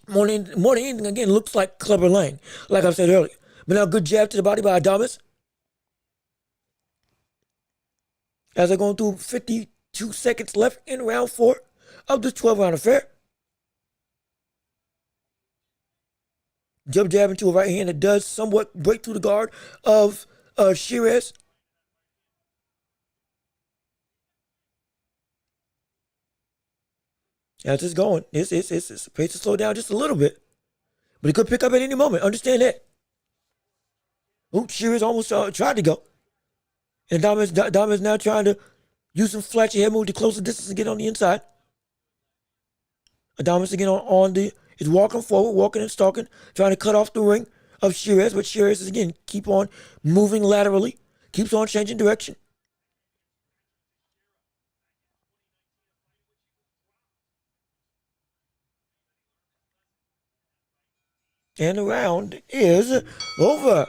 [SPEAKER 1] More than anything, again, looks like Clubber Lang, like I said earlier. But now, good jab to the body by Adames. As they're going through 52 seconds left in round 4 of this 12-round affair. Jump jab into a right hand that does somewhat break through the guard of Sheares. As it's going, it's pace to slow down just a little bit, but it could pick up at any moment. Understand that. Oh, Sheares almost tried to go, and Adames now trying to use some flashy head move to close the distance and get on the inside. Adames again is walking forward, walking and stalking, trying to cut off the ring of Sheares, but Sheares is again keep on moving laterally, keeps on changing direction. And the round is over.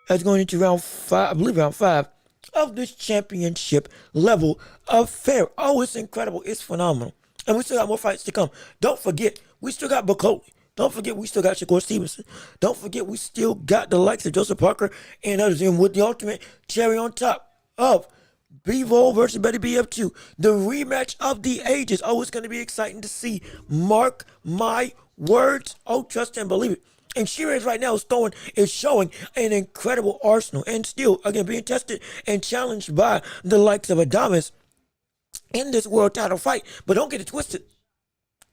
[SPEAKER 1] As going into round 5, I believe round 5 of this championship level affair. Oh, it's incredible. It's phenomenal. And we still got more fights to come. Don't forget, we still got Bivol. Don't forget, we still got Shakur Stevenson. Don't forget, we still got the likes of Joseph Parker and others. And with the ultimate cherry on top of Bivol versus Beterbiev 2, the rematch of the ages. Oh, it's going to be exciting to see. Mark my words. Oh, trust and believe it. And Sheares right now is showing an incredible arsenal. And still, again, being tested and challenged by the likes of Adames in this world title fight. But don't get it twisted.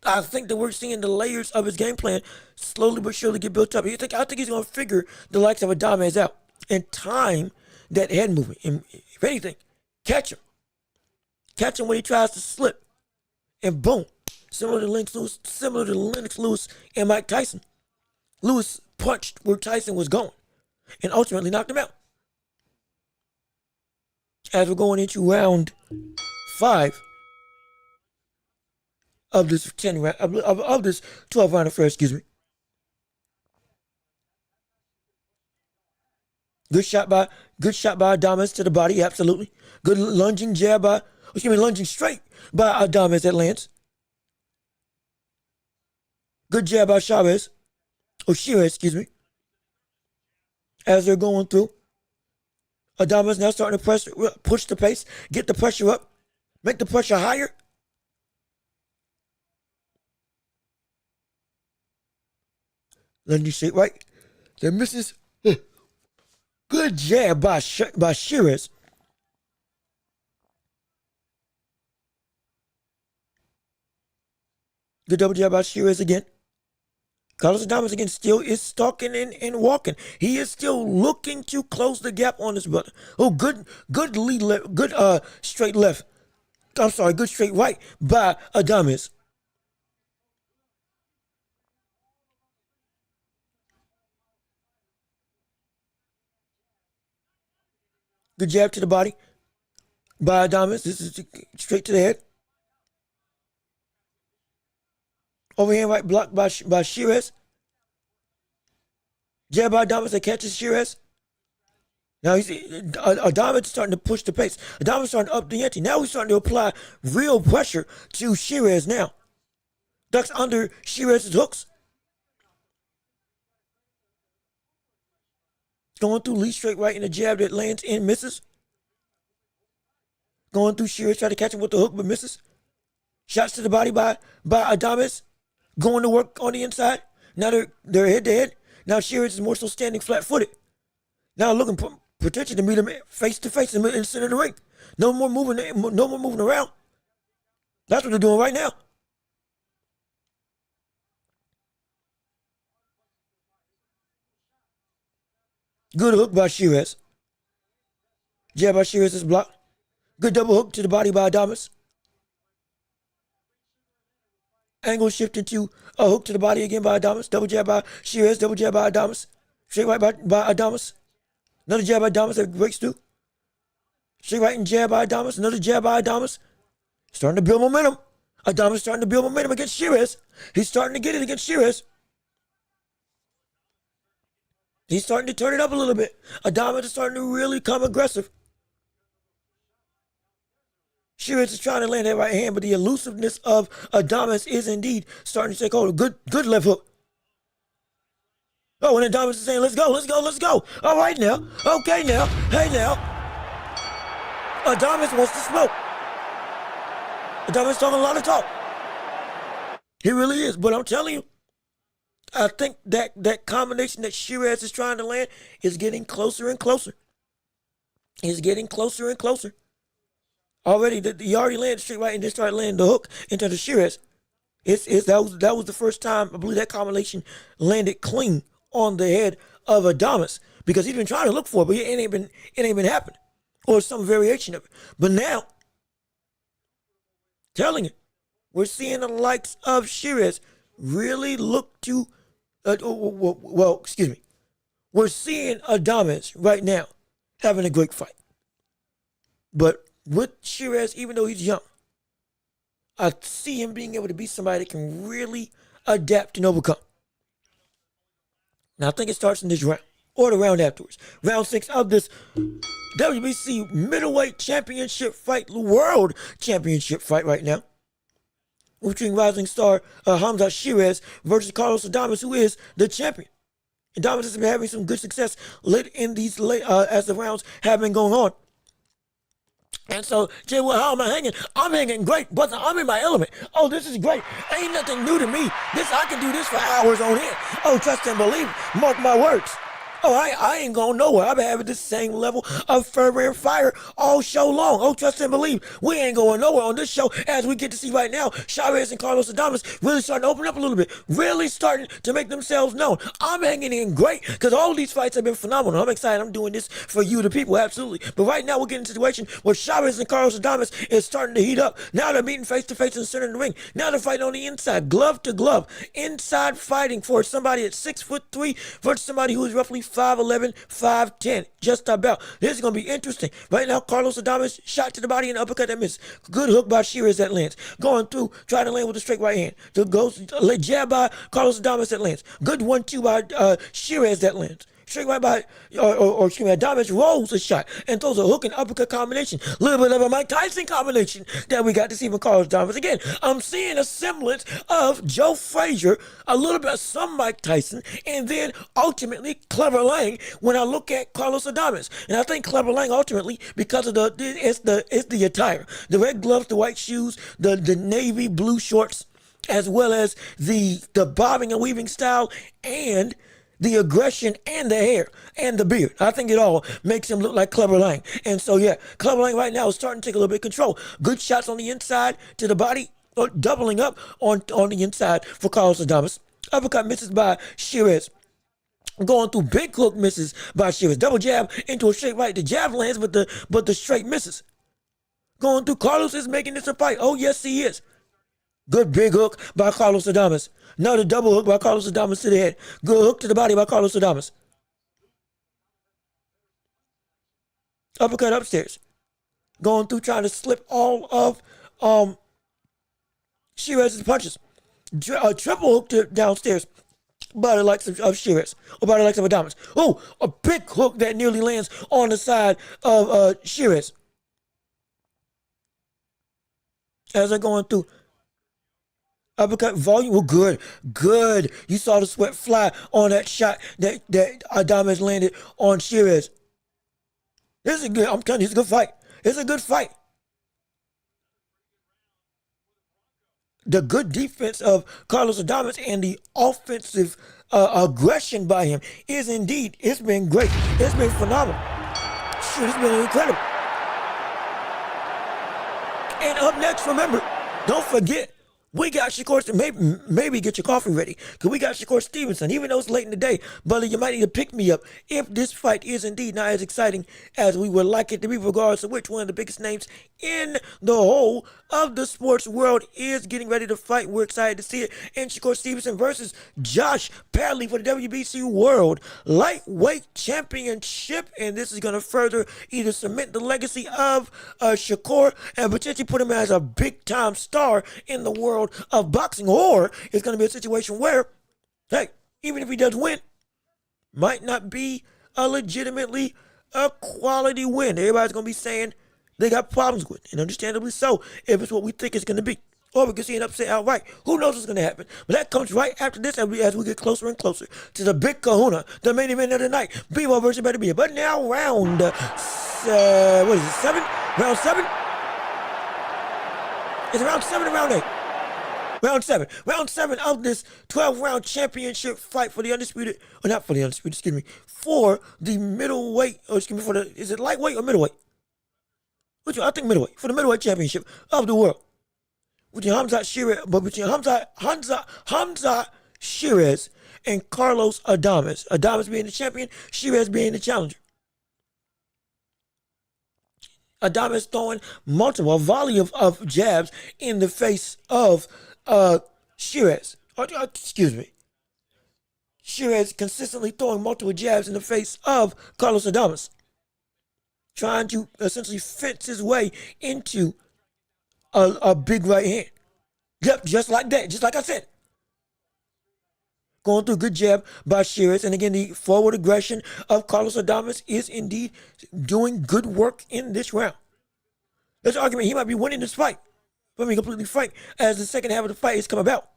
[SPEAKER 1] I think that we're seeing the layers of his game plan slowly but surely get built up. I think he's going to figure the likes of Adames out and time that head movement. And if anything, catch him. Catch him when he tries to slip. And boom. Similar to Lennox Lewis and Mike Tyson. Lewis punched where Tyson was going and ultimately knocked him out. As we're going into round 5 of this 10 round of this 12 round affair. Excuse me. Good shot by Adames to the body. Absolutely. Good lunging jab by. Lunging straight by Adames that lands. Good jab by Shiraz, excuse me. As they're going through. Adames now starting to push the pace, get the pressure up, make the pressure higher. Lunging straight right. There misses. Good jab by Shiraz. Good double jab by Shiraz again. Carlos Adames again still is stalking and walking. He is still looking to close the gap on this brother. Oh, good lead left, good straight left. I'm sorry, good straight right by Adames. Good jab to the body by Adames. This is straight to the head. Overhand right blocked by Shiraz. Jab by Adames that catches Shiraz. Now Adames is starting to push the pace. Adames is starting to up the ante. Now he's starting to apply real pressure to Shiraz now. Ducks under Shiraz's hooks. Going through lead straight right in a jab that lands and misses. Going through Shiraz, trying to catch him with the hook but misses. Shots to the body by Adames. Going to work on the inside. Now they're head to head. Now Shiraz is more so standing flat-footed. Now looking potentially to meet him face to face in the center of the ring. No more moving around. That's what they're doing right now. Good hook by Shiraz. Jab by Shiraz is blocked. Good double hook to the body by Adames. Angle shifting to a hook to the body again by Adames. Double jab by Shiraz. Double jab by Adames. Straight right by Adames. Another jab by Adames that breaks through. Straight right and jab by Adames. Another jab by Adames. Starting to build momentum. Adames starting to build momentum against Shiraz. He's starting to get it against Shiraz. He's starting to turn it up a little bit. Adames is starting to really come aggressive. Shiraz is trying to land that right hand, but the elusiveness of Adames is indeed starting to take hold. Good left hook. Oh, and Adames is saying, let's go, let's go, let's go. All right now. Okay now. Hey now. Adames wants to smoke. Adames talking a lot of talk. He really is, but I'm telling you, I think that combination that Shiraz is trying to land is getting closer and closer. It's getting closer and closer. Already, he already landed straight right and then started landing the hook into the Shiraz. That was the first time I believe that combination landed clean on the head of Adames because he's been trying to look for it, but it ain't been happening, or some variation of it. But now, telling you, we're seeing the likes of Shiraz really look to, we're seeing Adames right now having a great fight, but with Shiraz, even though he's young, I see him being able to be somebody that can really adapt and overcome. Now, I think it starts in this round, or the round afterwards. Round 6 of this WBC middleweight championship fight, world championship fight right now, between rising star Hamza Shiraz versus Carlos Adames, who is the champion. Adames has been having some good success as the rounds have been going on. And so, Jay, well, how am I hanging? I'm hanging great, brother. I'm in my element. Oh, this is great. Ain't nothing new to me. I can do this for hours on end. Oh, trust and believe. Mark my words. Oh, I ain't going nowhere. I've been having this same level of fervor and fire all show long. Oh, trust and believe. We ain't going nowhere on this show, as we get to see right now. Shiraz and Carlos Adames really starting to open up a little bit. Really starting to make themselves known. I'm hanging in great because all these fights have been phenomenal. I'm excited. I'm doing this for you, the people, absolutely. But right now, we're getting in a situation where Shiraz and Carlos Adames is starting to heat up. Now they're meeting face to face in the center of the ring. Now they're fighting on the inside, glove to glove, inside fighting for somebody at 6'3" versus somebody who is roughly 5'11", 5'10", just about. This is going to be interesting. Right now, Carlos Adames shot to the body and uppercut that misses. Good hook by Shiraz that lands. Going through, trying to land with a straight right hand. The goes jab by Carlos Adames that lands. Good 1-2 by Shiraz that lands. Straight right by, or excuse me, Adames rolls a shot and throws a hook and uppercut combination. A little bit of a Mike Tyson combination that we got to see from Carlos Adames. Again, I'm seeing a semblance of Joe Frazier, a little bit of some Mike Tyson, and then ultimately Clever Lang when I look at Carlos Adames. And I think Clever Lang ultimately, because of it's the attire. The red gloves, the white shoes, the navy blue shorts, as well as the bobbing and weaving style, and the aggression and the hair and the beard. I think it all makes him look like Clever Lang. And so, yeah, Clever Lang right now is starting to take a little bit of control. Good shots on the inside to the body, or doubling up on the inside for Carlos Adames. Uppercut misses by Shiraz. Going through big hook misses by Shiraz. Double jab into a straight right. The jab lands, but the straight misses. Going through, Carlos is making this a fight. Oh, yes, he is. Good big hook by Carlos Adames. Another double hook by Carlos Adames to the head. Good hook to the body by Carlos Adames. Uppercut upstairs. Going through, trying to slip all of Shiraz's punches. A triple hook to downstairs by the likes of Shiraz, or by the likes of Adames. Oh, a big hook that nearly lands on the side of Shiraz. As they're going through. Uppercut volume, well, good. You saw the sweat fly on that shot that Adames landed on Shiraz. This is good. I'm telling you, it's a good fight. It's a good fight. The good defense of Carlos Adames and the offensive aggression by him is indeed, it's been great. It's been phenomenal. Shoot, it's been incredible. And up next, remember, don't forget, we got Shakur, maybe get your coffee ready, because we got Shakur Stevenson. Even though it's late in the day, brother, you might need to pick me up if this fight is indeed not as exciting as we would like it to be, regardless of which one of the biggest names in the whole of the sports world is getting ready to fight. We're excited to see it. And Shakur Stevenson versus Josh Padley for the WBC World Lightweight Championship. And this is going to further either cement the legacy of Shakur and potentially put him as a big-time star in the world of boxing, or it's going to be a situation where, hey, even if he does win, might not be a legitimately a quality win. Everybody's going to be saying they got problems with, and understandably so, if it's what we think it's going to be. Or we can see an upset outright. Who knows what's going to happen? But that comes right after this as we get closer and closer to the big kahuna, the main event of the night, Bivol versus Beterbiev. But now round, what is it, 7? Round 7? It's round 7 or round 8? Round 7. Round 7 of this 12-round championship fight for the undisputed, or not for the undisputed, excuse me, for the middleweight, or excuse me, for the, is it lightweight or middleweight? I think middleweight, for the middleweight championship of the world. Between Hamzat Shiraz and Carlos Adames. Adames being the champion, Shiraz being the challenger. Adames throwing a volley of jabs in the face of Shiraz. Excuse me. Shiraz consistently throwing multiple jabs in the face of Carlos Adames, trying to essentially fence his way into a big right hand. Yep, just like that, just like I said. Going through good jab by Shiraz, and again, the forward aggression of Carlos Adames is indeed doing good work in this round. There's an argument he might be winning this fight, if I'm being completely frank, as the second half of the fight has come about.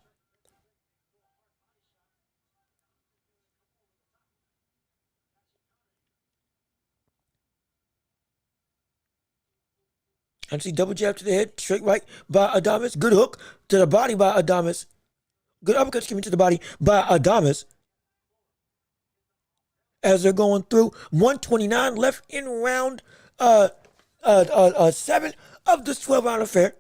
[SPEAKER 1] And see double jab to the head, straight right by Adames. Good hook to the body by Adames. Good uppercut to the body by Adames. As they're going through 129 left in round 7 of this 12-round affair.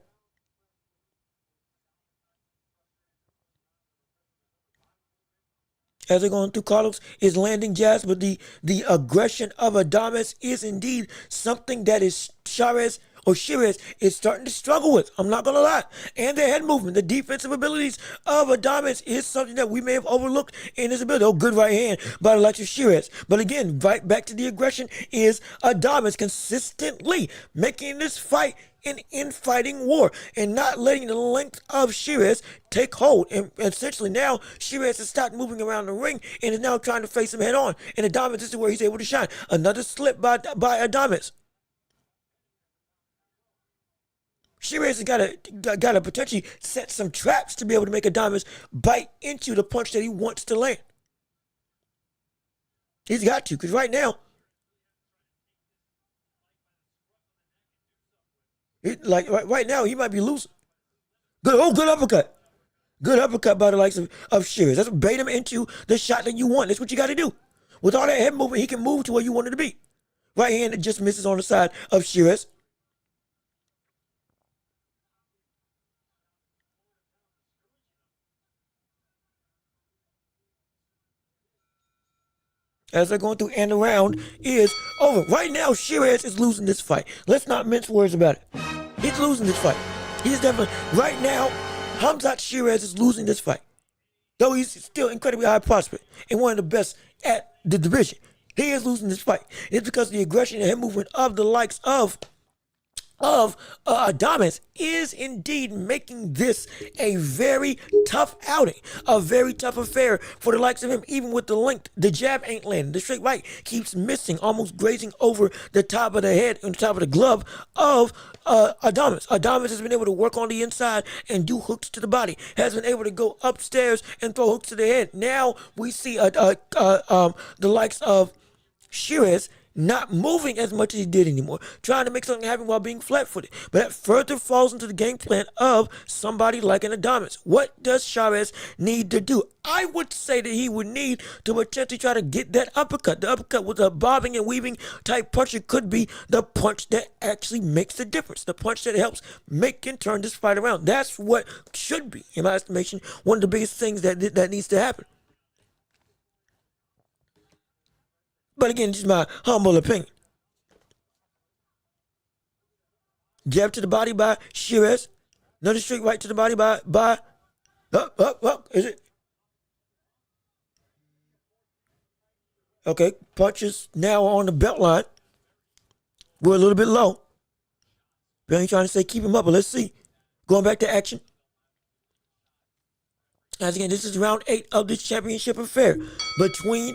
[SPEAKER 1] As they're going through, Carlos is landing jabs, but the aggression of Adames is indeed something that is Shiraz, or Shiraz is starting to struggle with. I'm not going to lie. And their head movement, the defensive abilities of Adames is something that we may have overlooked in his ability. Oh, good right hand by the likes of Shiraz. But again, right back to the aggression is Adames consistently making this fight an infighting war and not letting the length of Shiraz take hold. And essentially now Shiraz has stopped moving around the ring and is now trying to face him head on. And Adames, this is where he's able to shine. Another slip by Adames. Shiraz has got to potentially set some traps to be able to make Adames bite into the punch that he wants to land. He's got to, because right now, right now, he might be losing. Good uppercut. Good uppercut by the likes of Shiraz. That's what bait him into the shot that you want. That's what you got to do. With all that head movement, he can move to where you want it to be. Right hand that just misses on the side of Shiraz. As they're going through, and the round is over. Right now, Shiraz is losing this fight. Let's not mince words about it. He's losing this fight. He's definitely, right now, Khamzat Shiraz is losing this fight. Though he's still incredibly high prospect and one of the best at the division, he is losing this fight. It's because of the aggression and head movement of the likes of Adames is indeed making this a very tough outing, a very tough affair for the likes of him. Even with the length, the jab ain't landing. The straight right keeps missing, almost grazing over the top of the head and the top of the glove of Adames. Adames has been able to work on the inside and do hooks to the body, has been able to go upstairs and throw hooks to the head. Now we see the likes of Shiraz not moving as much as he did anymore, trying to make something happen while being flat-footed. But that further falls into the game plan of somebody like an Adames. What does Shiraz need to do? I would say that he would need to potentially try to get that uppercut. The uppercut with a bobbing and weaving type punch. It could be the punch that actually makes the difference. The punch that helps make and turn this fight around. That's what should be, in my estimation, one of the biggest things that needs to happen. But again, this is my humble opinion. Jab to the body by Shiraz. Another straight right to the body by up. Is it? Okay, punches now on the belt line. We're a little bit low. Billy trying to say keep him up, but let's see. Going back to action. As again, this is round 8 of this championship affair between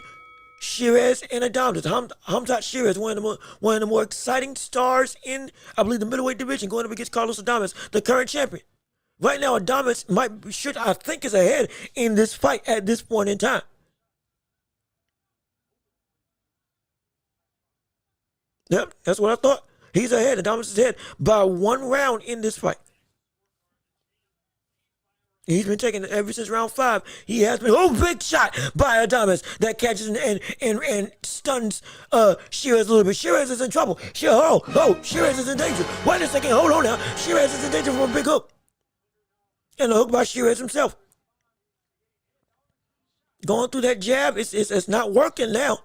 [SPEAKER 1] Shiraz and Adames. Khamzat Shiraz, one of the more exciting stars in, I believe, the middleweight division, going up against Carlos Adames, the current champion. Right now, Adames I think is ahead in this fight at this point in time. Yep, that's what I thought. He's ahead. Adames is ahead by 1 round in this fight. He's been taking it ever since round 5. He has been, big shot by Adames that catches and stuns Shiraz a little bit. Shiraz is in trouble. Shiraz is in danger. Wait a second, hold on now. Shiraz is in danger from a big hook. And a hook by Shiraz himself. Going through that jab, it's not working now.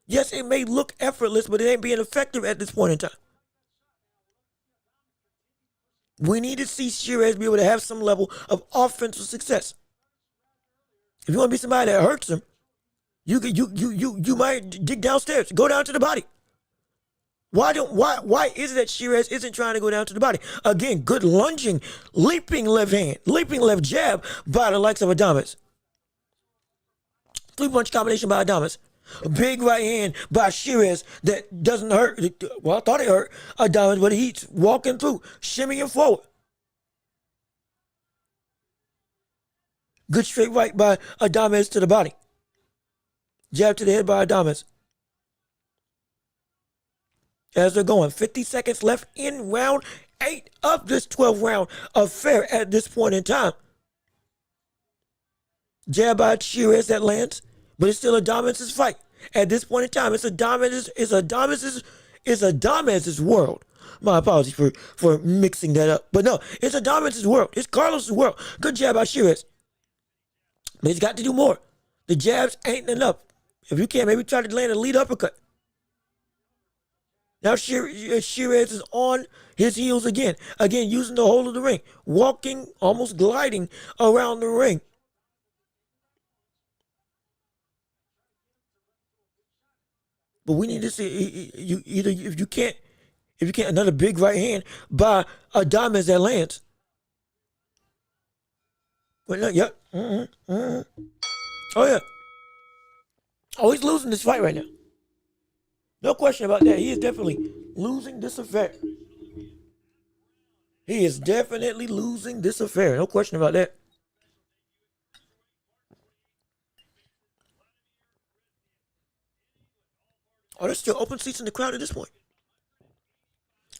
[SPEAKER 1] Yes, it may look effortless, but it ain't being effective at this point in time. We need to see Shiraz be able to have some level of offensive success. If you want to be somebody that hurts him, you might dig downstairs, go down to the body. Why is it that Shiraz isn't trying to go down to the body? Again, good lunging, leaping left hand, leaping left jab by the likes of Adames. 3-punch combination by Adames. A big right hand by Shiraz that doesn't hurt. Well, I thought it hurt Adames, but he's walking through, shimmying forward. Good straight right by Adames to the body. Jab to the head by Adames. As they're going, 50 seconds left in round 8 of this 12-round affair at this point in time. Jab by Shiraz that lands. But it's still Adames' fight. At this point in time, it's Adames' world. My apologies for mixing that up. But no, it's Adames' world. It's Carlos' world. Good jab by Shiraz. But he's got to do more. The jabs ain't enough. If you can, maybe try to land a lead uppercut. Now Shiraz is on his heels again. Again, using the whole of the ring. Walking, almost gliding around the ring. But we need to see either if you can't another big right hand by Adames that lands. But no, yep. Oh yeah. Oh, he's losing this fight right now. No question about that. He is definitely losing this affair. He is definitely losing this affair. No question about that. Are there still open seats in the crowd at this point?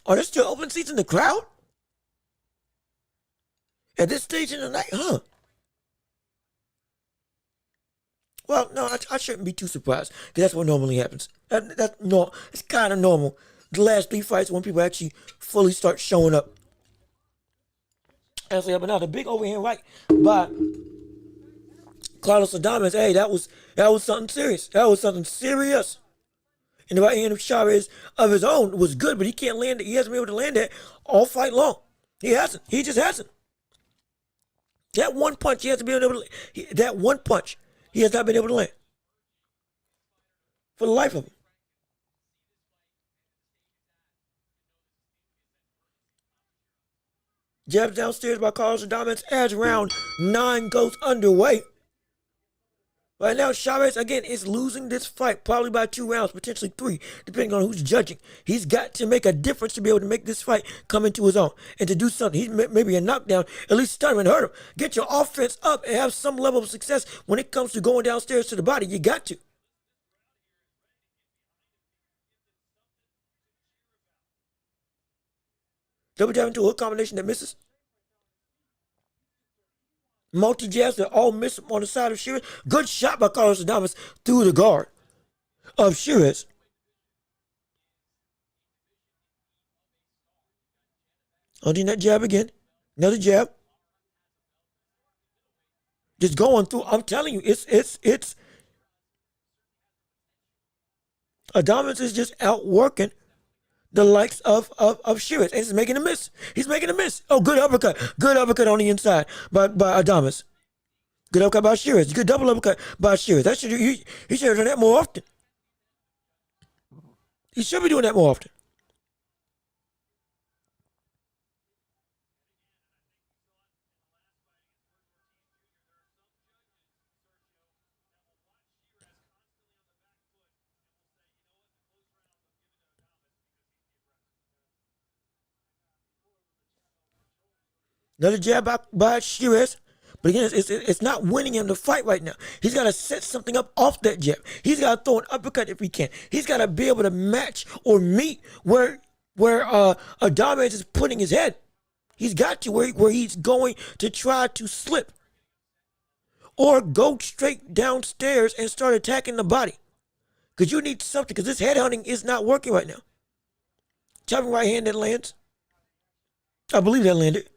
[SPEAKER 1] Are there still open seats in the crowd? At this stage in the night, huh? Well, no, I shouldn't be too surprised, because that's what normally happens. It's kind of normal. The last 3 fights when people actually fully start showing up. Actually, but now the big overhand right by Carlos Adames, hey, that was something serious. That was something serious. And the right hand of Chavez of his own was good, but he can't land it. He hasn't been able to land that all fight long. He hasn't. He just hasn't. That one punch, he hasn't been able to. That one punch, he has not been able to land. For the life of him. Jabs downstairs by Carlos Adames as round 9 goes underway. Right now, Chavez, again, is losing this fight, probably by 2 rounds, potentially 3, depending on who's judging. He's got to make a difference to be able to make this fight come into his own and to do something. He's maybe a knockdown, at least stun him and hurt him. Get your offense up and have some level of success when it comes to going downstairs to the body. You got to. Double jab into a hook combination that misses. Multi-jabs that all miss on the side of Shiraz. Good shot by Carlos Adames through the guard of Shiraz. Hunting that jab again. Another jab. Just going through. I'm telling you, it's Adames is just outworking the likes of Shiraz. And he's making a miss. He's making a miss. Oh, good uppercut. Good uppercut on the inside by Adames. Good uppercut by Shiraz. Good double uppercut by Shiraz. He should have done that more often. He should be doing that more often. Another jab by Shiraz. But again, it's not winning him the fight right now. He's got to set something up off that jab. He's got to throw an uppercut if he can. He's got to be able to match or meet where Adames is putting his head. He's got to where he's going to try to slip. Or go straight downstairs and start attacking the body. Because you need something, because this headhunting is not working right now. Chopping right hand that lands. I believe that landed.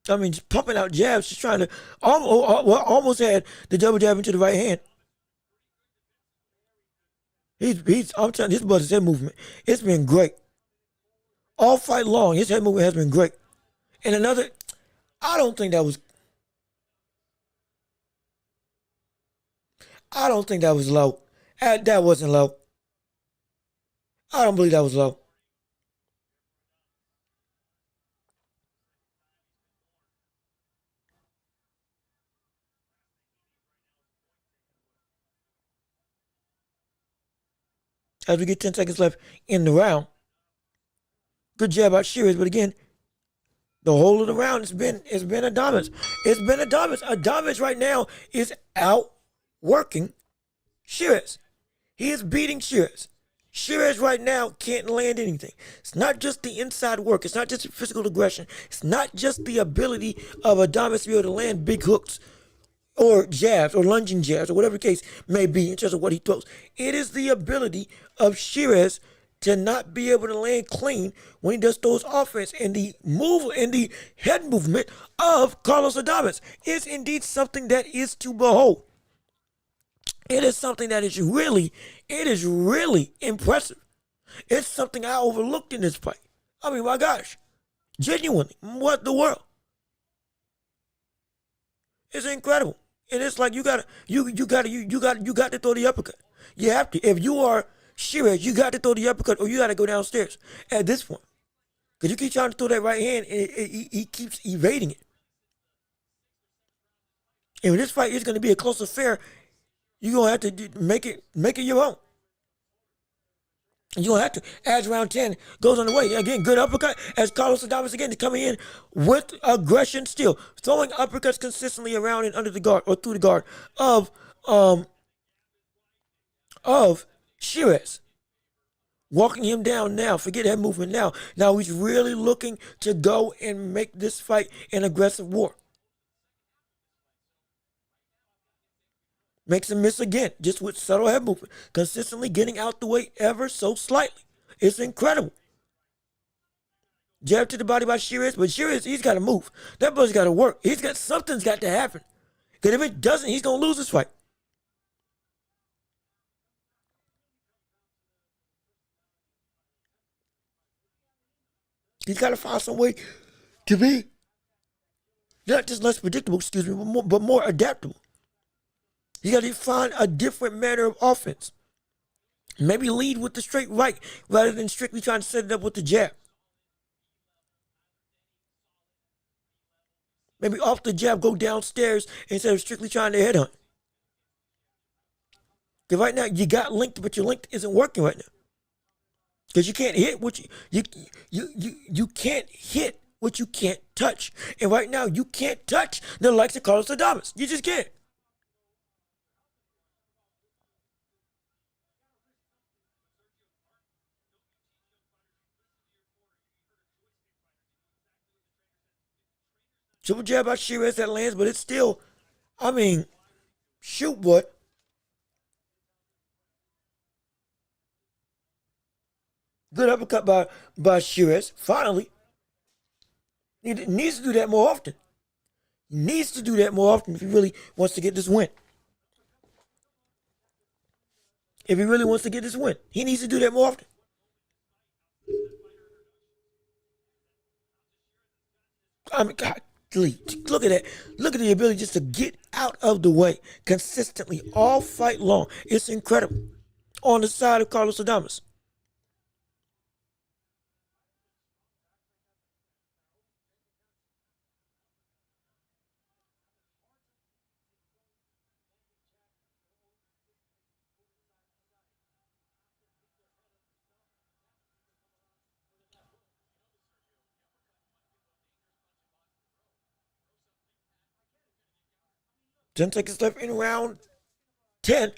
[SPEAKER 1] I mean, just pumping out jabs, just trying to almost had the double jab into the right hand. I'm telling you, this brother's head movement, it's been great. All fight long, his head movement has been great. And another, I don't think that was low. That wasn't low. I don't believe that was low. As we get 10 seconds left in the round. Good jab by Shiraz, but again, the whole of the round it's been Adames. It's been Adames. Adames right now is outworking Shiraz. He is beating Shiraz. Shiraz right now can't land anything. It's not just the inside work. It's not just physical aggression. It's not just the ability of Adames to be able to land big hooks or jabs or lunging jabs or whatever the case may be in terms of what he throws. It is the ability of Shiraz to not be able to land clean when he does throws offense. And the move and the head movement of Carlos Adames is indeed something that is to behold. It is something that is really impressive. It's something I overlooked in this fight. I mean, my gosh, genuinely, what the world? It's incredible, and it's like you got to throw the uppercut. You have to. If you are Shiraz, you got to throw the uppercut, or you got to go downstairs at this point, because you keep trying to throw that right hand, and he keeps evading it. And when this fight is going to be a close affair, you're gonna have to make it your own. You don't have to. As round 10 goes on the way. Again, good uppercut as Carlos Adames again is coming in with aggression still. Throwing uppercuts consistently around and under the guard or through the guard of Shiraz. Walking him down now. Forget that movement now. Now he's really looking to go and make this fight an aggressive war. Makes him miss again, just with subtle head movement. Consistently getting out the way ever so slightly. It's incredible. Jab to the body by Shiraz, but Shiraz, he's got to move. That brother's got to work. Something's got to happen. Because if it doesn't, he's going to lose this fight. He's got to find some way to be not just less predictable, but more adaptable. You got to find a different manner of offense. Maybe lead with the straight right rather than strictly trying to set it up with the jab. Maybe off the jab, go downstairs instead of strictly trying to headhunt. Because right now you got length, but your length isn't working right now. Because you can't hit what you can't hit what you can't touch. And right now you can't touch the likes of Carlos Adames. You just can't. Triple jab by Shiraz that lands, but it's still, I mean, shoot what? Good uppercut by Shiraz, finally. He needs to do that more often. He needs to do that more often if he really wants to get this win. If he really wants to get this win, he needs to do that more often. I mean, God. Look at that. Look at the ability just to get out of the way consistently all fight long. It's incredible. On the side of Carlos Adames. Ten seconds left in round 10.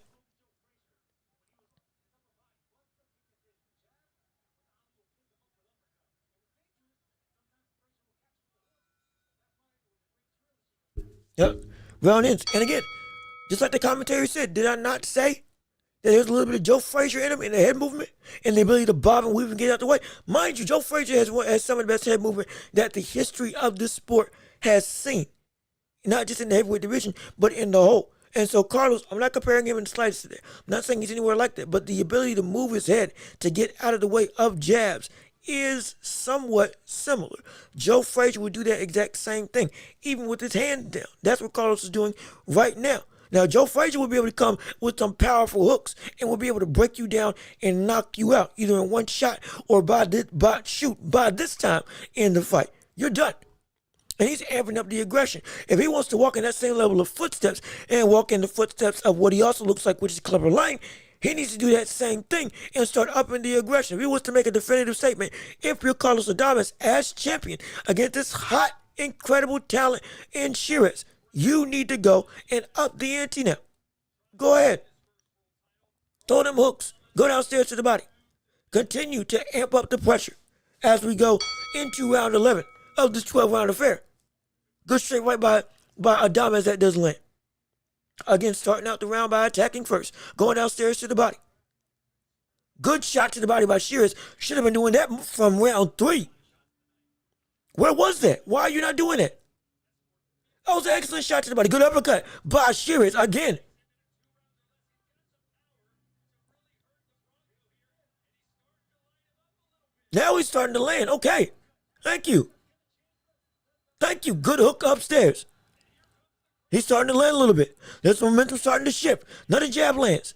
[SPEAKER 1] Yep. Round ends. And again, just like the commentary said, did I not say that there's a little bit of Joe Frazier in him in the head movement and the ability to bob and weave and get out the way? Mind you, Joe Frazier has some of the best head movement that the history of this sport has seen. Not just in the heavyweight division, but in the whole. And so Carlos, I'm not comparing him in the slightest to that. I'm not saying he's anywhere like that, but the ability to move his head to get out of the way of jabs is somewhat similar. Joe Frazier would do that exact same thing, even with his hand down. That's what Carlos is doing right now. Now, Joe Frazier will be able to come with some powerful hooks and will be able to break you down and knock you out, either in one shot or by this time in the fight. You're done. And he's amping up the aggression. If he wants to walk in that same level of footsteps and walk in the footsteps of what he also looks like, which is Clubber Lang, he needs to do that same thing and start upping the aggression. If he wants to make a definitive statement, if you're Carlos Adames as champion against this hot, incredible talent in Shiraz, you need to go and up the ante now. Go ahead. Throw them hooks. Go downstairs to the body. Continue to amp up the pressure as we go into round 11 of this 12-round affair. Good straight right by Adames that doesn't land. Again, starting out the round by attacking first. Going downstairs to the body. Good shot to the body by Shearers. Should have been doing that from round 3. Where was that? Why are you not doing it? That was an excellent shot to the body. Good uppercut by Shearers again. Now he's starting to land. Okay. Thank you. Thank you. Good hook upstairs. He's starting to land a little bit. There's momentum starting to shift. Another jab lands.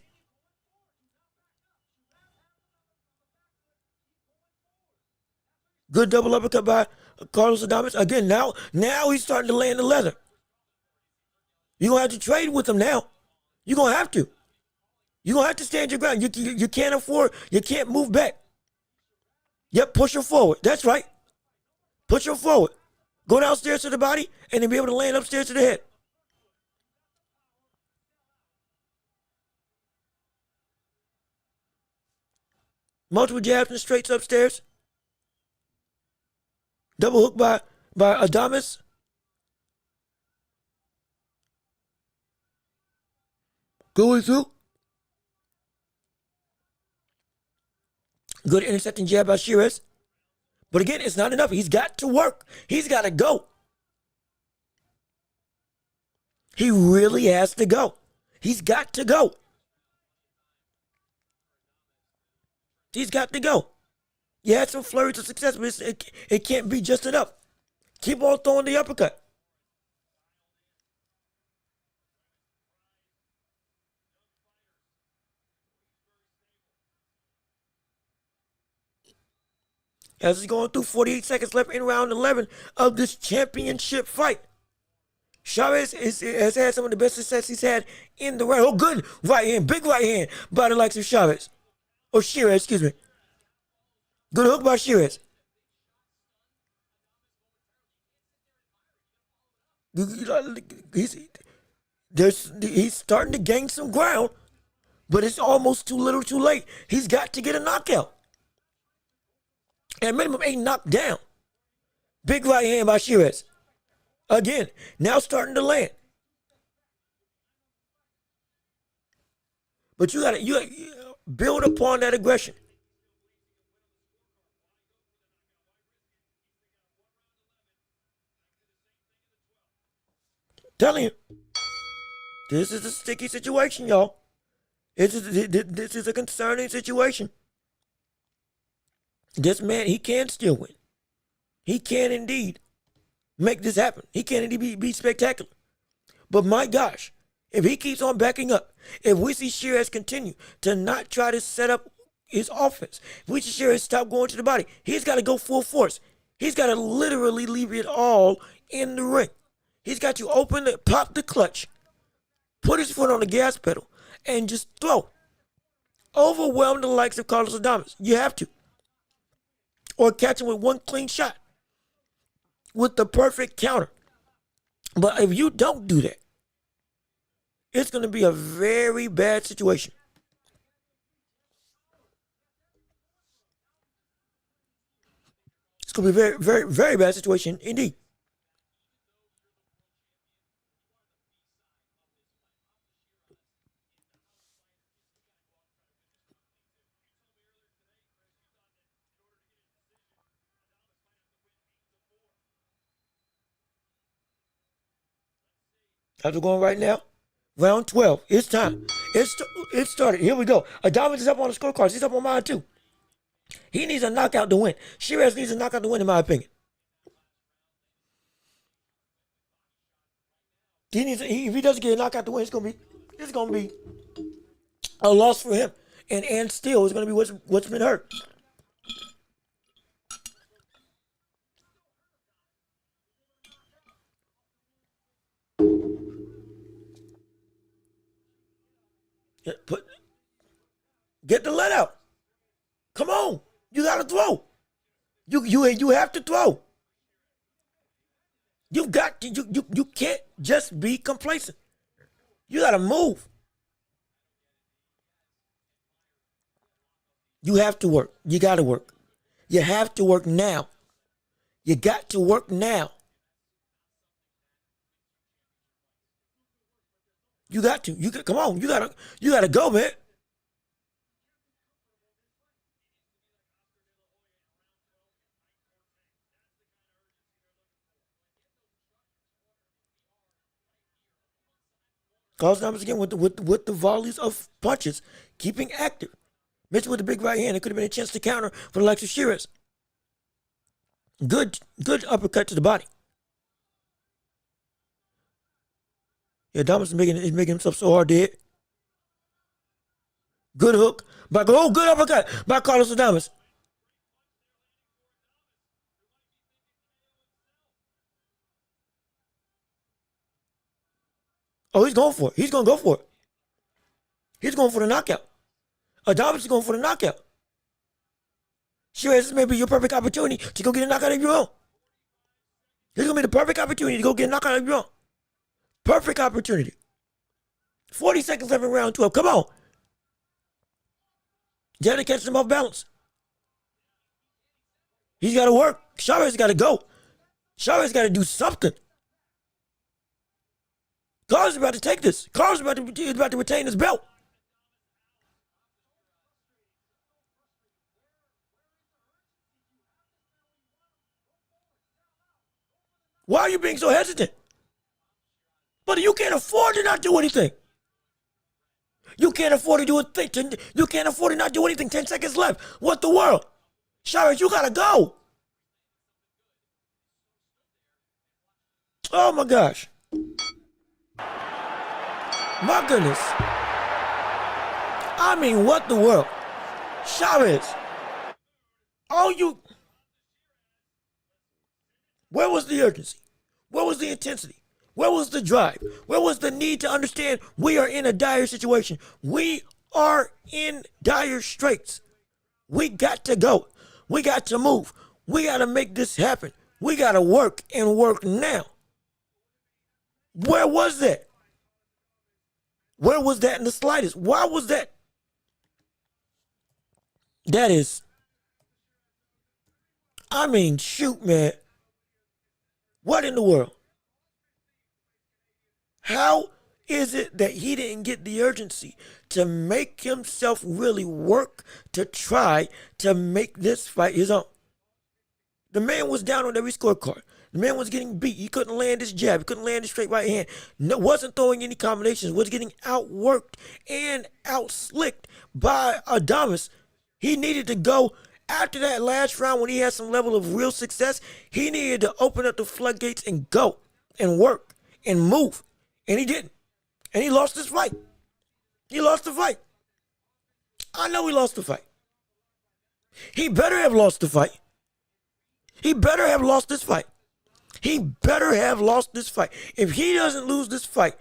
[SPEAKER 1] Good double uppercut by Carlos Adames. Again, now he's starting to land the leather. You're going to have to trade with him now. You're going to have to. You're going to have to stand your ground. You can't afford, you can't move back. Yep, push him forward. That's right. Push him forward. Go downstairs to the body and then be able to land upstairs to the head. Multiple jabs and straights upstairs. Double hook by Adames. Going through. Good intercepting jab by Shearers. But again, it's not enough. He's got to work. He's got to go. He really has to go. He's got to go. He's got to go. You had some flurries of success, but it can't be just enough. Keep on throwing the uppercut. As he's going through 48 seconds left in round 11 of this championship fight. Chavez has had some of the best success he's had in the round. Oh, good right hand, big right hand by the likes of Chavez. Or Shearers, excuse me. Good hook by Shearers. He's starting to gain some ground, but it's almost too little too late. He's got to get a knockout. At minimum, 8 knocked down. Big right hand by Shearers. Again, now starting to land. But you gotta build upon that aggression. Telling you, this is a sticky situation, y'all. This is a concerning situation. This man, he can still win. He can indeed make this happen. He can indeed be spectacular. But my gosh, if he keeps on backing up, if we see Shearers continue to not try to set up his offense, if we see Shearers stop going to the body, he's got to go full force. He's got to literally leave it all in the ring. He's got to pop the clutch, put his foot on the gas pedal, and just throw. Overwhelm the likes of Carlos Adames. You have to. Or catch him with one clean shot with the perfect counter. But if you don't do that, it's going to be a very bad situation. It's going to be a very, very, very bad situation indeed. How's it going right now? Round 12. It's time. It started. Here we go. Adames is up on the scorecards. He's up on mine too. He needs a knockout to win. Shearers needs a knockout to win, in my opinion. If he doesn't get a knockout to win, it's gonna be a loss for him. And still, it's gonna be what's been hurt. Get the let out. Come on. You gotta throw. You have to throw. You've got to, you can't just be complacent. You gotta move. You have to work. You gotta work. You have to work now. You got to work now. You got to. Come on. You gotta go, man. Carlos Adames again with the volleys of punches, keeping active. Mitchell with the big right hand. It could have been a chance to counter for the likes of Shiraz. Good uppercut to the body. Yeah, Adames is making himself so hard to hit. Good hook. Good uppercut by Carlos Adames. Oh, he's going for it. He's going to go for it. He's going for the knockout. Adames is going for the knockout. Shiraz, this may be your perfect opportunity to go get a knockout of your own. This is going to be the perfect opportunity to go get a knockout of your own. Perfect opportunity. 40 seconds left in round 12. Come on. Jenna catches him off balance. He's got to work. Chavez got to go. Chavez got to do something. Carlos is about to take this. Carlos is about to retain his belt. Why are you being so hesitant? But you can't afford to not do anything. You can't afford to do a thing. You can't afford to not do anything. 10 seconds left. What the world? Chavez, you gotta go. Oh my gosh. My goodness. I mean, what the world? Chavez. Oh, you. Where was the urgency? Where was the intensity? Where was the drive? Where was the need to understand we are in a dire situation? We are in dire straits. We got to go. We got to move. We got to make this happen. We got to work and work now. Where was that? Where was that in the slightest? Why was that? That is, I mean, shoot, man. What in the world? How is it that he didn't get the urgency to make himself really work to try to make this fight his own? The man was down on every scorecard. The man was getting beat. He couldn't land his jab. He couldn't land his straight right hand. No, wasn't throwing any combinations. Was getting outworked and outslicked by Adames. He needed to go after that last round when he had some level of real success. He needed to open up the floodgates and go and work and move. And he didn't. And he lost this fight. He lost the fight. I know he lost the fight. He better have lost the fight. He better have lost this fight. He better have lost this fight. If he doesn't lose this fight,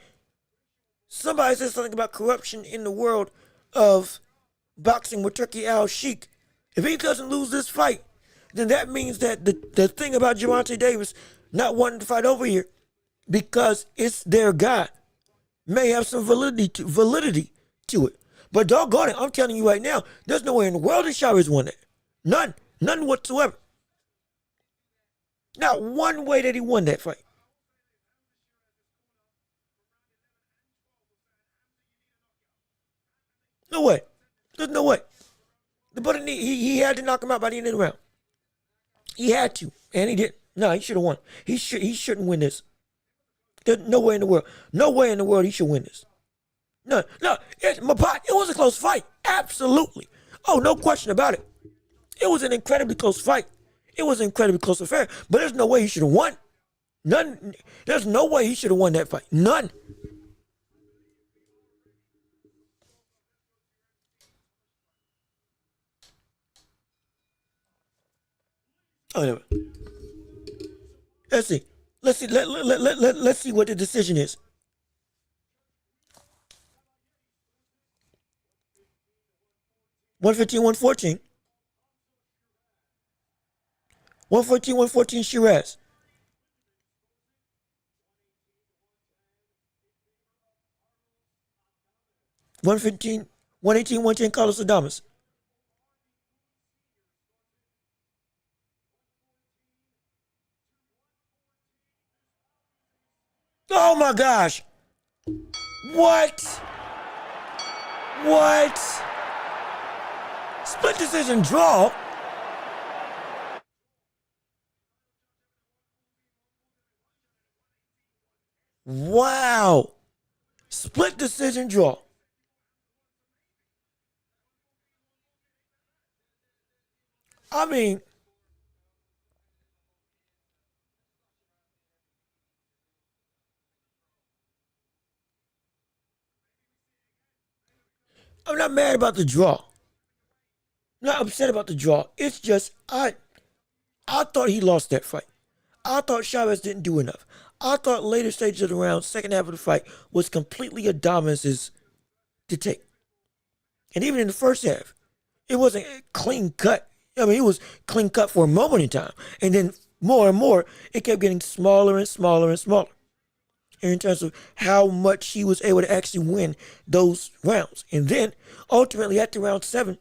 [SPEAKER 1] somebody said something about corruption in the world of boxing with Turki Al-Sheikh. If he doesn't lose this fight, then that means that the thing about Gervonta Davis not wanting to fight over here because it's their guy may have some validity to it. But doggone it, I'm telling you right now, there's no way in the world that Chavez won that. None whatsoever. Not one way that he won that fight. No way. There's no way. But he had to knock him out by the end of the round. He had to, and he didn't. No, he should have won. He shouldn't win this. There's no way in the world. No way in the world he should win this. No, it was a close fight. Absolutely. Oh, no question about it. It was an incredibly close fight. It was an incredibly close affair, but there's no way he should have won. None. There's no way he should have won that fight. None. Oh, anyway. Let's see. Let's see what the decision is. $115, $114. 114, 114 Shiraz. $118, 110 Carlos Adames. Oh my gosh. What? Split decision draw? Wow. Split decision draw. I mean, I'm not mad about the draw. I'm not upset about the draw. It's just I thought he lost that fight. I thought Chavez didn't do enough. I thought later stages of the round, second half of the fight, was completely a dominance to take. And even in the first half, it wasn't clean cut. I mean, it was clean cut for a moment in time. And then more and more, it kept getting smaller and smaller and smaller. In terms of how much he was able to actually win those rounds. And then, ultimately, after round 7,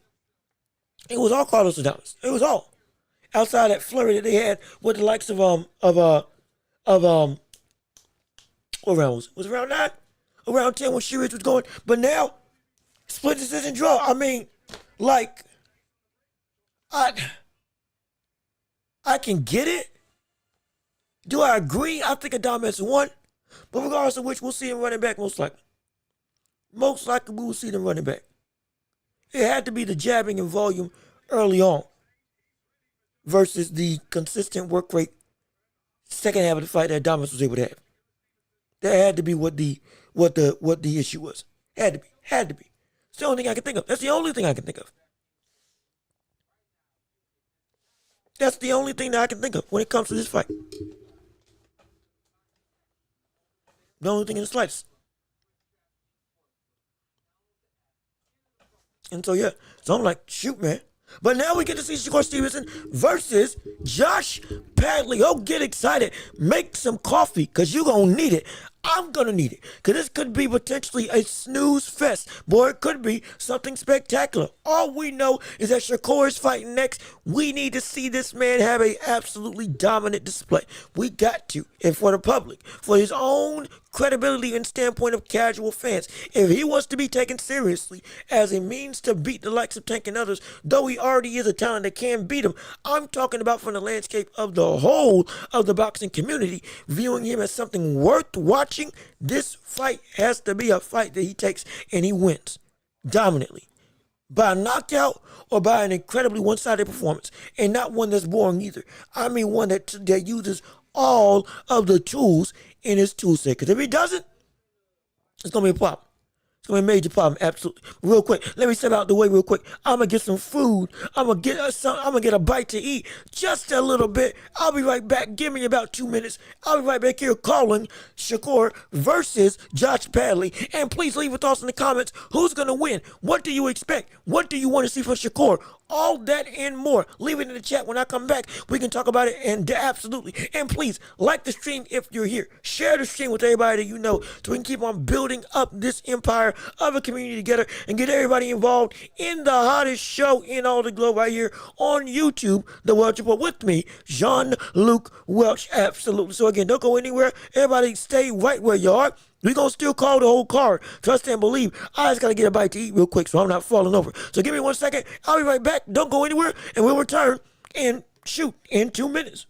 [SPEAKER 1] it was all Carlos Adames. It was all. Outside that flurry that they had with the likes of what round was it? Was it round 9? Or round 10 when Sheeran was going? But now, split decision draw. I mean, like, I can get it. Do I agree? I think Adames won. But regardless of which, we'll see him running back most likely. Most likely, we will see them running back. It had to be the jabbing and volume early on versus the consistent work rate second half of the fight that Adames was able to have. That had to be what the issue was. Had to be. It's the only thing I can think of. That's the only thing I can think of. That's the only thing that I can think of when it comes to this fight. The only thing in the slightest. And so, yeah. So I'm like, shoot, man. But now we get to see Shakur Stevenson versus Josh Padley. Oh, get excited. Make some coffee, because you're going to need it. I'm going to need it, because this could be potentially a snooze fest. Boy, it could be something spectacular. All we know is that Shakur is fighting next. We need to see this man have a absolutely dominant display. We got to. And for the public, for his own credibility and standpoint of casual fans, if he wants to be taken seriously as a means to beat the likes of Tank and others, though he already is a talent that can beat him, I'm talking about from the landscape of the whole of the boxing community, viewing him as something worth watching. This fight has to be a fight that he takes and he wins dominantly by a knockout or by an incredibly one-sided performance, and not one that's boring either. I mean one that uses all of the tools in his tool set, because if he doesn't, it's going to be a problem. It's going to be a major problem, absolutely. Real quick, let me step out the way real quick. I'm going to get some food. I'm going to get a bite to eat, just a little bit. I'll be right back. Give me about 2 minutes. I'll be right back here calling Shakur versus Josh Padley. And please leave your thoughts in the comments. Who's going to win? What do you expect? What do you want to see from Shakur? All that and more. Leave it in the chat. When I come back, we can talk about it. And absolutely. And please, like the stream if you're here. Share the stream with everybody that you know, so we can keep on building up this empire of a community together and get everybody involved in the hottest show in all the globe right here on YouTube, The Welch Report, with me, Jean-Luc Welch. Absolutely. So again, don't go anywhere. Everybody stay right where you are. We're going to still call the whole card. Trust and believe. I just got to get a bite to eat real quick so I'm not falling over. So give me 1 second. I'll be right back. Don't go anywhere. And we'll return in 2 minutes.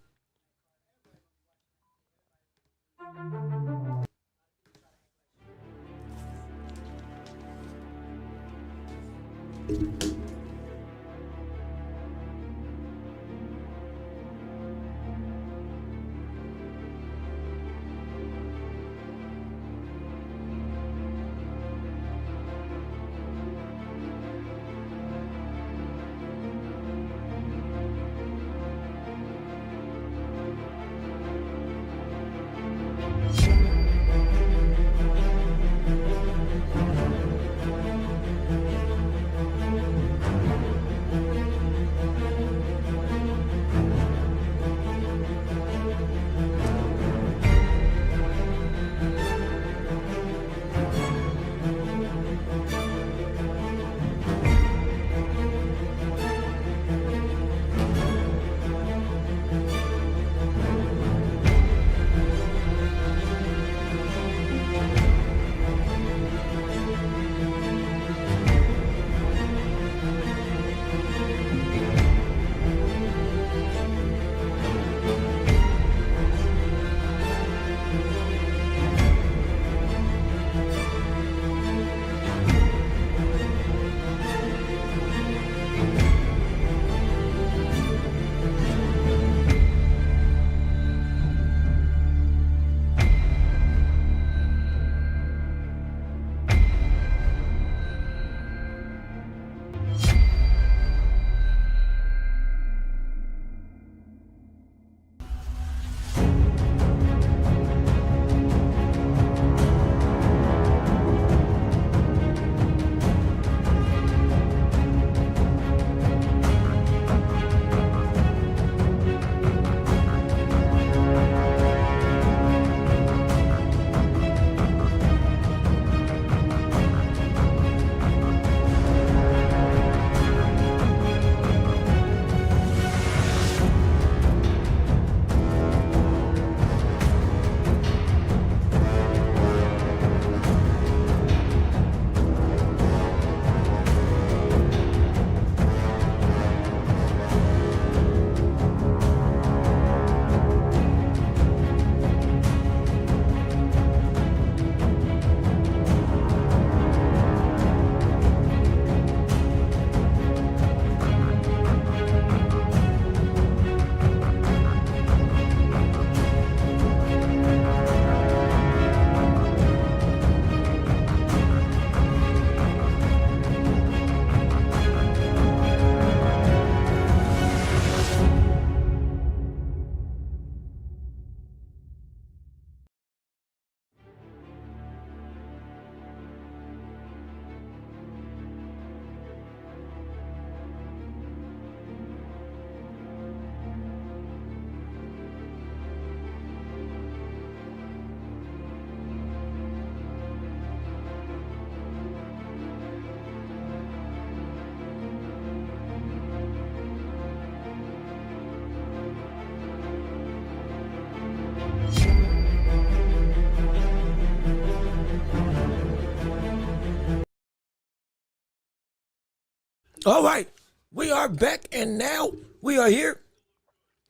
[SPEAKER 1] All right, we are back, and now we are here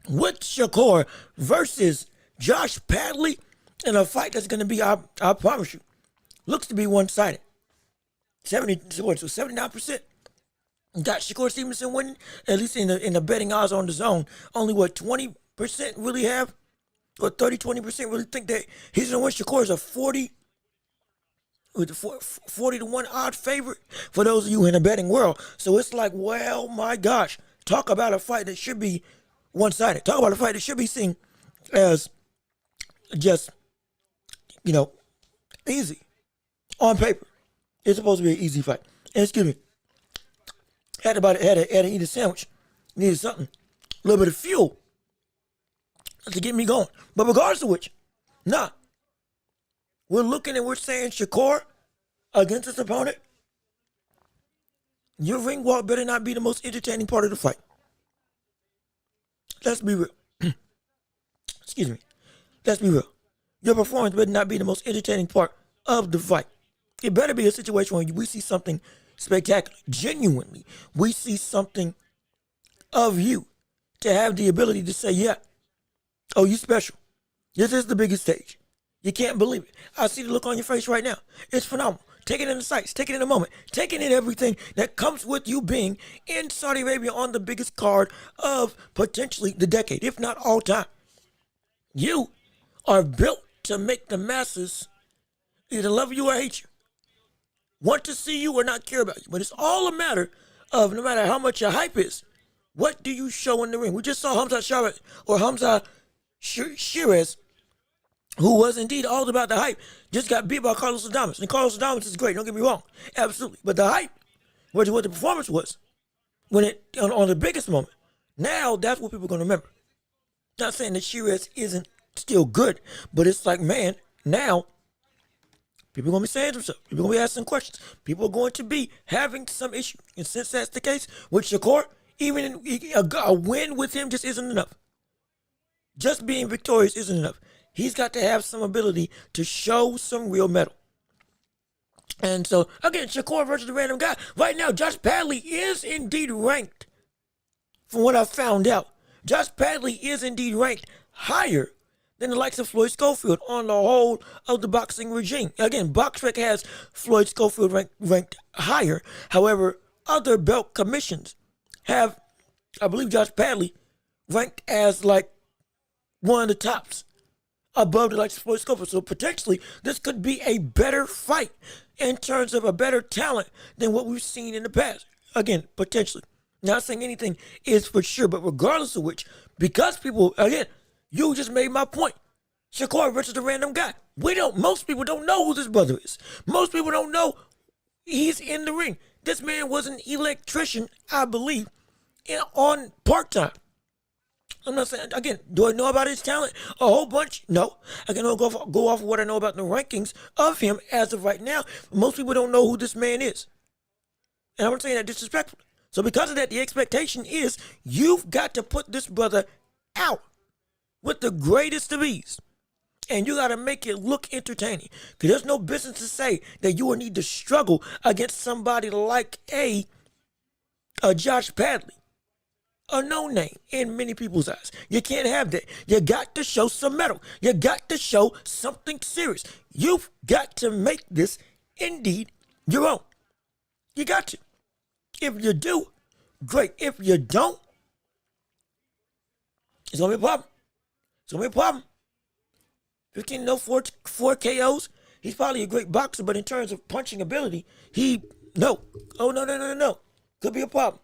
[SPEAKER 1] with Shakur versus Josh Padley in a fight that's going to be, I promise you, looks to be one-sided. 79%. Got Shakur Stevenson winning, at least in the betting odds on the zone. Only, 20% really have, or 20% really think that he's going to win. Shakur is a 40 to 1 odd favorite for those of you in the betting world. So it's like, well, my gosh, talk about a fight that should be one-sided. Talk about a fight that should be seen as just, easy. On paper, it's supposed to be an easy fight. And excuse me, had to eat a sandwich, needed something, a little bit of fuel to get me going. But regardless of which, we're looking and we're saying Shakur against his opponent. Your ring walk better not be the most entertaining part of the fight. Let's be real. Excuse me. Let's be real. Your performance better not be the most entertaining part of the fight. It better be a situation where we see something spectacular. Genuinely, we see something of you to have the ability to say, yeah, oh, you special. This is the biggest stage. You can't believe it. I see the look on your face right now. It's phenomenal. Take it in the sights. Take it in the moment. Taking in everything that comes with you being in Saudi Arabia on the biggest card of potentially the decade, if not all time. You are built to make the masses either love you or hate you, want to see you or not care about you. But it's all a matter of, no matter how much your hype is, what do you show in the ring? We just saw Hamza Shiraz, who was indeed all about the hype, just got beat by Carlos Adames. And Carlos Adames is great, don't get me wrong. Absolutely. But the hype, what the performance was, when on the biggest moment, now that's what people are going to remember. Not saying that Shiraz isn't still good, but it's like, man, now people are going to be saying to themselves, people are going to be asking questions. People are going to be having some issue. And since that's the case with Shakur, even a win with him just isn't enough. Just being victorious isn't enough. He's got to have some ability to show some real mettle. And so, again, Shakur versus the random guy. Right now, Josh Padley is indeed ranked. From what I found out, Josh Padley is indeed ranked higher than the likes of Floyd Schofield on the whole of the boxing regime. Again, BoxRec has Floyd Schofield ranked higher. However, other belt commissions have, I believe, Josh Padley ranked as like one of the tops above the likes of Floyd Schofield. So potentially, this could be a better fight in terms of a better talent than what we've seen in the past. Again, potentially. Not saying anything is for sure, but regardless of which, because people, again, you just made my point. Shakur versus the random guy. Most people don't know who this brother is. Most people don't know he's in the ring. This man was an electrician, I believe, on part-time. I'm not saying, again, do I know about his talent a whole bunch? No. I can only go off of what I know about the rankings of him as of right now. Most people don't know who this man is. And I'm not saying that disrespectfully. So because of that, the expectation is you've got to put this brother out with the greatest of ease. And you got to make it look entertaining. Because there's no business to say that you will need to struggle against somebody like a Josh Padley. A no-name in many people's eyes. You can't have that. You got to show some mettle. You got to show something serious. You've got to make this indeed your own. You got to. If you do, great. If you don't, it's going to be a problem. It's going to be a problem. 15-0, 4 KOs. He's probably a great boxer, but in terms of punching ability, no. Oh, no. Could be a problem.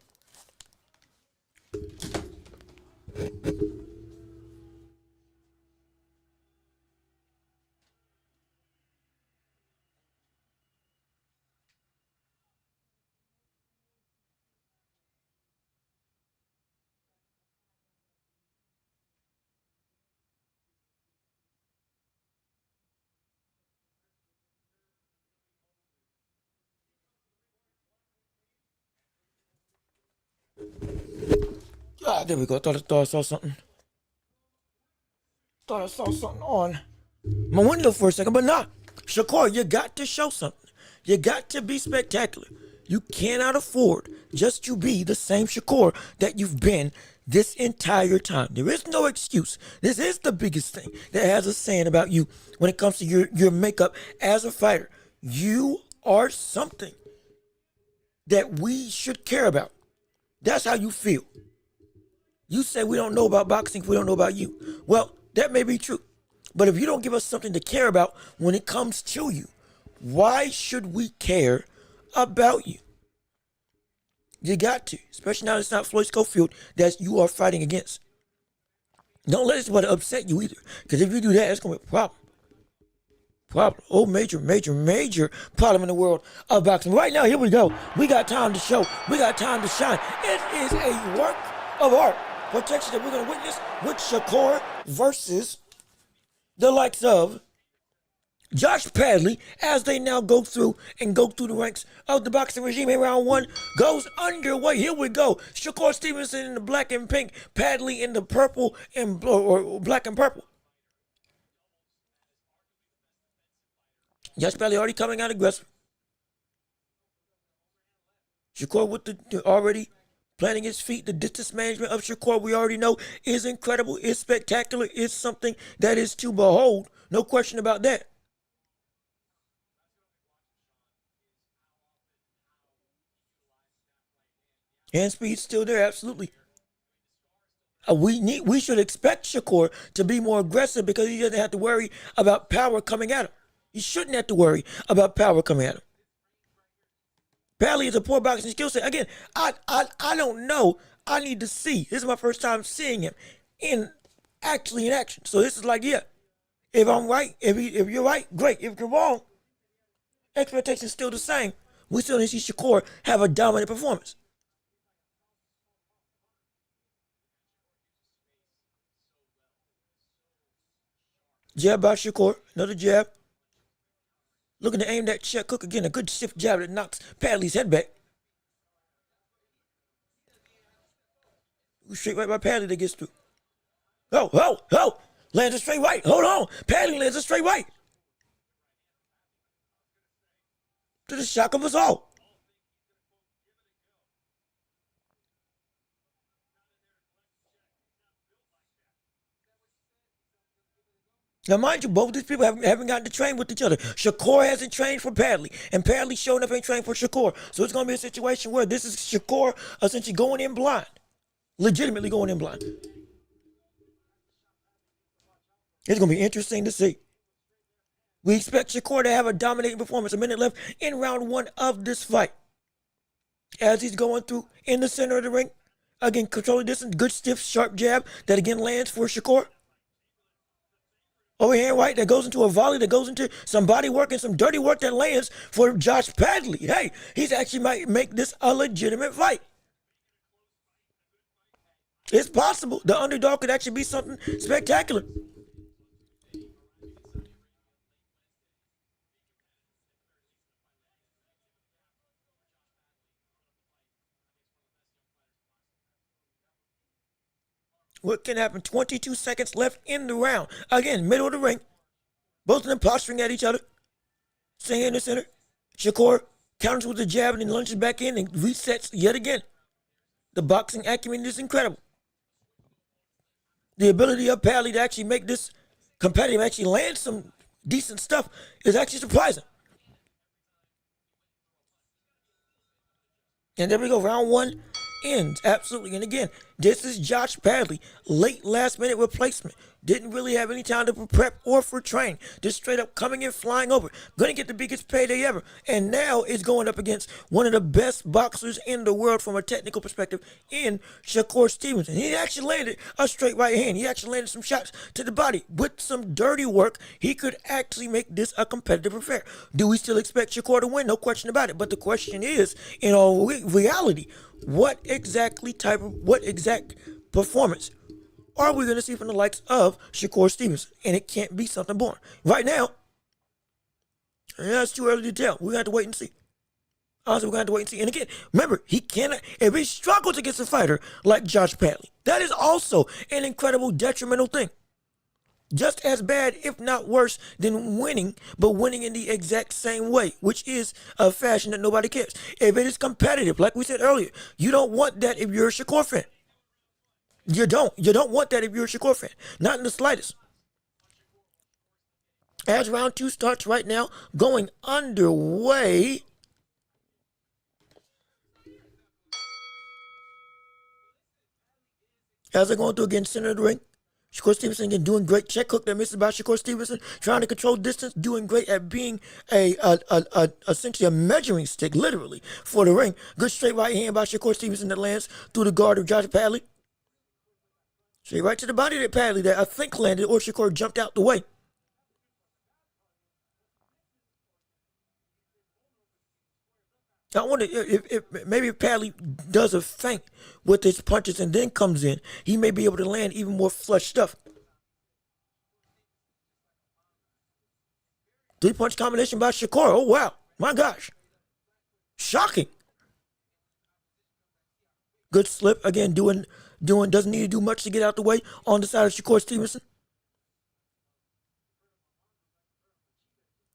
[SPEAKER 1] There we go. Thought I saw something. Thought I saw something on my window for a second, but nah. Shakur, you got to show something. You got to be spectacular. You cannot afford just to be the same Shakur that you've been this entire time. There is no excuse. This is the biggest thing that has a saying about you when it comes to your makeup as a fighter. You are something that we should care about. That's how you feel. You say we don't know about boxing if we don't know about you. Well, that may be true. But if you don't give us something to care about when it comes to you, why should we care about you? You got to, especially now it's not Floyd Schofield that you are fighting against. Don't let this upset you either, because if you do that, it's going to be a problem. Oh, major problem in the world of boxing. Right now, here we go. We got time to show. We got time to shine. It is a work of art protection that we're going to witness with Shakur versus the likes of Josh Padley as they now go through the ranks of the boxing regime. And round one goes underway. Here we go. Shakur Stevenson in the black and pink, Padley in the purple and blue, or black and purple. Josh Padley already coming out aggressive. Shakur with the already planting his feet. The distance management of Shakur, we already know, is incredible, is spectacular, is something that is to behold. No question about that. Hand speed still there, absolutely. We should expect Shakur to be more aggressive because he doesn't have to worry about power coming at him. He shouldn't have to worry about power coming at him. Padley is a poor boxing skill set. Again, I don't know. I need to see. This is my first time seeing him actually in action. So this is like, yeah, if I'm right, if you're right, great. If you're wrong, expectations still the same. We still need to see Shakur have a dominant performance. Jab by Shakur, another jab. Looking to aim that check hook again. A good shift jab that knocks Padley's head back. Straight right by Padley that gets through. Oh. Lands a straight right. Hold on. Padley lands a straight right. To the shock of us all. Now, mind you, both of these people haven't gotten to train with each other. Shakur hasn't trained for Padley, and Padley showing up ain't trained for Shakur. So it's going to be a situation where this is Shakur essentially going in blind. Legitimately going in blind. It's going to be interesting to see. We expect Shakur to have a dominating performance. A minute left in round one of this fight. As he's going through in the center of the ring. Again, controlling distance. Good, stiff, sharp jab that again lands for Shakur. Overhand right that goes into a volley, that goes into some body work and some dirty work that lands for Josh Padley. Hey, he's actually might make this a legitimate fight. It's possible. The underdog could actually be something spectacular. What can happen? 22 seconds left in the round. Again, middle of the ring. Both of them posturing at each other. Staying in the center. Shakur counters with a jab and then lunges back in and resets yet again. The boxing acumen is incredible. The ability of Padley to actually make this competitive, actually land some decent stuff, is actually surprising. And there we go. Round one ends. Absolutely. And again, this is Josh Padley, late last minute replacement. Didn't really have any time to prep or for training. Just straight up coming in, flying over. Gonna get the biggest payday ever. And now is going up against one of the best boxers in the world from a technical perspective in Shakur Stevenson. He actually landed a straight right hand. He actually landed some shots to the body. With some dirty work, he could actually make this a competitive affair. Do we still expect Shakur to win? No question about it. But the question is, in all reality, what exact performance are we going to see from the likes of Shakur Stevenson? And it can't be something boring. Right now, it's too early to tell. We're going to have to wait and see. Honestly, we're going to have to wait and see. And again, remember, he cannot, if he struggles against a fighter like Josh Padley, that is also an incredible detrimental thing. just as bad, if not worse, than winning, but winning in the exact same way, which is a fashion that nobody cares. If it is competitive, like we said earlier, you don't want that if you're a Shakur fan. You don't. You don't want that if you're a Shakur fan. Not in the slightest. As round 2 starts right now, going underway. As they're going through again, center of the ring. Shakur Stevenson again doing great. Check hook that misses by Shakur Stevenson. Trying to control distance. Doing great at being essentially a measuring stick, literally, for the ring. Good straight right hand by Shakur Stevenson that lands through the guard of Josh Padley. Straight right to the body of Padley that I think landed, or Shakur jumped out the way. I wonder if maybe if Padley does a feint with his punches and then comes in, he may be able to land even more flush stuff. 3-punch combination by Shakur. Oh, wow. My gosh. Shocking. Good slip. Again, doesn't need to do much to get out the way on the side of Shakur Stevenson.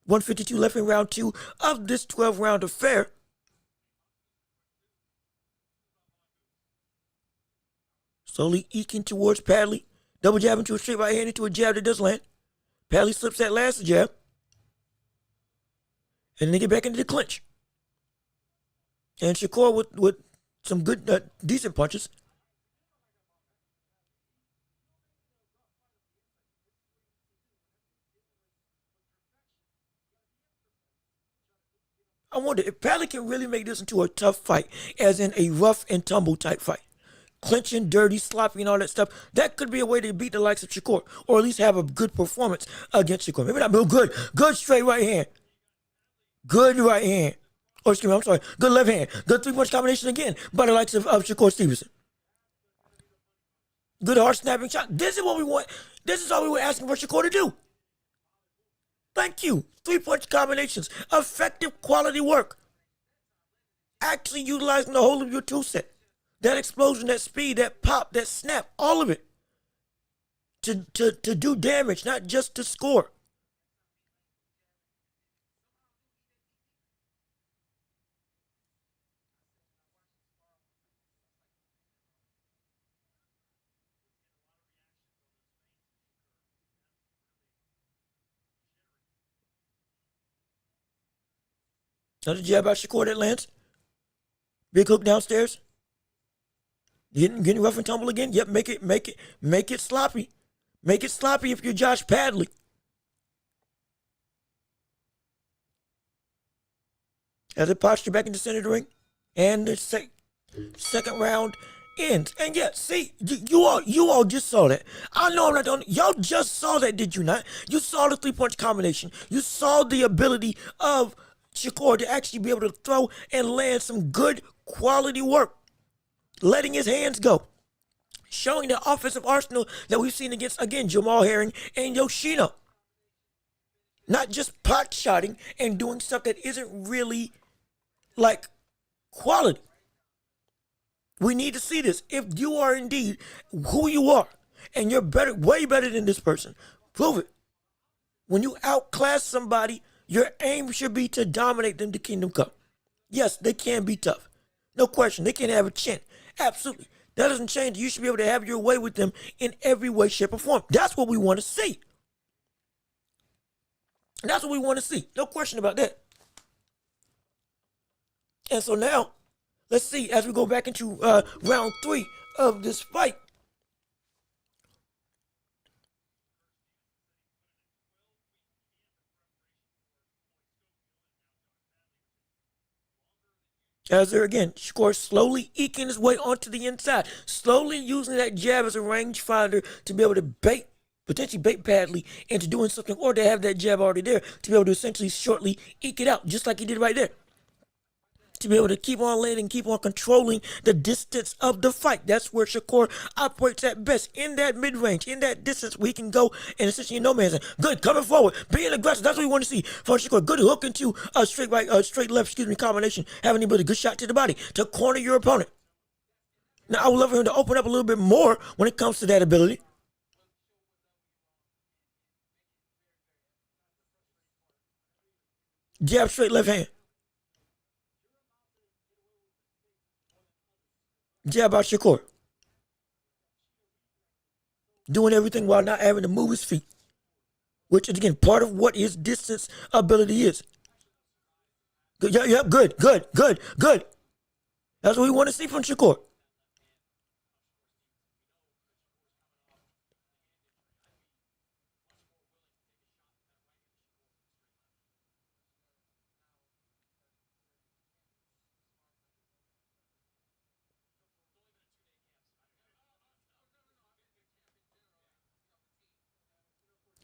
[SPEAKER 1] 152 left in round 2 of this 12-round affair. Slowly eking towards Padley. Double jab into a straight right hand into a jab that does land. Padley slips that last jab. And then they get back into the clinch. And Shakur with some good, decent punches. I wonder if Padley can really make this into a tough fight, as in a rough and tumble type fight. Clinching, dirty, sloppy, and all that stuff. That could be a way to beat the likes of Shakur, or at least have a good performance against Shakur. Maybe not real good. Good straight right hand. Good right hand. Or excuse me, I'm sorry. Good left hand. Good 3-punch combination again by the likes of Shakur Stevenson. Good hard snapping shot. This is what we want. This is all we were asking for Shakur to do. Thank you. 3-punch combinations. Effective quality work. Actually utilizing the whole of your tool set. That explosion, that speed, that pop, that snap, all of it. To do damage, not just to score. Another jab by Shakur that lands. Big hook downstairs. Getting rough and tumble again. Yep, make it sloppy. Make it sloppy if you're Josh Padley. As they posture back in the center of the ring. And the second round ends. And yeah, see, you all just saw that. I know I'm not the only. Y'all just saw that, did you not? You saw the 3-punch combination. You saw the ability of Shakur to actually be able to throw and land some good quality work. Letting his hands go. Showing the offensive arsenal that we've seen against, again, Jamal Herring and Yoshino. Not just pot shotting and doing stuff that isn't really like quality. We need to see this. If you are indeed who you are and you're better, way better than this person, prove it. When you outclass somebody, your aim should be to dominate them to Kingdom Come. Yes, they can be tough. No question. They can have a chin. Absolutely. That doesn't change. You should be able to have your way with them in every way, shape, or form. That's what we want to see. That's what we want to see. No question about that. And so now, let's see, as we go back into round 3 of this fight. As they're again, Shakur slowly eking his way onto the inside, slowly using that jab as a rangefinder to be able to potentially bait Padley into doing something, or to have that jab already there to be able to essentially shortly eke it out, just like he did right there. To be able to keep on landing, keep on controlling the distance of the fight. That's where Shakur operates at best, in that mid-range, in that distance where he can go and essentially no man's land. Good, coming forward, being aggressive. That's what we want to see from Shakur. Good hook into a straight right, straight left, combination. Having a good shot to the body to corner your opponent. Now, I would love for him to open up a little bit more when it comes to that ability. Jab straight left hand. Jab out Shakur. Doing everything while not having to move his feet. Which is, again, part of what his distance ability is. Good, yeah, good. That's what we want to see from Shakur.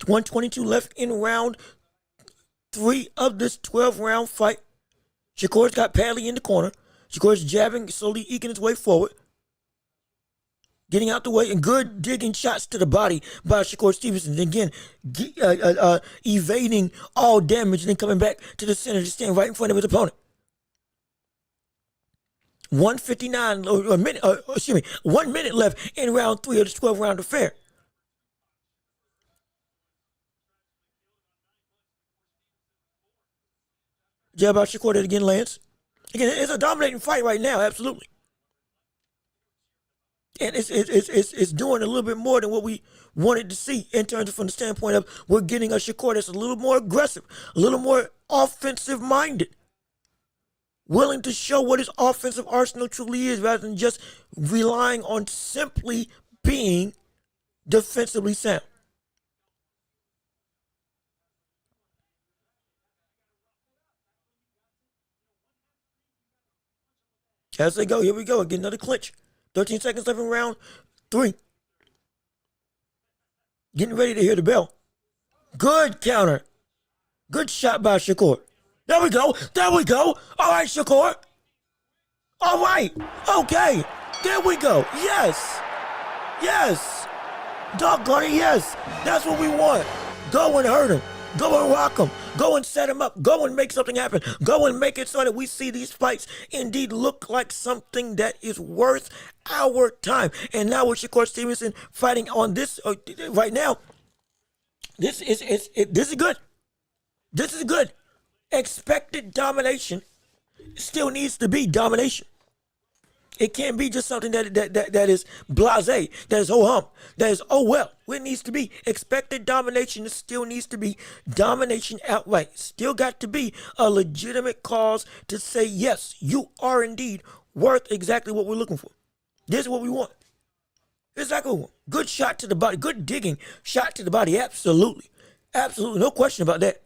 [SPEAKER 1] .122 left in round 3 of this 12-round fight. Shakur's got Padley in the corner. Shakur's jabbing, slowly eking his way forward. Getting out the way, and good digging shots to the body by Shakur Stevenson. Again, evading all damage and then coming back to the center to stand right in front of his opponent. 1:59, 1 minute left in round 3 of this 12-round affair. Jab out Shakur that again lands. Again, it's a dominating fight right now, absolutely. And it's doing a little bit more than what we wanted to see in terms of from the standpoint of we're getting a Shakur that's a little more aggressive, a little more offensive-minded, willing to show what his offensive arsenal truly is rather than just relying on simply being defensively sound. As they go, here we go. Again, another clinch. 13 seconds left in round 3. Getting ready to hear the bell. Good counter. Good shot by Shakur. There we go. All right, Shakur. All right. Okay. There we go. Yes. Doggone it, yes. That's what we want. Go and hurt him. Go and rock him. Go and set him up. Go and make something happen. Go and make it so that we see these fights indeed look like something that is worth our time. And now with Shakur Stevenson fighting on this right now, this is good. This is good. Expected domination still needs to be domination. It can't be just something that is blasé, that is oh hum, that is oh well. It needs to be expected domination. It still needs to be domination outright. Still got to be a legitimate cause to say, yes, you are indeed worth exactly what we're looking for. This is what we want. Exactly what we want. Good shot to the body. Good digging shot to the body. Absolutely. No question about that.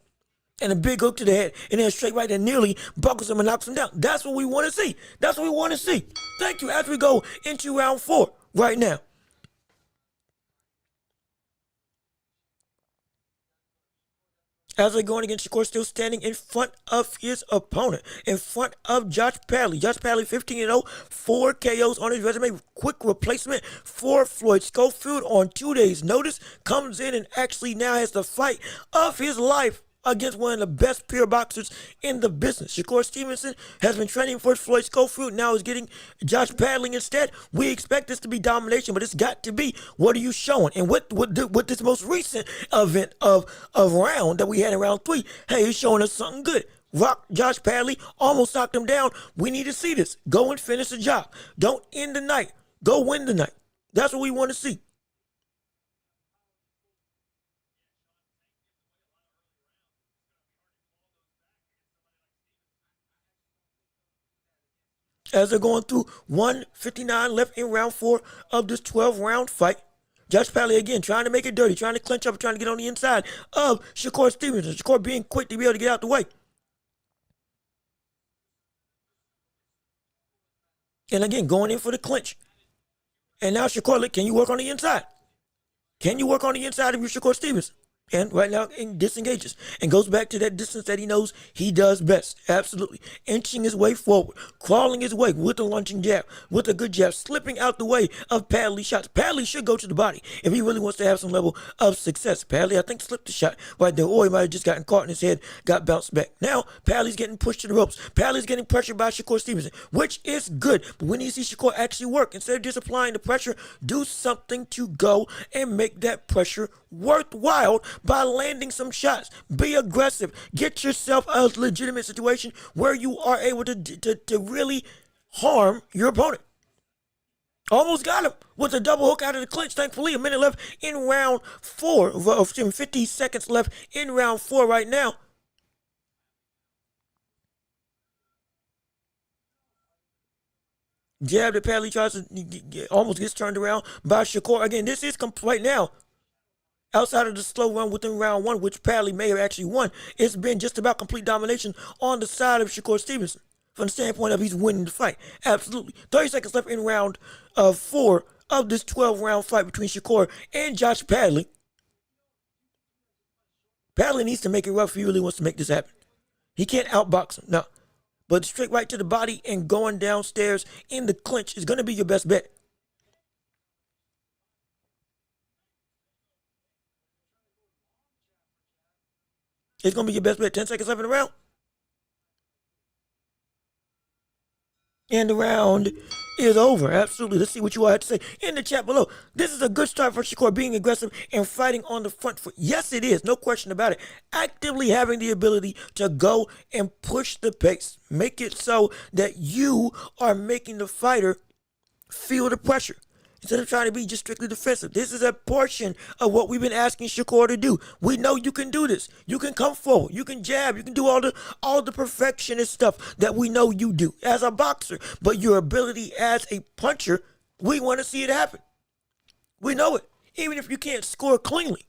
[SPEAKER 1] And a big hook to the head, and then straight right there nearly buckles him and knocks him down. That's what we want to see. Thank you. As we go into round 4 right now. As they're going against Shakur, still standing in front of his opponent, in front of Josh Padley. Josh Padley 15-0, 4 KOs on his resume. Quick replacement for Floyd Schofield on 2 days' notice. Comes in and actually now has the fight of his life against one of the best pure boxers in the business. Shakur Stevenson has been training for Floyd Schofield, now is getting Josh Padley instead. We expect this to be domination, but it's got to be, what are you showing? And what this most recent event of round that we had in round 3, hey, he's showing us something good. Rock Josh Padley, almost knocked him down. We need to see this. Go and finish the job. Don't end the night. Go win the night. That's what we want to see. As they're going through 1:59 left in round 4 of this 12-round fight. Josh Padley again trying to make it dirty, trying to clinch up, trying to get on the inside of Shakur Stevenson. Shakur being quick to be able to get out the way. And again, going in for the clinch. And now Shakur, can you work on the inside? Can you work on the inside of your Shakur Stevenson? And right now, disengages and goes back to that distance that he knows he does best. Absolutely. Inching his way forward, crawling his way with a lunging jab, with a good jab, slipping out the way of Padley shots. Padley should go to the body if he really wants to have some level of success. Padley, I think, slipped the shot right there, or he might have just gotten caught in his head, got bounced back. Now, Padley's getting pushed to the ropes. Padley's getting pressured by Shakur Stevenson, which is good. But when you see Shakur actually work, instead of just applying the pressure, do something to go and make that pressure worthwhile by landing some shots. Be aggressive. Get yourself a legitimate situation where you are able to really harm your opponent. Almost got him with a double hook out of the clinch. Thankfully, a minute left in round 4. 50 seconds left in round 4 right now. Jab that Padley tries to almost gets turned around by Shakur. Again, this is right now. Outside of the slow run within round 1, which Padley may have actually won, it's been just about complete domination on the side of Shakur Stevenson. From the standpoint of he's winning the fight. Absolutely. 30 seconds left in round 4 of this 12-round fight between Shakur and Josh Padley. Padley needs to make it rough if he really wants to make this happen. He can't outbox him. No. But straight right to the body and going downstairs in the clinch is going to be your best bet. It's going to be your best bet. 10 seconds left in the round. And the round is over. Absolutely. Let's see what you all have to say in the chat below. This is a good start for Shakur, being aggressive and fighting on the front foot. Yes, it is. No question about it. Actively having the ability to go and push the pace. Make it so that you are making the fighter feel the pressure, instead of trying to be just strictly defensive. This is a portion of what we've been asking Shakur to do. We know you can do this. You can come forward. You can jab. You can do all the perfectionist stuff that we know you do as a boxer. But your ability as a puncher, we want to see it happen. We know it. Even if you can't score cleanly,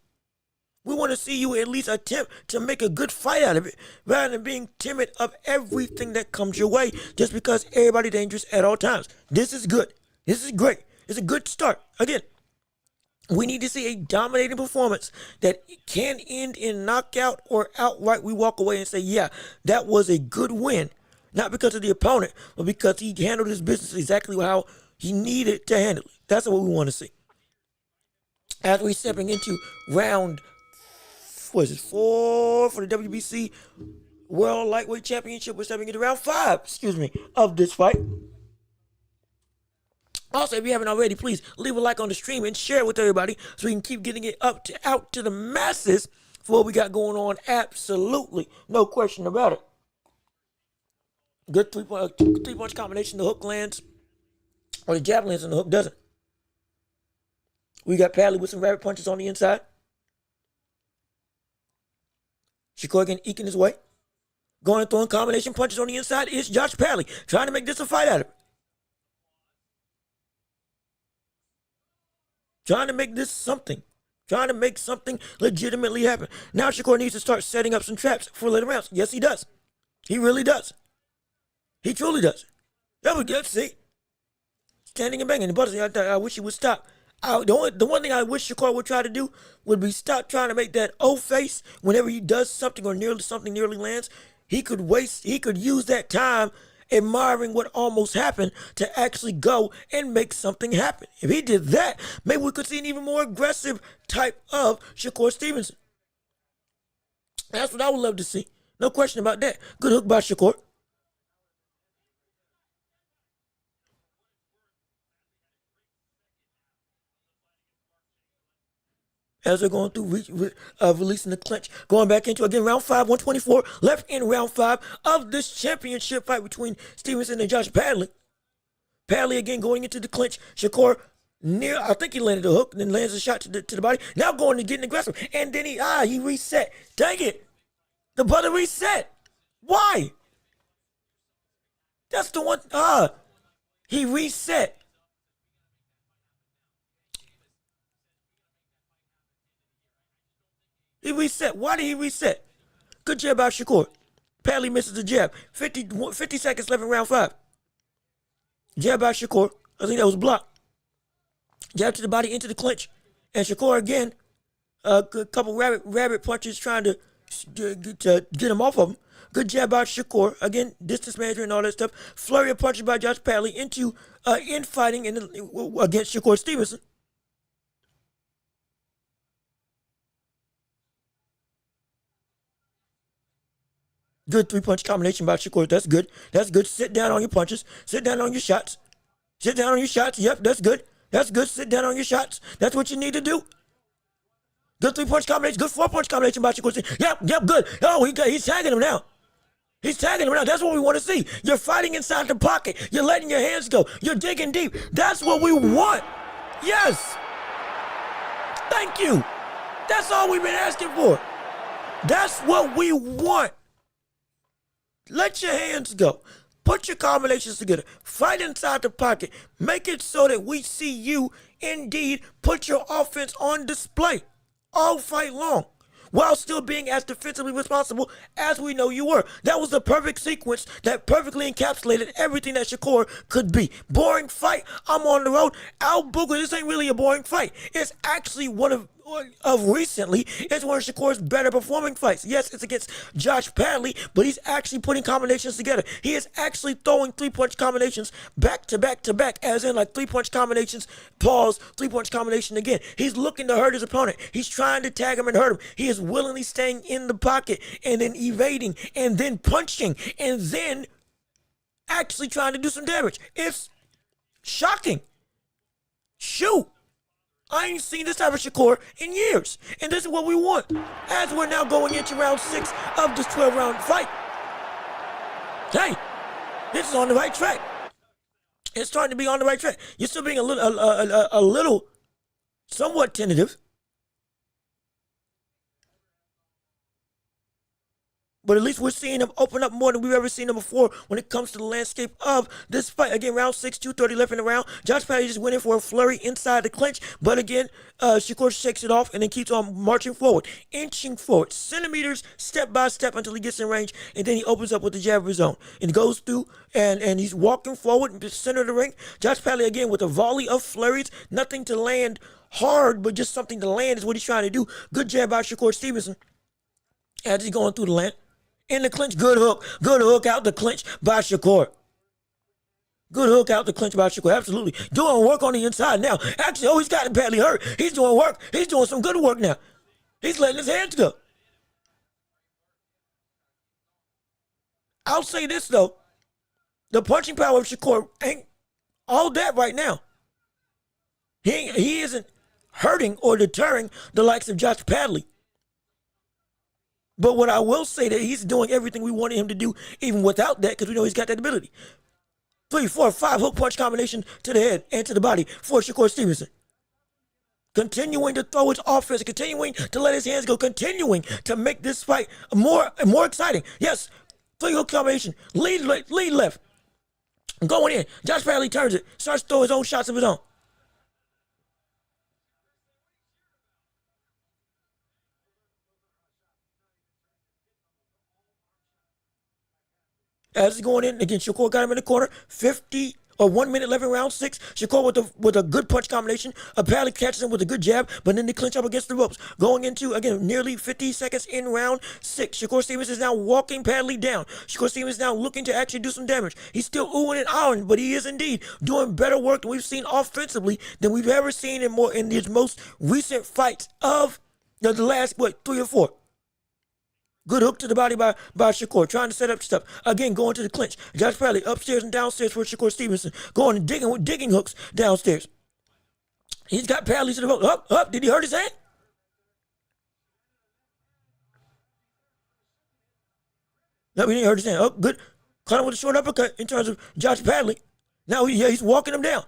[SPEAKER 1] we want to see you at least attempt to make a good fight out of it, rather than being timid of everything that comes your way just because everybody's dangerous at all times. This is good. This is great. It's a good start. Again, we need to see a dominating performance that can end in knockout or outright we walk away and say, yeah, that was a good win. Not because of the opponent, but because he handled his business exactly how he needed to handle it. That's what we want to see. As we're stepping into round, 4 for the WBC World Lightweight Championship. We're stepping into round 5, of this fight. Also, if you haven't already, please leave a like on the stream and share it with everybody so we can keep getting it out to the masses for what we got going on. Absolutely. No question about it. Good three-punch combination. The hook lands, or the jab lands and the hook doesn't. We got Padley with some rabbit punches on the inside. Shakur again eking his way. Going and throwing combination punches on the inside is Josh Padley, trying to make this a fight out of it. Trying to make this something. Trying to make something legitimately happen. Now Shakur needs to start setting up some traps for later rounds. Yes, he does. He really does. He truly does. That was good, see? Standing and banging. I wish he would stop. The one thing I wish Shakur would try to do would be stop trying to make that O face whenever he does something or something nearly lands. He could use that time admiring what almost happened to actually go and make something happen. If he did that, maybe we could see an even more aggressive type of Shakur Stevenson. That's what I would love to see. No question about that. Good hook by Shakur. As they're going through releasing the clinch. Going back into, again, round 5, 124. Left in round 5 of this championship fight between Stevenson and Josh Padley. Padley again going into the clinch. Shakur I think he landed a hook and then lands a shot to the body. Now going to getting aggressive. And then he reset. Dang it. The brother reset. Why? That's the one. He reset. He reset. Why did he reset? Good jab by Shakur. Padley misses the jab. 50 seconds left in round 5. Jab by Shakur. I think that was blocked. Jab to the body into the clinch. And Shakur again, a couple rabbit punches trying to get him off of him. Good jab by Shakur. Again, distance management and all that stuff. Flurry of punches by Josh Padley into infighting against Shakur Stevenson. Good 3-punch combination by Shakur. That's good. That's good. Sit down on your punches. Sit down on your shots. Sit down on your shots. Yep, that's good. That's good. Sit down on your shots. That's what you need to do. Good 3-punch combination, good 4-punch combination by Shakur Stevenson. Yep, good. Oh, he's tagging him now. He's tagging him now. That's what we want to see. You're fighting inside the pocket. You're letting your hands go. You're digging deep. That's what we want. Yes. Thank you. That's all we've been asking for. That's what we want. Let your hands go. Put your combinations together. Fight inside the pocket. Make it so that we see you indeed put your offense on display all fight long, while still being as defensively responsible as we know you were. That was the perfect sequence that perfectly encapsulated everything that Shakur could be. Boring fight, I'm on the road. Al Booger, this ain't really a boring fight. It's actually one of recently, it's one of Shakur's better performing fights. Yes, it's against Josh Padley, but he's actually putting combinations together. He is actually throwing 3-punch combinations back to back to back, as in like 3-punch combinations, pause, 3-punch combination again. He's looking to hurt his opponent. He's trying to tag him and hurt him. He is willingly staying in the pocket and then evading and then punching and then actually trying to do some damage. It's shocking. Shoot. I ain't seen this type of Shakur in years. And this is what we want. As we're now going into round 6 of this 12-round fight. Hey, this is on the right track. It's starting to be on the right track. You're still being a little, somewhat tentative. But at least we're seeing him open up more than we've ever seen him before when it comes to the landscape of this fight. Again, round 6, 2:30 left in the round. Josh Padley just went in for a flurry inside the clinch. But again, Shakur shakes it off and then keeps on marching forward, inching forward, centimeters, step by step until he gets in range. And then he opens up with the jab of his own. And goes through and he's walking forward in the center of the ring. Josh Padley again with a volley of flurries. Nothing to land hard, but just something to land is what he's trying to do. Good jab by Shakur Stevenson as he's going through the land. In the clinch, good hook out the clinch by Shakur. Good hook out the clinch by Shakur, absolutely. Doing work on the inside now. Actually, he's got Padley hurt. He's doing work. He's doing some good work now. He's letting his hands go. I'll say this, though. The punching power of Shakur ain't all that right now. He isn't hurting or deterring the likes of Josh Padley. But what I will say that he's doing everything we wanted him to do, even without that, because we know he's got that ability. 3, 4, 5 hook punch combination to the head and to the body for Shakur Stevenson. Continuing to throw his offense, continuing to let his hands go, continuing to make this fight more exciting. Yes, 3 hook combination, lead left, going in. Josh Padley turns it, starts to throw his own shots of his own. As he's going in, again, Shakur got him in the corner. 1 minute left in round 6. Shakur with a good punch combination. Padley catches him with a good jab, but then they clinch up against the ropes. Going into, again, nearly 50 seconds in round 6. Shakur Stevens is now walking Padley down. Shakur Stevens is now looking to actually do some damage. He's still oohing and ahhing, but he is indeed doing better work than we've seen offensively than we've ever seen in his most recent fights of the last, 3 or 4. Good hook to the body by Shakur, trying to set up stuff. Again, going to the clinch. Josh Padley upstairs and downstairs for Shakur Stevenson. Going and digging hooks downstairs. He's got Padley to the rope. Up. Did he hurt his hand? No, he didn't hurt his hand. Good. Caught him with a short uppercut in terms of Josh Padley. Now, he's walking him down.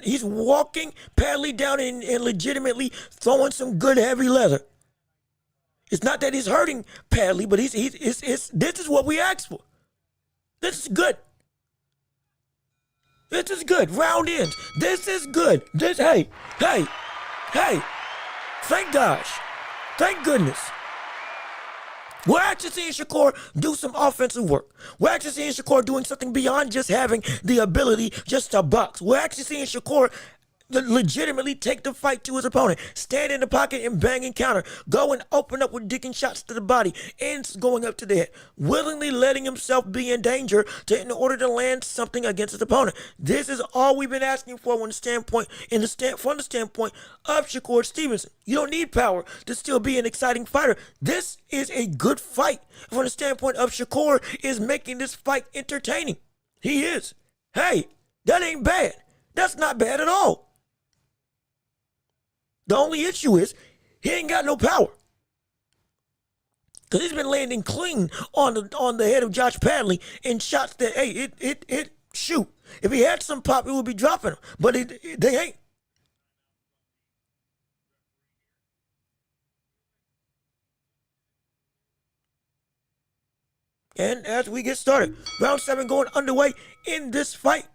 [SPEAKER 1] He's walking Padley down and legitimately throwing some good heavy leather. It's not that he's hurting Padley, but this is what we asked for. This is good. This is good. Round ends. This is good. Hey. Thank gosh. Thank goodness. We're actually seeing Shakur do some offensive work. We're actually seeing Shakur doing something beyond just having the ability just to box. We're actually seeing Shakur legitimately take the fight to his opponent, stand in the pocket and bang and counter, go and open up with digging shots to the body, ends going up to the head, willingly letting himself be in danger in order to land something against his opponent. This is all we've been asking for from the standpoint of Shakur Stevenson. You don't need power to still be an exciting fighter. This is a good fight from the standpoint of Shakur is making this fight entertaining. He is. Hey, that ain't bad. That's not bad at all. The only issue is He ain't got no power. Because he's been landing clean on the head of Josh Padley in shots that, hey, it shoot. If he had some pop, it would be dropping him. But they ain't. And as we get started, round 7 going underway in this fight.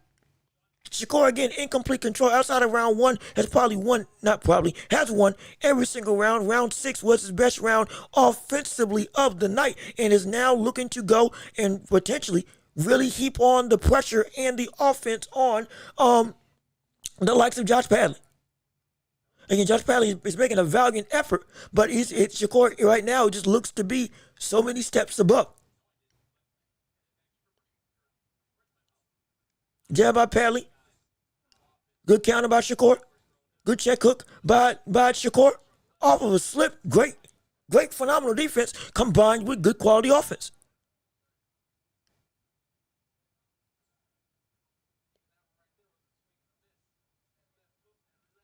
[SPEAKER 1] Shakur again, incomplete control outside of round 1, has won every single round. Round 6 was his best round offensively of the night and is now looking to go and potentially really heap on the pressure and the offense on the likes of Josh Padley. Again, Josh Padley is making a valiant effort, but Shakur right now just looks to be so many steps above. Jab by Padley. Good counter by Shakur. Good check hook by Shakur. Off of a slip. Great, phenomenal defense combined with good quality offense.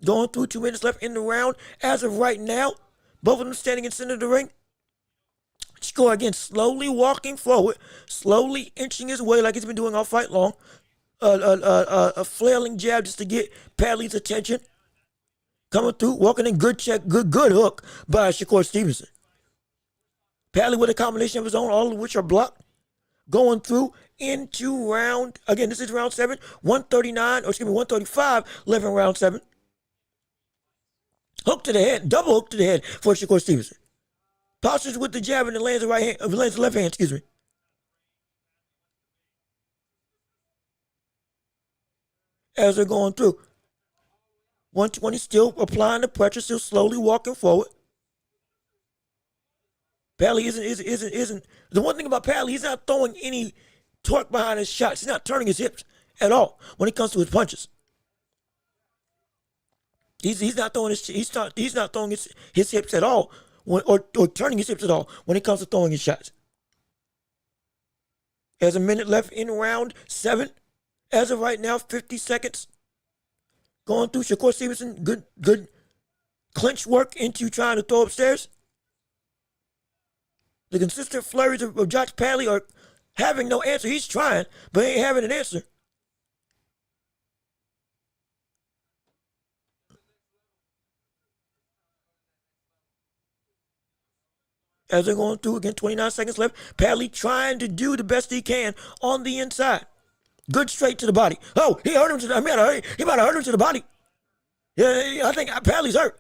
[SPEAKER 1] Going through 2 minutes left in the round. As of right now, both of them standing in the center of the ring. Shakur again slowly walking forward, slowly inching his way like he's been doing all fight long. A flailing jab just to get Padley's attention. Coming through, walking in, good check, good hook by Shakur Stevenson. Padley with a combination of his own, all of which are blocked. Going through into round, again, this is round 7, 135 left in round 7. Hook to the head, double hook to the head for Shakur Stevenson. Postures with the jab and lands the left hand, excuse me. As they're going through. 120 still applying the pressure, still slowly walking forward. Padley isn't. The one thing about Padley, he's not throwing any torque behind his shots. He's not turning his hips at all when it comes to his punches. He's not throwing his hips at all, or turning his hips at all when it comes to throwing his shots. There's a minute left in round 7. As of right now, 50 seconds. Going through Shakur Stevenson, good clinch work into trying to throw upstairs. The consistent flurries of Josh Padley are having no answer. He's trying, but ain't having an answer. As they're going through, again, 29 seconds left. Padley trying to do the best he can on the inside. Good straight to the body. Oh, he hurt him he might have hurt him to the body. Yeah, I think Padley's hurt.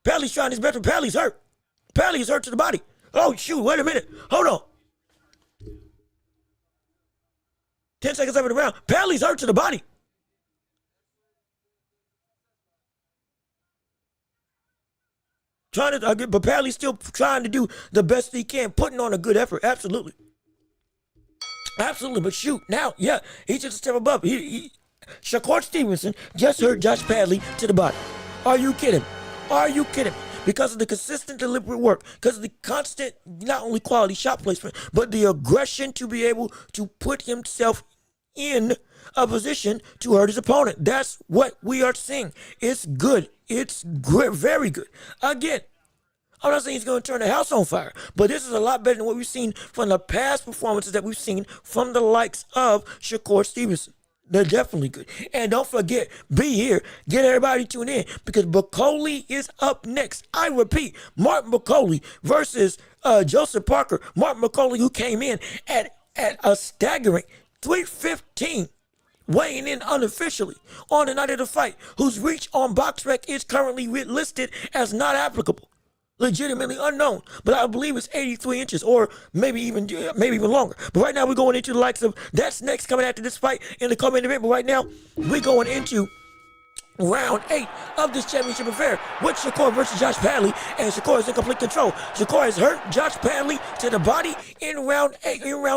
[SPEAKER 1] Padley's trying his best, but Padley's hurt. Padley's hurt to the body. Oh, shoot, wait a minute. Hold on. 10 seconds left in the round. Padley's hurt to the body. But Padley's still trying to do the best he can, putting on a good effort. Absolutely. Absolutely, but shoot, now, yeah, he's just a step above. Shakur Stevenson just hurt Josh Padley to the body. Are you kidding? Are you kidding? Because of the consistent, deliberate work, because of the constant, not only quality shot placement, but the aggression to be able to put himself in a position to hurt his opponent. That's what we are seeing. It's good. It's good, very good. Again, I'm not saying he's going to turn the house on fire, but this is a lot better than what we've seen from the past performances that we've seen from the likes of Shakur Stevenson. They're definitely good. And don't forget, be here. Get everybody tuned in because Bacoli is up next. I repeat, Martin Bacoli versus Joseph Parker. Martin Bacoli, who came in at a staggering 315, weighing in unofficially on the night of the fight, whose reach on BoxRec is currently listed as not applicable. Legitimately unknown, but I believe it's 83 inches or maybe even longer. But right now we're going into the likes of, that's next coming after this fight in the coming event. But right now we're going into round 8 of this championship affair with Shakur versus Josh Padley, and Shakur is in complete control. Shakur has hurt Josh Padley to the body in round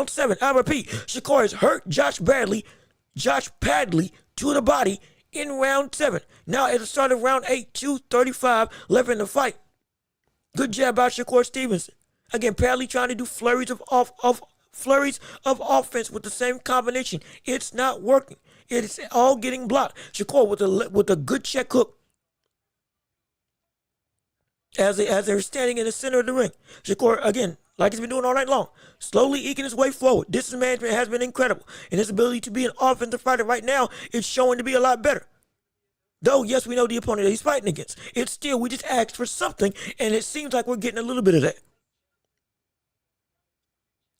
[SPEAKER 1] 7. I repeat, Shakur has hurt Josh Padley to the body in round 7. Now at the start of round 8, 2:35 left in the fight. Good jab by Shakur Stevenson. Again, Padley trying to do flurries of offense with the same combination. It's not working. It is all getting blocked. Shakur with a good check hook. as they're standing in the center of the ring. Shakur, again, like he's been doing all night long, slowly eking his way forward. Distance management has been incredible. And his ability to be an offensive fighter right now is showing to be a lot better. Though, yes, we know the opponent that he's fighting against. It's still, we just asked for something, and it seems like we're getting a little bit of that.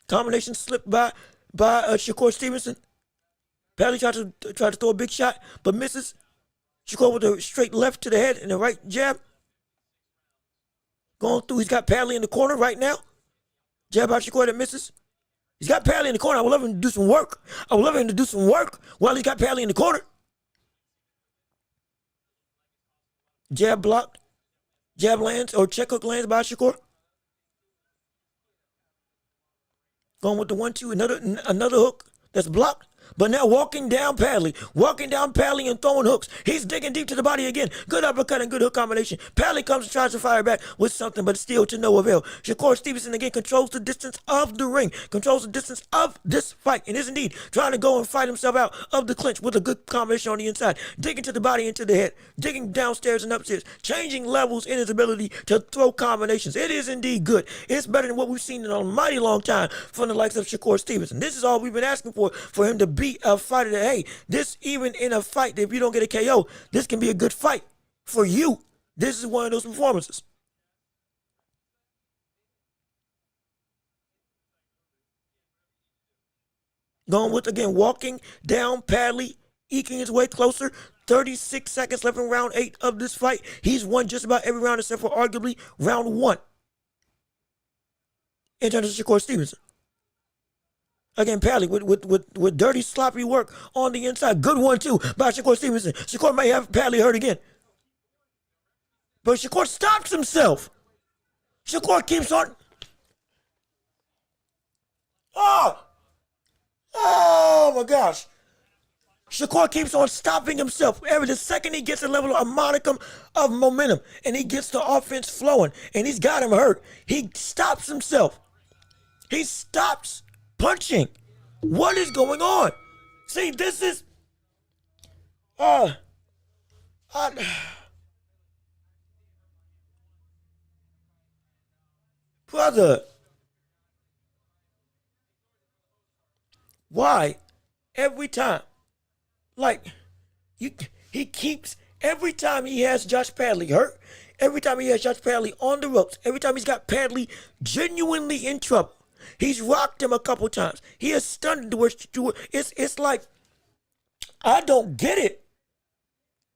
[SPEAKER 1] Combination slipped by Shakur Stevenson. Padley tried to throw a big shot, but misses. Shakur with a straight left to the head and a right jab. Going through, he's got Padley in the corner right now. Jab out Shakur that misses. He's got Padley in the corner. I would love him to do some work. I would love him to do some work while he's got Padley in the corner. Jab blocked. Jab lands, or check hook lands by Shakur. Going with the 1-2, another hook that's blocked. But now walking down Padley and throwing hooks. He's digging deep to the body again. Good uppercut and good hook combination. Padley comes and tries to fire back with something, but still to no avail. Shakur Stevenson again controls the distance of the ring, controls the distance of this fight, and is indeed trying to go and fight himself out of the clinch with a good combination on the inside. Digging to the body and to the head, digging downstairs and upstairs, changing levels in his ability to throw combinations. It is indeed good. It's better than what we've seen in a mighty long time from the likes of Shakur Stevenson. This is all we've been asking for him to be a fighter that, hey, this even in a fight, if you don't get a KO, this can be a good fight for you. This is one of those performances. Going with, again, walking down Padley, eking his way closer. 36 seconds left in round 8 of this fight. He's won just about every round except for arguably round 1 in terms of Shakur Stevenson. Again, Padley with dirty, sloppy work on the inside. Good one, too, by Shakur Stevenson. Shakur may have Padley hurt again. But Shakur stops himself. Shakur keeps on. Oh, my gosh. Shakur keeps on stopping himself. The second he gets a modicum of momentum and he gets the offense flowing and he's got him hurt, he stops himself. He stops punching. What is going on? See, this is brother, why every time, he keeps, every time he has Josh Padley hurt, every time he has Josh Padley on the ropes, every time he's got Padley genuinely in trouble, he's rocked him a couple times. He has stunned to it's like, I don't get it.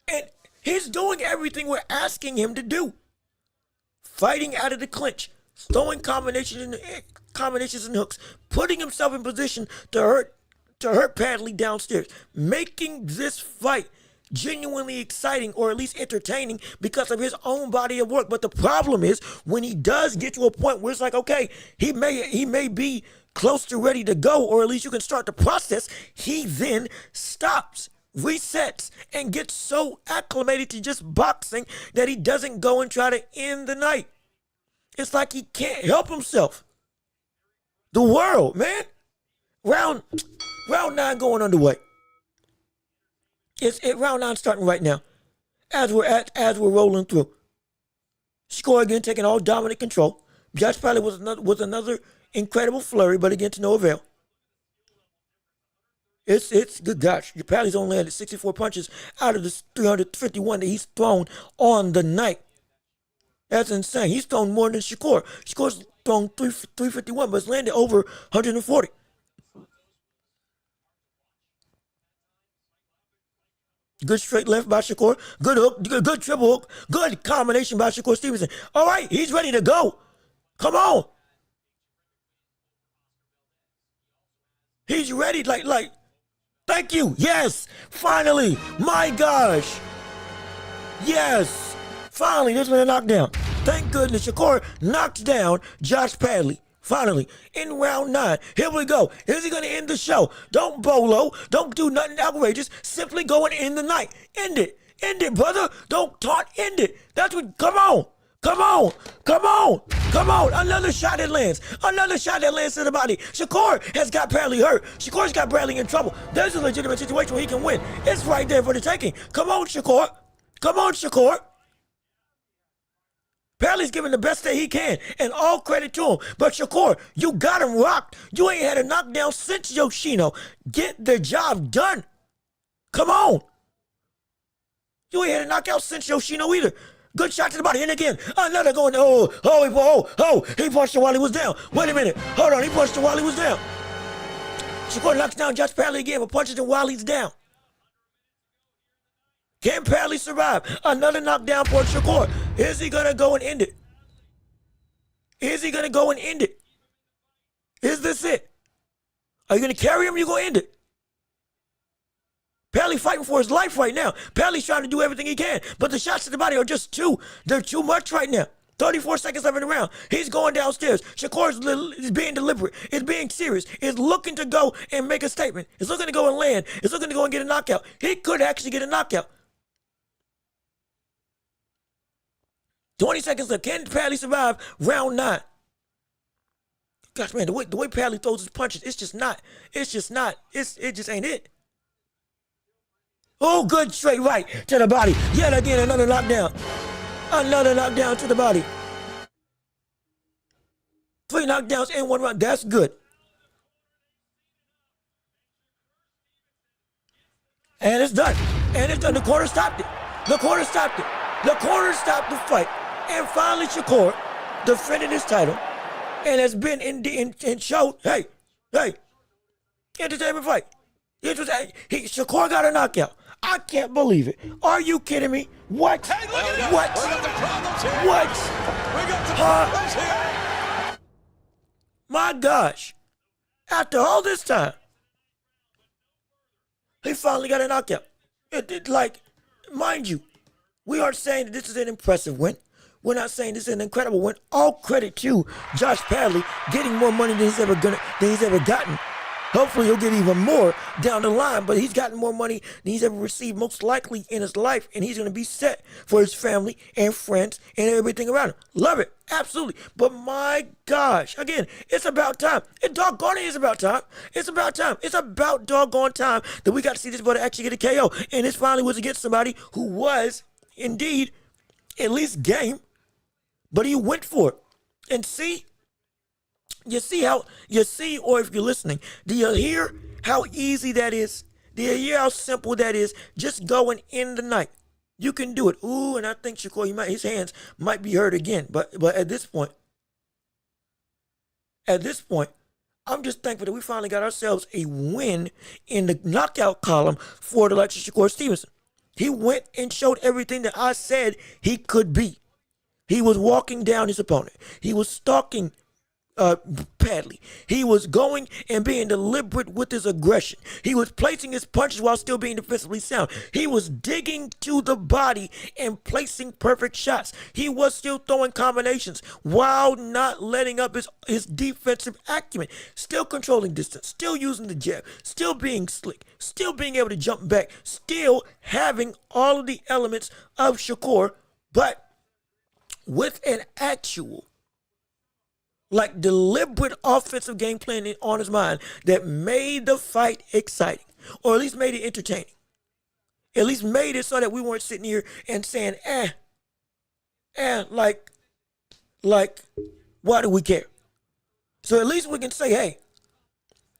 [SPEAKER 1] And he's doing everything we're asking him to do. Fighting out of the clinch, throwing combinations and hooks, putting himself in position to hurt Padley downstairs, making this fight genuinely exciting or at least entertaining because of his own body of work. But the problem is when he does get to a point where it's like, okay, he may be close to ready to go, or at least you can start the process, he then stops, resets, and gets so acclimated to just boxing that he doesn't go and try to end the night. It's like he can't help himself. The world, man. Round 9 going underway. It's round 9 starting right now, as we're rolling through. Score again, taking all dominant control. Josh Padley was another incredible flurry, but again to no avail. It's good gosh. Padley's only landed 64 punches out of the 351 that he's thrown on the night. That's insane. He's thrown more than Shakur. Shakur's thrown 351, but it's landed over 140. Good straight left by Shakur. Good hook. Good triple hook. Good combination by Shakur Stevenson. All right, he's ready to go. Come on. He's ready. Like. Thank you. Yes. Finally. My gosh. Yes. Finally, there's been a knockdown. Thank goodness Shakur knocks down Josh Padley. Finally, in round 9, here we go. Is he going to end the show? Don't bolo. Don't do nothing outrageous. Simply go and end the night. End it. End it, brother. Don't taunt. End it. That's what, come on. Come on. Come on. Come on. Another shot that lands. Another shot that lands to the body. Shakur has got Padley hurt. Shakur's got Padley in trouble. There's a legitimate situation where he can win. It's right there for the taking. Come on, Shakur. Come on, Shakur. Padley's giving the best that he can, and all credit to him. But Shakur, you got him rocked. You ain't had a knockdown since Yoshino. Get the job done. Come on. You ain't had a knockout since Yoshino either. Good shot to the body. And again, another going, he punched him while he was down. Wait a minute. Hold on, he punched him while he was down. Shakur knocks down Josh Padley again, but punches him while he's down. Can Padley survive? Another knockdown for Shakur. Is he going to go and end it? Is he going to go and end it? Is this it? Are you going to carry him or you going to end it? Padley fighting for his life right now. Padley's trying to do everything he can, but the shots to the body are just they're too much right now. 34 seconds left in the round. He's going downstairs. Shakur is being deliberate. Is being serious. Is looking to go and make a statement. Is looking to go and land. Is looking to go and get a knockout. He could actually get a knockout. 20 seconds left. Can Padley survive round 9? Gosh, man, the way Padley throws his punches, it just ain't it. Oh, good straight right to the body. Yet again, another knockdown. Another knockdown to the body. 3 knockdowns in 1 round. That's good. And it's done. And it's done. The corner stopped it. The corner stopped it. The corner stopped the fight. And finally, Shakur defended his title and has been in showed, hey, entertainment fight. Shakur got a knockout. I can't believe it. Are you kidding me? What?
[SPEAKER 2] Hey, look at
[SPEAKER 1] What?
[SPEAKER 2] We got the problems here.
[SPEAKER 1] What?
[SPEAKER 2] We got the problems here.
[SPEAKER 1] My gosh. After all this time, he finally got a knockout. Mind you, we aren't saying that this is an impressive win. We're not saying this is an incredible win. All credit to Josh Padley getting more money than he's ever gotten. Hopefully he'll get even more down the line, but he's gotten more money than he's ever received most likely in his life, and he's going to be set for his family and friends and everything around him. Love it. Absolutely. But my gosh, again, it's about time. It doggone it is about time. It's about time. It's about doggone time that we got to see this brother actually get a KO, and this finally was against somebody who was indeed at least game, but he went for it. And see, or if you're listening, do you hear how easy that is? Do you hear how simple that is? Just go and end the night. You can do it. Ooh, and I think Shakur, his hands might be hurt again. But at this point, I'm just thankful that we finally got ourselves a win in the knockout column for the likes of Shakur Stevenson. He went and showed everything that I said he could be. He was walking down his opponent. He was stalking Padley. He was going and being deliberate with his aggression. He was placing his punches while still being defensively sound. He was digging to the body and placing perfect shots. He was still throwing combinations while not letting up his defensive acumen. Still controlling distance, still using the jab, still being slick, still being able to jump back, still having all of the elements of Shakur, but with an actual deliberate offensive game plan on his mind that made the fight exciting, or at least made it entertaining. At least made it so that we weren't sitting here and saying, why do we care? So at least we can say, hey,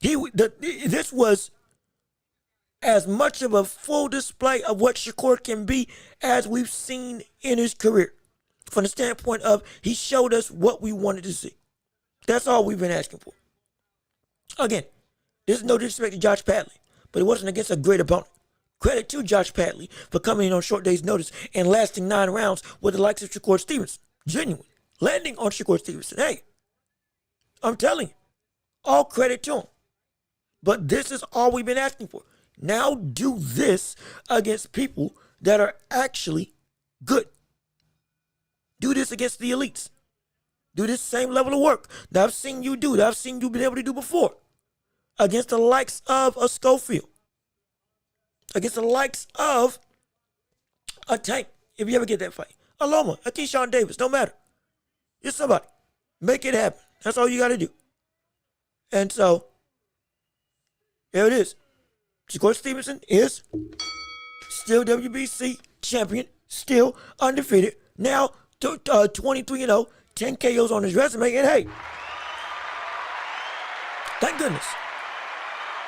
[SPEAKER 1] this was as much of a full display of what Shakur can be as we've seen in his career. From the standpoint of he showed us what we wanted to see. That's all we've been asking for. Again, this is no disrespect to Josh Padley, but it wasn't against a great opponent. Credit to Josh Padley for coming in on short day's notice and lasting 9 rounds with the likes of Shakur Stevenson. Genuine. Landing on Shakur Stevenson. Hey, I'm telling you, all credit to him. But this is all we've been asking for. Now do this against people that are actually good. Do this against the elites. Do this same level of work that I've seen you do, that I've seen you been able to do before. Against the likes of a Schofield. Against the likes of a Tank, if you ever get that fight. A Loma, a Keyshawn Davis, don't matter. You're somebody. Make it happen. That's all you got to do. And so, here it is. Shakur Stevenson is still WBC champion, still undefeated. Now 23-0, 10 KOs on his resume, and hey, thank goodness.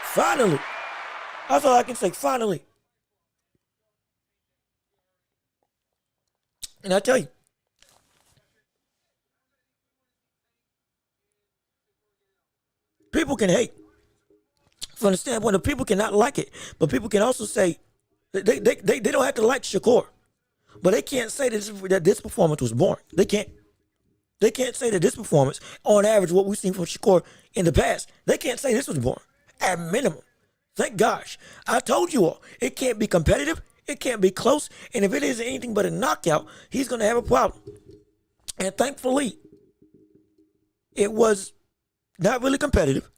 [SPEAKER 1] Finally. That's all I can say, finally. And I tell you, people can hate from the standpoint of people cannot like it, but people can also say they don't have to like Shakur, but they can't say that this performance was boring. They can't. They can't say that this performance, on average, what we've seen from Shakur in the past, they can't say this was boring. At minimum. Thank gosh. I told you all, it can't be competitive, it can't be close, and if it isn't anything but a knockout, he's going to have a problem. And thankfully, it was not really competitive.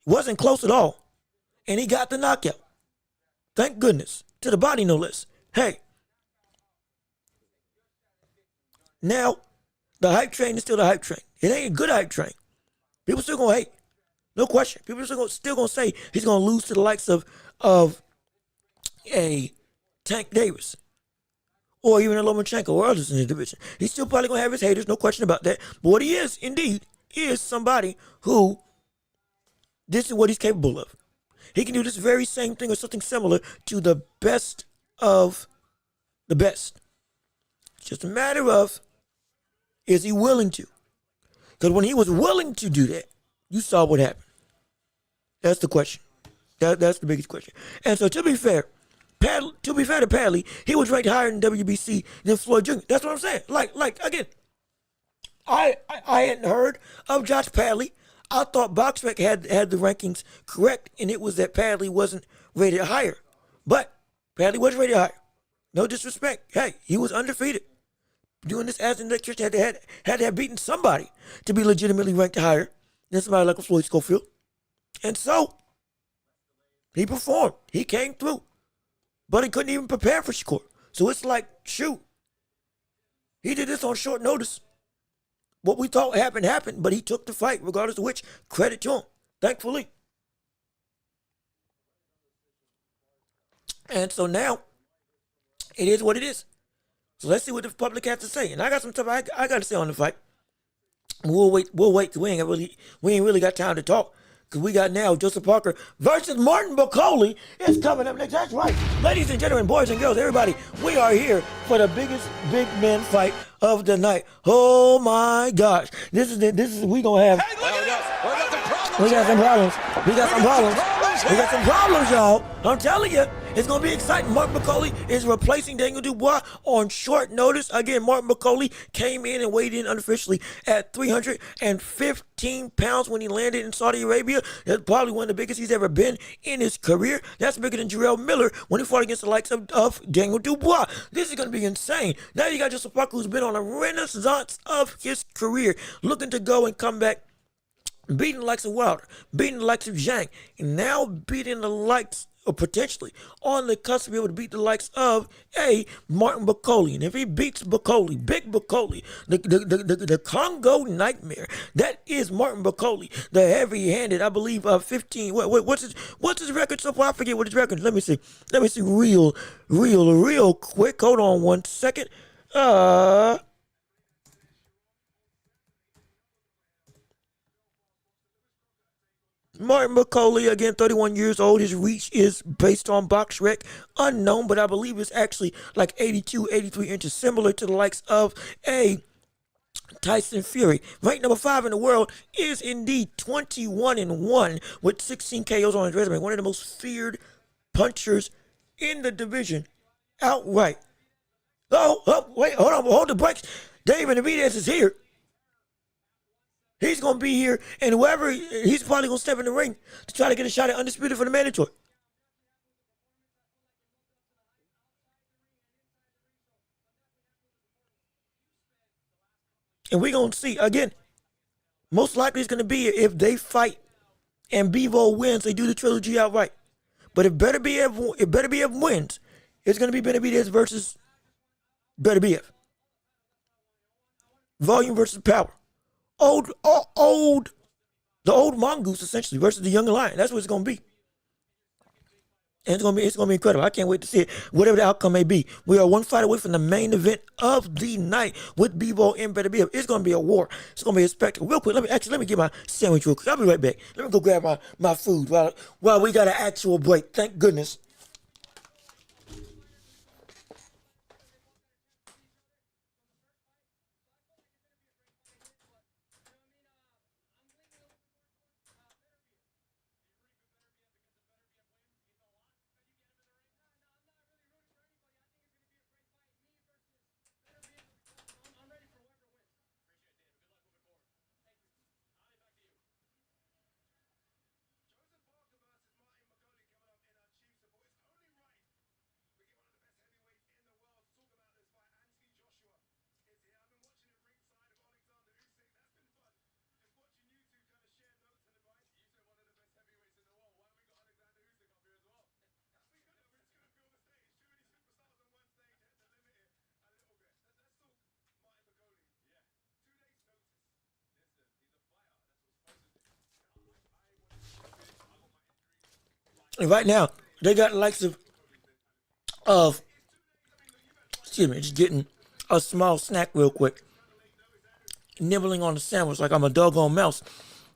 [SPEAKER 1] It wasn't close at all. And he got the knockout. Thank goodness. To the body, no less. Hey. Now, the hype train is still the hype train. It ain't a good hype train. People still going to hate. No question. People are still going to say he's going to lose to the likes of a Tank Davis or even a Lomachenko or others in the division. He's still probably going to have his haters, no question about that. But what he is, indeed, is somebody who this is what he's capable of. He can do this very same thing or something similar to the best of the best. It's just a matter of, is he willing to? Because when he was willing to do that, you saw what happened. That's the question. That's the biggest question. And so to be fair to Padley, he was ranked higher in WBC than Floyd Jr. That's what I'm saying. Like again, I hadn't heard of Josh Padley. I thought BoxRec had the rankings correct, and it was that Padley wasn't rated higher. But Padley was rated higher. No disrespect. Hey, he was undefeated. Doing this as an electrician had to have beaten somebody to be legitimately ranked higher than somebody like a Floyd Schofield. And so, he performed. He came through. But he couldn't even prepare for Shakur. So it's like, shoot. He did this on short notice. What we thought happened, but he took the fight, regardless of which. Credit to him, thankfully. And so now, it is what it is. So let's see what the public has to say. And I got some stuff I got to say on the fight. We'll wait. We ain't really got time to talk. Because we got now Joseph Parker versus Martin Bacoli is coming up next. That's right. Ladies and gentlemen, boys and girls, everybody, we are here for the biggest big man fight of the night. Oh my gosh. This is we gonna have.
[SPEAKER 2] Hey, look at this.
[SPEAKER 1] We got some problems. We got some problems, y'all. I'm telling you, it's going to be exciting. Martin Bacoli is replacing Daniel Dubois on short notice. Again, Martin Bacoli came in and weighed in unofficially at 315 pounds when he landed in Saudi Arabia. That's probably one of the biggest he's ever been in his career. That's bigger than Jarrell Miller when he fought against the likes of Daniel Dubois. This is going to be insane. Now you got Joseph Parker, who's been on a renaissance of his career, looking to go and come back, beating the likes of Wilder, beating the likes of Zhang, and now beating the likes, or potentially on the cusp to be able to beat the likes of Martin Bacoli. And if he beats Bacoli, big Bacoli, the Congo nightmare, that is Martin Bacoli, the heavy-handed, I believe, 15. What's his record so far? I forget what his record is. Let me see real quick. Hold on one second. Martin Bacoli, again, 31 years old. His reach is, based on BoxRec, unknown, but I believe it's actually like 82, 83 inches, similar to the likes of a Tyson Fury. Ranked number 5 in the world, is indeed 21-1 with 16 KOs on his resume. One of the most feared punchers in the division outright. Wait, hold the brakes. Dave Beterbiev is here. He's going to be here, and whoever, he's probably going to step in the ring to try to get a shot at Undisputed for the mandatory. And we're going to see, again, most likely it's going to be if they fight and Bivol wins, they do the trilogy outright. But if Beterbiev wins, it's going to be Beterbiev versus Beterbiev. Volume versus power. The old mongoose essentially versus the young lion. That's what it's gonna be. And it's gonna be incredible. I can't wait to see it. Whatever the outcome may be, we are one fight away from the main event of the night with Bivol and Beterbiev. It's gonna be a war. It's gonna be a spectacle. Real quick, let me get my sandwich real quick. I'll be right back. Let me go grab my food while we got an actual break. Thank goodness. And right now, they got the likes of excuse me, just getting a small snack real quick. Nibbling on the sandwich like I'm a doggone mouse.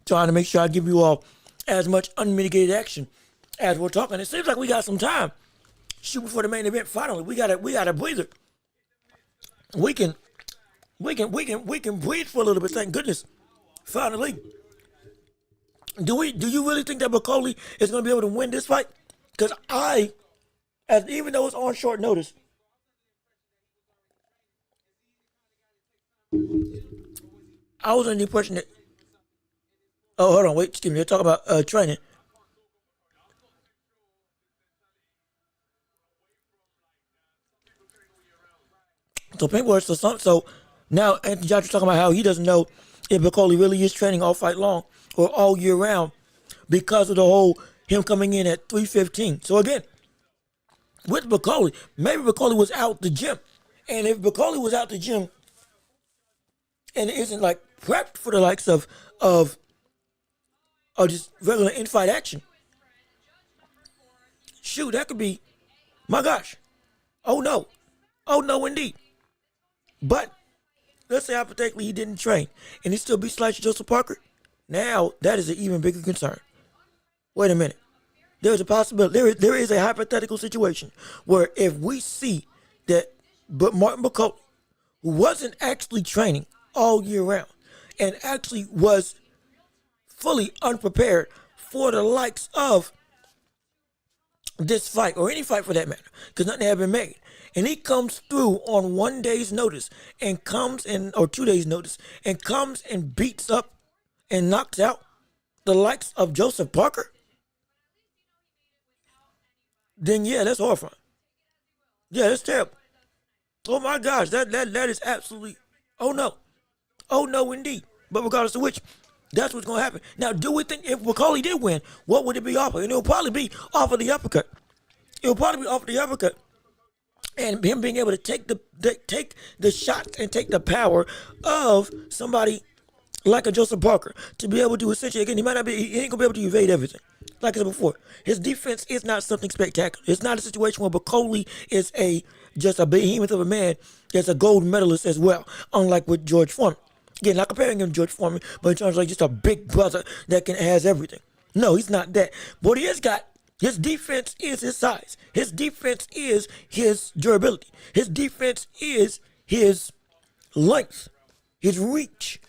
[SPEAKER 1] Trying to make sure I give you all as much unmitigated action as we're talking. It seems like we got some time. Shoot before the main event finally. We got a breather. We can breathe for a little bit, thank goodness. Finally. Do you really think that Buatsi is going to be able to win this fight? Because even though it's on short notice, I was under the impression that. Oh, hold on, wait, excuse me. They're talking about training. So so now Anthony Joshua talking about how he doesn't know if Buatsi really is training all fight long or all year round because of the whole him coming in at 315. So again, with Buatsi, maybe Buatsi was out the gym. And if Buatsi was out the gym and it isn't like prepped for the likes of just regular in-fight action, shoot, that could be, my gosh, oh no indeed. But let's say hypothetically he didn't train and he still beat Slicer Joseph Parker. Now that is an even bigger concern. Wait a minute. There's a possibility. There is a hypothetical situation where if we see that Martin Buatsi, who wasn't actually training all year round and actually was fully unprepared for the likes of this fight or any fight for that matter, because nothing had been made. And he comes through on 1 day's notice and or 2 days' notice and comes and beats up and knocks out the likes of Joseph Parker, then yeah, that's horrifying. Yeah, that's terrible. Oh my gosh, that is absolutely, oh no indeed. But regardless of which, that's what's going to happen. Now, do we think if Buatsi did win, what would it be off of? And it'll probably be off of the uppercut. It'll probably be off of the uppercut. And him being able to take the shots and take the power of somebody like a Joseph Parker to be able to essentially, again, he ain't gonna be able to evade everything. Like I said before, his defense is not something spectacular. It's not a situation where Buatsi is just a behemoth of a man that's a gold medalist as well, unlike with George Foreman. Again, not comparing him to George Foreman, but in terms of like just a big brother that has everything. No, he's not that. But what he has got, his defense is his size. His defense is his durability. His defense is his length, his reach,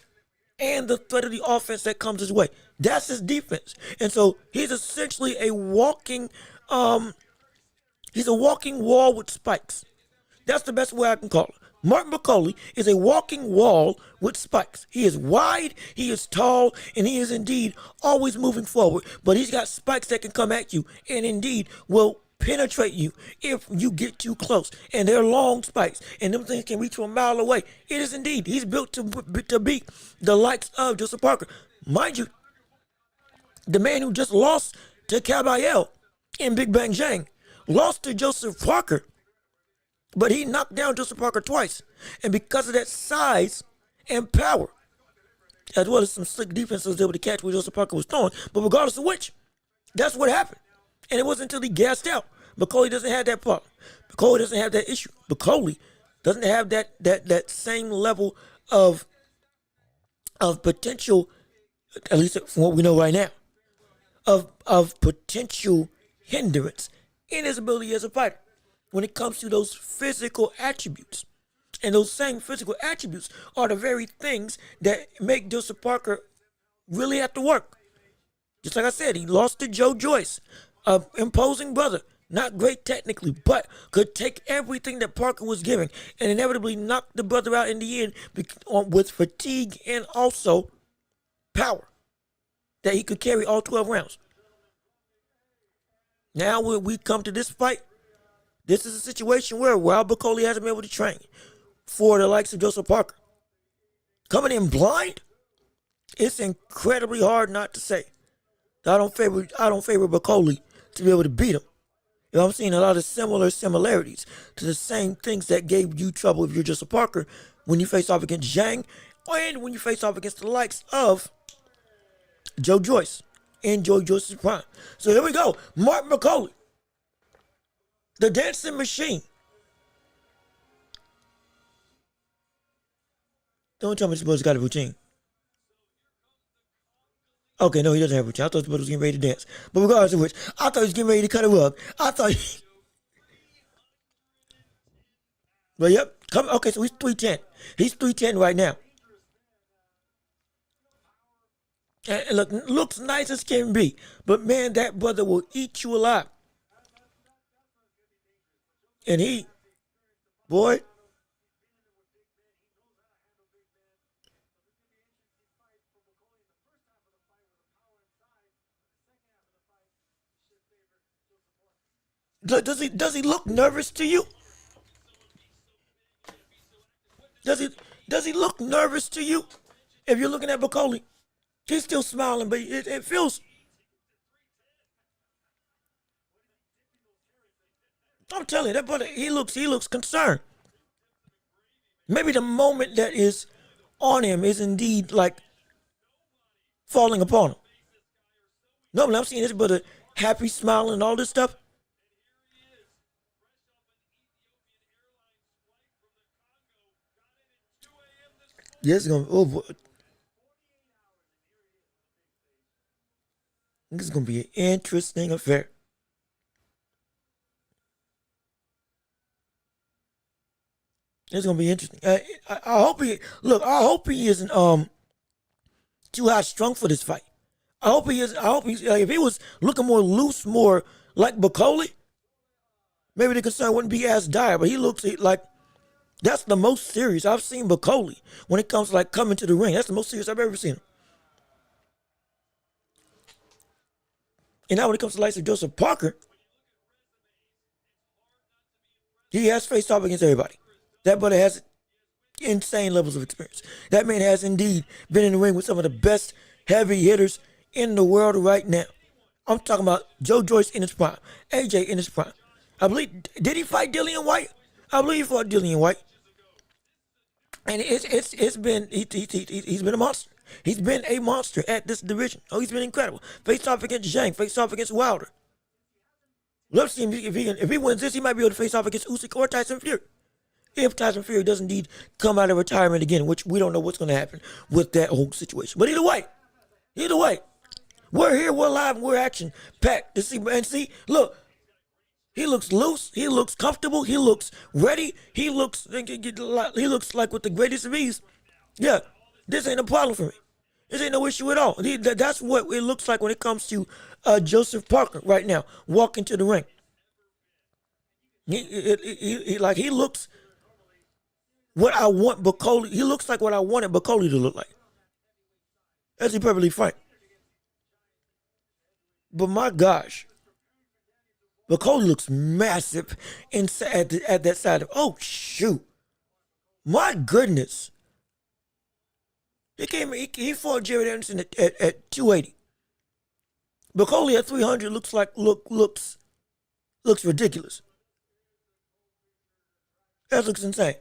[SPEAKER 1] and the threat of the offense that comes his way. That's his defense. And so he's essentially a walking wall with spikes. That's the best way I can call it. Martin Buatsi is a walking wall with spikes. He is wide, he is tall, and he is indeed always moving forward. But he's got spikes that can come at you and indeed will penetrate you if you get too close. And they're long spikes, and them things can reach you a mile away. It is indeed. He's built to beat the likes of Joseph Parker. Mind you, the man who just lost to Kabayel in Big Bang Zhang lost to Joseph Parker. But he knocked down Joseph Parker twice. And because of that size and power, as well as some slick defense, was able to catch what Joseph Parker was throwing. But regardless of which, that's what happened. And it wasn't until he gassed out. Buatsi doesn't have that problem. Buatsi doesn't have that issue. Buatsi doesn't have that same level of potential, at least from what we know right now, of potential hindrance in his ability as a fighter when it comes to those physical attributes. And those same physical attributes are the very things that make Joseph Parker really have to work. Just like I said, he lost to Joe Joyce, an imposing brother. Not great technically, but could take everything that Parker was giving and inevitably knock the brother out in the end with fatigue and also power that he could carry all 12 rounds. Now when we come to this fight, this is a situation where while Buatsi hasn't been able to train for the likes of Joseph Parker, coming in blind, it's incredibly hard not to say that I don't favor Buatsi to be able to beat him. You know, I'm seeing a lot of similarities to the same things that gave you trouble if you're Joseph Parker when you face off against Zhang and when you face off against the likes of Joe Joyce in Joe Joyce's prime. So here we go. Mark Buatsi, the dancing machine. Don't tell me this boy's got a routine. Okay, no, he doesn't have a routine. I thought this boy was getting ready to dance. But regardless of which, I thought he was getting ready to cut a rug. But yep, okay, so he's 310. He's 310 right now. And look, looks nice as can be. But man, that brother will eat you alive. And he, boy. Does he look nervous to you? Does he look nervous to you? If you're looking at Buatsi, he's still smiling, but it feels. I'm telling you, that brother, he looks concerned. Maybe the moment that is on him is indeed like falling upon him. Normally, I'm seeing this brother happy, smiling, and all this stuff. Yes, this is gonna be an interesting affair. It's gonna be interesting. I hope he isn't too high strung for this fight. I hope he's if he was looking more loose, more like Buatsi, maybe the concern wouldn't be as dire. But he looks like that's the most serious I've seen Buatsi when it comes to like coming to the ring. That's the most serious I've ever seen him. And now when it comes to the likes of Joseph Parker, he has faced off against everybody. That brother has insane levels of experience. That man has indeed been in the ring with some of the best heavy hitters in the world right now. I'm talking about Joe Joyce in his prime, AJ in his prime. I believe, did he fight Dillian White? I believe he fought Dillian White. And he's been a monster. He's been a monster at this division. Oh, he's been incredible. Faced off against Zhang, faced off against Wilder. Let's see if he wins this, he might be able to face off against Usyk or Tyson Fury. If Tyson Fury does indeed come out of retirement again, which we don't know what's going to happen with that whole situation. But either way, we're here, we're live, we're action packed to see. And see, look, he looks loose, he looks comfortable, he looks ready, he looks like with the greatest of ease. Yeah, this ain't a problem for me. This ain't no issue at all. That's what it looks like when it comes to Joseph Parker right now, walking to the ring. He looks what I want Buatsi. He looks like what I wanted Buatsi to look like. That's perfectly fine. But my gosh, Buatsi looks massive inside at that side of. Oh shoot, my goodness. He fought Jared Anderson at 280. Buatsi at 300 looks ridiculous. That looks insane.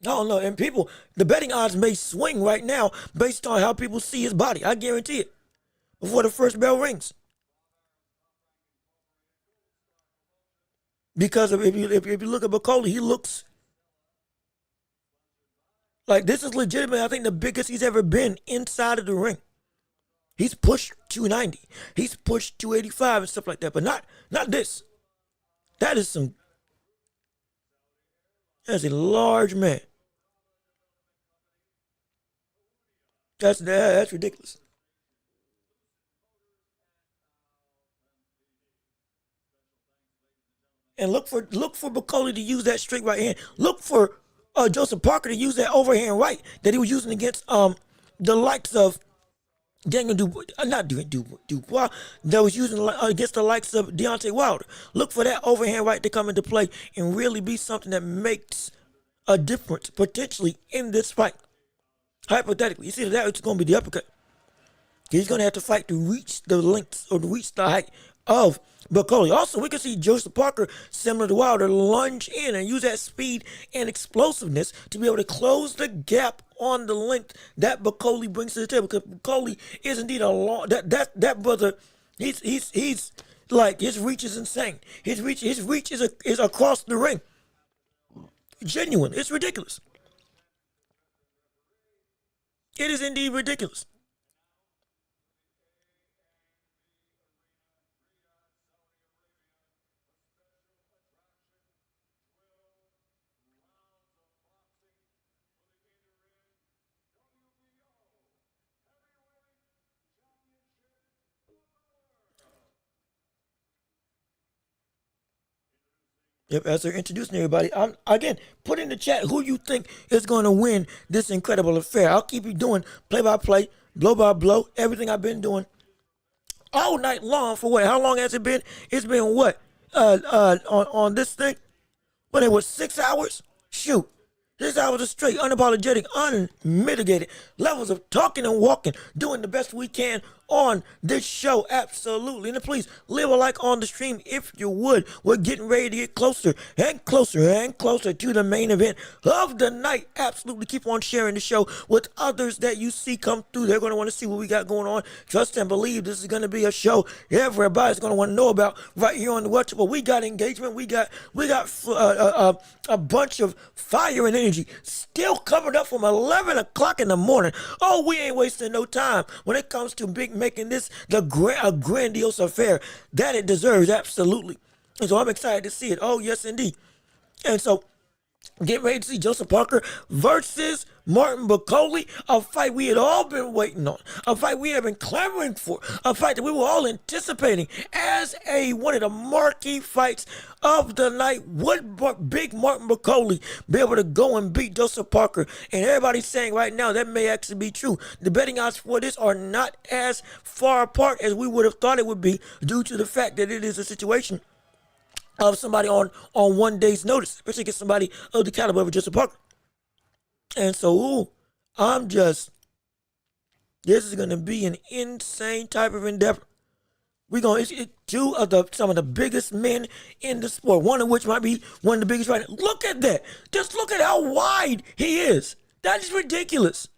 [SPEAKER 1] No, and the betting odds may swing right now based on how people see his body. I guarantee it. before the first bell rings. Because if you look at Bacoli, he looks like this is legitimate. I think the biggest he's ever been inside of the ring. He's pushed 290. He's pushed 285 and stuff like that, but not this. That's a large man. That's ridiculous. And look for Bacoli to use that straight right hand. Look for Joseph Parker to use that overhand right that he was using against the likes of Daniel Dubois, not Dubois, that was using against the likes of Deontay Wilder. Look for that overhand right to come into play and really be something that makes a difference potentially in this fight. Hypothetically, you see that it's going to be the uppercut. He's going to have to fight to reach the lengths or to reach the height of Bacoli. Also, we can see Joseph Parker, similar to Wilder, lunge in and use that speed and explosiveness to be able to close the gap on the length that Bacoli brings to the table. Because Bacoli is indeed a long that brother. He's like his reach is insane. His reach is across the ring. Genuine. It's ridiculous. It is indeed ridiculous. Yep, as they're introducing everybody, I'm again put in the chat who you think is going to win this incredible affair. I'll keep you doing play by play, blow by blow, everything I've been doing all night long for what? How long has it been? It's been what? On this thing? When it was 6 hours? Shoot. 6 hours of straight, unapologetic, unmitigated levels of talking and walking, doing the best we can on this show, absolutely. And please leave a like on the stream if you would. We're getting ready to get closer and closer and closer to the main event of the night. Absolutely keep on sharing the show with others that you see come through. They're going to want to see what we got going on. Trust and believe this is going to be a show everybody's going to want to know about right here on the Watch. But we got engagement. We got a bunch of fire and energy still covered up from 11 o'clock in the morning. Oh, we ain't wasting no time when it comes to making this a grandiose affair that it deserves, absolutely. And so I'm excited to see it. Oh, yes, indeed. And so get ready to see Joseph Parker versus Martin Bacoli, a fight we had all been waiting on, a fight we have been clamoring for, a fight that we were all anticipating as one of the marquee fights of the night. Would big Martin Bacoli be able to go and beat Joseph Parker? And everybody's saying right now that may actually be true. The betting odds for this are not as far apart as we would have thought it would be due to the fact that it is a situation of somebody on 1 day's notice, especially against somebody of the caliber of Joseph Parker. And so, this is going to be an insane type of endeavor. We're going to two of some of the biggest men in the sport, one of which might be one of the biggest right now. Look at that. Just look at how wide he is. That is ridiculous.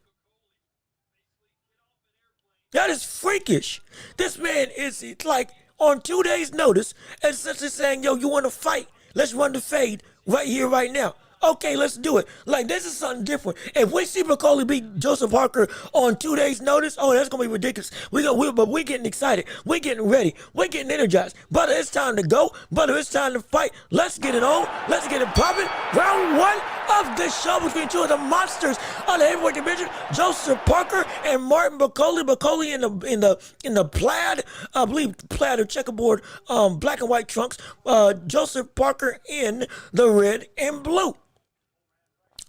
[SPEAKER 1] That is freakish. This man is like on 2 days' notice, and essentially saying, yo, you want to fight? Let's run the fade right here, right now. Okay, let's do it. Like, this is something different. If we see Bacoli beat Joseph Parker on 2 days' notice, oh, that's going to be ridiculous. But we're getting excited. We're getting ready. We're getting energized. Brother, it's time to go. Brother, it's time to fight. Let's get it on. Let's get it popping. Round one of the show between two of the monsters of the heavyweight division, Joseph Parker and Martin Bacoli. Bacoli in the plaid, I believe plaid or checkerboard, black and white trunks. Joseph Parker in the red and blue.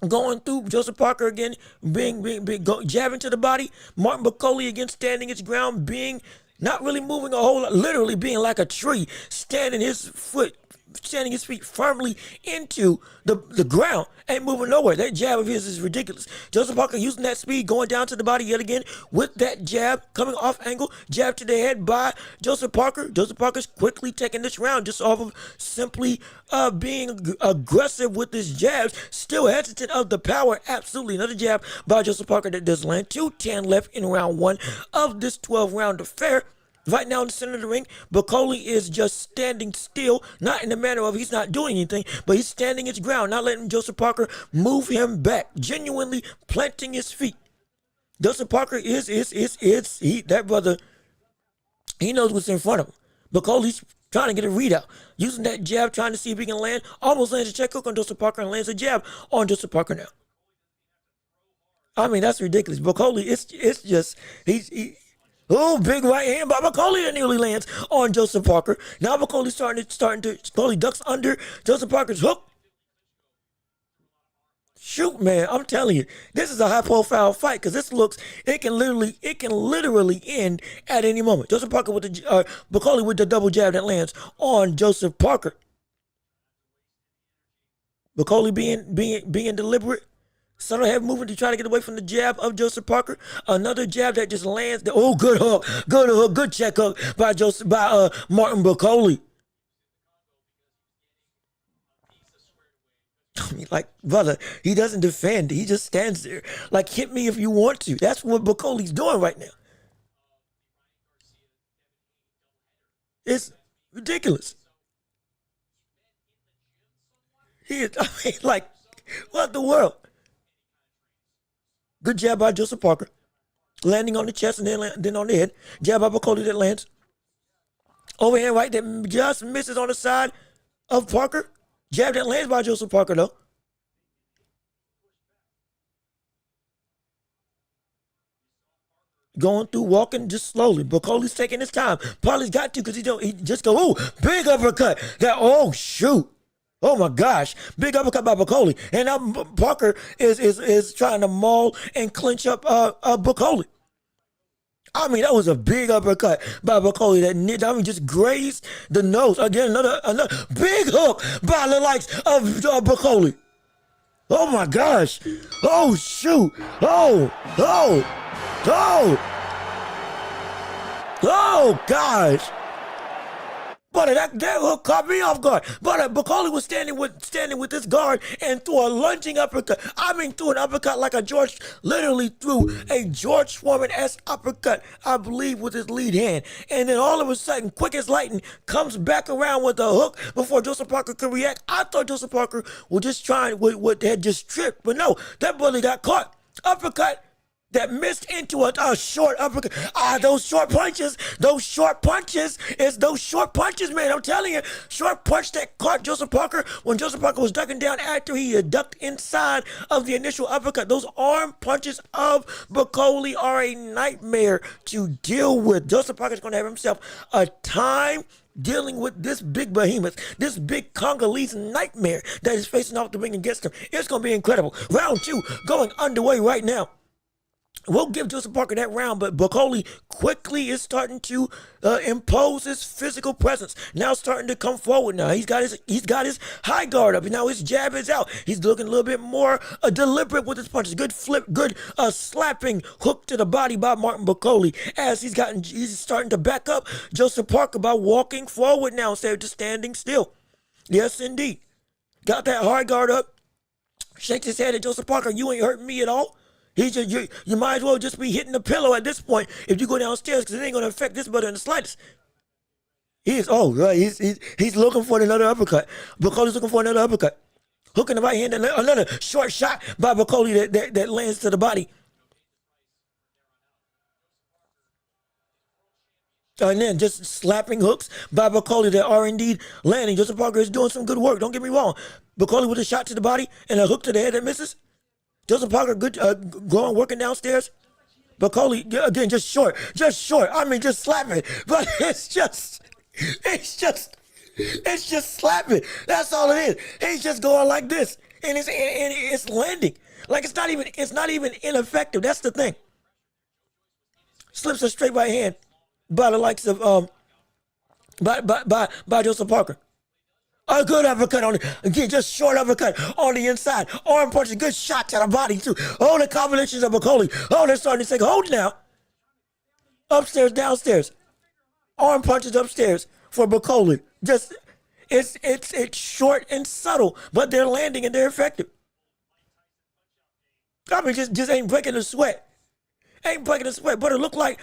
[SPEAKER 1] Going through Joseph Parker again, jabbing to the body. Martin Bacoli again standing his ground, being not really moving a whole lot, literally being like a tree, standing his foot standing his feet firmly into the ground, ain't moving nowhere. That jab of his is ridiculous. Joseph Parker using that speed, going down to the body yet again with that jab, coming off angle, jab to the head by Joseph Parker. Joseph Parker's quickly taking this round just off of simply being aggressive with his jabs, still hesitant of the power. Absolutely. Another jab by Joseph Parker that does land. 2:10 left in round 1 of this 12-round affair. Right now in the center of the ring, Bakoli is just standing still, not in the manner of he's not doing anything, but he's standing his ground, not letting Joseph Parker move him back, genuinely planting his feet. Joseph Parker that brother, he knows what's in front of him. Bakoli's trying to get a readout, using that jab, trying to see if he can land, almost lands a check hook on Joseph Parker and lands a jab on Joseph Parker now. I mean, that's ridiculous. Bakoli, it's just, oh, big right hand by Bakoli that nearly lands on Joseph Parker. Now Bakoli's starting to Bakoli ducks under Joseph Parker's hook. Shoot, man, I'm telling you, this is a high-profile fight because it can literally end at any moment. Joseph Parker with Bakoli with the double jab that lands on Joseph Parker. Bakoli being deliberate. Subtle head movement to try to get away from the jab of Joseph Parker. Another jab that just lands. Good hook, good check hook by Martin Bakoli. I mean, like, brother, he doesn't defend. He just stands there. Like, hit me if you want to. That's what Bakoli's doing right now. It's ridiculous. What the world? Good jab by Joseph Parker. Landing on the chest and then on the head. Jab by Bakoli that lands. Overhand right that just misses on the side of Parker. Jab that lands by Joseph Parker though. Going through, walking just slowly. Bakoli's taking his time. Padley's got to because he just go, big uppercut. Shoot. Oh my gosh, big uppercut by Bakoli. And now Parker is trying to maul and clinch up Bakoli. I mean, that was a big uppercut by Bakoli that just grazed the nose. Again, another big hook by the likes of Bakoli. Oh my gosh. Oh shoot. Oh gosh. But that hook caught me off guard. But Bakoli was standing with this guard and threw a lunging uppercut. I mean, threw an uppercut like literally threw a George Foreman-esque uppercut, I believe, with his lead hand. And then all of a sudden, quick as lightning, comes back around with a hook before Joseph Parker could react. I thought Joseph Parker was just had just tripped. But no, that bully got caught. Uppercut that missed into a short uppercut. Those short punches, man. I'm telling you, short punch that caught Joseph Parker when Joseph Parker was ducking down after he had ducked inside of the initial uppercut. Those arm punches of Bakoli are a nightmare to deal with. Joseph Parker's going to have himself a time dealing with this big behemoth, this big Congolese nightmare that is facing off the ring against him. It's going to be incredible. Round 2 going underway right now. We'll give Joseph Parker that round, but Bakoli quickly is starting to impose his physical presence. Now starting to come forward. Now he's got his high guard up. Now his jab is out. He's looking a little bit more deliberate with his punches. Good flip, good slapping hook to the body by Martin Bakoli as he's starting to back up Joseph Parker by walking forward now instead of just standing still. Yes, indeed. Got that high guard up. Shakes his head at Joseph Parker. You ain't hurting me at all. You might as well just be hitting the pillow at this point if you go downstairs because it ain't going to affect this brother in the slightest. He's looking for another uppercut. Bakoli's looking for another uppercut. Hook in the right hand, and another short shot by Bakoli that lands to the body. And then just slapping hooks by Bakoli that are indeed landing. Joseph Parker is doing some good work, don't get me wrong. Bakoli with a shot to the body and a hook to the head that misses. Joseph Parker, good, working downstairs. Bakoli, again, just short. I mean, just slapping. But it's just slapping. That's all it is. He's just going like this, and it's landing. Like it's not even ineffective. That's the thing. Slips a straight right hand by the likes of by Joseph Parker. A good uppercut on it. Again, just short uppercut on the inside. Arm punch, a good shot to the body, too. Oh, the combinations of McCauley. Oh, they're starting to take hold now. Upstairs, downstairs. Arm punches upstairs for McCauley. Just, it's short and subtle, but they're landing and they're effective. I mean, just ain't breaking the sweat. Ain't breaking the sweat, but it looks like,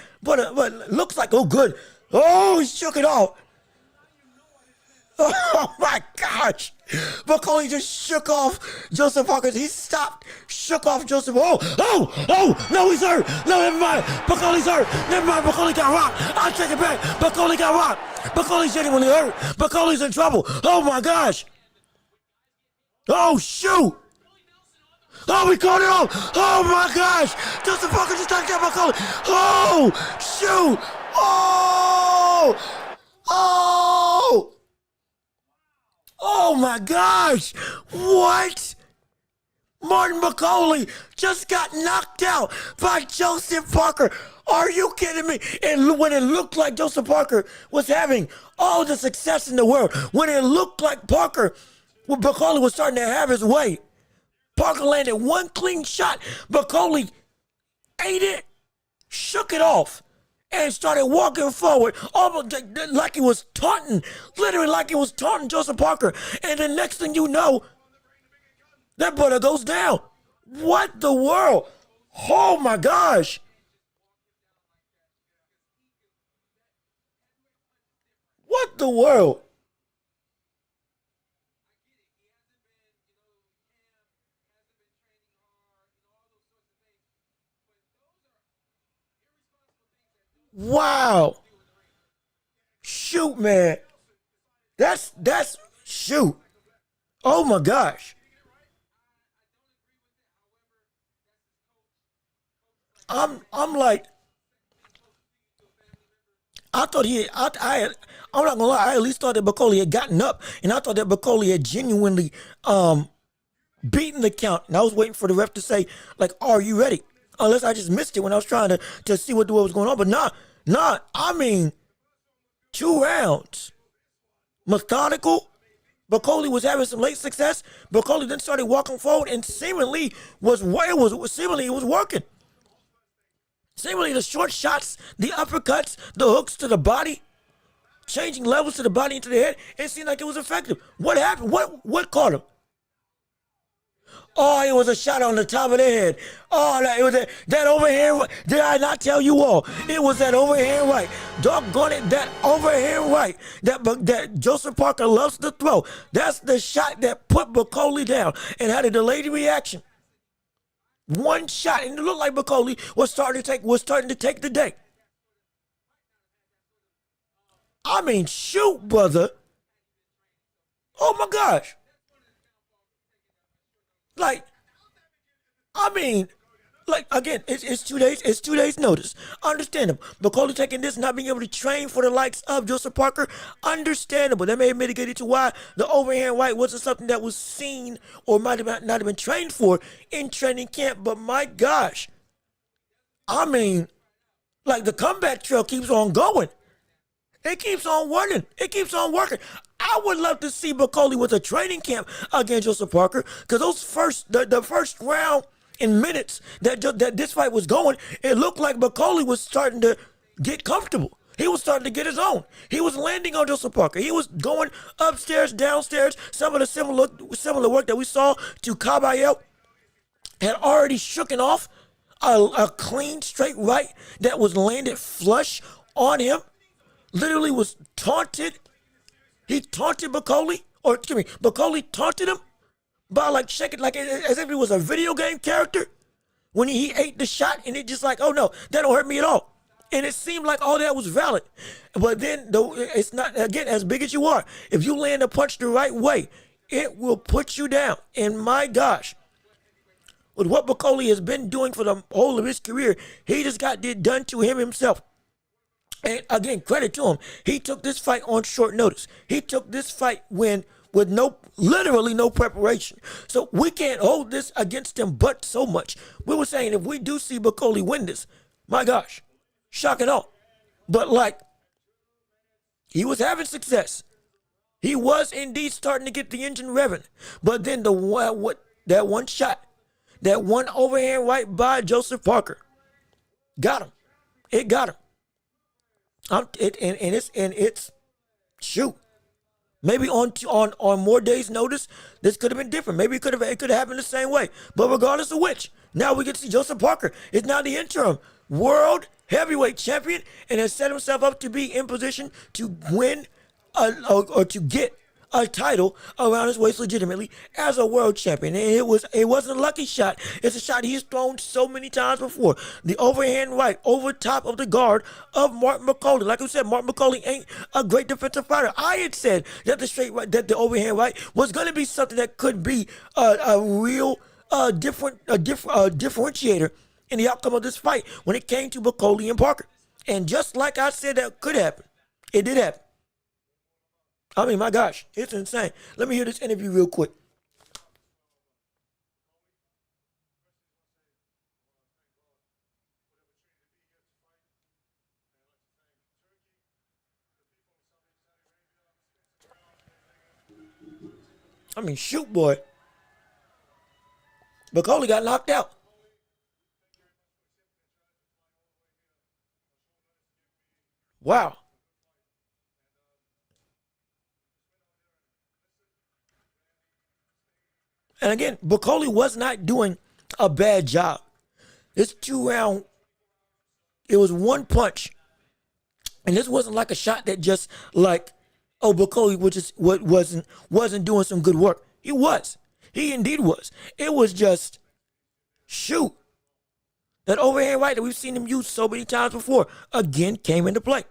[SPEAKER 1] oh, good. Oh, he shook it off. Oh my gosh! McCauley just shook off Joseph Parker. He stopped, shook off Joseph. Oh! No, he's hurt. No, never mind. McCauley's hurt. Never mind. McCauley got rocked. I'll take it back. McCauley got rocked. McCauley's genuinely hurt. McCauley's in trouble. Oh my gosh! Oh shoot! Oh, we caught it off. Oh my gosh! Joseph Parker just knocked out McCauley. Oh shoot! Oh! Oh my gosh! What? Martin McCauley just got knocked out by Joseph Parker. Are you kidding me? And when it looked like Joseph Parker was having all the success in the world, when it looked like McCauley was starting to have his way, Parker landed one clean shot. McCauley ate it, shook it off, and started walking forward, almost like he was taunting, literally like he was taunting Joseph Parker. And the next thing you know, that brother goes down. What the world? Oh my gosh. What the world? Wow. Shoot, man. That's shoot. Oh my gosh. I'm like, I thought I'm not gonna lie, I at least thought that McCauley had gotten up, and I thought that McCauley had genuinely beaten the count. And I was waiting for the ref to say, like, are you ready? Unless I just missed it when I was trying to see what was going on. But nah, I mean, 2 rounds. Methodical. McCauley was having some late success. McCauley then started walking forward and seemingly it was working. Seemingly the short shots, the uppercuts, the hooks to the body, changing levels to the body and to the head, it seemed like it was effective. What happened? What caught him? Oh, it was a shot on the top of the head. Oh, it was that overhand. Did I not tell you all? It was that overhand right. Doggone it, that overhand right that Joseph Parker loves to throw. That's the shot that put McCauley down and had a delayed reaction. One shot, and it looked like McCauley was starting to take the day. I mean, shoot, brother. Oh my gosh. Like, I mean, like, again, it's 2 days. It's 2 days notice. Understandable. McCauley taking this, not being able to train for the likes of Joseph Parker. Understandable. That may have mitigated to why the overhand right wasn't something that was seen or might have not have been trained for in training camp. But my gosh, I mean, like, the comeback trail keeps on going. It keeps on working. It keeps on working. I would love to see McCauley with a training camp against Joseph Parker, because the first round in minutes that this fight was going, it looked like McCauley was starting to get comfortable. He was starting to get his own. He was landing on Joseph Parker. He was going upstairs, downstairs. Some of the similar work that we saw to Kabayel had already shooken off a clean straight right that was landed flush on him. Literally was taunted. He taunted McCauley, or excuse me, McCauley taunted him by like shaking, like as if he was a video game character when he ate the shot, and it just like, oh no, that don't hurt me at all. And it seemed like all that was valid. But then it's not, again, as big as you are, if you land a punch the right way, it will put you down. And my gosh, with what McCauley has been doing for the whole of his career, he just got it done to him himself. And again, credit to him. He took this fight on short notice. He took this fight with literally no preparation. So we can't hold this against him but so much. We were saying if we do see McCauley win this, my gosh, shock and all. But like, he was having success. He was indeed starting to get the engine revving. But then that one shot, that one overhand right by Joseph Parker, got him. It got him. It's shoot. Maybe on more days' notice, this could have been different. Maybe it could have happened the same way. But regardless of which, now we get to see Joseph Parker is now the interim world heavyweight champion and has set himself up to be in position to win or to get a title around his waist legitimately as a world champion. And it wasn't a lucky shot. It's a shot he's thrown so many times before. The overhand right over top of the guard of Martin McCauley. Like I said, Martin McCauley ain't a great defensive fighter. I had said that the overhand right was going to be something that could be a real differentiator in the outcome of this fight when it came to McCauley and Parker. And just like I said that could happen, it did happen. I mean, my gosh, it's insane. Let me hear this interview real quick. I mean, shoot, boy. McCauley got knocked out. Wow. And again, McCauley was not doing a bad job. This 2-round, it was one punch. And this wasn't like a shot that just like, oh, McCauley wasn't doing some good work. He was. He indeed was. It was just, shoot. That overhand right that we've seen him use so many times before, again, came into play.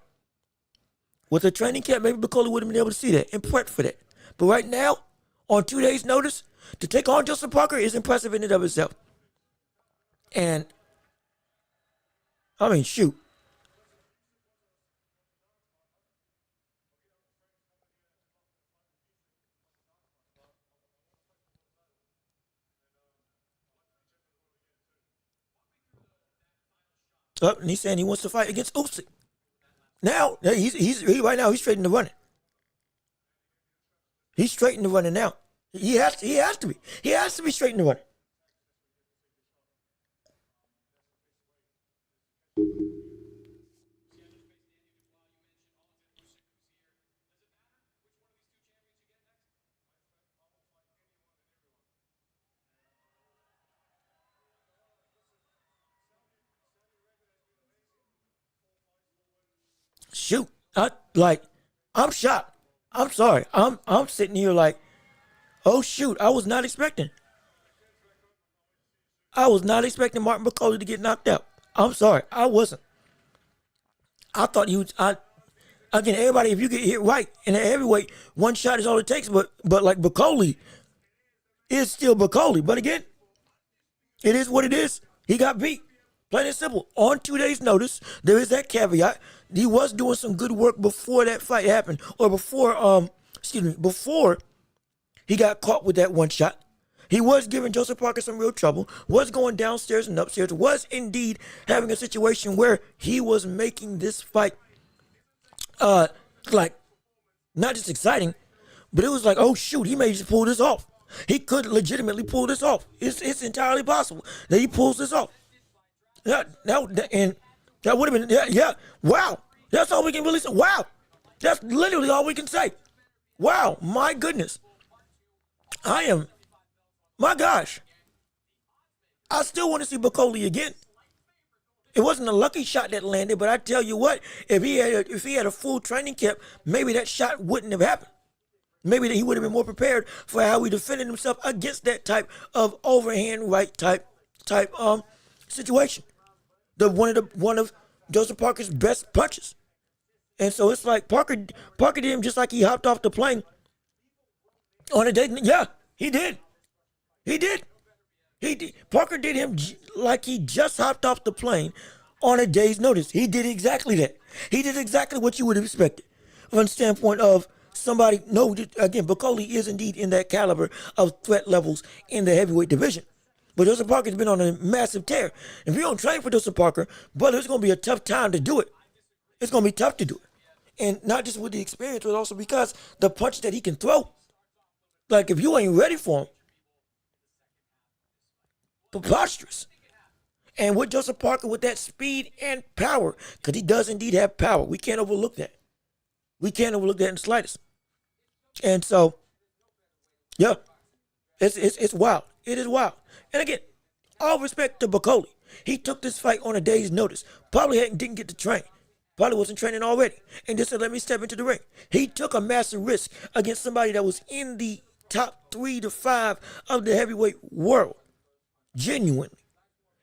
[SPEAKER 1] With a training camp, maybe McCauley would have been able to see that and prep for that. But right now, on 2 days' notice, to take on Joseph Parker is impressive in and of itself. And, I mean, shoot. And he's saying he wants to fight against Usyk. Now, he's right now, he's straight in the running. He's straight in the running now. He has to be. He has to be straight in the running. Shoot. I'm shocked. I'm sorry. I'm sitting here like, oh shoot, I was not expecting Martin McCauley to get knocked out. I'm sorry, I wasn't. I thought again, everybody, if you get hit right in a heavyweight, one shot is all it takes, but like McCauley is still McCauley. But again, it is what it is. He got beat. Plain and simple. On 2 days' notice, there is that caveat. He was doing some good work before that fight happened, or before he got caught with that one shot. He was giving Joseph Parker some real trouble, was going downstairs and upstairs, was indeed having a situation where he was making this fight, like, not just exciting, but it was like, oh shoot, he may just pull this off. He could legitimately pull this off. It's entirely possible that he pulls this off. And that would have been, yeah, wow. That's all we can really say. Wow. That's literally all we can say. Wow, my goodness. My gosh. I still want to see McCauley again. It wasn't a lucky shot that landed, but I tell you what, if he had a full training camp, maybe that shot wouldn't have happened. Maybe that he would have been more prepared for how he defended himself against that type of overhand right type situation. One of Joseph Parker's best punches. And so it's like Parker did him just like he hopped off the plane on a day. Yeah, he did. Parker did him like he just hopped off the plane on a day's notice. He did exactly that. He did exactly what you would have expected from the standpoint of somebody. No, again, McCauley is indeed in that caliber of threat levels in the heavyweight division. But Joseph Parker's been on a massive tear. If you don't train for Joseph Parker, brother, it's going to be a tough time to do it. It's going to be tough to do it. And not just with the experience, but also because the punch that he can throw. Like, if you ain't ready for him, preposterous. And with Joseph Parker, with that speed and power, because he does indeed have power. We can't overlook that. We can't overlook that in the slightest. And so, yeah, it's wild. It is wild. And again, all respect to Bacoli. He took this fight on a day's notice. Probably didn't get to train. Probably wasn't training already. And just said, let me step into the ring. He took a massive risk against somebody that was in the top 3 to 5 of the heavyweight world. Genuinely.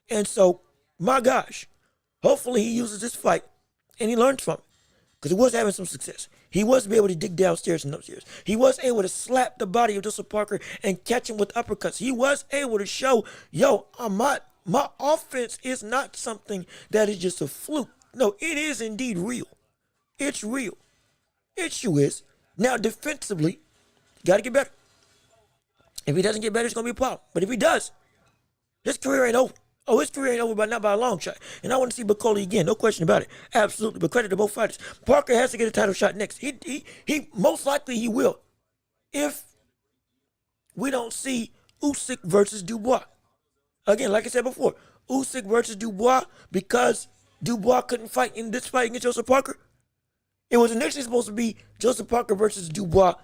[SPEAKER 1] And so, my gosh, hopefully he uses this fight and he learns from it. Because he was having some success. He was able to dig downstairs and upstairs. He was able to slap the body of Joseph Parker and catch him with uppercuts. He was able to show, my offense is not something that is just a fluke. No, it is indeed real. It's real. Issue is, now defensively, got to get better. If he doesn't get better, it's going to be a problem. But if he does, his career ain't over. Oh, his career ain't over, but not by a long shot. And I want to see Bacoli again, no question about it. Absolutely, but credit to both fighters. Parker has to get a title shot next. He most likely he will, if we don't see Usyk versus Dubois. Again, like I said before, Usyk versus Dubois, because Dubois couldn't fight in this fight against Joseph Parker. It was initially supposed to be Joseph Parker versus Dubois.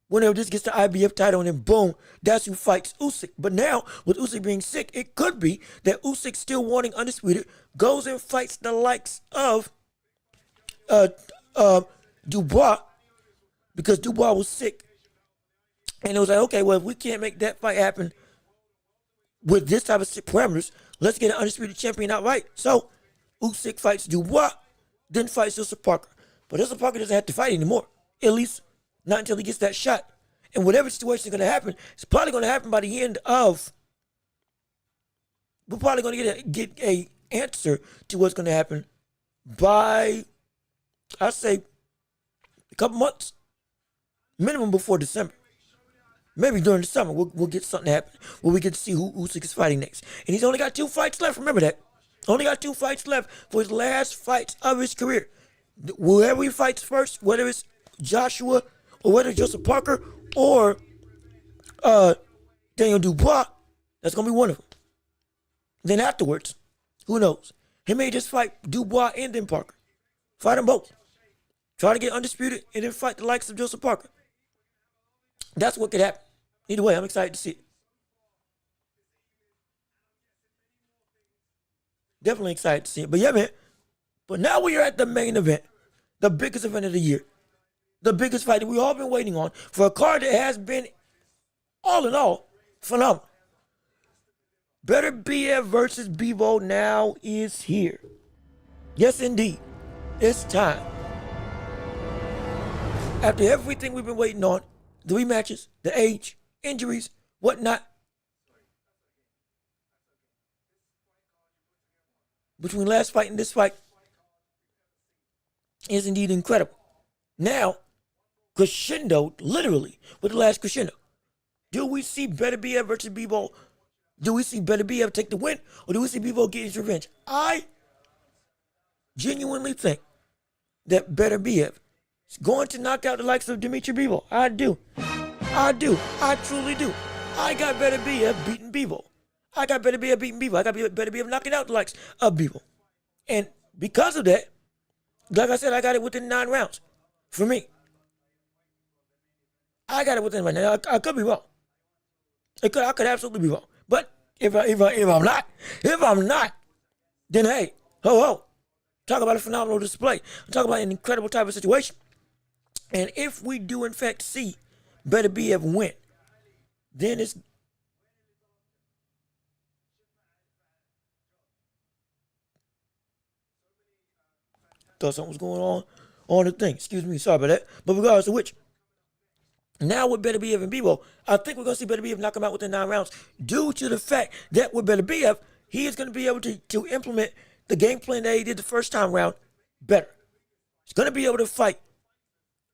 [SPEAKER 1] Whenever this gets the IBF title, and then boom, that's who fights Usyk. But now, with Usyk being sick, it could be that Usyk, still wanting undisputed, goes and fights the likes of Dubois, because Dubois was sick. And it was like, okay, well, if we can't make that fight happen with this type of parameters, let's get an undisputed champion outright. So, Usyk fights Dubois, then fights Joseph Parker. But Joseph Parker doesn't have to fight anymore, at least not until he gets that shot. And whatever situation is going to happen, it's probably going to happen by the end of. We're probably going to get a answer to what's going to happen by, I'd say, a couple months, minimum before December. Maybe during the summer, we'll get something to happen where we get to see who Usyk is fighting next. And he's only got 2 fights left. Remember that. Only got 2 fights left for his last fights of his career. Whoever he fights first, whether it's Joshua or whether it's Joseph Parker or Daniel Dubois, that's going to be one of them. Then afterwards, who knows? He may just fight Dubois and then Parker. Fight them both. Try to get undisputed and then fight the likes of Joseph Parker. That's what could happen. Either way, I'm excited to see it. Definitely excited to see it. But yeah, man. But now we are at the main event. The biggest event of the year. The biggest fight that we've all been waiting on for a card that has been, all in all, phenomenal. Beterbiev versus Bivol now is here. Yes, indeed. It's time. After everything we've been waiting on, the rematches, the age, injuries, whatnot, between last fight and this fight is indeed incredible. Now, crescendo, literally, with the last crescendo. Do we see Beterbiev versus Bivol? Do we see Beterbiev take the win? Or do we see Bivol get his revenge? I genuinely think that Beterbiev is going to knock out the likes of Dimitri Bivol. I do. I truly do. I got Beterbiev beating Bivol. I got Beterbiev beating Bivol. I got Beterbiev knocking out the likes of Bivol. And because of that, like I said, I got it within 9 rounds. For me. I got it within right now. I could be wrong. I could absolutely be wrong. But if I'm not, then hey, ho. Talk about a phenomenal display. Talk about an incredible type of situation. And if we do in fact see Beterbiev win, then it's thought something was going on the thing. Excuse me, sorry about that. But regardless of which, now with Beterbiev and Bivol, I think we're going to see Beterbiev knock him out within 9 rounds due to the fact that with Beterbiev, he is going to be able to implement the game plan that he did the first time round better. He's going to be able to fight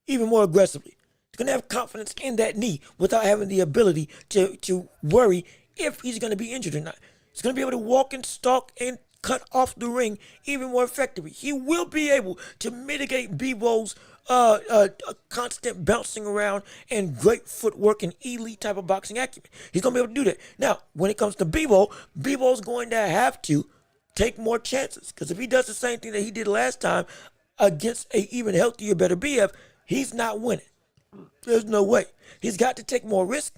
[SPEAKER 1] even more aggressively. He's going to have confidence in that knee without having the ability to worry if he's going to be injured or not. He's going to be able to walk and stalk and cut off the ring even more effectively. He will be able to mitigate Bivol's constant bouncing around and great footwork and elite type of boxing acumen. He's going to be able to do that. Now, when it comes to Bivol, Bivol's going to have to take more chances. Because if he does the same thing that he did last time against a even healthier Beterbiev, he's not winning. There's no way. He's got to take more risk.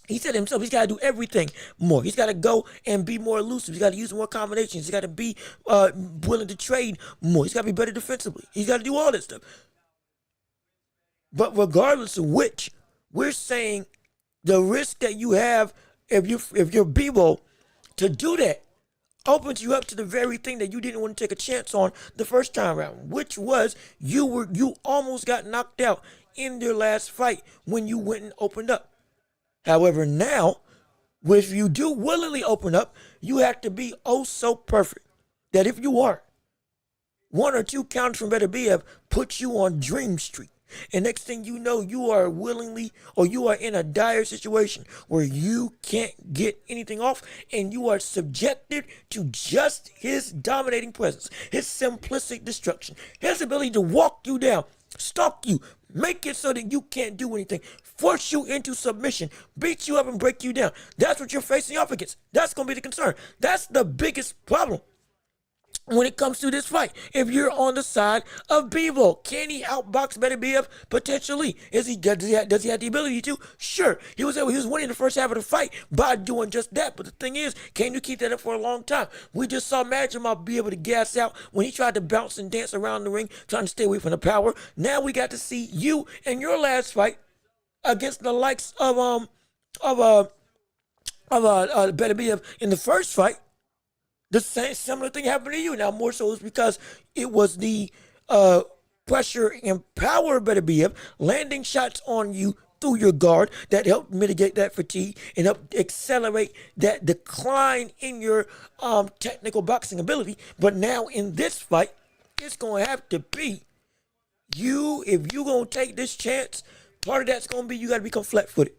[SPEAKER 1] He said himself, he's got to do everything more. He's got to go and be more elusive. He's got to use more combinations. He's got to be willing to trade more. He's got to be better defensively. He's got to do all this stuff. But regardless of which, we're saying the risk that you have if you're Bivol to do that opens you up to the very thing that you didn't want to take a chance on the first time around, which was you almost got knocked out in your last fight when you went and opened up. However, now, if you do willingly open up, you have to be oh so perfect that if you aren't, one or two counters from Beterbiev puts you on Dream Street. And next thing you know, you are willingly or you are in a dire situation where you can't get anything off and you are subjected to just his dominating presence, his simplistic destruction, his ability to walk you down, stalk you, make it so that you can't do anything, force you into submission, beat you up and break you down. That's what you're facing up against. That's going to be the concern. That's the biggest problem when it comes to this fight. If you're on the side of Bivol, can he outbox Beterbiev? Potentially. Does he have the ability to? Sure. He was winning the first half of the fight by doing just that. But the thing is, can you keep that up for a long time? We just saw Madrimov be able to gas out when he tried to bounce and dance around the ring, trying to stay away from the power. Now we got to see you in your last fight against the likes of Beterbiev in the first fight. The same similar thing happened to you. Now, more so is because it was the pressure and power of Beterbiev landing shots on you through your guard that helped mitigate that fatigue and helped accelerate that decline in your technical boxing ability. But now in this fight, it's going to have to be you. If you're going to take this chance, part of that's going to be you got to become flat-footed.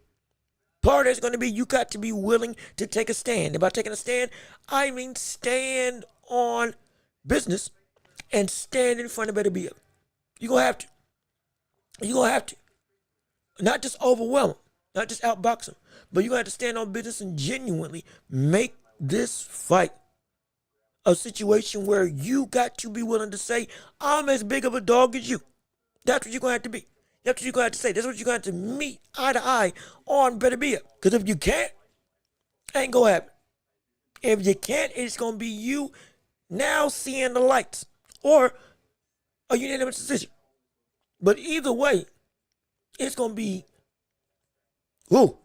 [SPEAKER 1] Part of it's going to be you got to be willing to take a stand. And by taking a stand, I mean stand on business and stand in front of Beterbiev. You're going to have to. You're going to have to. Not just overwhelm him, not just outbox him, but you're going to have to stand on business and genuinely make this fight a situation where you got to be willing to say, I'm as big of a dog as you. That's what you're going to have to be. That's what you're going to have to say. That's what you're going to have to meet eye to eye on Beterbiev. Because if you can't, ain't going to happen. If you can't, it's going to be you now seeing the lights or a unanimous decision. But either way, it's going to be, it's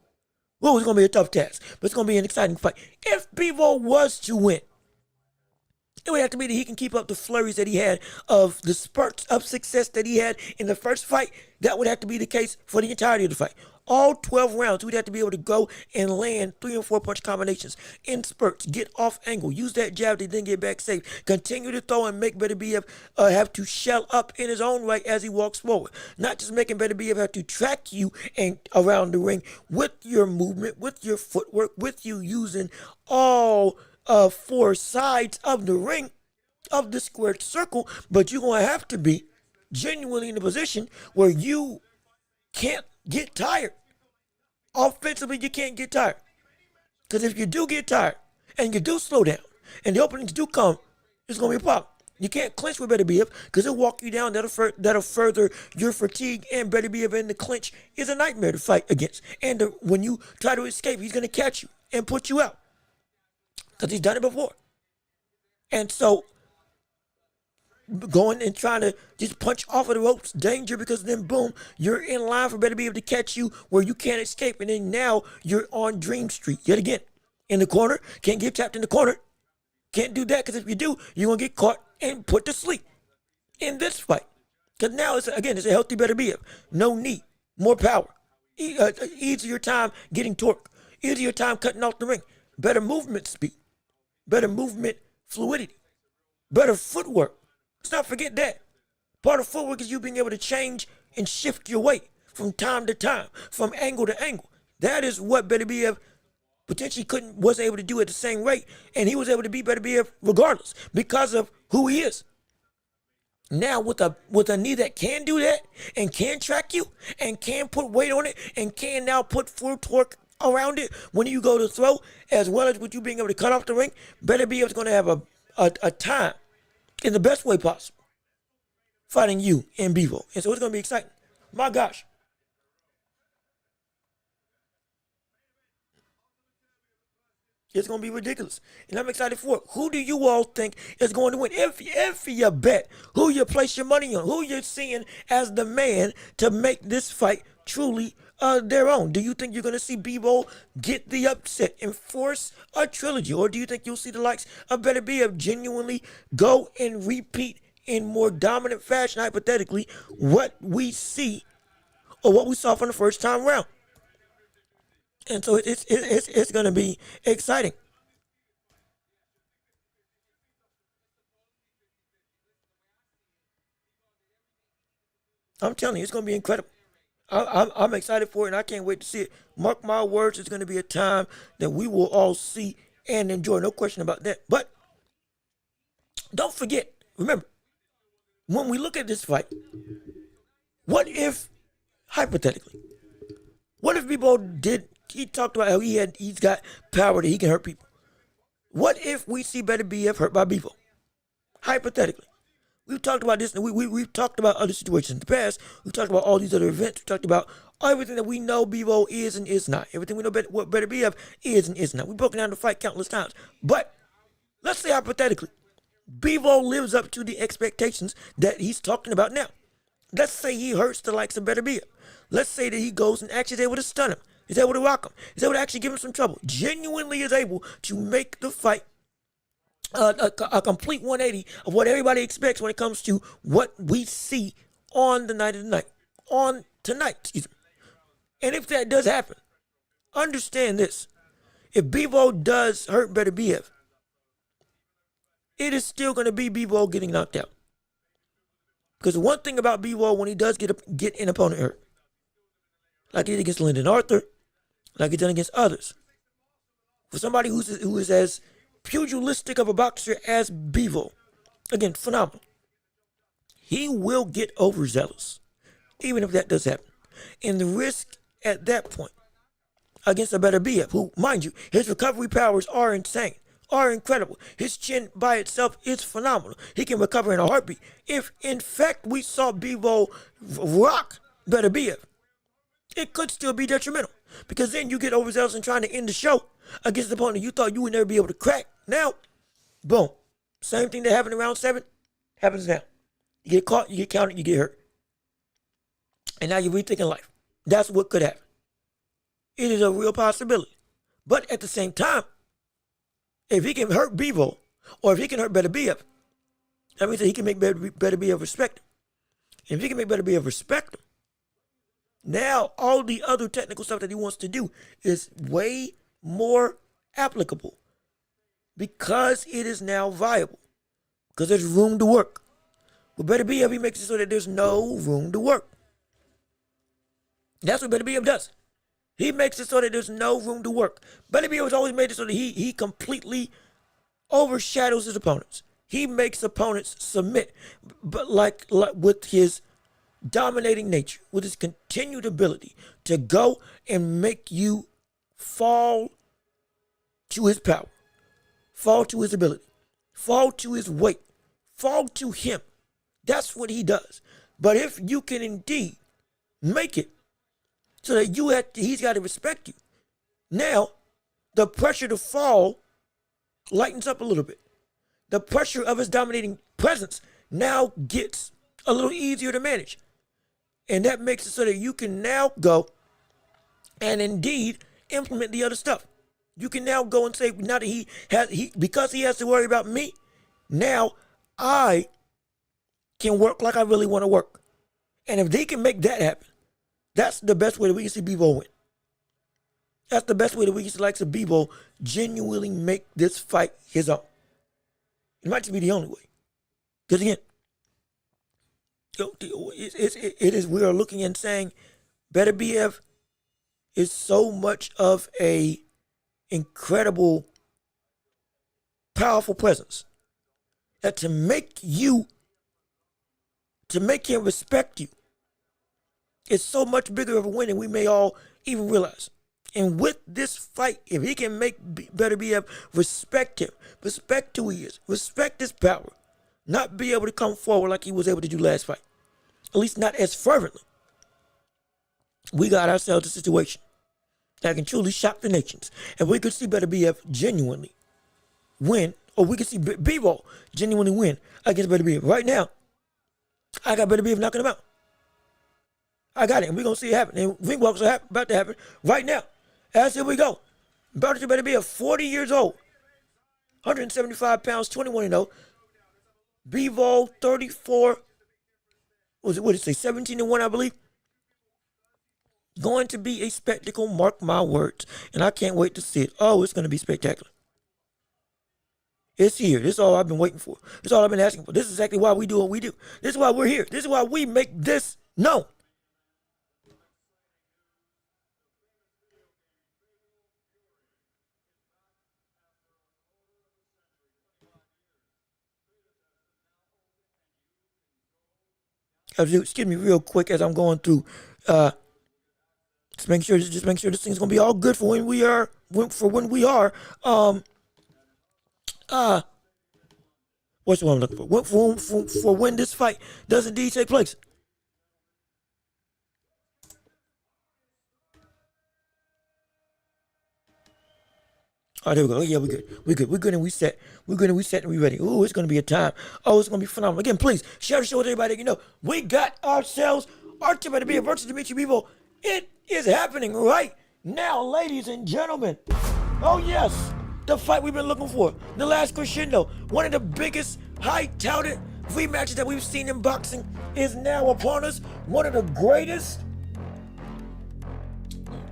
[SPEAKER 1] going to be a tough task. But it's going to be an exciting fight. If Bivol was to win, it would have to be that he can keep up the flurries that he had of the spurts of success that he had in the first fight. That would have to be the case for the entirety of the fight. All 12 rounds, we'd have to be able to go and land 3 and 4 punch combinations in spurts, get off angle, use that jab to then get back safe, continue to throw and make Beterbiev have to shell up in his own right as he walks forward. Not just making Beterbiev have to track you and around the ring with your movement, with your footwork, with you using all 4 sides of the ring, of the squared circle, but you're going to have to be genuinely in a position where you can't get tired. Offensively, you can't get tired. Because if you do get tired and you do slow down and the openings do come, it's going to be a problem. You can't clinch with Beterbiev because it'll walk you down. That'll further your fatigue, and Beterbiev in the clinch is a nightmare to fight against. And when you try to escape, he's going to catch you and put you out. Because he's done it before. And so, going and trying to just punch off of the ropes, danger, because then boom, you're in line for Beterbiev to catch you where you can't escape. And then now you're on Dream Street yet again. In the corner, can't get trapped in the corner. Can't do that because if you do, you're going to get caught and put to sleep in this fight. Because now, it's a healthy Beterbiev. No knee, more power. Easier time getting torque. Easier time cutting off the ring. Better movement speed. Better movement fluidity. Better footwork. Let's not forget that. Part of footwork is you being able to change and shift your weight from time to time, from angle to angle. That is what Beterbiev potentially wasn't able to do it at the same rate, and he was able to beat Beterbiev regardless because of who he is. Now with a knee that can do that and can track you and can put weight on it and can now put full torque around it when you go to throw, as well as with you being able to cut off the ring, Beterbiev is going to have a time in the best way possible fighting you in Bivol. And so it's going to be exciting. My gosh. It's going to be ridiculous. And I'm excited for it. Who do you all think is going to win? If you bet, who you place your money on, who you're seeing as the man to make this fight truly their own. Do you think you're going to see Bivol get the upset and force a trilogy? Or do you think you'll see the likes of Beterbiev genuinely go and repeat in more dominant fashion, hypothetically, what we see or what we saw from the first time round? And so it's going to be exciting. I'm telling you, it's going to be incredible. I'm excited for it, and I can't wait to see it. Mark my words, it's going to be a time that we will all see and enjoy. No question about that. But don't forget, remember, when we look at this fight, what if, hypothetically, what if Bivol did, he talked about how he's got power that he can hurt people. What if we see Beterbiev hurt by Bivol? Hypothetically. We've talked about this, and we've talked about other situations in the past. We've talked about all these other events. We've talked about everything that we know Bivol is and is not. Everything we know what Beterbiev is and is not. We've broken down the fight countless times. But let's say hypothetically, Bivol lives up to the expectations that he's talking about now. Let's say he hurts the likes of Beterbiev. Let's say that he goes and actually is able to stun him. He's able to rock him. He's able to actually give him some trouble. Genuinely is able to make the fight a complete 180 of what everybody expects when it comes to what we see on the night of the night. On tonight, excuse me. And if that does happen, understand this. If Bivol does hurt Beterbiev, it is still going to be Bivol getting knocked out. Because the one thing about Bivol, when he does get an opponent hurt, like he did against Lyndon Arthur, like he did against others, for somebody who is as pugilistic of a boxer as Bivol, again, phenomenal, he will get overzealous, even if that does happen. And the risk at that point against a Beterbiev, who, mind you, his recovery powers are insane, are incredible. His chin by itself is phenomenal. He can recover in a heartbeat. If, in fact, we saw Bivol rock Beterbiev, it could still be detrimental. Because then you get overzealous in trying to end the show against the opponent you thought you would never be able to crack. Now, boom. Same thing that happened in round 7 happens now. You get caught, you get counted, you get hurt. And now you're rethinking life. That's what could happen. It is a real possibility. But at the same time, if he can hurt Bivol, or if he can hurt Beterbiev, that means that he can make Beterbiev respect him. And if he can make Beterbiev respect him, now all the other technical stuff that he wants to do is way more applicable because it is now viable, because there's room to work. With Beterbiev, he makes it so that there's no room to work. That's what Beterbiev does. He makes it so that there's no room to work. Beterbiev has always made it so that he completely overshadows his opponents. He makes opponents submit, but like with his dominating nature, with his continued ability to go and make you fall to his power, fall to his ability, fall to his weight, fall to him. That's what he does. But if you can indeed make it so that he's got to respect you, now the pressure to fall lightens up a little bit. The pressure of his dominating presence now gets a little easier to manage. And that makes it so that you can now go and indeed implement the other stuff. You can now go and say, now that because he has to worry about me, now I can work like I really want to work. And if they can make that happen, that's the best way that we can see Bivol win. That's the best way that we can see likes of Bivol genuinely make this fight his own. It might just be the only way. Because again, we are looking and saying Beterbiev is so much of a incredible, powerful presence. That to make him respect you, it's so much bigger of a win than we may all even realize. And with this fight, if he can make Beterbiev respect him, respect who he is, respect his power, not be able to come forward like he was able to do last fight, at least not as fervently, we got ourselves a situation that can truly shock the nations. And we could see Beterbiev genuinely win, or we could see Bivol genuinely win against Beterbiev. Right now, I got Beterbiev knocking him out. I got it, and we're going to see it happen. And ring walks are about to happen right now. As here we go. Beterbiev, 40 years old, 175 pounds, 21-0. Bivol, 34, what did it say, 17-1, I believe. Going to be a spectacle, mark my words. And I can't wait to see it. Oh, it's going to be spectacular. It's here. This is all I've been waiting for. This is all I've been asking for. This is exactly why we do what we do. This is why we're here. This is why we make this known. Excuse me real quick as I'm going through. Just make sure this thing's gonna be all good for when we are. What's the one I'm looking for? For when this fight does indeed take place. All right, there we go. Yeah, we're good, and we set. We're good, and we set, and we ready. Ooh, it's gonna be a time. Oh, it's gonna be phenomenal. Again, please share the show with everybody. You know, we got ourselves Archie Beterbiev versus Dimitri Bivol. It is happening right now, ladies and gentlemen. Oh yes, the fight we've been looking for. The last crescendo. One of the biggest, high-touted rematches that we've seen in boxing is now upon us. One of the greatest.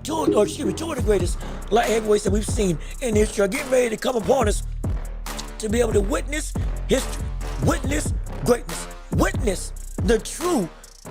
[SPEAKER 1] Two of the greatest light heavyweights that we've seen in history are getting ready to come upon us to be able to witness history, witness greatness, witness the true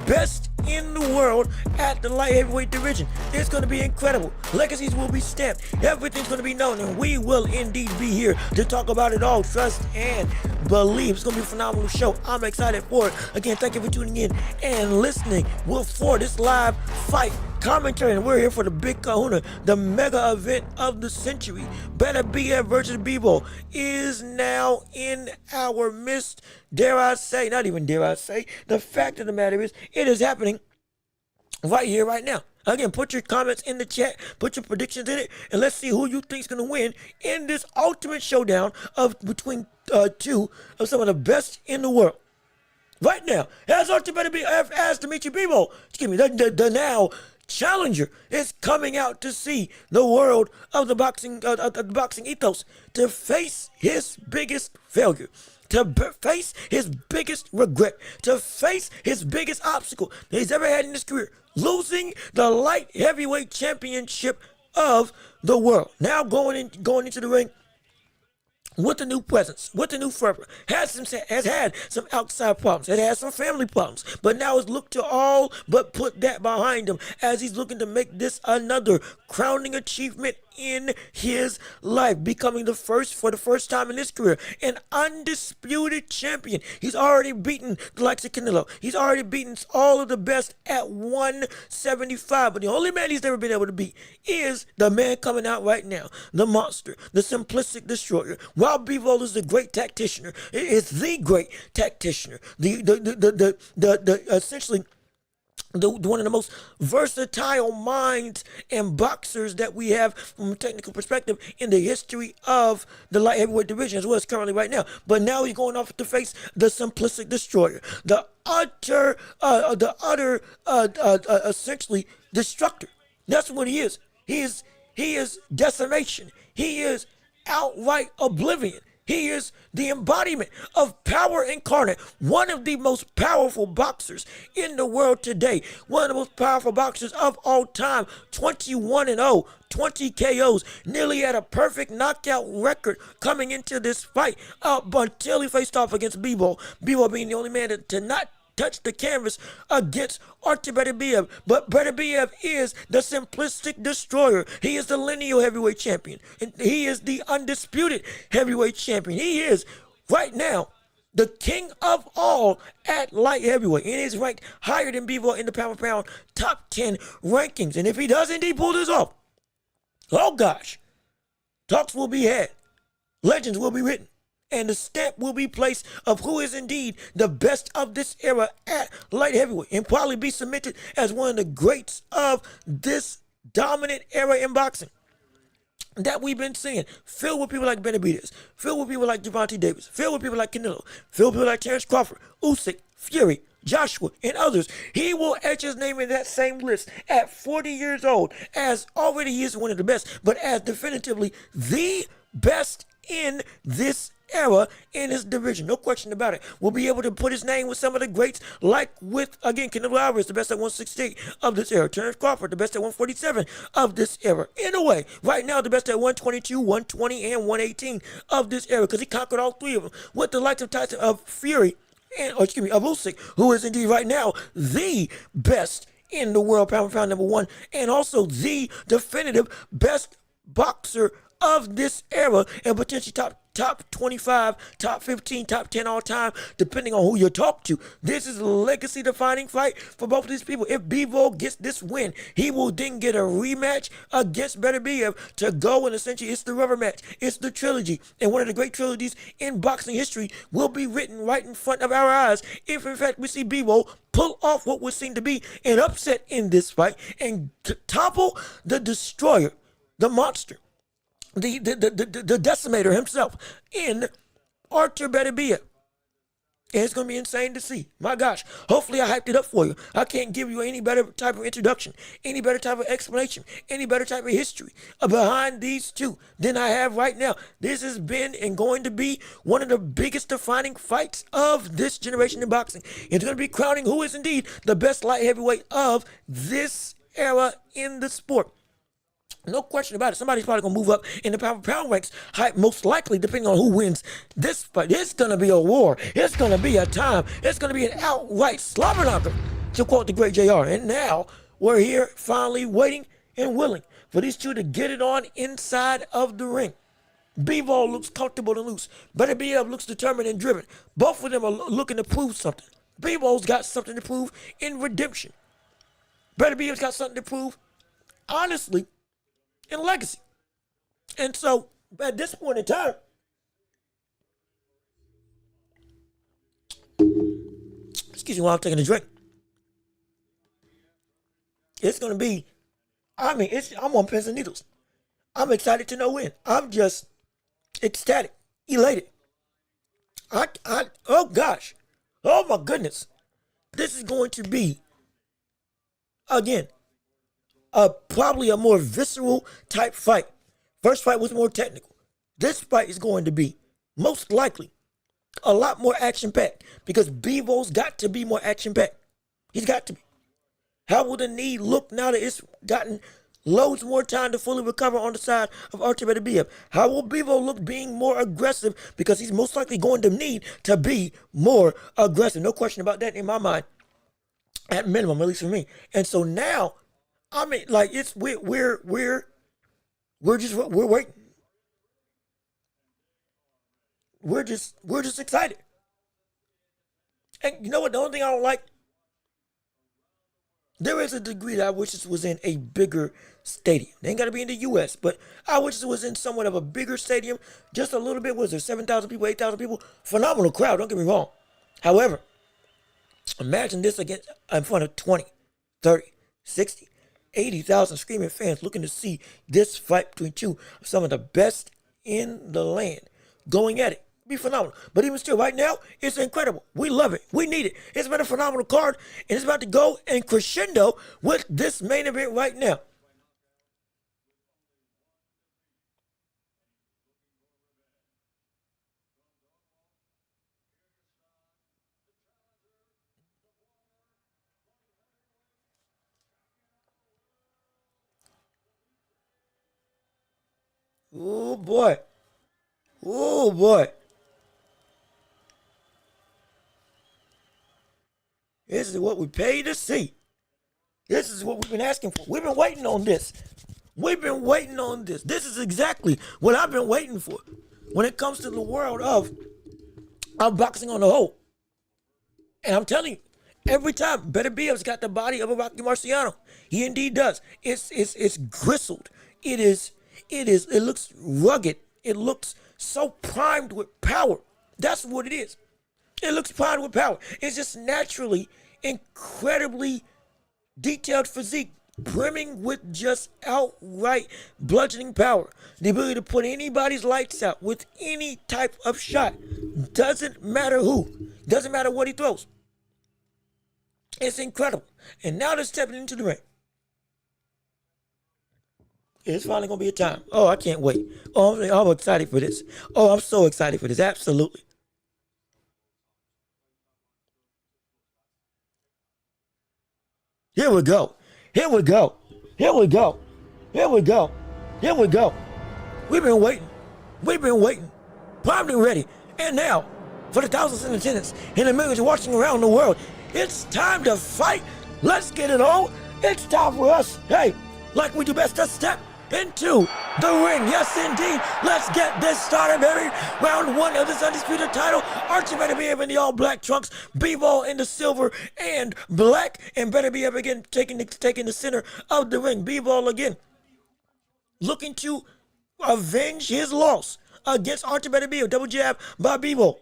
[SPEAKER 1] best in the world at the light heavyweight division. It's going to be incredible. Legacies will be stamped. Everything's going to be known, and we will indeed be here to talk about it all. Trust and believe. It's going to be a phenomenal show. I'm excited for it. Again, thank you for tuning in and listening. We're for this live fight commentary, and we're here for the big kahuna, the mega event of the century. Beterbiev versus Bivol is now in our midst. Dare I say, not even dare I say, the fact of the matter is, it is happening right here, right now. Again, put your comments in the chat, put your predictions in it, and let's see who you think's going to win in this ultimate showdown of between two of some of the best in the world. Right now, as Dimitri Bivol, excuse me, the now challenger is coming out to see the world of the boxing ethos, to face his biggest failure, to face his biggest regret, to face his biggest obstacle that he's ever had in his career, losing the light heavyweight championship of the world. Now going into the ring with the new presence, with the new fervor, has had some outside problems, it has some family problems, but now it's looked to all but put that behind him as he's looking to make this another crowning achievement in his life, becoming for the first time in his career, an undisputed champion. He's already beaten the likes of Canelo. He's already beaten all of the best at 175, but the only man he's never been able to beat is the man coming out right now, the monster, the simplistic destroyer. While Bivol is the great tactician, is the great tactician, the essentially one of the most versatile minds and boxers that we have from a technical perspective in the history of the light heavyweight division, as well as currently right now. But now he's going off to face the simplistic destroyer, the utter essentially destructor. That's what he is. He is decimation. He is outright oblivion. He is the embodiment of power incarnate. One of the most powerful boxers in the world today. One of the most powerful boxers of all time. 21-0, 20 KOs. Nearly had a perfect knockout record coming into this fight. Until he faced off against Bivol. Bivol being the only man to not touch the canvas against Ortiz Beterbiev. But Beterbiev is the simplistic destroyer. He is the lineal heavyweight champion. And he is the undisputed heavyweight champion. He is, right now, the king of all at light heavyweight. And is ranked higher than Bivol in the pound-for-pound top 10 rankings. And if he does indeed pull this off, oh gosh, talks will be had. Legends will be written. And the stamp will be placed of who is indeed the best of this era at light heavyweight. And probably be submitted as one of the greats of this dominant era in boxing that we've been seeing, filled with people like Beterbiev, filled with people like Gervonta Davis, filled with people like Canelo, filled with people like Terrence Crawford, Usyk, Fury, Joshua, and others. He will etch his name in that same list at 40 years old, as already he is one of the best, but as definitively the best in this era in his division. No question about it. We'll be able to put his name with some of the greats, like with, again, Canelo Alvarez, the best at 168 of this era. Terrence Crawford, the best at 147 of this era. Inoue, right now, the best at 122, 120, and 118 of this era, because he conquered all three of them with the likes of Tyson, of Fury, and, of Usyk, who is indeed right now the best in the world, pound for pound number one, and also the definitive best boxer of this era, and potentially top 25, top 15, top 10 all time, depending on who you talk to. This is a legacy defining fight for both of these people. If Bivol gets this win, he will then get a rematch against Beterbiev to go, and essentially it's the rubber match. It's the trilogy, and one of the great trilogies in boxing history will be written right in front of our eyes if in fact we see Bivol pull off what would seem to be an upset in this fight and topple the destroyer, the monster, the decimator himself in Ortiz Beterbiev. And it's going to be insane to see. My gosh. Hopefully I hyped it up for you. I can't give you any better type of introduction, any better type of explanation, any better type of history behind these two than I have right now. This has been and going to be one of the biggest defining fights of this generation in boxing. It's going to be crowning who is indeed the best light heavyweight of this era in the sport. No question about it. Somebody's probably going to move up in the pound-for-pound ranks, most likely, depending on who wins this fight. It's going to be a war. It's going to be a time. It's going to be an outright slobber knocker, to quote the great JR. And now, we're here finally waiting and willing for these two to get it on inside of the ring. Bivol looks comfortable and loose. Beterbiev looks determined and driven. Both of them are looking to prove something. Bivol's got something to prove in redemption. Beterbiev's got something to prove, honestly, in legacy. And so, at this point in time, excuse me while I'm taking a drink, it's going to be, I'm on pins and needles. I'm excited to know when. I'm just ecstatic, elated. Oh gosh. Oh my goodness. This is going to be, again, probably a more visceral type fight. First fight was more technical. This fight is going to be, most likely, a lot more action-packed, because Bivol's got to be more action-packed. He's got to be. How will the knee look now that it's gotten loads more time to fully recover on the side of Ortiz Beterbiev? How will Bivol look being more aggressive, because he's most likely going to need to be more aggressive. No question about that in my mind, at minimum, at least for me. And so now, I mean, like, it's we're waiting. We're just excited. And you know what? The only thing I don't like, there is a degree that I wish this was in a bigger stadium. They ain't got to be in the U.S., but I wish it was in somewhat of a bigger stadium, just a little bit. Was there 7,000 people, 8,000 people? Phenomenal crowd, don't get me wrong. However, imagine this against in front of 20, 30, 60, 80,000 screaming fans looking to see this fight between two of some of the best in the land going at it. Be phenomenal. But even still, right now, it's incredible. We love it. We need it. It's been a phenomenal card, and it's about to go and crescendo with this main event right now. Oh boy. Oh boy. This is what we paid to see. This is what we've been asking for. We've been waiting on this. We've been waiting on this. This is exactly what I've been waiting for when it comes to the world of boxing on the whole. And I'm telling you, every time Beterbiev's got the body of a Rocky Marciano. He indeed does. It's gristled. It looks rugged. It looks so primed with power. That's what it is. It looks primed with power. It's just naturally incredibly detailed physique, brimming with just outright bludgeoning power. The ability to put anybody's lights out with any type of shot. Doesn't matter who. Doesn't matter what he throws. It's incredible. And now they're stepping into the ring. It's finally going to be a time. Oh, I can't wait. Oh, I'm excited for this. Oh, I'm so excited for this. Absolutely. Here we go. Here we go. Here we go. Here we go. Here we go. We've been waiting. We've been waiting. Primed and ready. And now, for the thousands in attendance and the millions watching around the world, it's time to fight. Let's get it on. It's time for us. Hey, like we do best, to step into the ring. Yes, indeed. Let's get this started, baby. Round one of this undisputed title. Archie Beterbiev in the all-black trunks. Bivol in the silver and black. And Beterbiev again taking the center of the ring. Bivol again looking to avenge his loss against Archie Beterbiev. Double jab by Bivol.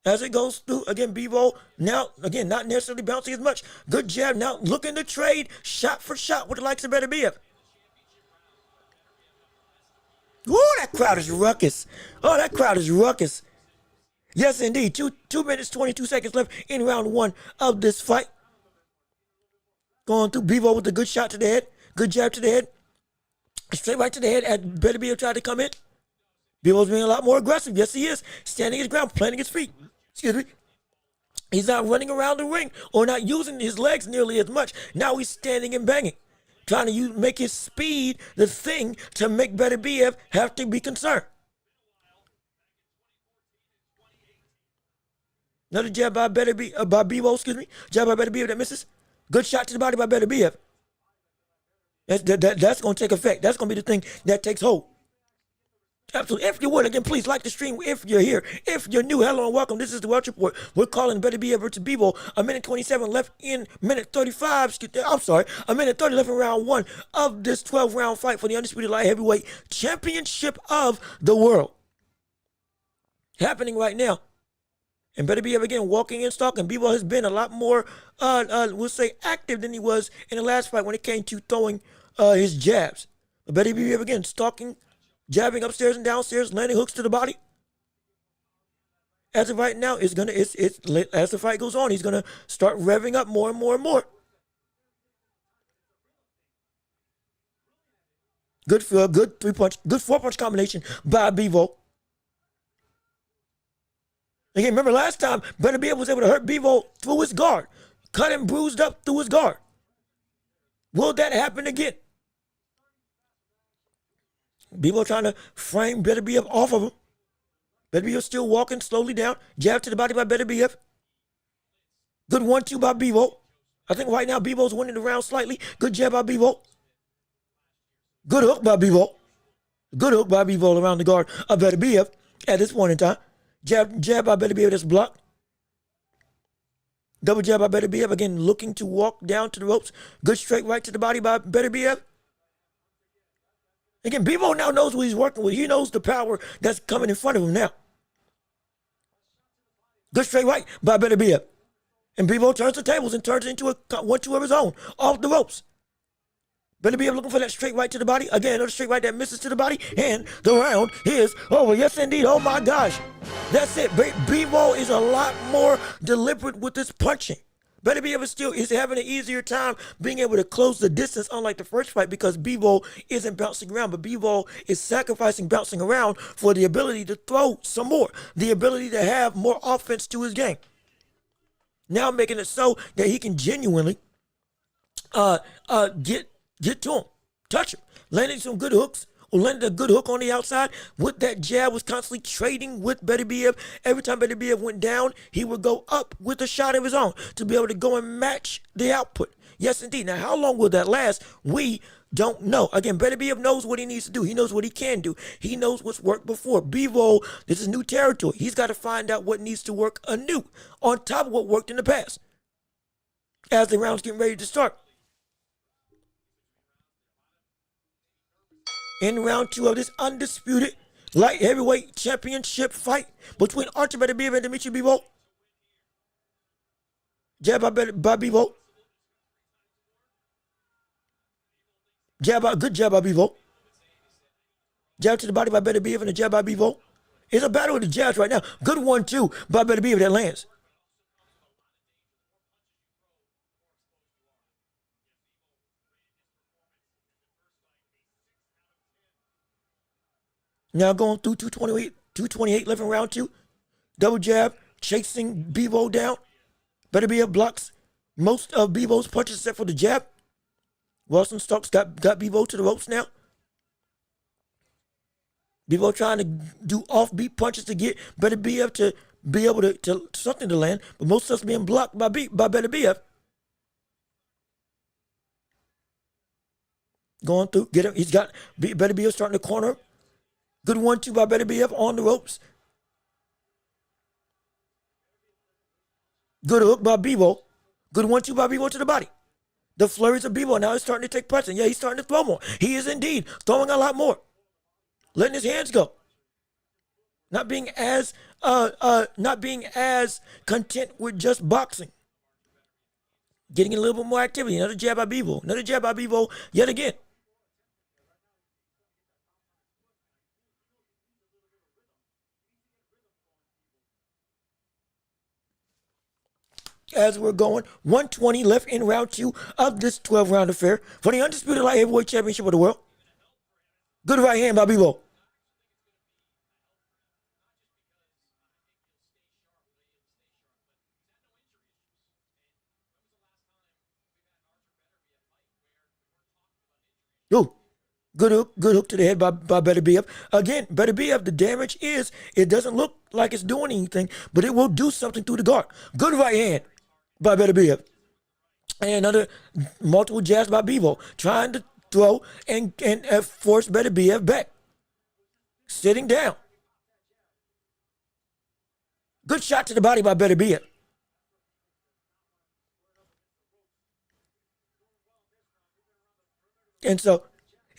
[SPEAKER 1] As it goes through, again, Bivol now, again, not necessarily bouncing as much. Good jab, now looking to trade shot for shot with the likes of Beterbiev. Woo, that crowd is ruckus. Oh, that crowd is ruckus. Yes, indeed. 2 minutes, 22 seconds left in round one of this fight. Going through Bivol with a good shot to the head. Good jab to the head. Straight right to the head as Beterbiev tried to come in. Bivol's being a lot more aggressive. Yes, he is. Standing his ground, planting his feet. Excuse me. He's not running around the ring or not using his legs nearly as much. Now he's standing and banging. Trying to make his speed the thing to make Beterbiev have to be concerned. Another jab by Bivol, excuse me. Jab by Beterbiev that misses. Good shot to the body by Beterbiev. That's going to take effect. That's going to be the thing that takes hold. Absolutely. If you would, again, please like the stream if you're here. If you're new, hello and welcome. This is the Welch Report. We're calling Beterbiev versus Bivol. A minute 27 left in minute 35. A minute 30 left in round one of this 12-round fight for the Undisputed Light Heavyweight Championship of the world. Happening right now. And Beterbiev again walking and stalking. Bivol has been a lot more, we'll say, active than he was in the last fight when it came to throwing his jabs. But Beterbiev again stalking, jabbing upstairs and downstairs, landing hooks to the body. As of right now, as the fight goes on, he's gonna start revving up more and more and more. Good 4-punch combination by Bivol. Again, remember last time Beterbiev was able to hurt Bivol through his guard, cut him bruised up through his guard. Will that happen again? Bivol trying to frame Beterbiev off of him. Beterbiev still walking slowly down. Jab to the body by Beterbiev. Good 1-2 by Bivol. I think right now Bivol's winning the round slightly. Good jab by Bivol. Good hook by Bivol. Good hook by Bivol around the guard of Beterbiev at this point in time. Jab by Beterbiev that's blocked. Double jab by Beterbiev. Again, looking to walk down to the ropes. Good straight right to the body by Beterbiev. Again, Bivol now knows what he's working with. He knows the power that's coming in front of him now. Good straight right by Beterbiev. And Bivol turns the tables and turns it into a 1-2 of his own. Off the ropes. Beterbiev looking for that straight right to the body. Again, another straight right that misses to the body. And the round is over. Yes, indeed. Oh, my gosh. That's it. Bivol is a lot more deliberate with his punching. Beterbiev is having an easier time being able to close the distance, unlike the first fight, because Bivol isn't bouncing around. But Bivol is sacrificing bouncing around for the ability to throw some more, the ability to have more offense to his game. Now making it so that he can genuinely get to him, touch him, landing some good hooks landed a good hook on the outside with that jab, was constantly trading with Beterbiev. Every time Beterbiev went down, he would go up with a shot of his own to be able to go and match the output. Yes, indeed. Now, how long will that last? We don't know. Again, Beterbiev knows what he needs to do. He knows what he can do. He knows what's worked before. Bivol, this is new territory. He's got to find out what needs to work anew on top of what worked in the past as the round's getting ready to start. In round 2 of this undisputed light heavyweight championship fight between Artur Beterbiev and Dmitry Bivol. Jab by Bivol. Good jab by Bivol. Jab to the body by Beterbiev and a jab by Bivol. It's a battle with the jabs right now. Good 1-2 by Beterbiev that lands. Now going through 228 left in round 2. Double jab, chasing Bivol down. Beterbiev blocks most of Bivol's punches except for the jab. Wilson Stokes got Bivol to the ropes now. Bivol trying to do offbeat punches to get Beterbiev to be able to something to land, but most stuff's being blocked by Beterbiev. Going through, get him. He's got Beterbiev starting to corner him. Good 1-2 by Beterbiev on the ropes. Good hook by Bivol. Good 1-2 by Bivol to the body. The flurries of Bivol now is starting to take pressure. Yeah, he's starting to throw more. He is indeed throwing a lot more. Letting his hands go. Not being as content with just boxing. Getting a little bit more activity. Another jab by Bivol. Another jab by Bivol yet again. As we're going, 120 left in round 2 of this 12-round affair for the undisputed light heavyweight championship of the world. Good right hand by Bivol. Ooh, good hook to the head by Beterbiev. Again, Beterbiev, the damage is, it doesn't look like it's doing anything, but it will do something through the guard. Good right hand by Beterbiev. And another multiple jabs by Bivol, trying to throw and force Beterbiev back. Sitting down. Good shot to the body by Beterbiev. And so,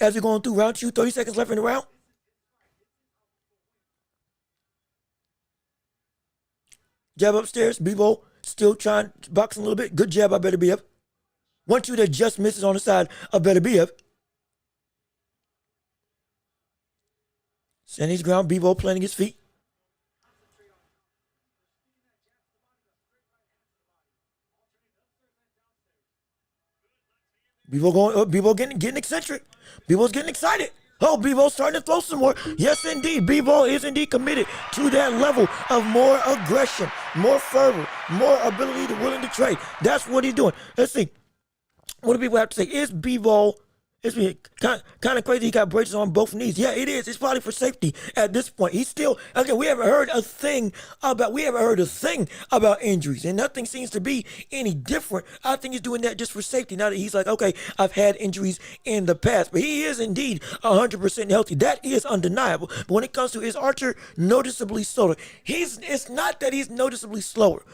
[SPEAKER 1] as we're going through round 2, 30 seconds left in the round. Jab upstairs, Bivol still trying to box a little bit. Good jab by Beterbiev. 1-2 that just misses on the side of Beterbiev. Standing his ground, Bivol planting his feet. Bivol getting eccentric. Bivol's getting excited. Oh, Bivol's starting to throw some more. Yes, indeed. Bivol is indeed committed to that level of more aggression, more fervor, more ability to willing to trade. That's what he's doing. Let's see. What do people have to say? Is Bivol, it's kind of crazy he got braces on both knees. Yeah, it is. It's probably for safety at this point. He's still, again, we haven't heard a thing about injuries, and nothing seems to be any different. I think he's doing that just for safety. Now that he's like, okay, I've had injuries in the past, but he is indeed 100% healthy. That is undeniable. But when it comes to, is Archer noticeably slower? It's not that he's noticeably slower.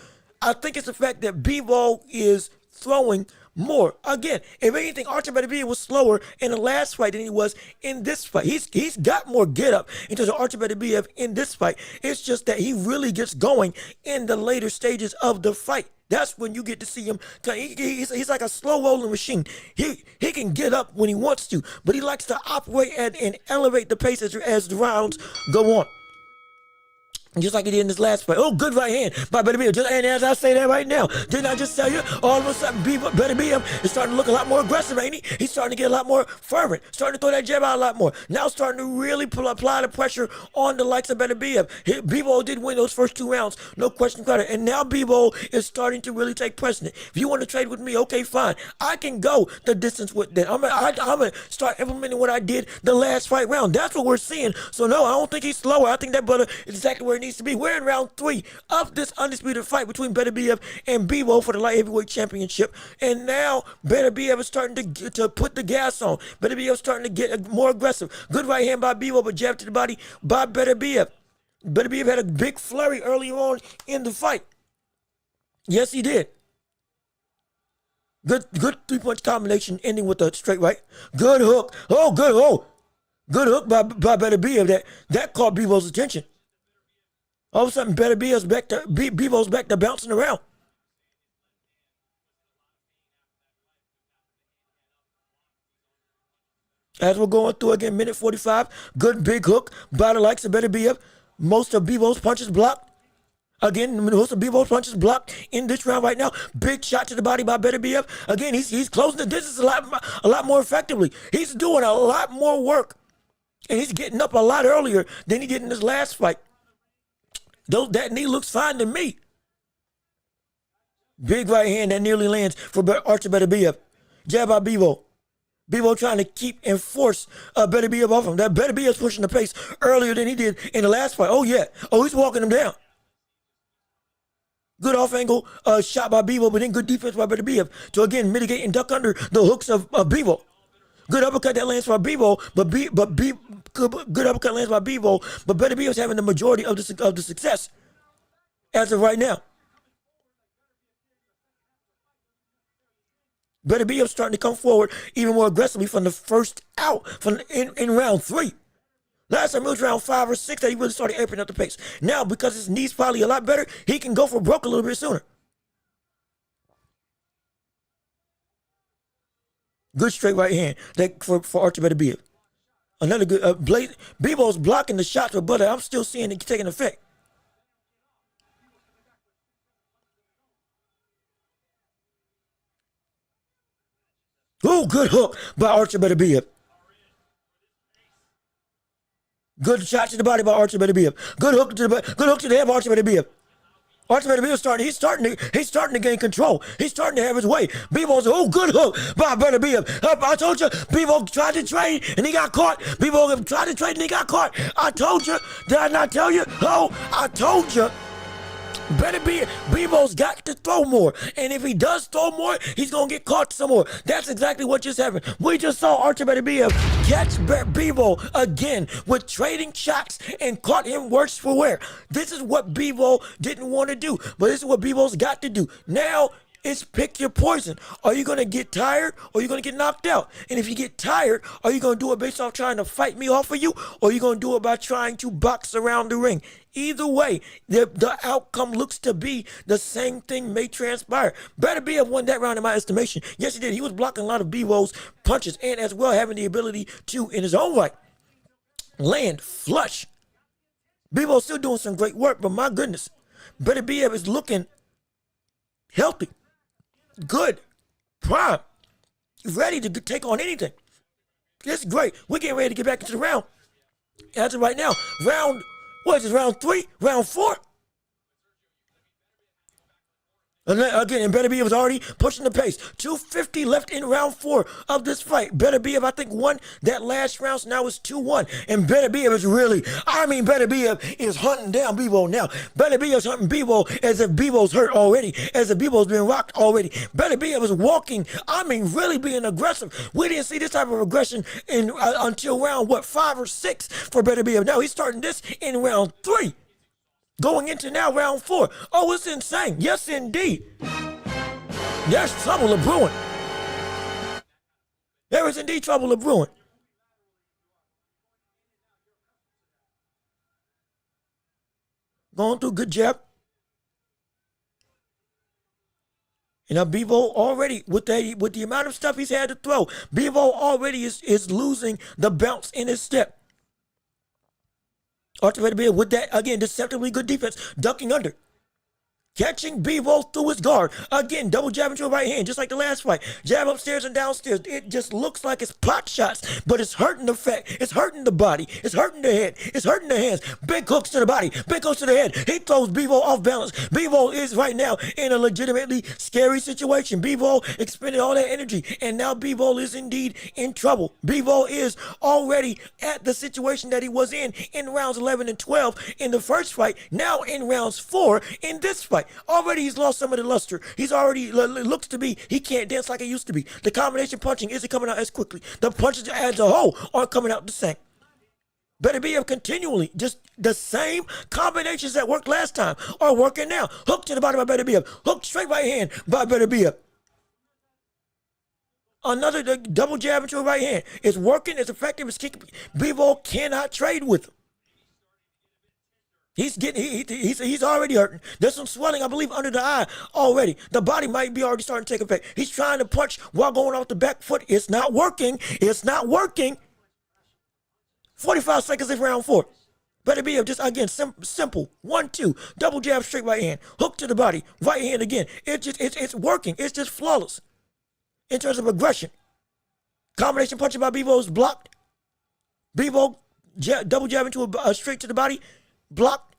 [SPEAKER 1] I think it's the fact that Bivol is throwing more. Again, if anything, Artur Beterbiev was slower in the last fight than he was in this fight. He's got more get up in terms of Artur Beterbiev in this fight. It's just that he really gets going in the later stages of the fight. That's when you get to see him. He's like a slow rolling machine. He can get up when he wants to, but he likes to operate and elevate the pace as the rounds go on. Just like he did in this last fight. Oh, good right hand by Beterbiev. And as I say that right now, didn't I just tell you? All of a sudden, Beterbiev is starting to look a lot more aggressive, ain't he? He's starting to get a lot more fervent, starting to throw that jab out a lot more. Now starting to really apply the pressure on the likes of Beterbiev. Bivol did win those first 2 rounds, no question about it. And now Bivol is starting to really take precedent. If you want to trade with me, okay, fine. I can go the distance with that. I'm going to start implementing what I did the last fight round. That's what we're seeing. So, no, I don't think he's slower. I think that brother is exactly where he needs to be. We're in round 3 of this undisputed fight between Beterbiev and Bivol for the light heavyweight championship. And now Beterbiev is starting to put the gas on. Beterbiev is starting to get more aggressive. Good right hand by Bivol, but jab to the body by Beterbiev. Beterbiev had a big flurry early on in the fight. Yes, he did. Good 3-punch combination ending with a straight right. Good hook. Oh, good. Oh. Good hook by Beterbiev that caught Bivol's attention. All of a sudden, Beterbiev Bivol's back to bouncing around. As we're going through again, minute 45, good big hook by the likes of Beterbiev. Most of Bivol's punches blocked. Again, most of Bivol's punches blocked in this round right now. Big shot to the body by Beterbiev. Again, he's closing the distance a lot more effectively. He's doing a lot more work. And he's getting up a lot earlier than he did in his last fight. That knee looks fine to me. Big right hand that nearly lands for Archer Beterbiev. Jab by Bivol. Bivol trying to keep and force Beterbiev off him. That Beterbiev's pushing the pace earlier than he did in the last fight. Oh, yeah. Oh, he's walking him down. Good off-angle shot by Bivol, but then good defense by Beterbiev to, again, mitigate and duck under the hooks of Bivol. Good uppercut that lands by Bivol, good uppercut lands by Bivol, but Beterbiev's having the majority of the success as of right now. Beterbiev's starting to come forward even more aggressively from the first out in round 3. Last time it was round 5 or 6 that he really started amping up the pace. Now, because his knee's probably a lot better, he can go for broke a little bit sooner. Good straight right hand for Archer Beterbiev. Another good Bivol's blocking the shots, but I'm still seeing it taking effect. Oh, good hook by Archer Beterbiev. Good shot to the body by Archer Beterbiev. Good hook to the head by Archer Beterbiev. Archer Beterbiev he's starting to gain control. He's starting to have his way. Bivol's good hook by Beterbiev. I told you, Bivol tried to trade and he got caught. Bivol tried to trade and he got caught. I told you. Did I not tell you? Oh, I told you. Bivol's got to throw more. And if he does throw more, he's going to get caught some more. That's exactly what just happened. We just saw Archer Beterbiev catch Bivol again with trading shots and caught him worse for wear. This is what Bivol didn't want to do, but this is what Bivol's got to do. Now, it's pick your poison. Are you going to get tired or are you going to get knocked out? And if you get tired, are you going to do it based off trying to fight me off of you, or are you going to do it by trying to box around the ring? Either way, the outcome looks to be the same thing may transpire. Beterbiev won that round in my estimation. Yes, he did. He was blocking a lot of Bivol's punches and as well having the ability to, in his own right, land flush. Bivol's still doing some great work, but my goodness, Beterbiev is looking healthy, good, prime, ready to take on anything. This is great. We're getting ready to get back into the round. As of right now, round 3? Round 4? And Beterbiev was already pushing the pace. 2:50 left in round 4 of this fight. Beterbiev, I think, won that last round, so now it's 2-1. And Beterbiev is hunting down Bivol now. Beterbiev's hunting Bivol as if Bivol's hurt already, as if Bivol's been rocked already. Beterbiev is walking, really being aggressive. We didn't see this type of aggression until round, 5 or 6 for Beterbiev. Now he's starting this in round 3. Going into now round 4. Oh, it's insane. Yes, indeed. There's trouble of brewing. There is indeed trouble of brewing. Going through, good jab. And now Bivol already, with the amount of stuff he's had to throw, Bivol already is losing the bounce in his step. Ortiz Beterbiev with that, again, deceptively good defense, ducking under. Catching Bivol through his guard. Again, double jab into a right hand, just like the last fight. Jab upstairs and downstairs. It just looks like it's pot shots, but it's hurting the fat. It's hurting the body. It's hurting the head. It's hurting the hands. Big hooks to the body. Big hooks to the head. He throws Bivol off balance. Bivol is right now in a legitimately scary situation. Bivol expended all that energy, and now Bivol is indeed in trouble. Bivol is already at the situation that he was in rounds 11 and 12 in the first fight. Now in rounds 4 in this fight. Already he's lost some of the luster. He's already, looks to be, he can't dance like he used to be. The combination punching isn't coming out as quickly. The punches as a whole aren't coming out the same. Beterbiev continually, just the same combinations that worked last time are working now. Hook to the body by Beterbiev. Hook straight right hand by Beterbiev. Another double jab into a right hand. It's working, it's effective, it's kicking. Bivol cannot trade with him. He's getting, he's already hurting. There's some swelling, I believe, under the eye already. The body might be already starting to take effect. He's trying to punch while going off the back foot. It's not working. It's not working. 45 seconds in round 4. Beterbiev just, again, simple. 1-2. Double jab, straight right hand. Hook to the body. Right hand again. It's working. It's just flawless in terms of aggression. Combination punching by Bivol is blocked. Bivol double jab into a straight to the body. Blocked.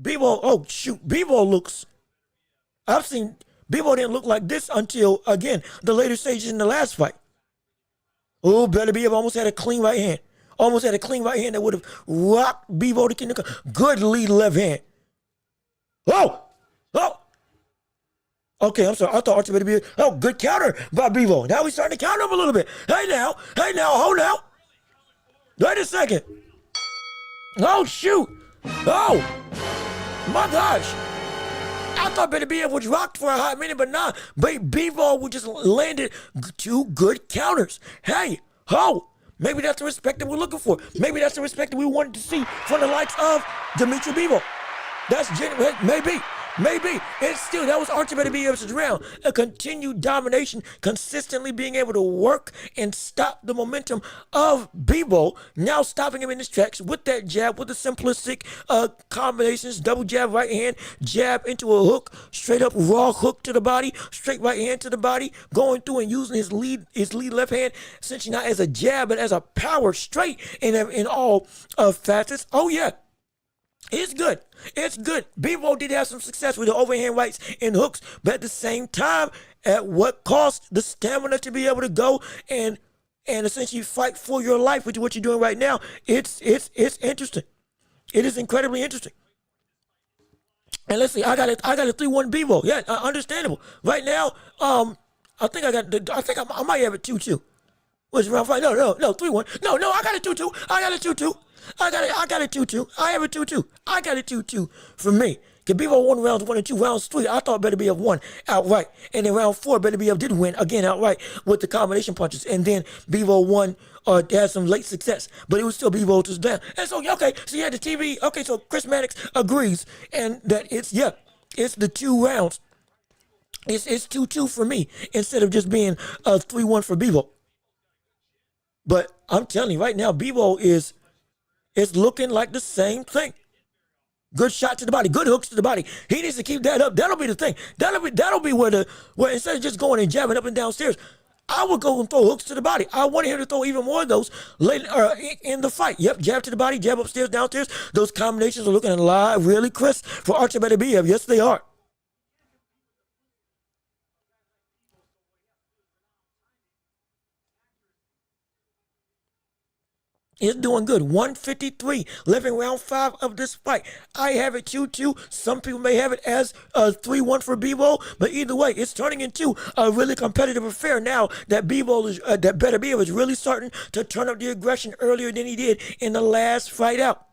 [SPEAKER 1] Bivol, oh shoot, Bivol looks, I've seen, Bivol didn't look like this until, again, the later stages in the last fight. Oh, Beterbiev almost had a clean right hand. Almost had a clean right hand that would have rocked Bivol to Kingdom. Good lead left hand. Oh! Okay, I'm sorry, I thought Ortiz Beterbiev, good counter by Bivol. Now he's starting to counter him a little bit. Hey now, hold now. Wait a second. Oh, shoot. Oh, my gosh. I thought Beterbiev was rocked for a hot minute, but nah. Bivol would just landed 2 good counters. Hey, maybe that's the respect that we're looking for. Maybe that's the respect that we wanted to see from the likes of Dmitry Bivol. That's genuine. Maybe. And still, that was Ortiz Beterbiev's round. A continued domination, consistently being able to work and stop the momentum of Bivol. Now stopping him in his tracks with that jab, with the simplistic combinations. Double jab, right hand, jab into a hook, straight up raw hook to the body, straight right hand to the body, going through and using his lead left hand, essentially not as a jab, but as a power straight in all facets. Oh, yeah. It's good. Bivol did have some success with the overhand rights and hooks, but at the same time, at what cost? The stamina to be able to go and essentially fight for your life, which is what you're doing right now. It's interesting. It is incredibly interesting. And let's see, I got a 3-1 Bivol. Yeah, understandable. Right now, I think I might have a 2-2. What's round 5? No, 3-1. No, I got a 2-2. I got a 2-2. I got a 2-2. I have a 2-2. I got a 2-2 for me. Because Bivol won rounds 1 and 2. Rounds 3, I thought Beterbiev won outright. And in round 4, Beterbiev did win again outright with the combination punches. And then Bivol won, had some late success. But it was still Bivol was down. And so, okay, so you had the TV. Okay, so Chris Mannix agrees. And that it's the 2 rounds. It's 2-2 for me instead of just being a 3-1 for Bivol. But I'm telling you right now, Bivol is looking like the same thing. Good shot to the body, good hooks to the body. He needs to keep that up. That'll be the thing. That'll be where instead of just going and jabbing up and downstairs, I would go and throw hooks to the body. I wanted him to throw even more of those later in the fight. Yep, jab to the body, jab upstairs, downstairs. Those combinations are looking a lot really crisp for Ortiz Beterbiev. Yes, they are. Is doing good. 153 left in round 5 of this fight. I have it 2-2. Some people may have it as a 3-1 for Bivol, but either way, it's turning into a really competitive affair now that Beterbiev is really starting to turn up the aggression earlier than he did in the last fight out.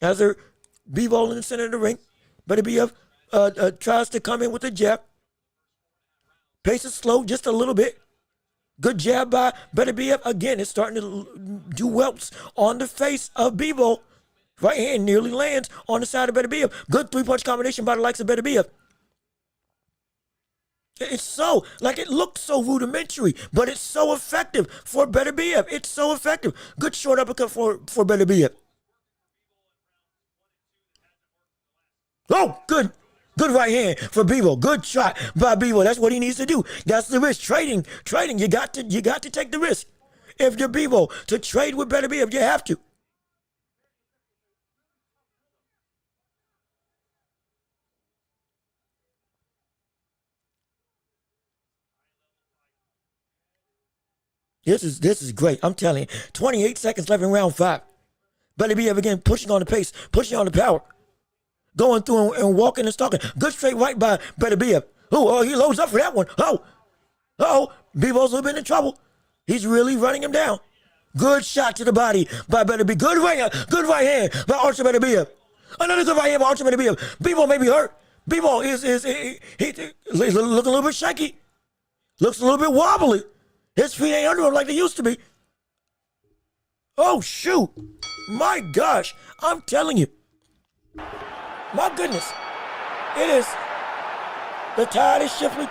[SPEAKER 1] As they're Bivol in the center of the ring, Beterbiev tries to come in with a jab. Pace is slow just a little bit. Good jab by Beterbiev. Again, it's starting to do welts on the face of Bivol. Right hand nearly lands on the side of Beterbiev. Good 3-punch combination by the likes of Beterbiev. It's so, like, it looks so rudimentary, but it's so effective for Beterbiev. It's so effective. Good short uppercut for Beterbiev. Oh, good. Good right hand for Bivol. Good shot by Bivol. That's what he needs to do. That's the risk. Trading. You got to take the risk. If you're Bivol, to trade with Beterbiev, you have to. This is great. I'm telling you. 28 seconds left in round 5. Beterbiev again pushing on the pace, pushing on the power. Going through and walking and stalking. Good straight right by Beterbiev. Oh, he loads up for that one. Bivol's a little bit in trouble. He's really running him down. Good shot to the body by Beterbiev. Good right hand by Archer Beterbiev. Another good right hand by Archer Beterbiev. Bivol may be hurt. Bivol is looking a little bit shaky. Looks a little bit wobbly. His feet ain't under him like they used to be. Oh, shoot. My gosh. I'm telling you. My goodness. It is. The tide is shifting.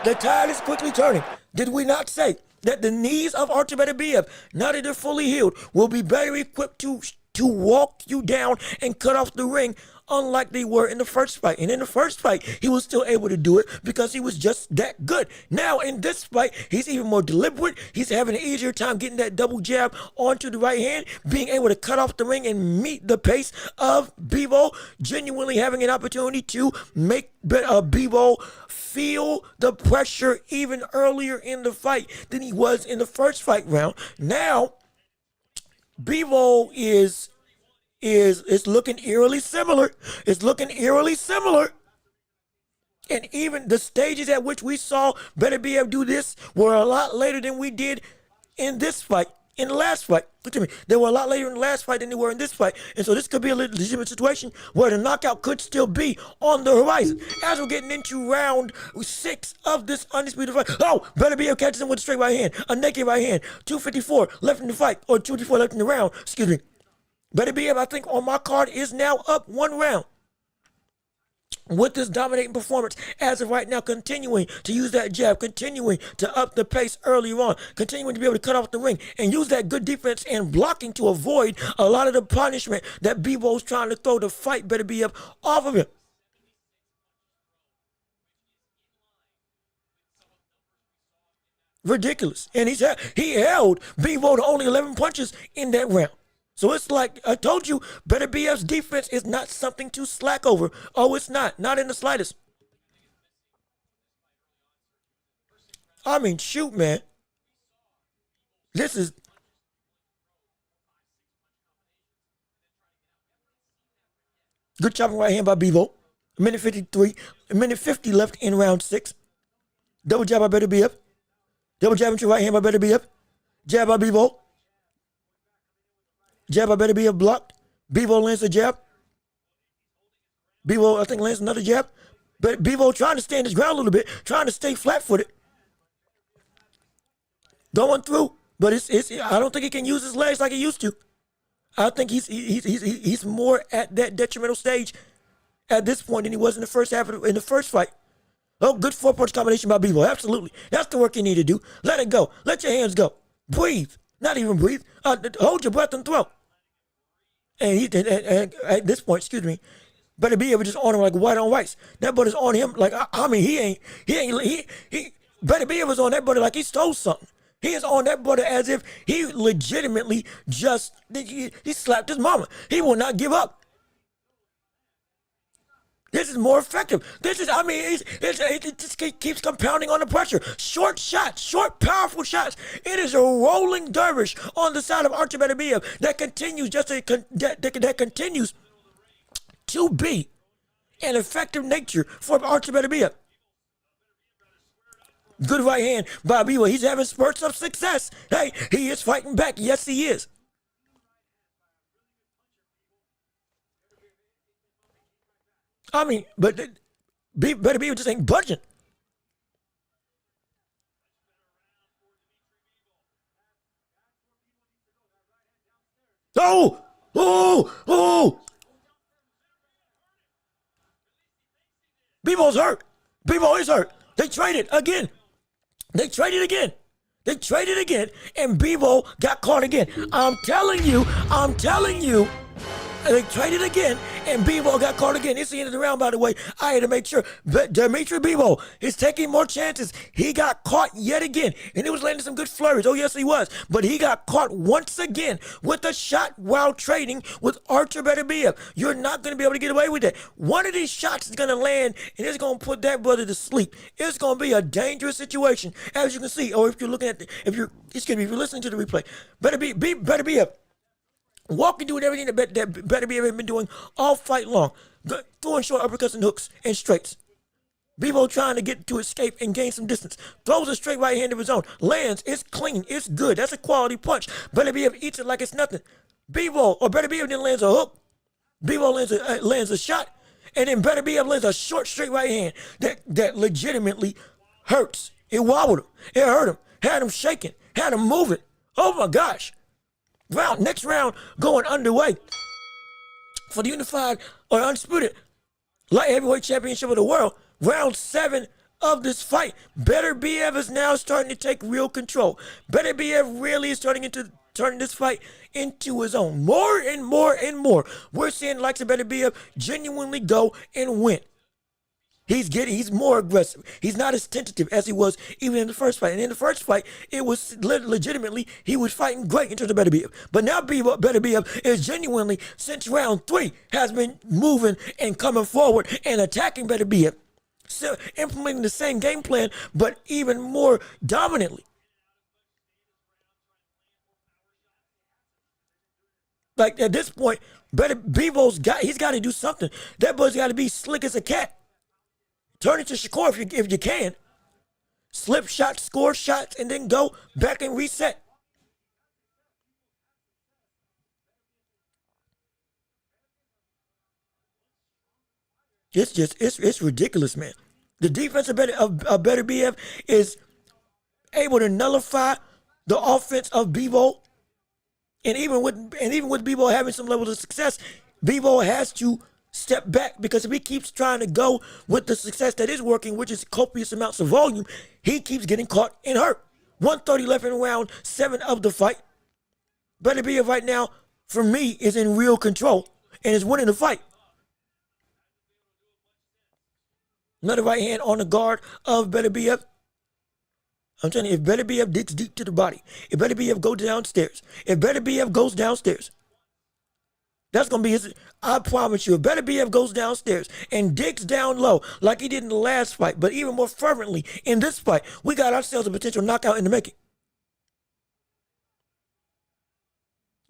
[SPEAKER 1] The tide is quickly turning. Did we not say that the knees of Archer Beterbiev, now that they're fully healed, will be better equipped to walk you down and cut off the ring, unlike they were in the first fight? And in the first fight, he was still able to do it because he was just that good. Now, in this fight, he's even more deliberate. He's having an easier time getting that double jab onto the right hand, being able to cut off the ring and meet the pace of Bivol, genuinely having an opportunity to make Bivol feel the pressure even earlier in the fight than he was in the first fight round. Now, Bivol is looking eerily similar. It's looking eerily similar. And even the stages at which we saw Beterbiev do this were a lot later than we did in this fight. In the last fight, they were a lot later in the last fight than they were in this fight. And so this could be a legitimate situation where the knockout could still be on the horizon. As we're getting into round 6 of this undisputed fight. Oh, Beterbiev catches him with a straight right hand, a naked right hand. 2:54 left in the fight, or 2:54 left in the round, excuse me. Beterbiev, I think, on my card is now up 1 round. With this dominating performance as of right now, continuing to use that jab, continuing to up the pace earlier on, continuing to be able to cut off the ring and use that good defense and blocking to avoid a lot of the punishment that Bivol's trying to throw to fight Beterbiev off of him. Ridiculous. And he held Bivol to only 11 punches in that round. So it's like I told you, Beterbiev's defense is not something to slack over. Oh, it's not. Not in the slightest. I mean, shoot, man. This is... Good chopping right hand by Bivol. A minute 53. A minute 50 left in round 6. Double jab by Beterbiev. Double jab into right hand by Beterbiev. Jab by Bivol. Jab by Beterbiev blocked. Bivol lands a jab. Bivol, I think, lands another jab. But Bivol trying to stand his ground a little bit, trying to stay flat-footed. Going through, but I don't think he can use his legs like he used to. I think he's more at that detrimental stage at this point than he was in the first half in the first fight. Oh, good 4-punch combination by Bivol. Absolutely. That's the work you need to do. Let it go. Let your hands go. Breathe. Not even breathe. Hold your breath and throw. And at this point, excuse me, Beterbiev just on him like white on rice. That buddy's on him like, I mean, he Beterbiev was on that buddy like he stole something. He is on that buddy as if he legitimately just, he slapped his mama. He will not give up. This is more effective. This is, I mean, it just keeps compounding on the pressure. Short shots, short, powerful shots. It is a rolling dervish on the side of Archer Beterbiev that continues that continues to be an effective nature for Archer Beterbiev. Good right hand by Bivol. He's having spurts of success. Hey, he is fighting back. Yes, he is. I mean, but Beterbiev just ain't budging. Oh! Bivol's hurt. Bivol is hurt. They traded again. They traded again. They traded again, and Bivol got caught again. I'm telling you. They traded again, and Bivol got caught again. It's the end of the round, by the way. I had to make sure. But Dimitri Bivol is taking more chances. He got caught yet again, and he was landing some good flurries. Oh, yes, he was. But he got caught once again with a shot while trading with Artur Beterbiev. You're not going to be able to get away with that. One of these shots is going to land, and it's going to put that brother to sleep. It's going to be a dangerous situation, as you can see. Or if you're looking at if you're listening to the replay, Beterbiev. Walking, doing everything that Beterbiev had been doing all fight long. Throwing short uppercuts and hooks and straights. Bivol trying to get to escape and gain some distance. Throws a straight right hand of his own. Lands. It's clean. It's good. That's a quality punch. Beterbiev eats it like it's nothing. Beterbiev then lands a hook. Bivol lands a shot. And then Beterbiev lands a short straight right hand that legitimately hurts. It wobbled him. It hurt him. Had him shaking. Had him moving. Oh my gosh. Next round going underway for the unified or undisputed light heavyweight championship of the world. Round 7 of this fight. Beterbiev is now starting to take real control. Beterbiev really is turning this fight into his own. More and more and more. We're seeing likes of Beterbiev genuinely go and win. He's more aggressive. He's not as tentative as he was even in the first fight. And in the first fight, it was legitimately, he was fighting great in terms of Beterbiev. But now Beterbiev is genuinely, since round 3, has been moving and coming forward and attacking Beterbiev. So implementing the same game plan, but even more dominantly. Like at this point, Bivol's he's got to do something. That boy's got to be slick as a cat. Turn it to Shakur if you can. Slip shots, score shots, and then go back and reset. It's ridiculous, man. The defense of Beterbiev is able to nullify the offense of Bivol. And even with Bivol having some levels of success, Bivol has to step back, because if he keeps trying to go with the success that is working, which is copious amounts of volume, he keeps getting caught and hurt. 1:30 left in round 7 of the fight. Beterbiev right now, for me, is in real control and is winning the fight. Another right hand on the guard of Beterbiev. I'm telling you, if Beterbiev digs deep to the body, if Beterbiev goes downstairs, that's going to be his. I promise you, if Beterbiev goes downstairs and digs down low like he did in the last fight, but even more fervently in this fight, we got ourselves a potential knockout in the making.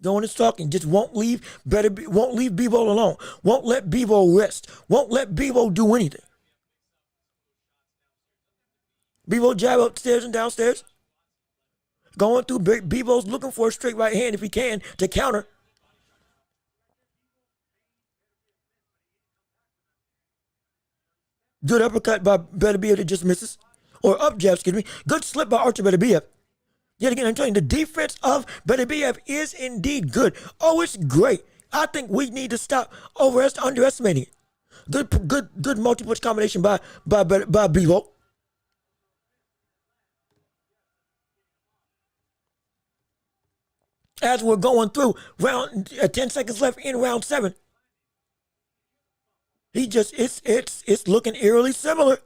[SPEAKER 1] Going and stalking, just won't leave Bivol alone. Won't let Bivol rest. Won't let Bivol do anything. Bivol jab upstairs and downstairs. Going through, Bivol's looking for a straight right hand if he can to counter. Good uppercut by Beterbiev that just misses. Or up jab, excuse me. Good slip by Artur Beterbiev. Yet again, I'm telling you, the defense of Beterbiev is indeed good. Oh, it's great. I think we need to stop underestimating it. Good multi-punch combination by Bivol. As we're going through 10 seconds left in round 7. It's looking eerily similar.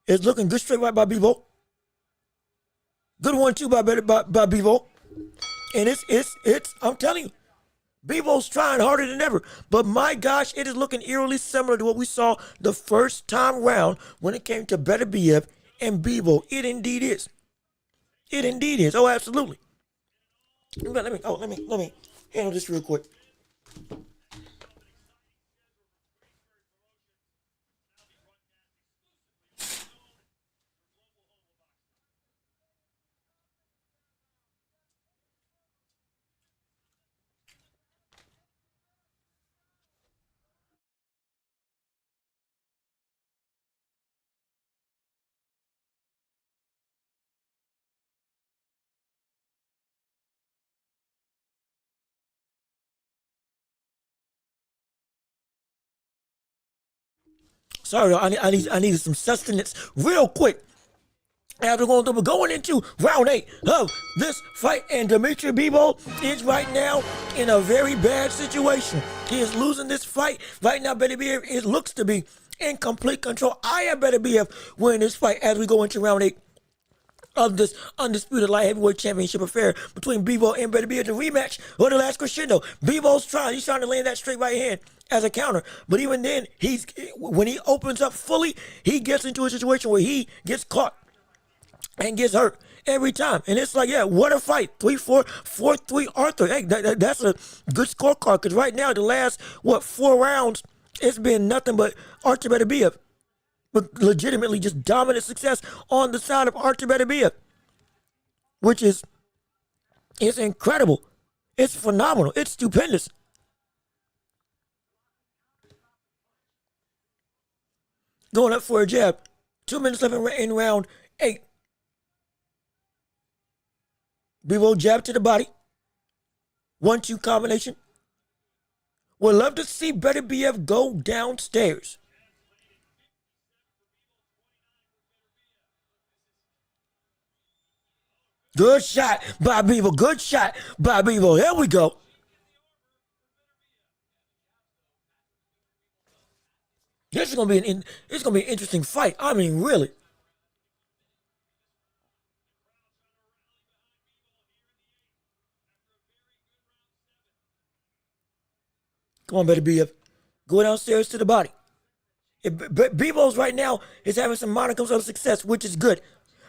[SPEAKER 1] It's looking good straight right by Bivol. Good 1-2 by Bivol. And it's I'm telling you, Bivol's trying harder than ever. But my gosh, it is looking eerily similar to what we saw the first time round when it came to Beterbiev and Bivol. It indeed is. It indeed is. Oh, absolutely. Let me handle this real quick. Sorry, I needed some sustenance real quick. After going into round 8 of this fight, and Dmitry Bivol is right now in a very bad situation. He is losing this fight. Right now, Beterbiev looks to be in complete control. I have Beterbiev winning this fight as we go into round 8 of this undisputed light heavyweight championship affair between Bivol and Beterbiev. The rematch or the last crescendo. Bivol's he's trying to land that straight right hand as a counter. But even then, when he opens up fully, he gets into a situation where he gets caught and gets hurt every time. And it's like, yeah, what a fight. 3-4, 4-3 Arthur. Hey, that's a good scorecard, because right now, the last, 4 rounds, it's been nothing but Arthur Beterbiev. But legitimately just dominant success on the side of Arthur Beterbiev, which is, it's incredible. It's phenomenal. It's stupendous. Going up for a jab. 2 minutes left in round 8. Bivol jab to the body. 1-2 combination. Would love to see Beterbiev go downstairs. Good shot by Bivol. Good shot by Bivol. Here we go. This is gonna be an interesting fight. I mean, really. Come on, Beterbiev. Go downstairs to the body. Bivol's right now is having some monicums of success, which is good.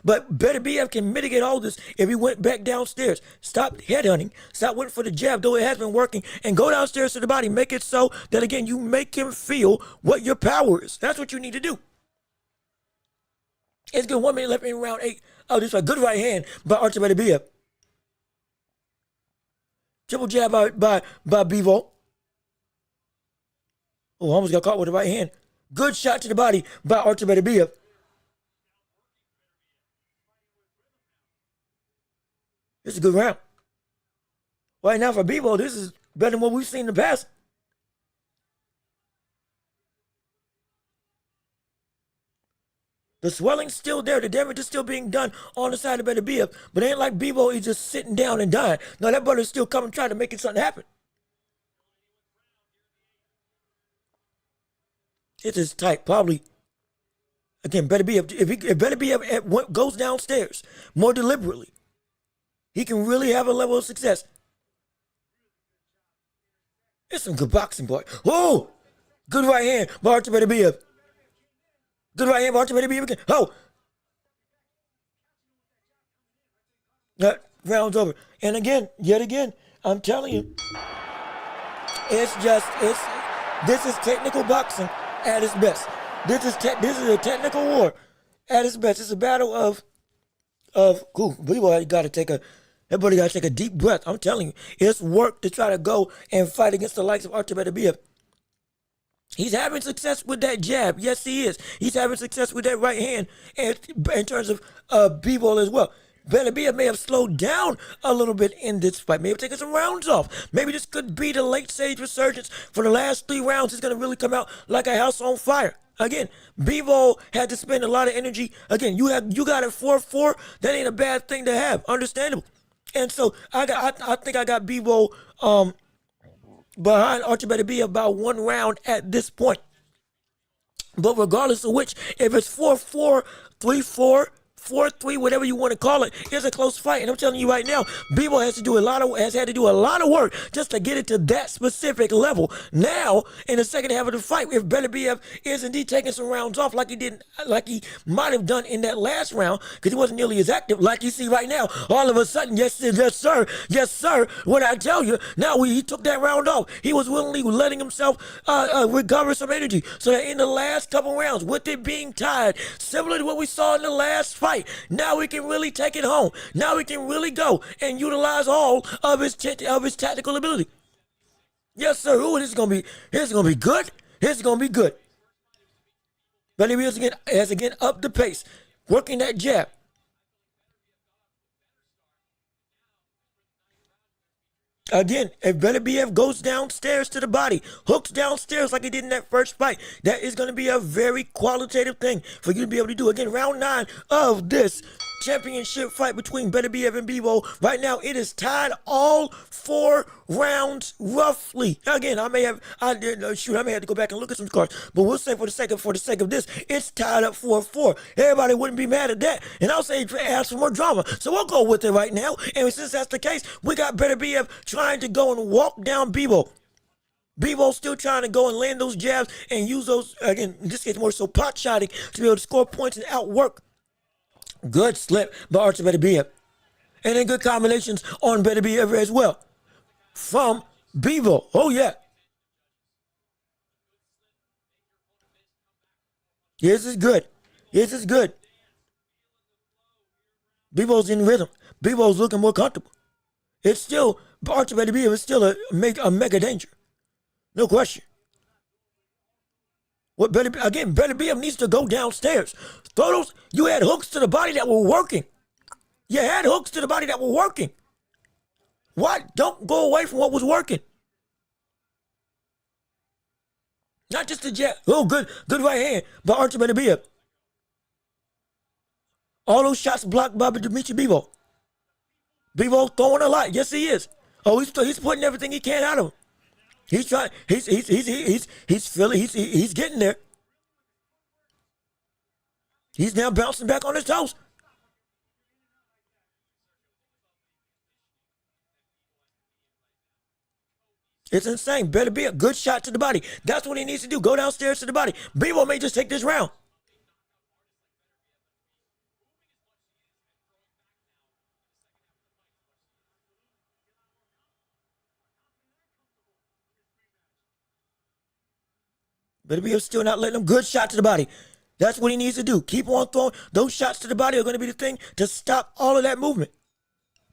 [SPEAKER 1] But Beterbiev can mitigate all this if he went back downstairs. Stop headhunting. Stop waiting for the jab, though it has been working. And go downstairs to the body. Make it so that, again, you make him feel what your power is. That's what you need to do. It's good. 1 minute left in round 8. Oh, this is a good right hand by Arthur Beterbiev. Triple jab by Bivol. Oh, almost got caught with the right hand. Good shot to the body by Arthur Beterbiev. This is a good round. Right now for Bivol, this is better than what we've seen in the past. The swelling's still there. The damage is still being done on the side of Beterbiev. But it ain't like Bivol is just sitting down and dying. No, that brother's still coming, trying to make something happen. It is tight, probably. Again, Beterbiev, if Beterbiev goes downstairs more deliberately, he can really have a level of success. It's some good boxing, boy. Oh! Good right hand by Arthur Beterbiev. Good right hand by Arthur Beterbiev again. Oh! That round's over. And again, yet again, I'm telling you, this is technical boxing at its best. This is a technical war at its best. It's a battle of Bivol got to take a deep breath. I'm telling you, it's work to try to go and fight against the likes of Arthur Beterbiev. He's having success with that jab. Yes, he is. He's having success with that right hand, and in terms of Bivol as well. Beterbiev may have slowed down a little bit in this fight. Maybe taking some rounds off. Maybe this could be the late stage resurgence. For the last 3 rounds, he's going to really come out like a house on fire. Again, Bivol had to spend a lot of energy. Again, you got it 4-4. That ain't a bad thing to have. Understandable. And so I think I got Bivol behind Arthur Beterbiev about 1 round at this point. But regardless of which, if it's 4-4, 3-4, 4-3, whatever you want to call it, it's a close fight. And I'm telling you right now, Bivol has had to do a lot of work just to get it to that specific level. Now, in the second half of the fight, if Beterbiev is indeed taking some rounds off like he might have done in that last round, because he wasn't nearly as active like you see right now, all of a sudden, yes sir, when I tell you, now he took that round off. He was willingly letting himself recover some energy. So that in the last couple rounds, with it being tied, similar to what we saw in the last fight, now we can really take it home. Now we can really go and utilize all of his tactical ability. Yes, sir. Ooh, this is gonna be good. This is gonna be good. Beterbiev has again upped the pace, working that jab. Again, if Beterbiev goes downstairs to the body, hooks downstairs like he did in that first fight, that is going to be a very qualitative thing for you to be able to do. Again, round 9 of this championship fight between Beterbiev and Bivol. Right now, it is tied all 4 rounds roughly. Again, I may have to go back and look at some cards, but we'll say for the sake of this, it's tied up 4-4. Everybody wouldn't be mad at that, and I'll say add some more drama. So we'll go with it right now. And since that's the case, we got Beterbiev trying to go and walk down Bivol. Bivol still trying to go and land those jabs and use those, again, in this case more so pot shotting, to be able to score points and outwork. Good slip by Archie Beterbiev. And then good combinations on Beterbiev as well. From Bivol. Oh, yeah. This is good. This is good. Bivol's in rhythm. Bivol's looking more comfortable. It's still, Archie Beterbiev is still a mega danger. No question. Beterbiev needs to go downstairs. Throw those, you had hooks to the body that were working. You had hooks to the body that were working. Why? Don't go away from what was working. Not just the jab. Oh, good right hand by Archie Beterbiev. All those shots blocked by Dimitri Bivol. Bivol throwing a lot. Yes, he is. Oh, he's putting everything he can out of him. He's trying. He's feeling. He's getting there. He's now bouncing back on his toes. It's insane. Better be a good shot to the body. That's what he needs to do. Go downstairs to the body. Bivol may just take this round. Beterbiev still not letting him. Good shot to the body. That's what he needs to do. Keep on throwing. Those shots to the body are going to be the thing to stop all of that movement.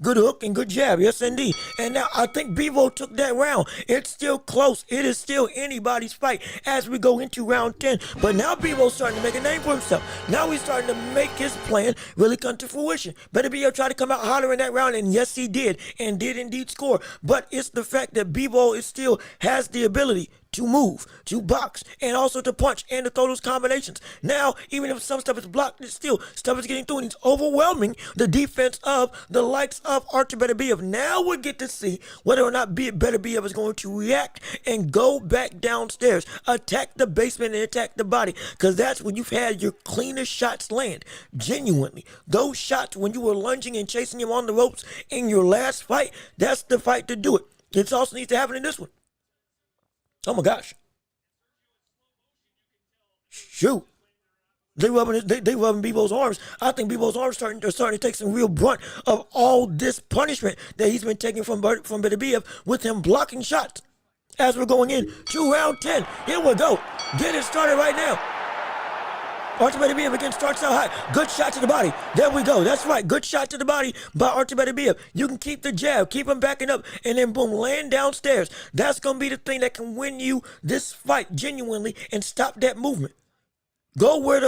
[SPEAKER 1] Good hook and good jab. Yes, indeed. And now I think Bivol took that round. It's still close. It is still anybody's fight as we go into round 10. But now Bivol's starting to make a name for himself. Now he's starting to make his plan really come to fruition. Beterbiev tried to come out hotter in that round, and yes, he did. And did indeed score. But it's the fact that Bivol still has the ability to move, to box, and also to punch and to throw those combinations. Now, even if some stuff is blocked, it's still stuff is getting through, and he's overwhelming the defense of the likes of Archie Beterbiev. Now we get to see whether or not Beterbiev is going to react and go back downstairs, attack the basement and attack the body, because that's when you've had your cleanest shots land. Genuinely, those shots when you were lunging and chasing him on the ropes in your last fight, that's the fight to do it. It also needs to happen in this one. Oh my gosh. Shoot. They rubbing Bivol's arms. I think Bivol's arms are starting to take some real brunt of all this punishment that he's been taking from Beterbiev with him blocking shots. As we're going in to round 10. Here we go. Get it started right now. Archie Beterbiev again starts out high. Good shot to the body. There we go. That's right. Good shot to the body by Archie Beterbiev. You can keep the jab, keep him backing up, and then boom, land downstairs. That's going to be the thing that can win you this fight genuinely and stop that movement. Go where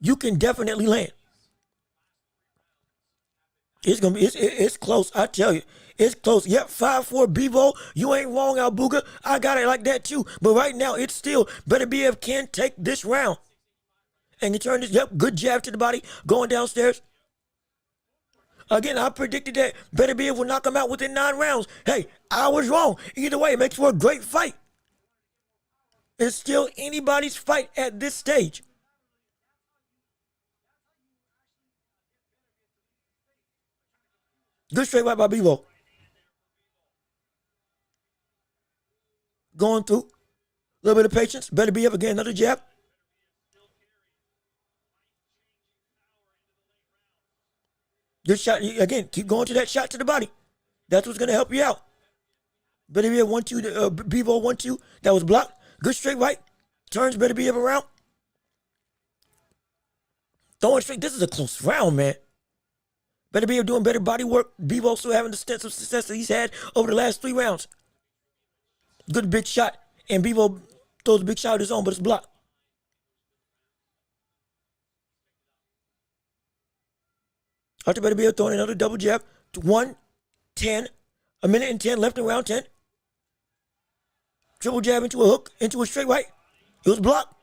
[SPEAKER 1] you can definitely land. It's close, I tell you. It's close. Yep, 5-4 Bivol. You ain't wrong, Albuga. I got it like that too. But right now, it's still Beterbiev can take this round. And you turn this, yep, good jab to the body, going downstairs. Again, I predicted that Beterbiev would knock him out within 9 rounds. Hey, I was wrong. Either way, it makes for a great fight. It's still anybody's fight at this stage. Good straight right by Bivol. Going through. A little bit of patience. Beterbiev again, another jab. Good shot. Again, keep going to that shot to the body. That's what's going to help you out. Beterbiev 1-2, Bivol 1-2. That was blocked. Good straight right. Turns Beterbiev around. Throwing straight. This is a close round, man. Beterbiev doing better body work. Bivol still having the sense of success that he's had over the last 3 rounds. Good big shot. And Bivol throws a big shot of his own, but it's blocked. Archer Beterbiev throwing another double jab. 1:10. A minute and 10 left in round 10. Triple jab into a hook, into a straight right. It was blocked.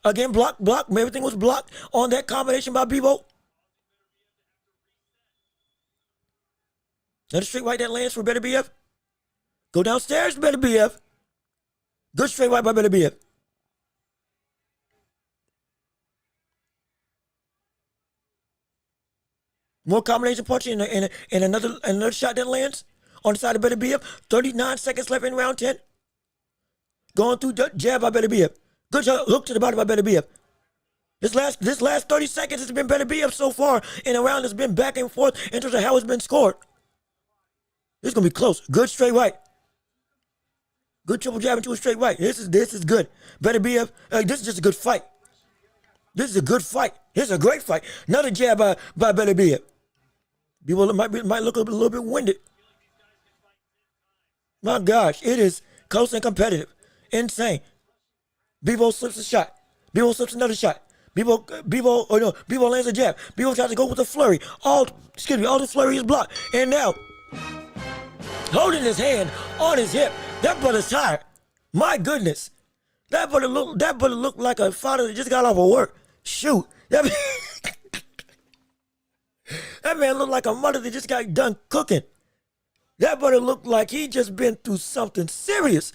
[SPEAKER 1] Again, block. Everything was blocked on that combination by Bivol. Another straight right that lands for Beterbiev. Go downstairs, Beterbiev. Good straight right by Beterbiev. More combination punching and another shot that lands on the side of Beterbiev. 39 seconds left in round 10. Going through jab by Beterbiev. Good hook to the body by Beterbiev. This last 30 seconds has been Beterbiev so far in a round that's been back and forth in terms of how it's been scored. This is gonna be close. Good straight right. Good triple jab into a straight right. This is good. Beterbiev, this is just a good fight. This is a good fight. This is a great fight. Another jab by Beterbiev. People might look a little bit winded. My gosh, it is close and competitive. Insane. Bivol slips a shot. Bivol slips another shot. Bivol lands a jab. Bivol tries to go with a flurry. All the flurry is blocked. And now, holding his hand on his hip. That brother's tired. My goodness. That brother looked like a father that just got off of work. Shoot. That man looked like a mother that just got done cooking. That brother looked like he just been through something serious.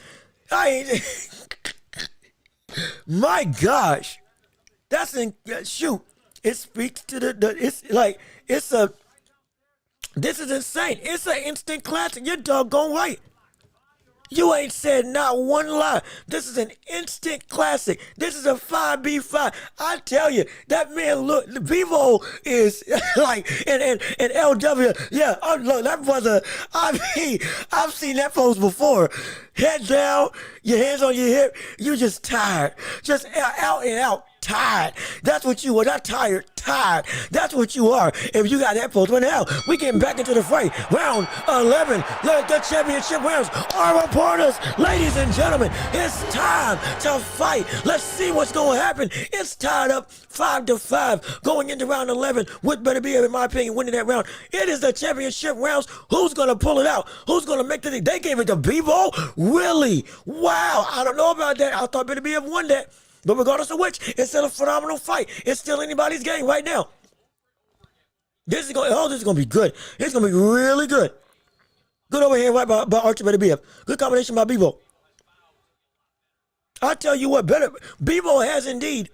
[SPEAKER 1] My gosh. Shoot. It speaks to this is insane. It's an instant classic. You're doggone right. You ain't said not one lie. This is an instant classic. This is a 5v5. I tell you, that man Bivol is like, and LW, yeah, look, that brother, I've seen that pose before. Head down, your hands on your hip, you just tired. Just out and out. Tired. That's what you are. Not tired. Tired. That's what you are. If you got that pose, well, now we getting back into the fray. Round 11. Let the championship rounds are upon us. Ladies and gentlemen, it's time to fight. Let's see what's going to happen. It's tied up 5-5 going into round 11 with Beterbiev, in my opinion, winning that round. It is the championship rounds. Who's going to pull it out? Who's going to make the... They gave it to Bivol? Really? Wow. I don't know about that. I thought Beterbiev won that. But regardless of which, it's still a phenomenal fight. It's still anybody's game right now. This is going to be good. It's going to be really good. Good overhand right by Archer Beterbiev. Good combination by Bivol. I tell you what, Bivol has indeed,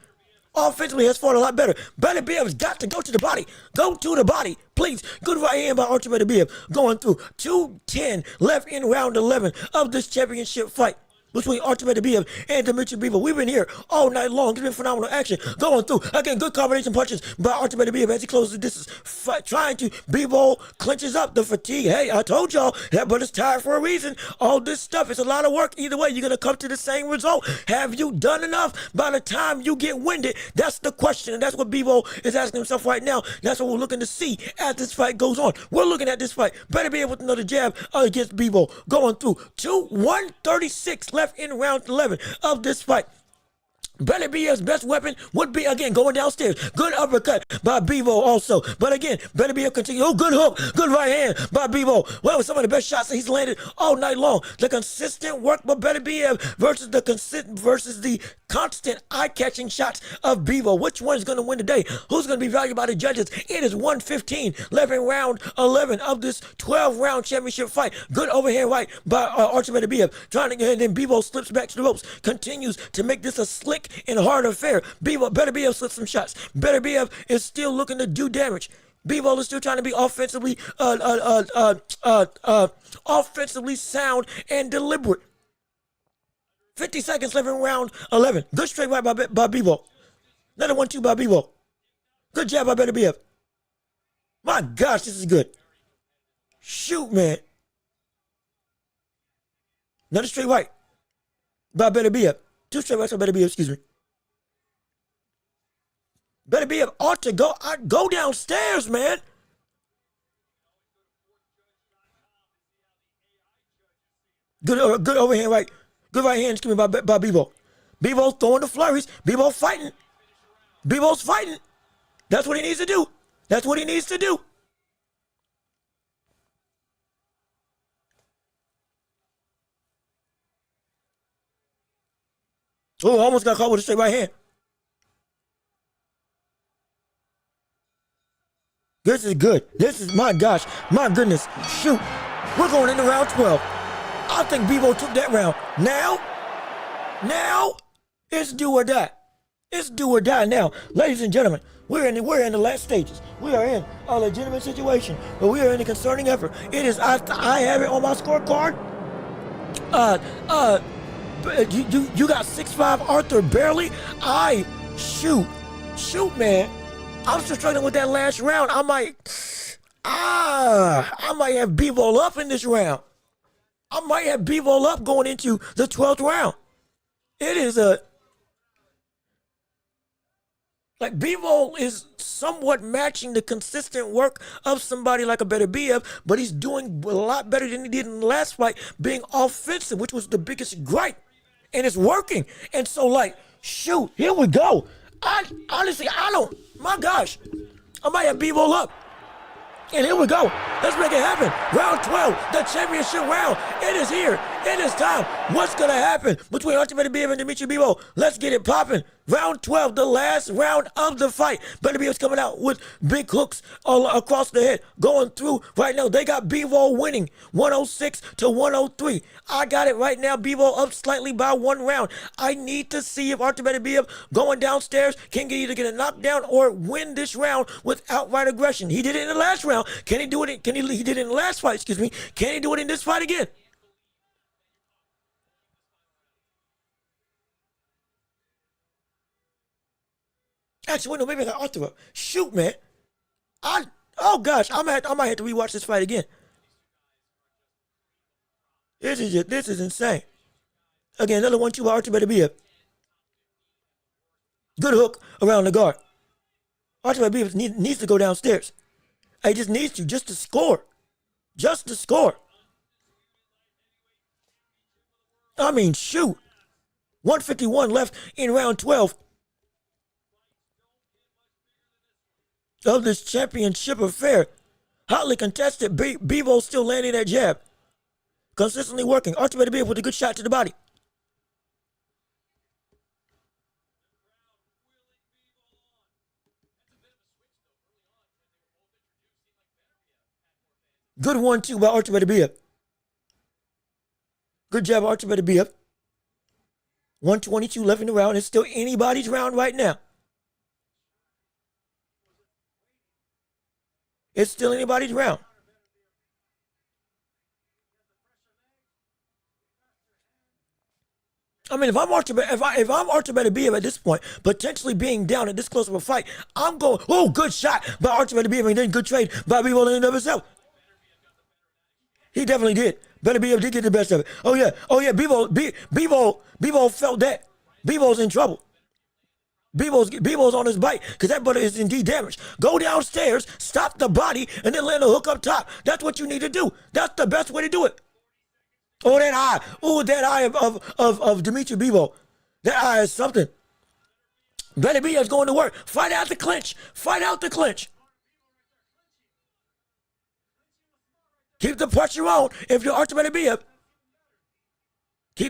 [SPEAKER 1] offensively has fought a lot better. Beterbiev has got to go to the body. Go to the body, please. Good right hand by Archer Beterbiev. Going through 2:10 left in round 11 of this championship fight between Archer Beterbiev and Dmitry Bivol. We've been here all night long. It's been phenomenal action going through. Again, good combination punches by Archer Beterbiev as he closes the distance. Trying to, Bivol clinches up the fatigue. Hey, I told y'all, that brother's tired for a reason. All this stuff, it's a lot of work. Either way, you're going to come to the same result. Have you done enough by the time you get winded? That's the question, and that's what Bivol is asking himself right now. That's what we're looking to see as this fight goes on. We're looking at this fight. Beterbiev with another jab against Bivol. Going through 136 left in round 11 of this fight. Beterbiev's best weapon would be, again, going downstairs. Good uppercut by Bivol also. But again, Beterbiev continues. Oh, good hook. Good right hand by Bivol. Well, some of the best shots that he's landed all night long. The consistent work by Beterbiev versus the constant eye-catching shots of Bivol. Which one's going to win today? Who's going to be valued by the judges? It is 1:15 left in round 11 of this 12-round championship fight. Good overhand right by Archer Beterbiev. Trying to get in, then Bivol slips back to the ropes. Continues to make this a slick and hard affair. Beterbiev slips some shots. Beterbiev is still looking to do damage. Bivol is still trying to be offensively sound and deliberate. 50 seconds left in round 11. Good straight right by Bivol. Another 1-2 by Bivol. Good jab by Beterbiev. My gosh, this is good. Shoot, man. Another straight right by Beterbiev. Two straight rights by Beterbiev, excuse me. Beterbiev ought to go downstairs, man. Good overhand right. Good right hand, excuse me, by Bivol. Bivol throwing the flurries. Bivol fighting. Bivol's fighting. That's what he needs to do. That's what he needs to do. Oh, almost got caught with a straight right hand. This is good. This is, my gosh, my goodness. Shoot. We're going into round 12. I think Bivol took that round. Now, it's do or die. It's do or die now. Ladies and gentlemen, we're in the last stages. We are in a legitimate situation, but we are in a concerning effort. It is, I have it on my scorecard. You got 6'5" Arthur barely. Shoot, man. I'm still struggling with that last round. I might have Bivol up in this round. I might have Bivol up going into the 12th round. It is like Bivol is somewhat matching the consistent work of somebody like a Beterbiev, but he's doing a lot better than he did in the last fight, being offensive, which was the biggest gripe, and it's working. And so, like, shoot, here we go. My gosh, I might have Bivol up. And here we go. Let's make it happen. Round 12, the championship round. It is here. It is time. What's going to happen between Archie Beterbiev and Dimitri Bivol? Let's get it popping. Round 12, the last round of the fight. Beterbiev's coming out with big hooks all across the head. Going through right now. They got Bivol winning 106 to 103. I got it right now. Bivol up slightly by 1 round. I need to see if Archie Beterbiev going downstairs can either get a knockdown or win this round with outright aggression. He did it in the last round. Can he do it? He did it in the last fight, excuse me. Can he do it in this fight again? Actually, wait, no, maybe I got Arthur up. Shoot, man. Oh gosh, I might have to rewatch this fight again. This is insane. Again, another 1-2 by Archie Beterbiev. Good hook around the guard. Archie Beterbiev needs to go downstairs. He just needs to, just to score. Just to score. I mean, shoot. 151 left in round 12 of this championship affair. Hotly contested. Bivol still landing that jab. Consistently working. Archie Beterbiev with a good shot to the body. Good 1-2 by Archie Beterbiev. Good jab, Archie Beterbiev. 122 left in the round. It's still anybody's round right now. It's still anybody's round. I mean, if I'm Archie Beterbiev at this point, potentially being down at this close of a fight, I'm going, oh, good shot by Archie Beterbiev, and then good trade by Bivol in and of itself. He definitely did. Beterbiev did get the best of it. Oh yeah, Bivol felt that. Bivol's in trouble. Bivol's on his bike because that brother is indeed damaged. Go downstairs, stop the body, and then land a hook up top. That's what you need to do. That's the best way to do it. Oh, that eye. Oh, that eye of Dimitri Bivol. That eye is something. Beterbiev's going to work. Fight out the clinch. Fight out the clinch. Keep the pressure on. If you're Archie Beterbiev, you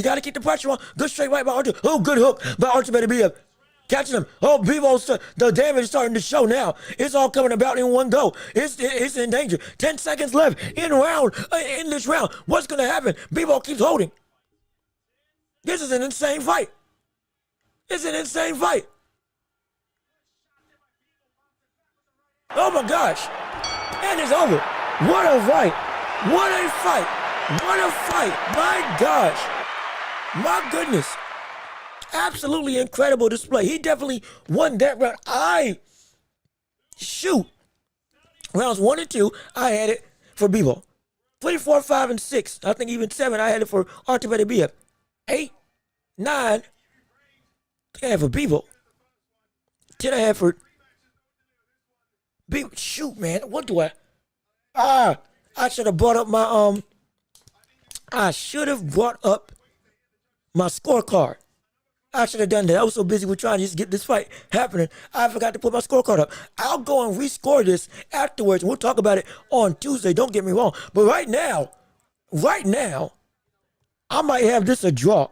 [SPEAKER 1] got to keep the pressure on. Good straight right by Archie. Oh, good hook by Archie Beterbiev. Catching him. Oh, the damage is starting to show now. It's all coming about in one go. It's in danger. 10 seconds left in this round. What's going to happen? Bivol keeps holding. This is an insane fight. It's an insane fight. Oh my gosh. And it's over. What a fight. What a fight. What a fight. My gosh. My goodness. Absolutely incredible display. He definitely won that round. Shoot. Rounds 1 and 2, I had it for Bivol. 3, 4, 5, and 6. I think even 7, I had it for Archie Beterbiev. 8, 9, I had for Bivol. 10, I had for Bivol. Shoot, man. What do I should have brought up my, I should have brought up my scorecard. I should have done that. I was so busy with trying to just get this fight happening. I forgot to put my scorecard up. I'll go and rescore this afterwards. We'll talk about it on Tuesday. Don't get me wrong. But right now, I might have this a draw.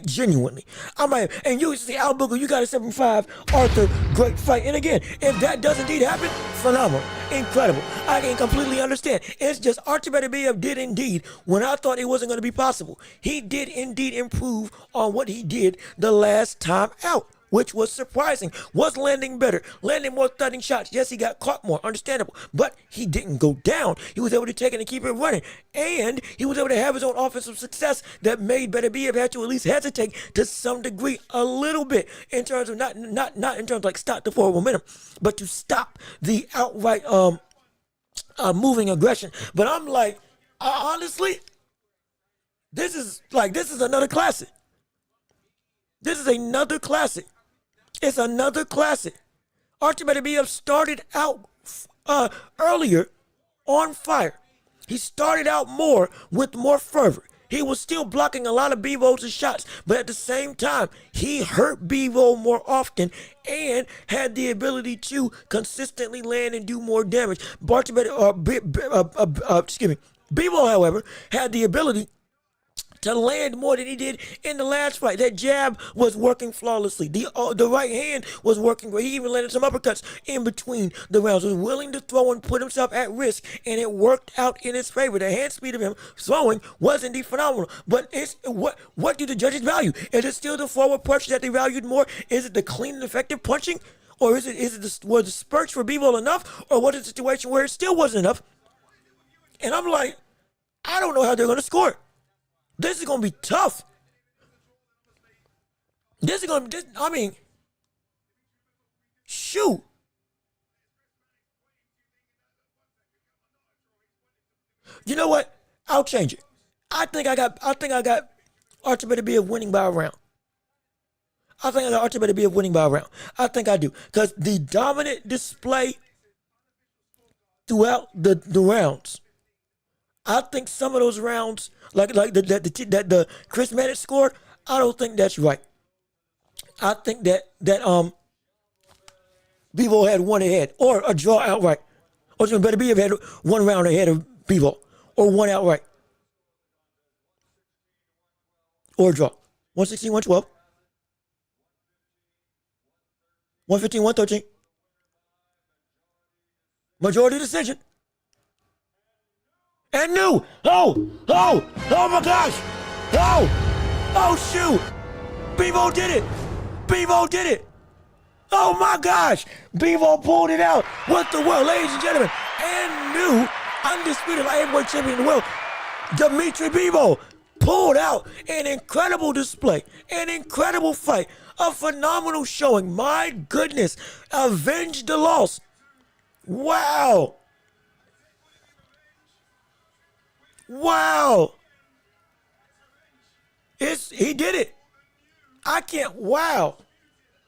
[SPEAKER 1] Genuinely. I might have, and you see Al Booker, you got a 7-5 Arthur, great fight. And again, if that does indeed happen, phenomenal, incredible. I can completely understand. It's just Arthur Beterbiev did indeed, when I thought it wasn't going to be possible, he did indeed improve on what he did the last time out, which was surprising. Was landing better, landing more threatening shots. Yes, he got caught more, understandable, but he didn't go down. He was able to take it and keep it running, and he was able to have his own offensive success that made Beterbiev have to at least hesitate to some degree, a little bit, in terms of not in terms of like stop the forward momentum, but to stop the outright moving aggression. But I'm like, honestly, this is another classic. This is another classic. It's another classic. Arthur Beterbiev started out earlier on fire. He started out more with more fervor. He was still blocking a lot of Bivol's shots, but at the same time, he hurt Bivol more often and had the ability to consistently land and do more damage. Bivol, however, had the ability to land more than he did in the last fight. That jab was working flawlessly. The right hand was working great. He even landed some uppercuts in between the rounds. He was willing to throw and put himself at risk, and it worked out in his favor. The hand speed of him throwing was indeed phenomenal. But it's what do the judges value? Is it still the forward punch that they valued more? Is it the clean and effective punching? Or was the spurts for Bivol enough? Or was it a situation where it still wasn't enough? And I'm like, I don't know how they're going to score it. This is going to be tough. Shoot. You know what? I'll change it. I think I got Arthur Beterbiev winning by a round. I think I do. Because the dominant display throughout the rounds, I think some of those rounds, like the Chris Mannix scored, I don't think that's right. I think that Bivol had one ahead, or a draw outright. Or Beterbiev had one round ahead of Bivol, or one outright, or a draw. 116, 112, 115, 113. Majority decision. And new. Oh my gosh. Oh shoot. Bivol did it. Oh my gosh. Bivol pulled it out. What the world, ladies and gentlemen. And new undisputed heavyweight champion in the world, Dimitri Bivol, pulled out an incredible display, an incredible fight, a phenomenal showing. My goodness. Avenged the loss. Wow. He did it. I can't. Wow.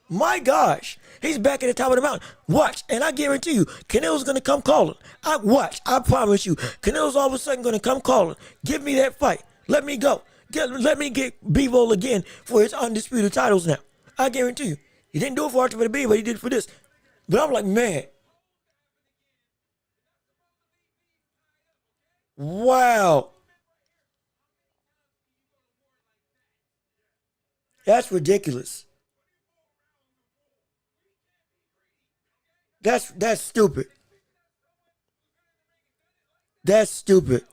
[SPEAKER 1] My gosh. He's back at the top of the mountain. Watch. And I guarantee you, Canelo's going to come calling. I promise you. Canelo's all of a sudden going to come calling. Give me that fight. Let me go. Let me get Bivol again for his undisputed titles now. I guarantee you. He didn't do it for Arthur Beterbiev, but he did it for this. But I'm like, man. Wow. That's ridiculous. That's stupid. That's stupid.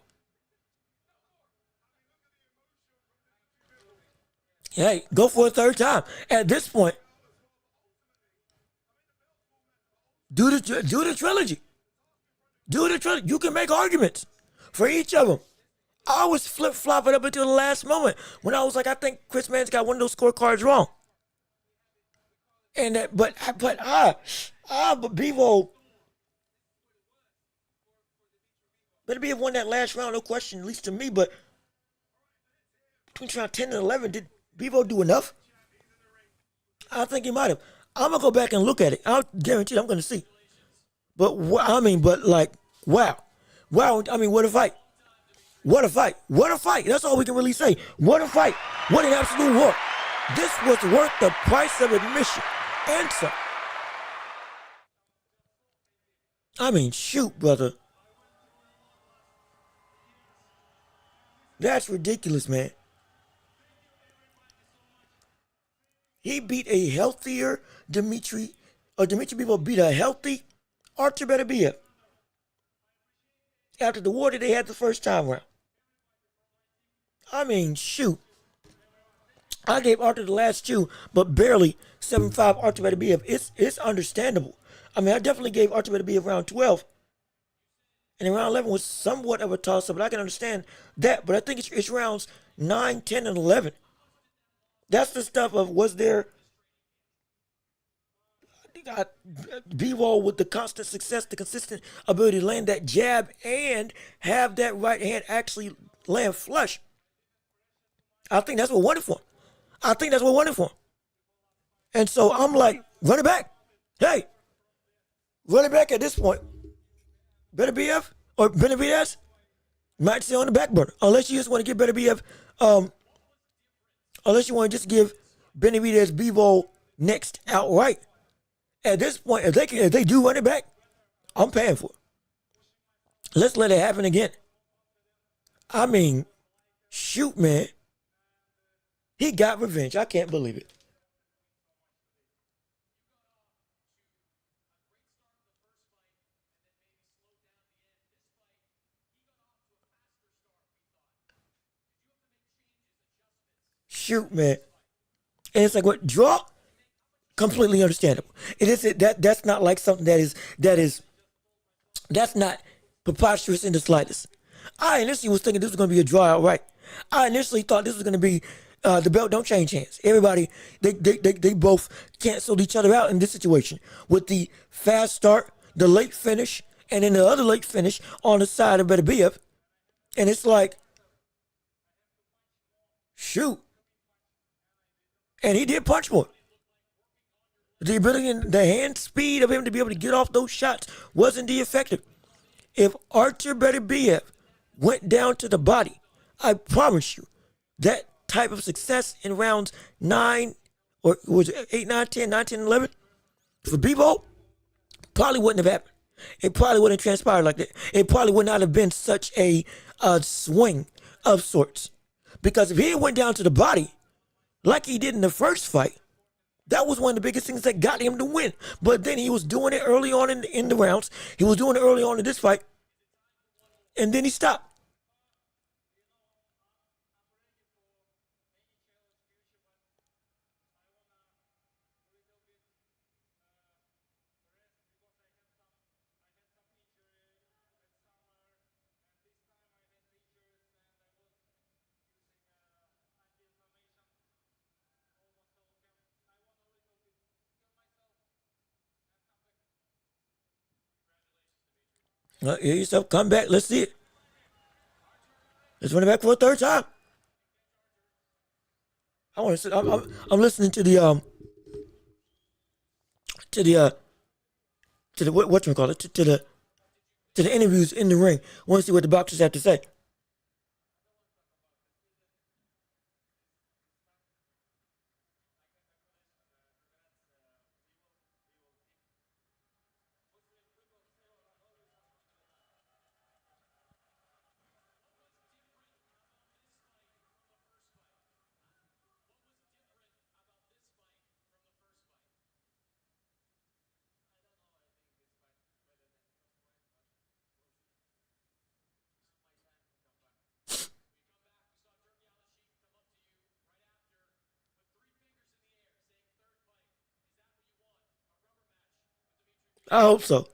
[SPEAKER 1] Hey, go for a third time. At this point, do the trilogy. Do the trilogy. You can make arguments for each of them. I was flip-flopping up until the last moment when I was like, I think Chris Mannix got one of those scorecards wrong. And that, but Bivol Beterbiev won that last round, no question, at least to me. But between round 10 and 11, did Bivol do enough? I think he might have. I'm gonna go back and look at it. I'll guarantee I'm gonna see. But wow. I mean, what a fight. What a fight. That's all we can really say. What a fight. What an absolute war. This was worth the price of admission. And so. I mean, shoot, brother. That's ridiculous, man. He beat a healthier Dimitri Bivol beat a healthy Artur Beterbiev after the war that they had the first time around. I mean, shoot. I gave Artur the last two, but barely 7-5 Artur Beterbiev. It's understandable. I mean, I definitely gave Artur Beterbiev round 12. And round 11 was somewhat of a toss-up, but I can understand that. But I think it's rounds 9, 10, and 11. That's the stuff of was there Bivol with the constant success, the consistent ability to land that jab and have that right hand actually land flush. I think that's what won it for him. And so I'm like, run it back. Hey, run it back at this point. Beterbiev or Benavidez might stay on the back burner. Unless you just want to give Beterbiev, unless you want to just give Benavidez Bivol next outright. At this point, if they do run it back, I'm paying for it. Let's let it happen again. I mean, shoot, man. He got revenge. I can't believe it. Shoot, man. And it's like, what, draw? Completely understandable. It is that's not like something that's not preposterous in the slightest. I initially was thinking this was going to be a draw outright. I initially thought this was going to be the belt don't change hands. Everybody, they both canceled each other out in this situation with the fast start, the late finish, and then the other late finish on the side of Beterbiev. And it's like, shoot. And he did punch more. The ability and the hand speed of him to be able to get off those shots wasn't the effective. If Artur Beterbiev went down to the body, I promise you, that type of success in rounds 9, or was it 8, 9, 10, 9, 10, 11, for Bivol, probably wouldn't have happened. It probably wouldn't have transpired like that. It probably would not have been such a swing of sorts. Because if he went down to the body, like he did in the first fight, that was one of the biggest things that got him to win. But then he was doing it early on in the rounds. He was doing it early on in this fight. And then he stopped. Hear yourself, come back. Let's see it. Let's run it back for a third time. I want to sit. I'm listening to the whatchamacallit, to the interviews in the ring. I want to see what the boxers have to say. I hope so.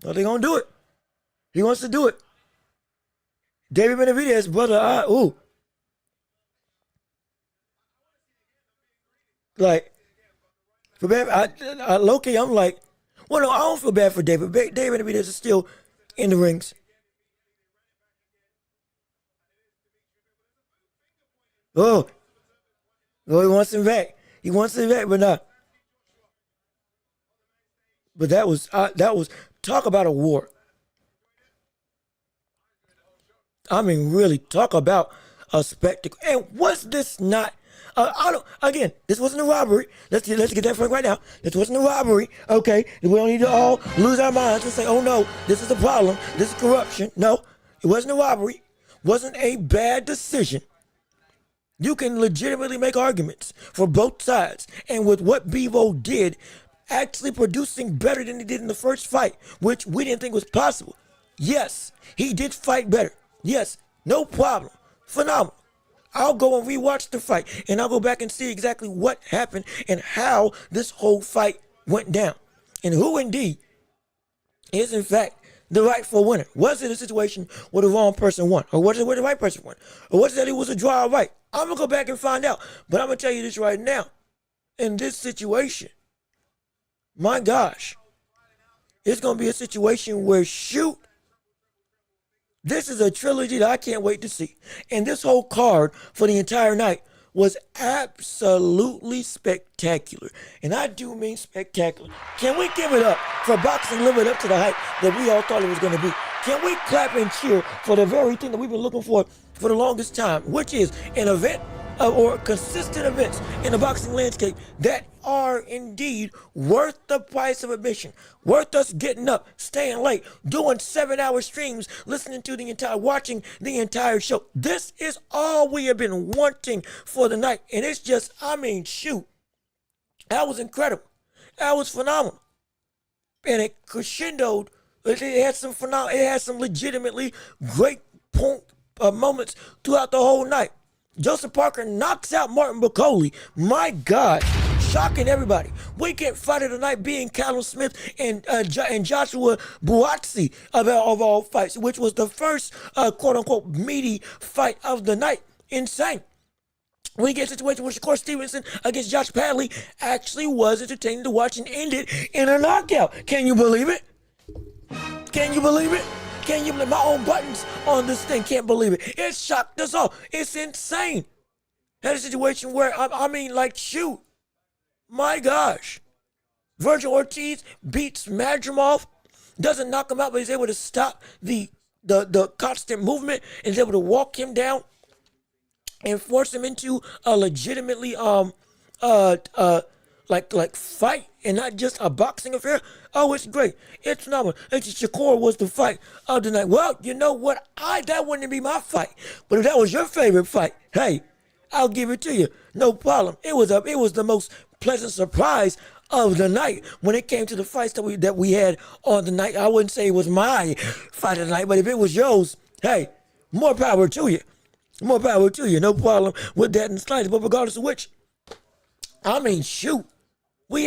[SPEAKER 1] Well, they're gonna do it. He wants to do it. David Benavidez, brother. Like, for bad, low-key, I'm like, well, no, I don't feel bad for David. David Benavidez is still in the rings. Oh, he wants him back. He wants him back, but not. But that was talk about a war. I mean, really, talk about a spectacle. And was this not? I don't. Again, this wasn't a robbery. Let's get that frank right now. This wasn't a robbery. Okay, we don't need to all lose our minds and say, "Oh no, this is a problem. This is corruption." No, it wasn't a robbery. Wasn't a bad decision. You can legitimately make arguments for both sides, and with what Bivol did, actually producing better than he did in the first fight, which we didn't think was possible. Yes, he did fight better. Yes, no problem. Phenomenal. I'll go and rewatch the fight, and I'll go back and see exactly what happened and how this whole fight went down, and who indeed is in fact the rightful winner. Was it a situation where the wrong person won, or was it where the right person won, or was it that it was a draw right? I'm gonna go back and find out, but I'm gonna tell you this right now. In this situation, my gosh, it's gonna be a situation where shoot. This is a trilogy that I can't wait to see. And this whole card for the entire night was absolutely spectacular. And I do mean spectacular. Can we give it up for boxing living up to the hype that we all thought it was going to be? Can we clap and cheer for the very thing that we've been looking for the longest time, which is an event or consistent events in the boxing landscape that are indeed worth the price of admission, worth us getting up, staying late, doing 7-hour streams, listening to watching the entire show. This is all we have been wanting for the night. And it's just, I mean, shoot, that was incredible. That was phenomenal. And it crescendoed. It had some legitimately great moments throughout the whole night. Joseph Parker knocks out Martin Bacoli. My God, shocking everybody. Weekend fight of the night being Callum Smith and Joshua Buatsi of all fights, which was the first quote-unquote meaty fight of the night. Insane. We get a situation where Shakur Stevenson against Josh Padley actually was entertaining to watch and ended in a knockout. Can you believe it? Can you believe it? Can't you believe my own buttons on this thing? Can't believe it. It shocked us all. It's insane. Had a situation where, I mean, like, shoot. My gosh. Virgil Ortiz beats Madrimov. Doesn't knock him out, but he's able to stop the constant movement and is able to walk him down and force him into a legitimately, like fight and not just a boxing affair. Oh, it's great. It's phenomenal. Shakur was the fight of the night. Well, you know what? That wouldn't be my fight. But if that was your favorite fight, hey, I'll give it to you. No problem. It was the most pleasant surprise of the night when it came to the fights that we had on the night. I wouldn't say it was my fight of the night, but if it was yours, hey, more power to you. More power to you. No problem with that in the slightest. But regardless of which, I mean, shoot. We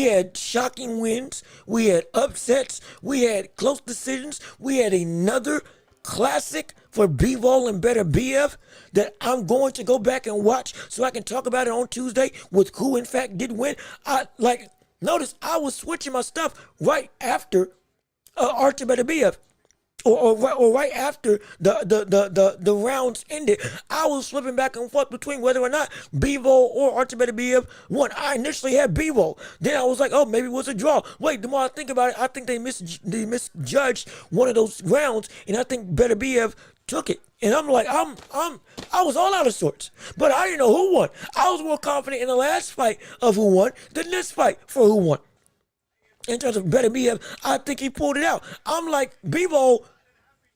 [SPEAKER 1] had shocking wins. We had upsets. We had close decisions. We had another classic for Bivol and Beterbiev that I'm going to go back and watch so I can talk about it on Tuesday with who in fact did win. Notice I was switching my stuff right after Artur Beterbiev. Or right after the rounds ended. I was flipping back and forth between whether or not Bivol or Artur Beterbiev won. I initially had Bivol. Then I was like, oh, maybe it was a draw. Wait, the more I think about it, I think they misjudged one of those rounds, and I think Beterbiev took it. And I'm like, I was all out of sorts. But I didn't know who won. I was more confident in the last fight of who won than this fight for who won. In terms of Beterbiev, I think he pulled it out. I'm like, Bivol,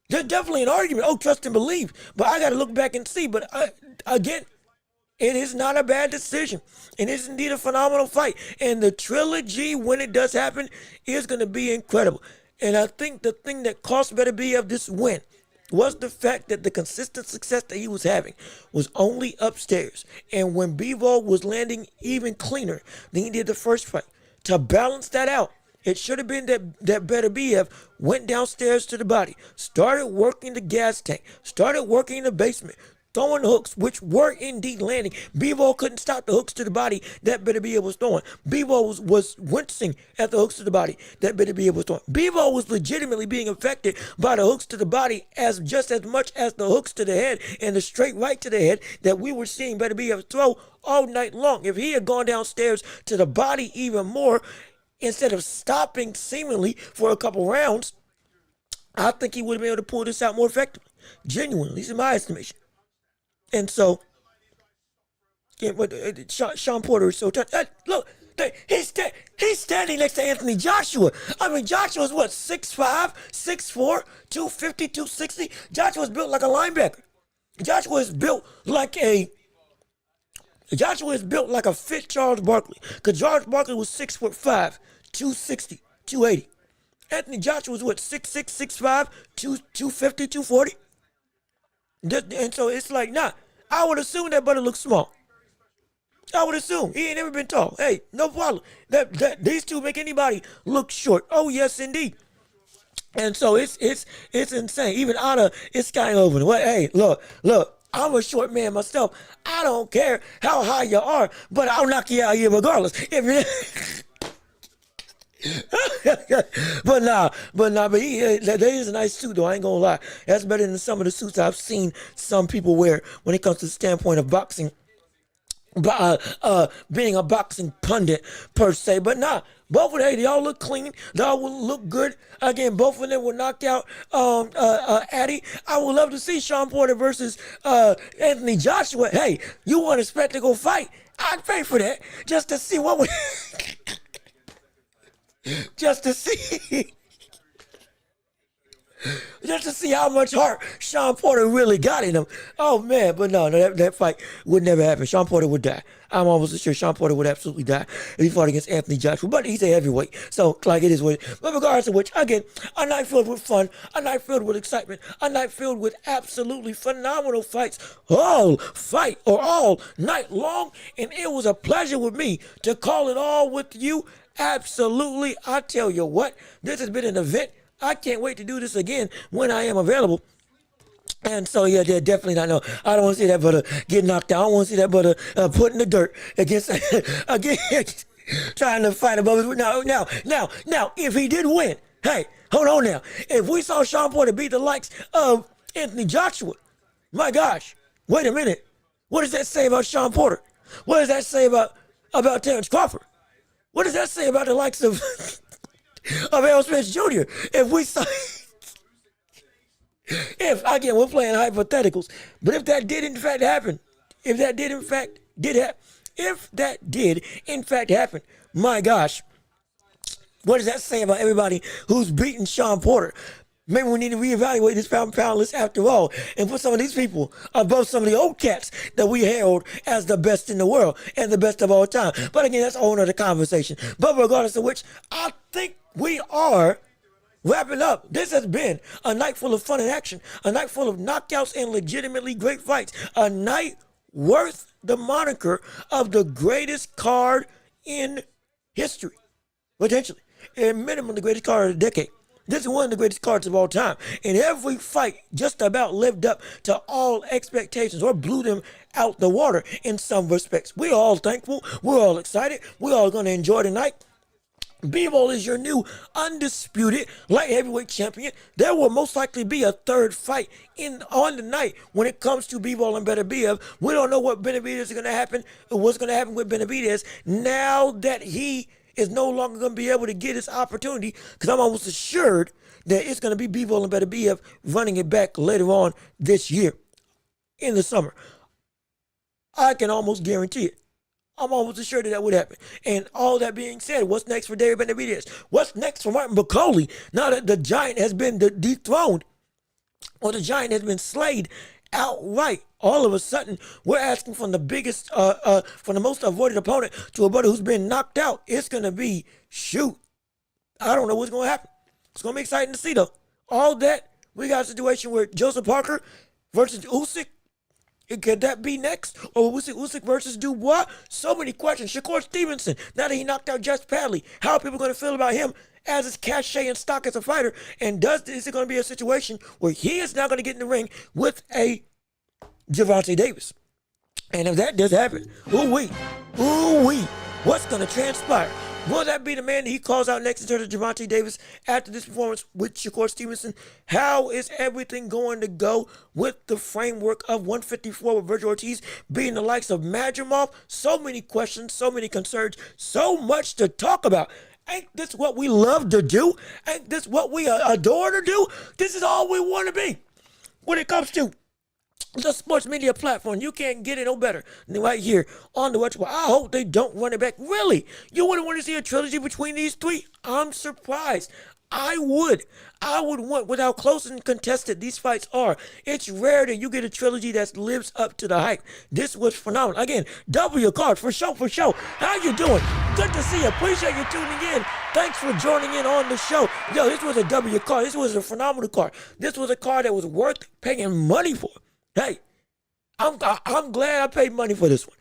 [SPEAKER 1] there's definitely an argument. Oh, trust and believe. But I got to look back and see. But again, it is not a bad decision. It is indeed a phenomenal fight. And the trilogy, when it does happen, is going to be incredible. And I think the thing that cost Beterbiev this win was the fact that the consistent success that he was having was only upstairs. And when Bivol was landing even cleaner than he did the first fight, to balance that out, it should have been that Beterbiev went downstairs to the body, started working the gas tank, started working in the basement, throwing hooks, which were indeed landing. Bivol couldn't stop the hooks to the body that Beterbiev was throwing. Bivol was wincing at the hooks to the body that Beterbiev was throwing. Bivol was legitimately being affected by the hooks to the body just as much as the hooks to the head and the straight right to the head that we were seeing Beterbiev throw all night long. If he had gone downstairs to the body even more, instead of stopping seemingly for a couple rounds, I think he would have been able to pull this out more effectively. Genuinely, at least in my estimation. And so, yeah, but Sean Porter is so tough. Look, he's standing next to Anthony Joshua. I mean, Joshua's what, 6'5", 6'4", 250, 260? Joshua's built like a linebacker. Joshua is built like a fit Charles Barkley. Because Charles Barkley was 6'5", 260, 280. Anthony Joshua was what, 6'6", 6'5", 250, 240? And so it's like, nah, I would assume that brother looks small. I would assume. He ain't never been tall. Hey, no problem. These two make anybody look short. Oh, yes, indeed. And so it's insane. Even Anna is kind of over. Well, hey, look, I'm a short man myself. I don't care how high you are, but I'll knock you out here regardless. But there is a nice suit though, I ain't gonna lie. That's better than some of the suits I've seen some people wear when it comes to the standpoint of boxing. Being a boxing pundit per se, but nah, both of them, they all look clean, they all look good. Again, both of them were knocked out. Addy, I would love to see Sean Porter versus Anthony Joshua. Hey, you want a spectacle fight? I'd pay for that just to see what we, just to see. Just to see how much heart Sean Porter really got in him. Oh, man. But no, that fight would never happen. Sean Porter would die. I'm almost sure Sean Porter would absolutely die if he fought against Anthony Joshua. But he's a heavyweight. So, like, it is what it is. But regardless of which, again, a night filled with fun, a night filled with excitement, a night filled with absolutely phenomenal fights all night long. And it was a pleasure with me to call it all with you. Absolutely. I tell you what, this has been an event. I can't wait to do this again when I am available. And so, yeah, they're definitely not. No, I don't want to see that brother get knocked out. I don't want to see that brother put in the dirt against trying to fight above his. Now, if he did win, hey, hold on now. If we saw Sean Porter beat the likes of Anthony Joshua, my gosh, wait a minute. What does that say about Sean Porter? What does that say about Terrence Crawford? What does that say about the likes of Errol Spence Jr.? Again, we're playing hypotheticals, but if that did in fact happen, my gosh, what does that say about everybody who's beaten Sean Porter? Maybe we need to reevaluate this pound list after all and put some of these people above some of the old cats that we held as the best in the world and the best of all time. But again, that's a whole other conversation. But regardless of which, I think we are wrapping up. This has been a night full of fun and action, a night full of knockouts and legitimately great fights, a night worth the moniker of the greatest card in history, potentially, and minimum the greatest card of the decade. This is one of the greatest cards of all time. And every fight just about lived up to all expectations or blew them out the water in some respects. We're all thankful. We're all excited. We're all going to enjoy the night. Bivol is your new undisputed light heavyweight champion. There will most likely be a third fight on the night when it comes to Bivol and Beterbiev. We don't know what Beterbiev is going to happen, or what's going to happen with Beterbiev now that he is no longer going to be able to get his opportunity, because I'm almost assured that it's going to be Bivol and Beterbiev running it back later on this year in the summer. I can almost guarantee it. I'm almost assured that would happen. And all that being said, what's next for David Beterbiev? What's next for Martin Bakole now that the giant has been dethroned, or the giant has been slayed outright? All of a sudden, we're asking from the biggest, from the most avoided opponent to a brother who's been knocked out. It's going to be, shoot, I don't know what's going to happen. It's going to be exciting to see, though. All that, we got a situation where Joseph Parker versus Usyk. Could that be next? Or Usyk versus Dubois? So many questions. Shakur Stevenson, now that he knocked out Just Padley, how are people going to feel about him as his cachet and stock as a fighter? And is it going to be a situation where he is now going to get in the ring with a Gervonta Davis? And if that does happen, ooh-wee, what's going to transpire? Will that be the man that he calls out next in terms of Gervonta Davis after this performance with Shakur Stevenson? How is everything going to go with the framework of 154 with Virgil Ortiz being the likes of Madrimov? So many questions, so many concerns, so much to talk about. Ain't this what we love to do? Ain't this what we adore to do? This is all we want to be. When it comes to the sports media platform, you can't get it no better than right here on the Watch. I hope they don't run it back. Really? You wouldn't want to see a trilogy between these three? I'm surprised. I would want, with how close and contested these fights are. It's rare that you get a trilogy that lives up to the hype. This was phenomenal. Again, W card for sure, for sure. How you doing? Good to see you. Appreciate you tuning in. Thanks for joining in on the show. Yo, this was a W card. This was a phenomenal card. This was a card that was worth paying money for. Hey, I'm glad I paid money for this one.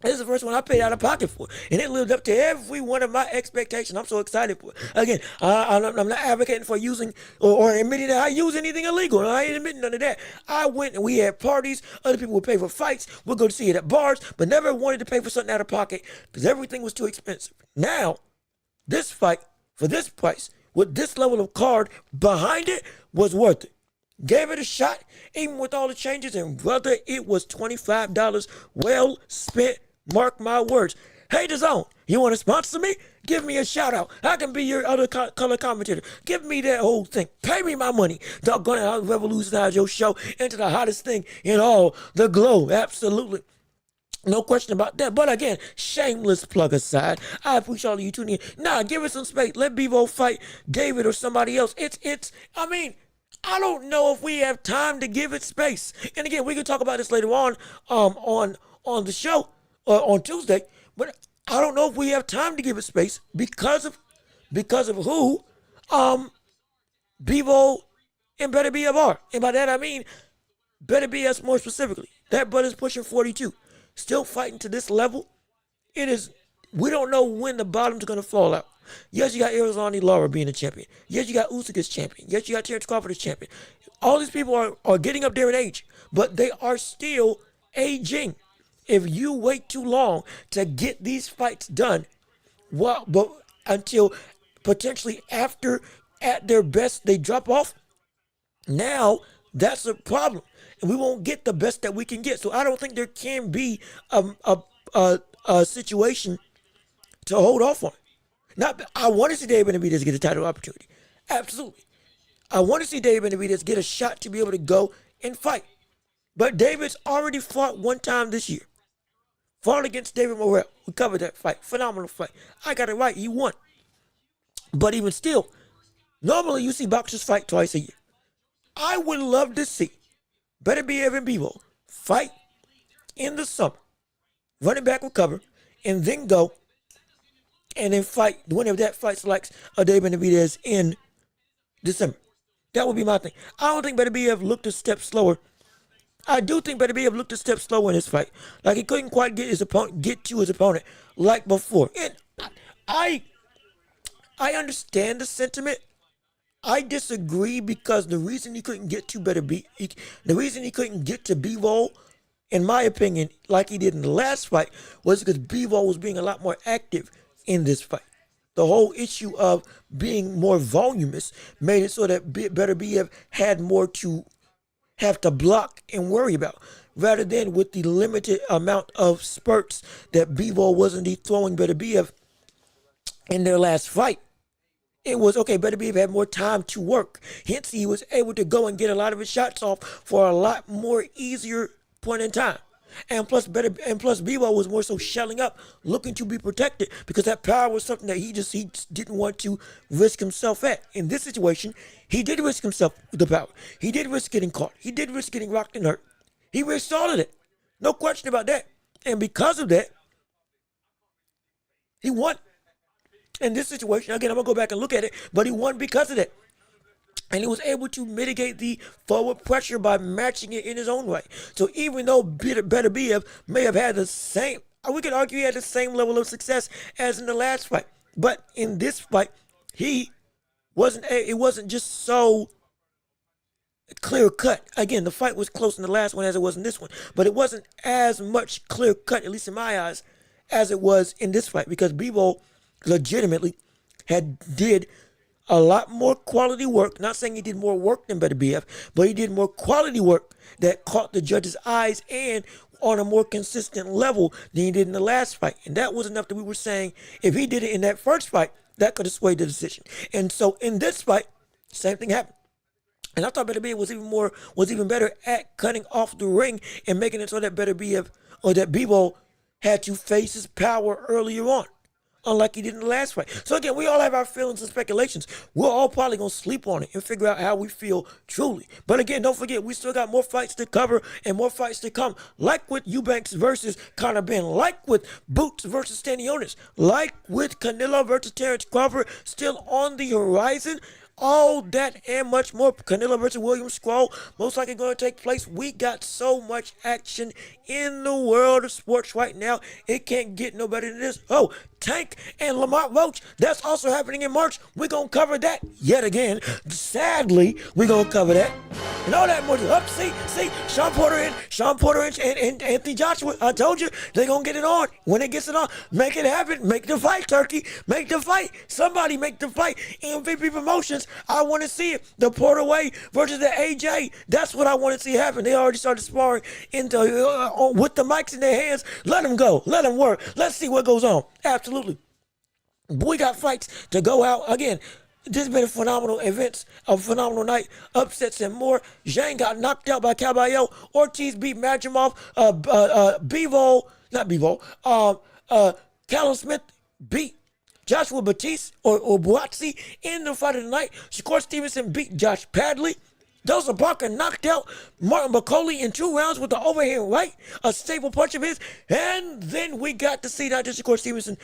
[SPEAKER 1] This is the first one I paid out of pocket for, and it lived up to every one of my expectations. I'm so excited for it. Again, I'm not advocating for using or admitting that I use anything illegal. I ain't admitting none of that. I went and we had parties. Other people would pay for fights. We'll go to see it at bars, but never wanted to pay for something out of pocket because everything was too expensive. Now, this fight, for this price, with this level of card behind it, was worth it. Gave it a shot, even with all the changes, and brother, it was $25 well spent. Mark my words. Hey, DAZN, you want to sponsor me? Give me a shout out. I can be your other color commentator. Give me that whole thing. Pay me my money. Doggone it, I'll revolutionize your show into the hottest thing in all the globe. Absolutely. No question about that. But again, shameless plug aside, I appreciate all of you tuning in. Nah, give it some space. Let Bivol fight David or somebody else. I don't know if we have time to give it space. And again, we can talk about this later on the show on Tuesday. But I don't know if we have time to give it space because of who Bivol and Beterbiev are. And by that I mean Beterbiev more specifically. That brother's pushing 42. Still fighting to this level. We don't know when the bottom's going to fall out. Yes, you got Arizona Lara being a champion. Yes, you got Usyk as champion. Yes, you got Terrence Crawford as champion. All these people are getting up there in age, but they are still aging. If you wait too long to get these fights done, but until potentially after at their best they drop off, now that's a problem, and we won't get the best that we can get. So I don't think there can be a situation to hold off on. I want to see David Benavidez get a title opportunity. Absolutely. I want to see David Benavidez get a shot to be able to go and fight. But David's already fought one time this year. Fought against David Morrell. We covered that fight. Phenomenal fight. I got it right. He won. But even still, normally you see boxers fight twice a year. I would love to see Beterbiev and Bivol fight in the summer, running back, recover, and then go and then fight whenever that fight selects a David Benavidez in December. That would be my thing. I don't think Beterbiev looked a step slower. I do think Beterbiev looked a step slower in this fight. Like he couldn't quite get to his opponent like before. And I understand the sentiment. I disagree because the reason he couldn't get to Bivol, in my opinion, like he did in the last fight, was because Bivol was being a lot more active in this fight. The whole issue of being more voluminous made it so that Beterbiev had more to have to block and worry about, rather than with the limited amount of spurts that Bivol was indeed throwing Beterbiev in their last fight. It was, okay, Beterbiev had more time to work. Hence, he was able to go and get a lot of his shots off for a lot more easier point in time. And plus Bivol was more so shelling up, looking to be protected, because that power was something that he just didn't want to risk himself at. In this situation, he did risk himself with the power. He did risk getting caught. He did risk getting rocked and hurt. He risked all of it. No question about that. And because of that, he won. In this situation, again, I'm going to go back and look at it, but he won because of that. And he was able to mitigate the forward pressure by matching it in his own way. So even though Beterbiev may have had the same, we could argue he had the same level of success as in the last fight. But in this fight, it wasn't just so clear cut. Again, the fight was close in the last one as it was in this one. But it wasn't as much clear cut, at least in my eyes, as it was in this fight. Because Bivol legitimately did a lot more quality work. Not saying he did more work than Beterbiev, but he did more quality work that caught the judges' eyes and on a more consistent level than he did in the last fight. And that was enough that we were saying if he did it in that first fight, that could have swayed the decision. And so in this fight, same thing happened. And I thought Beterbiev was even better at cutting off the ring and making it so that Beterbiev or that Bivol had to face his power earlier on, unlike he did in the last fight. So again, we all have our feelings and speculations. We're all probably going to sleep on it and figure out how we feel truly. But again, don't forget, we still got more fights to cover and more fights to come. Like with Eubanks versus Conor Ben, like with Boots versus Stanionis, like with Canelo versus Terrence Crawford, still on the horizon. All that and much more. Canelo versus William Scroll, most likely going to take place. We got so much action in the world of sports right now. It can't get no better than this. Oh, Tank and Lamont Roach, that's also happening in March. We're going to cover that yet again. Sadly, we're going to cover that. And all that more. Up, see, Sean Porter and Anthony Joshua. I told you, they're going to get it on. When it gets it on, make it happen. Make the fight, Turkey. Make the fight. Somebody make the fight. MVP Promotions, I want to see it. The Porter Way versus the AJ. That's what I want to see happen. They already started sparring with the mics in their hands. Let them go. Let them work. Let's see what goes on. Absolutely. We got fights to go out. Again, this has been a phenomenal event, a phenomenal night, upsets and more. Zhang got knocked out by Kabayel. Ortiz beat Madrimov. Callum Smith beat Joshua Batiste or Buatsi in the fight of the night. Shakur Stevenson beat Josh Padley. Dosa Parker knocked out Martin McCauley in 2 rounds with the overhand right, a staple punch of his. And then we got to see not just Shakur Stevenson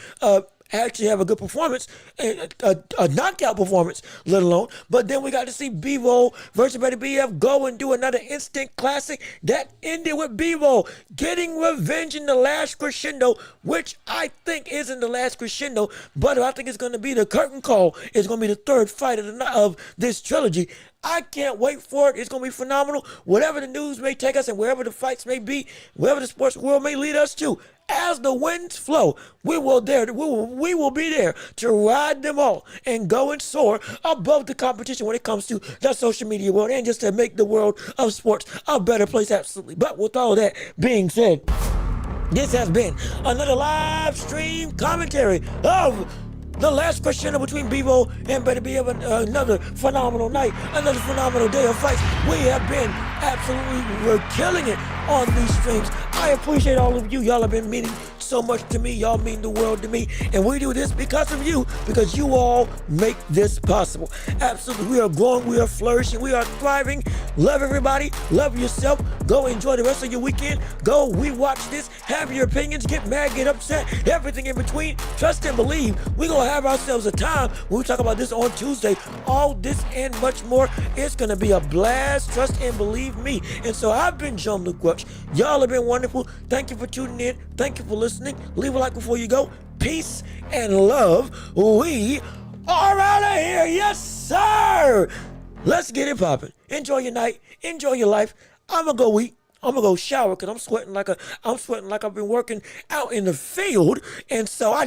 [SPEAKER 1] actually have a good performance, a knockout performance, let alone. But then we got to see Bivol versus Beterbiev go and do another instant classic that ended with Bivol getting revenge in the last crescendo, which I think isn't the last crescendo, but I think it's going to be the curtain call. It's going to be the third fight of this trilogy. I can't wait for it. It's going to be phenomenal. Whatever the news may take us and wherever the fights may be, wherever the sports world may lead us to, as the winds flow, we will be there to ride them all and go and soar above the competition when it comes to the social media world and just to make the world of sports a better place, absolutely. But with all that being said, this has been another live stream commentary of the last crescendo between Bivol and Beterbiev. Another phenomenal night, another phenomenal day of fights. We have been we're killing it on these streams. I appreciate all of you. Y'all have been meaning so much to me. Y'all mean the world to me. And we do this because of you, because you all make this possible. Absolutely. We are growing. We are flourishing. We are thriving. Love everybody. Love yourself. Go enjoy the rest of your weekend. Go rewatch this. Have your opinions. Get mad, get upset. Everything in between. Trust and believe. We're going to have ourselves a time when we talk about this on Tuesday. All this and much more. It's going to be a blast. Trust and believe me. And so I've been Joon Luke Welch. Y'all have been wonderful. Thank you for tuning in. Thank you for listening. Leave a like before you go. Peace and love. We are out of here. Yes, sir. Let's get it popping. Enjoy your night. Enjoy your life. I'm going to go eat. I'm going to go shower because I'm sweating like I've been working out in the field. And so I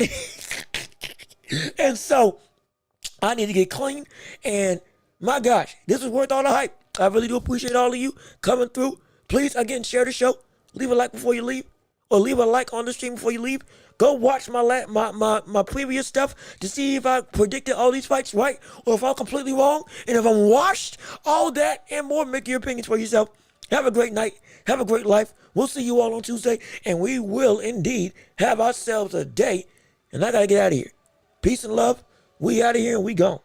[SPEAKER 1] need to get clean. And my gosh, this was worth all the hype. I really do appreciate all of you coming through. Please, again, share the show. Leave a like before you leave, or leave a like on the stream before you leave. Go watch my previous stuff to see if I predicted all these fights right, or if I'm completely wrong, and if I'm washed. All that and more. Make your opinions for yourself. Have a great night. Have a great life. We'll see you all on Tuesday, and we will indeed have ourselves a day. And I gotta get out of here. Peace and love. We out of here and we gone.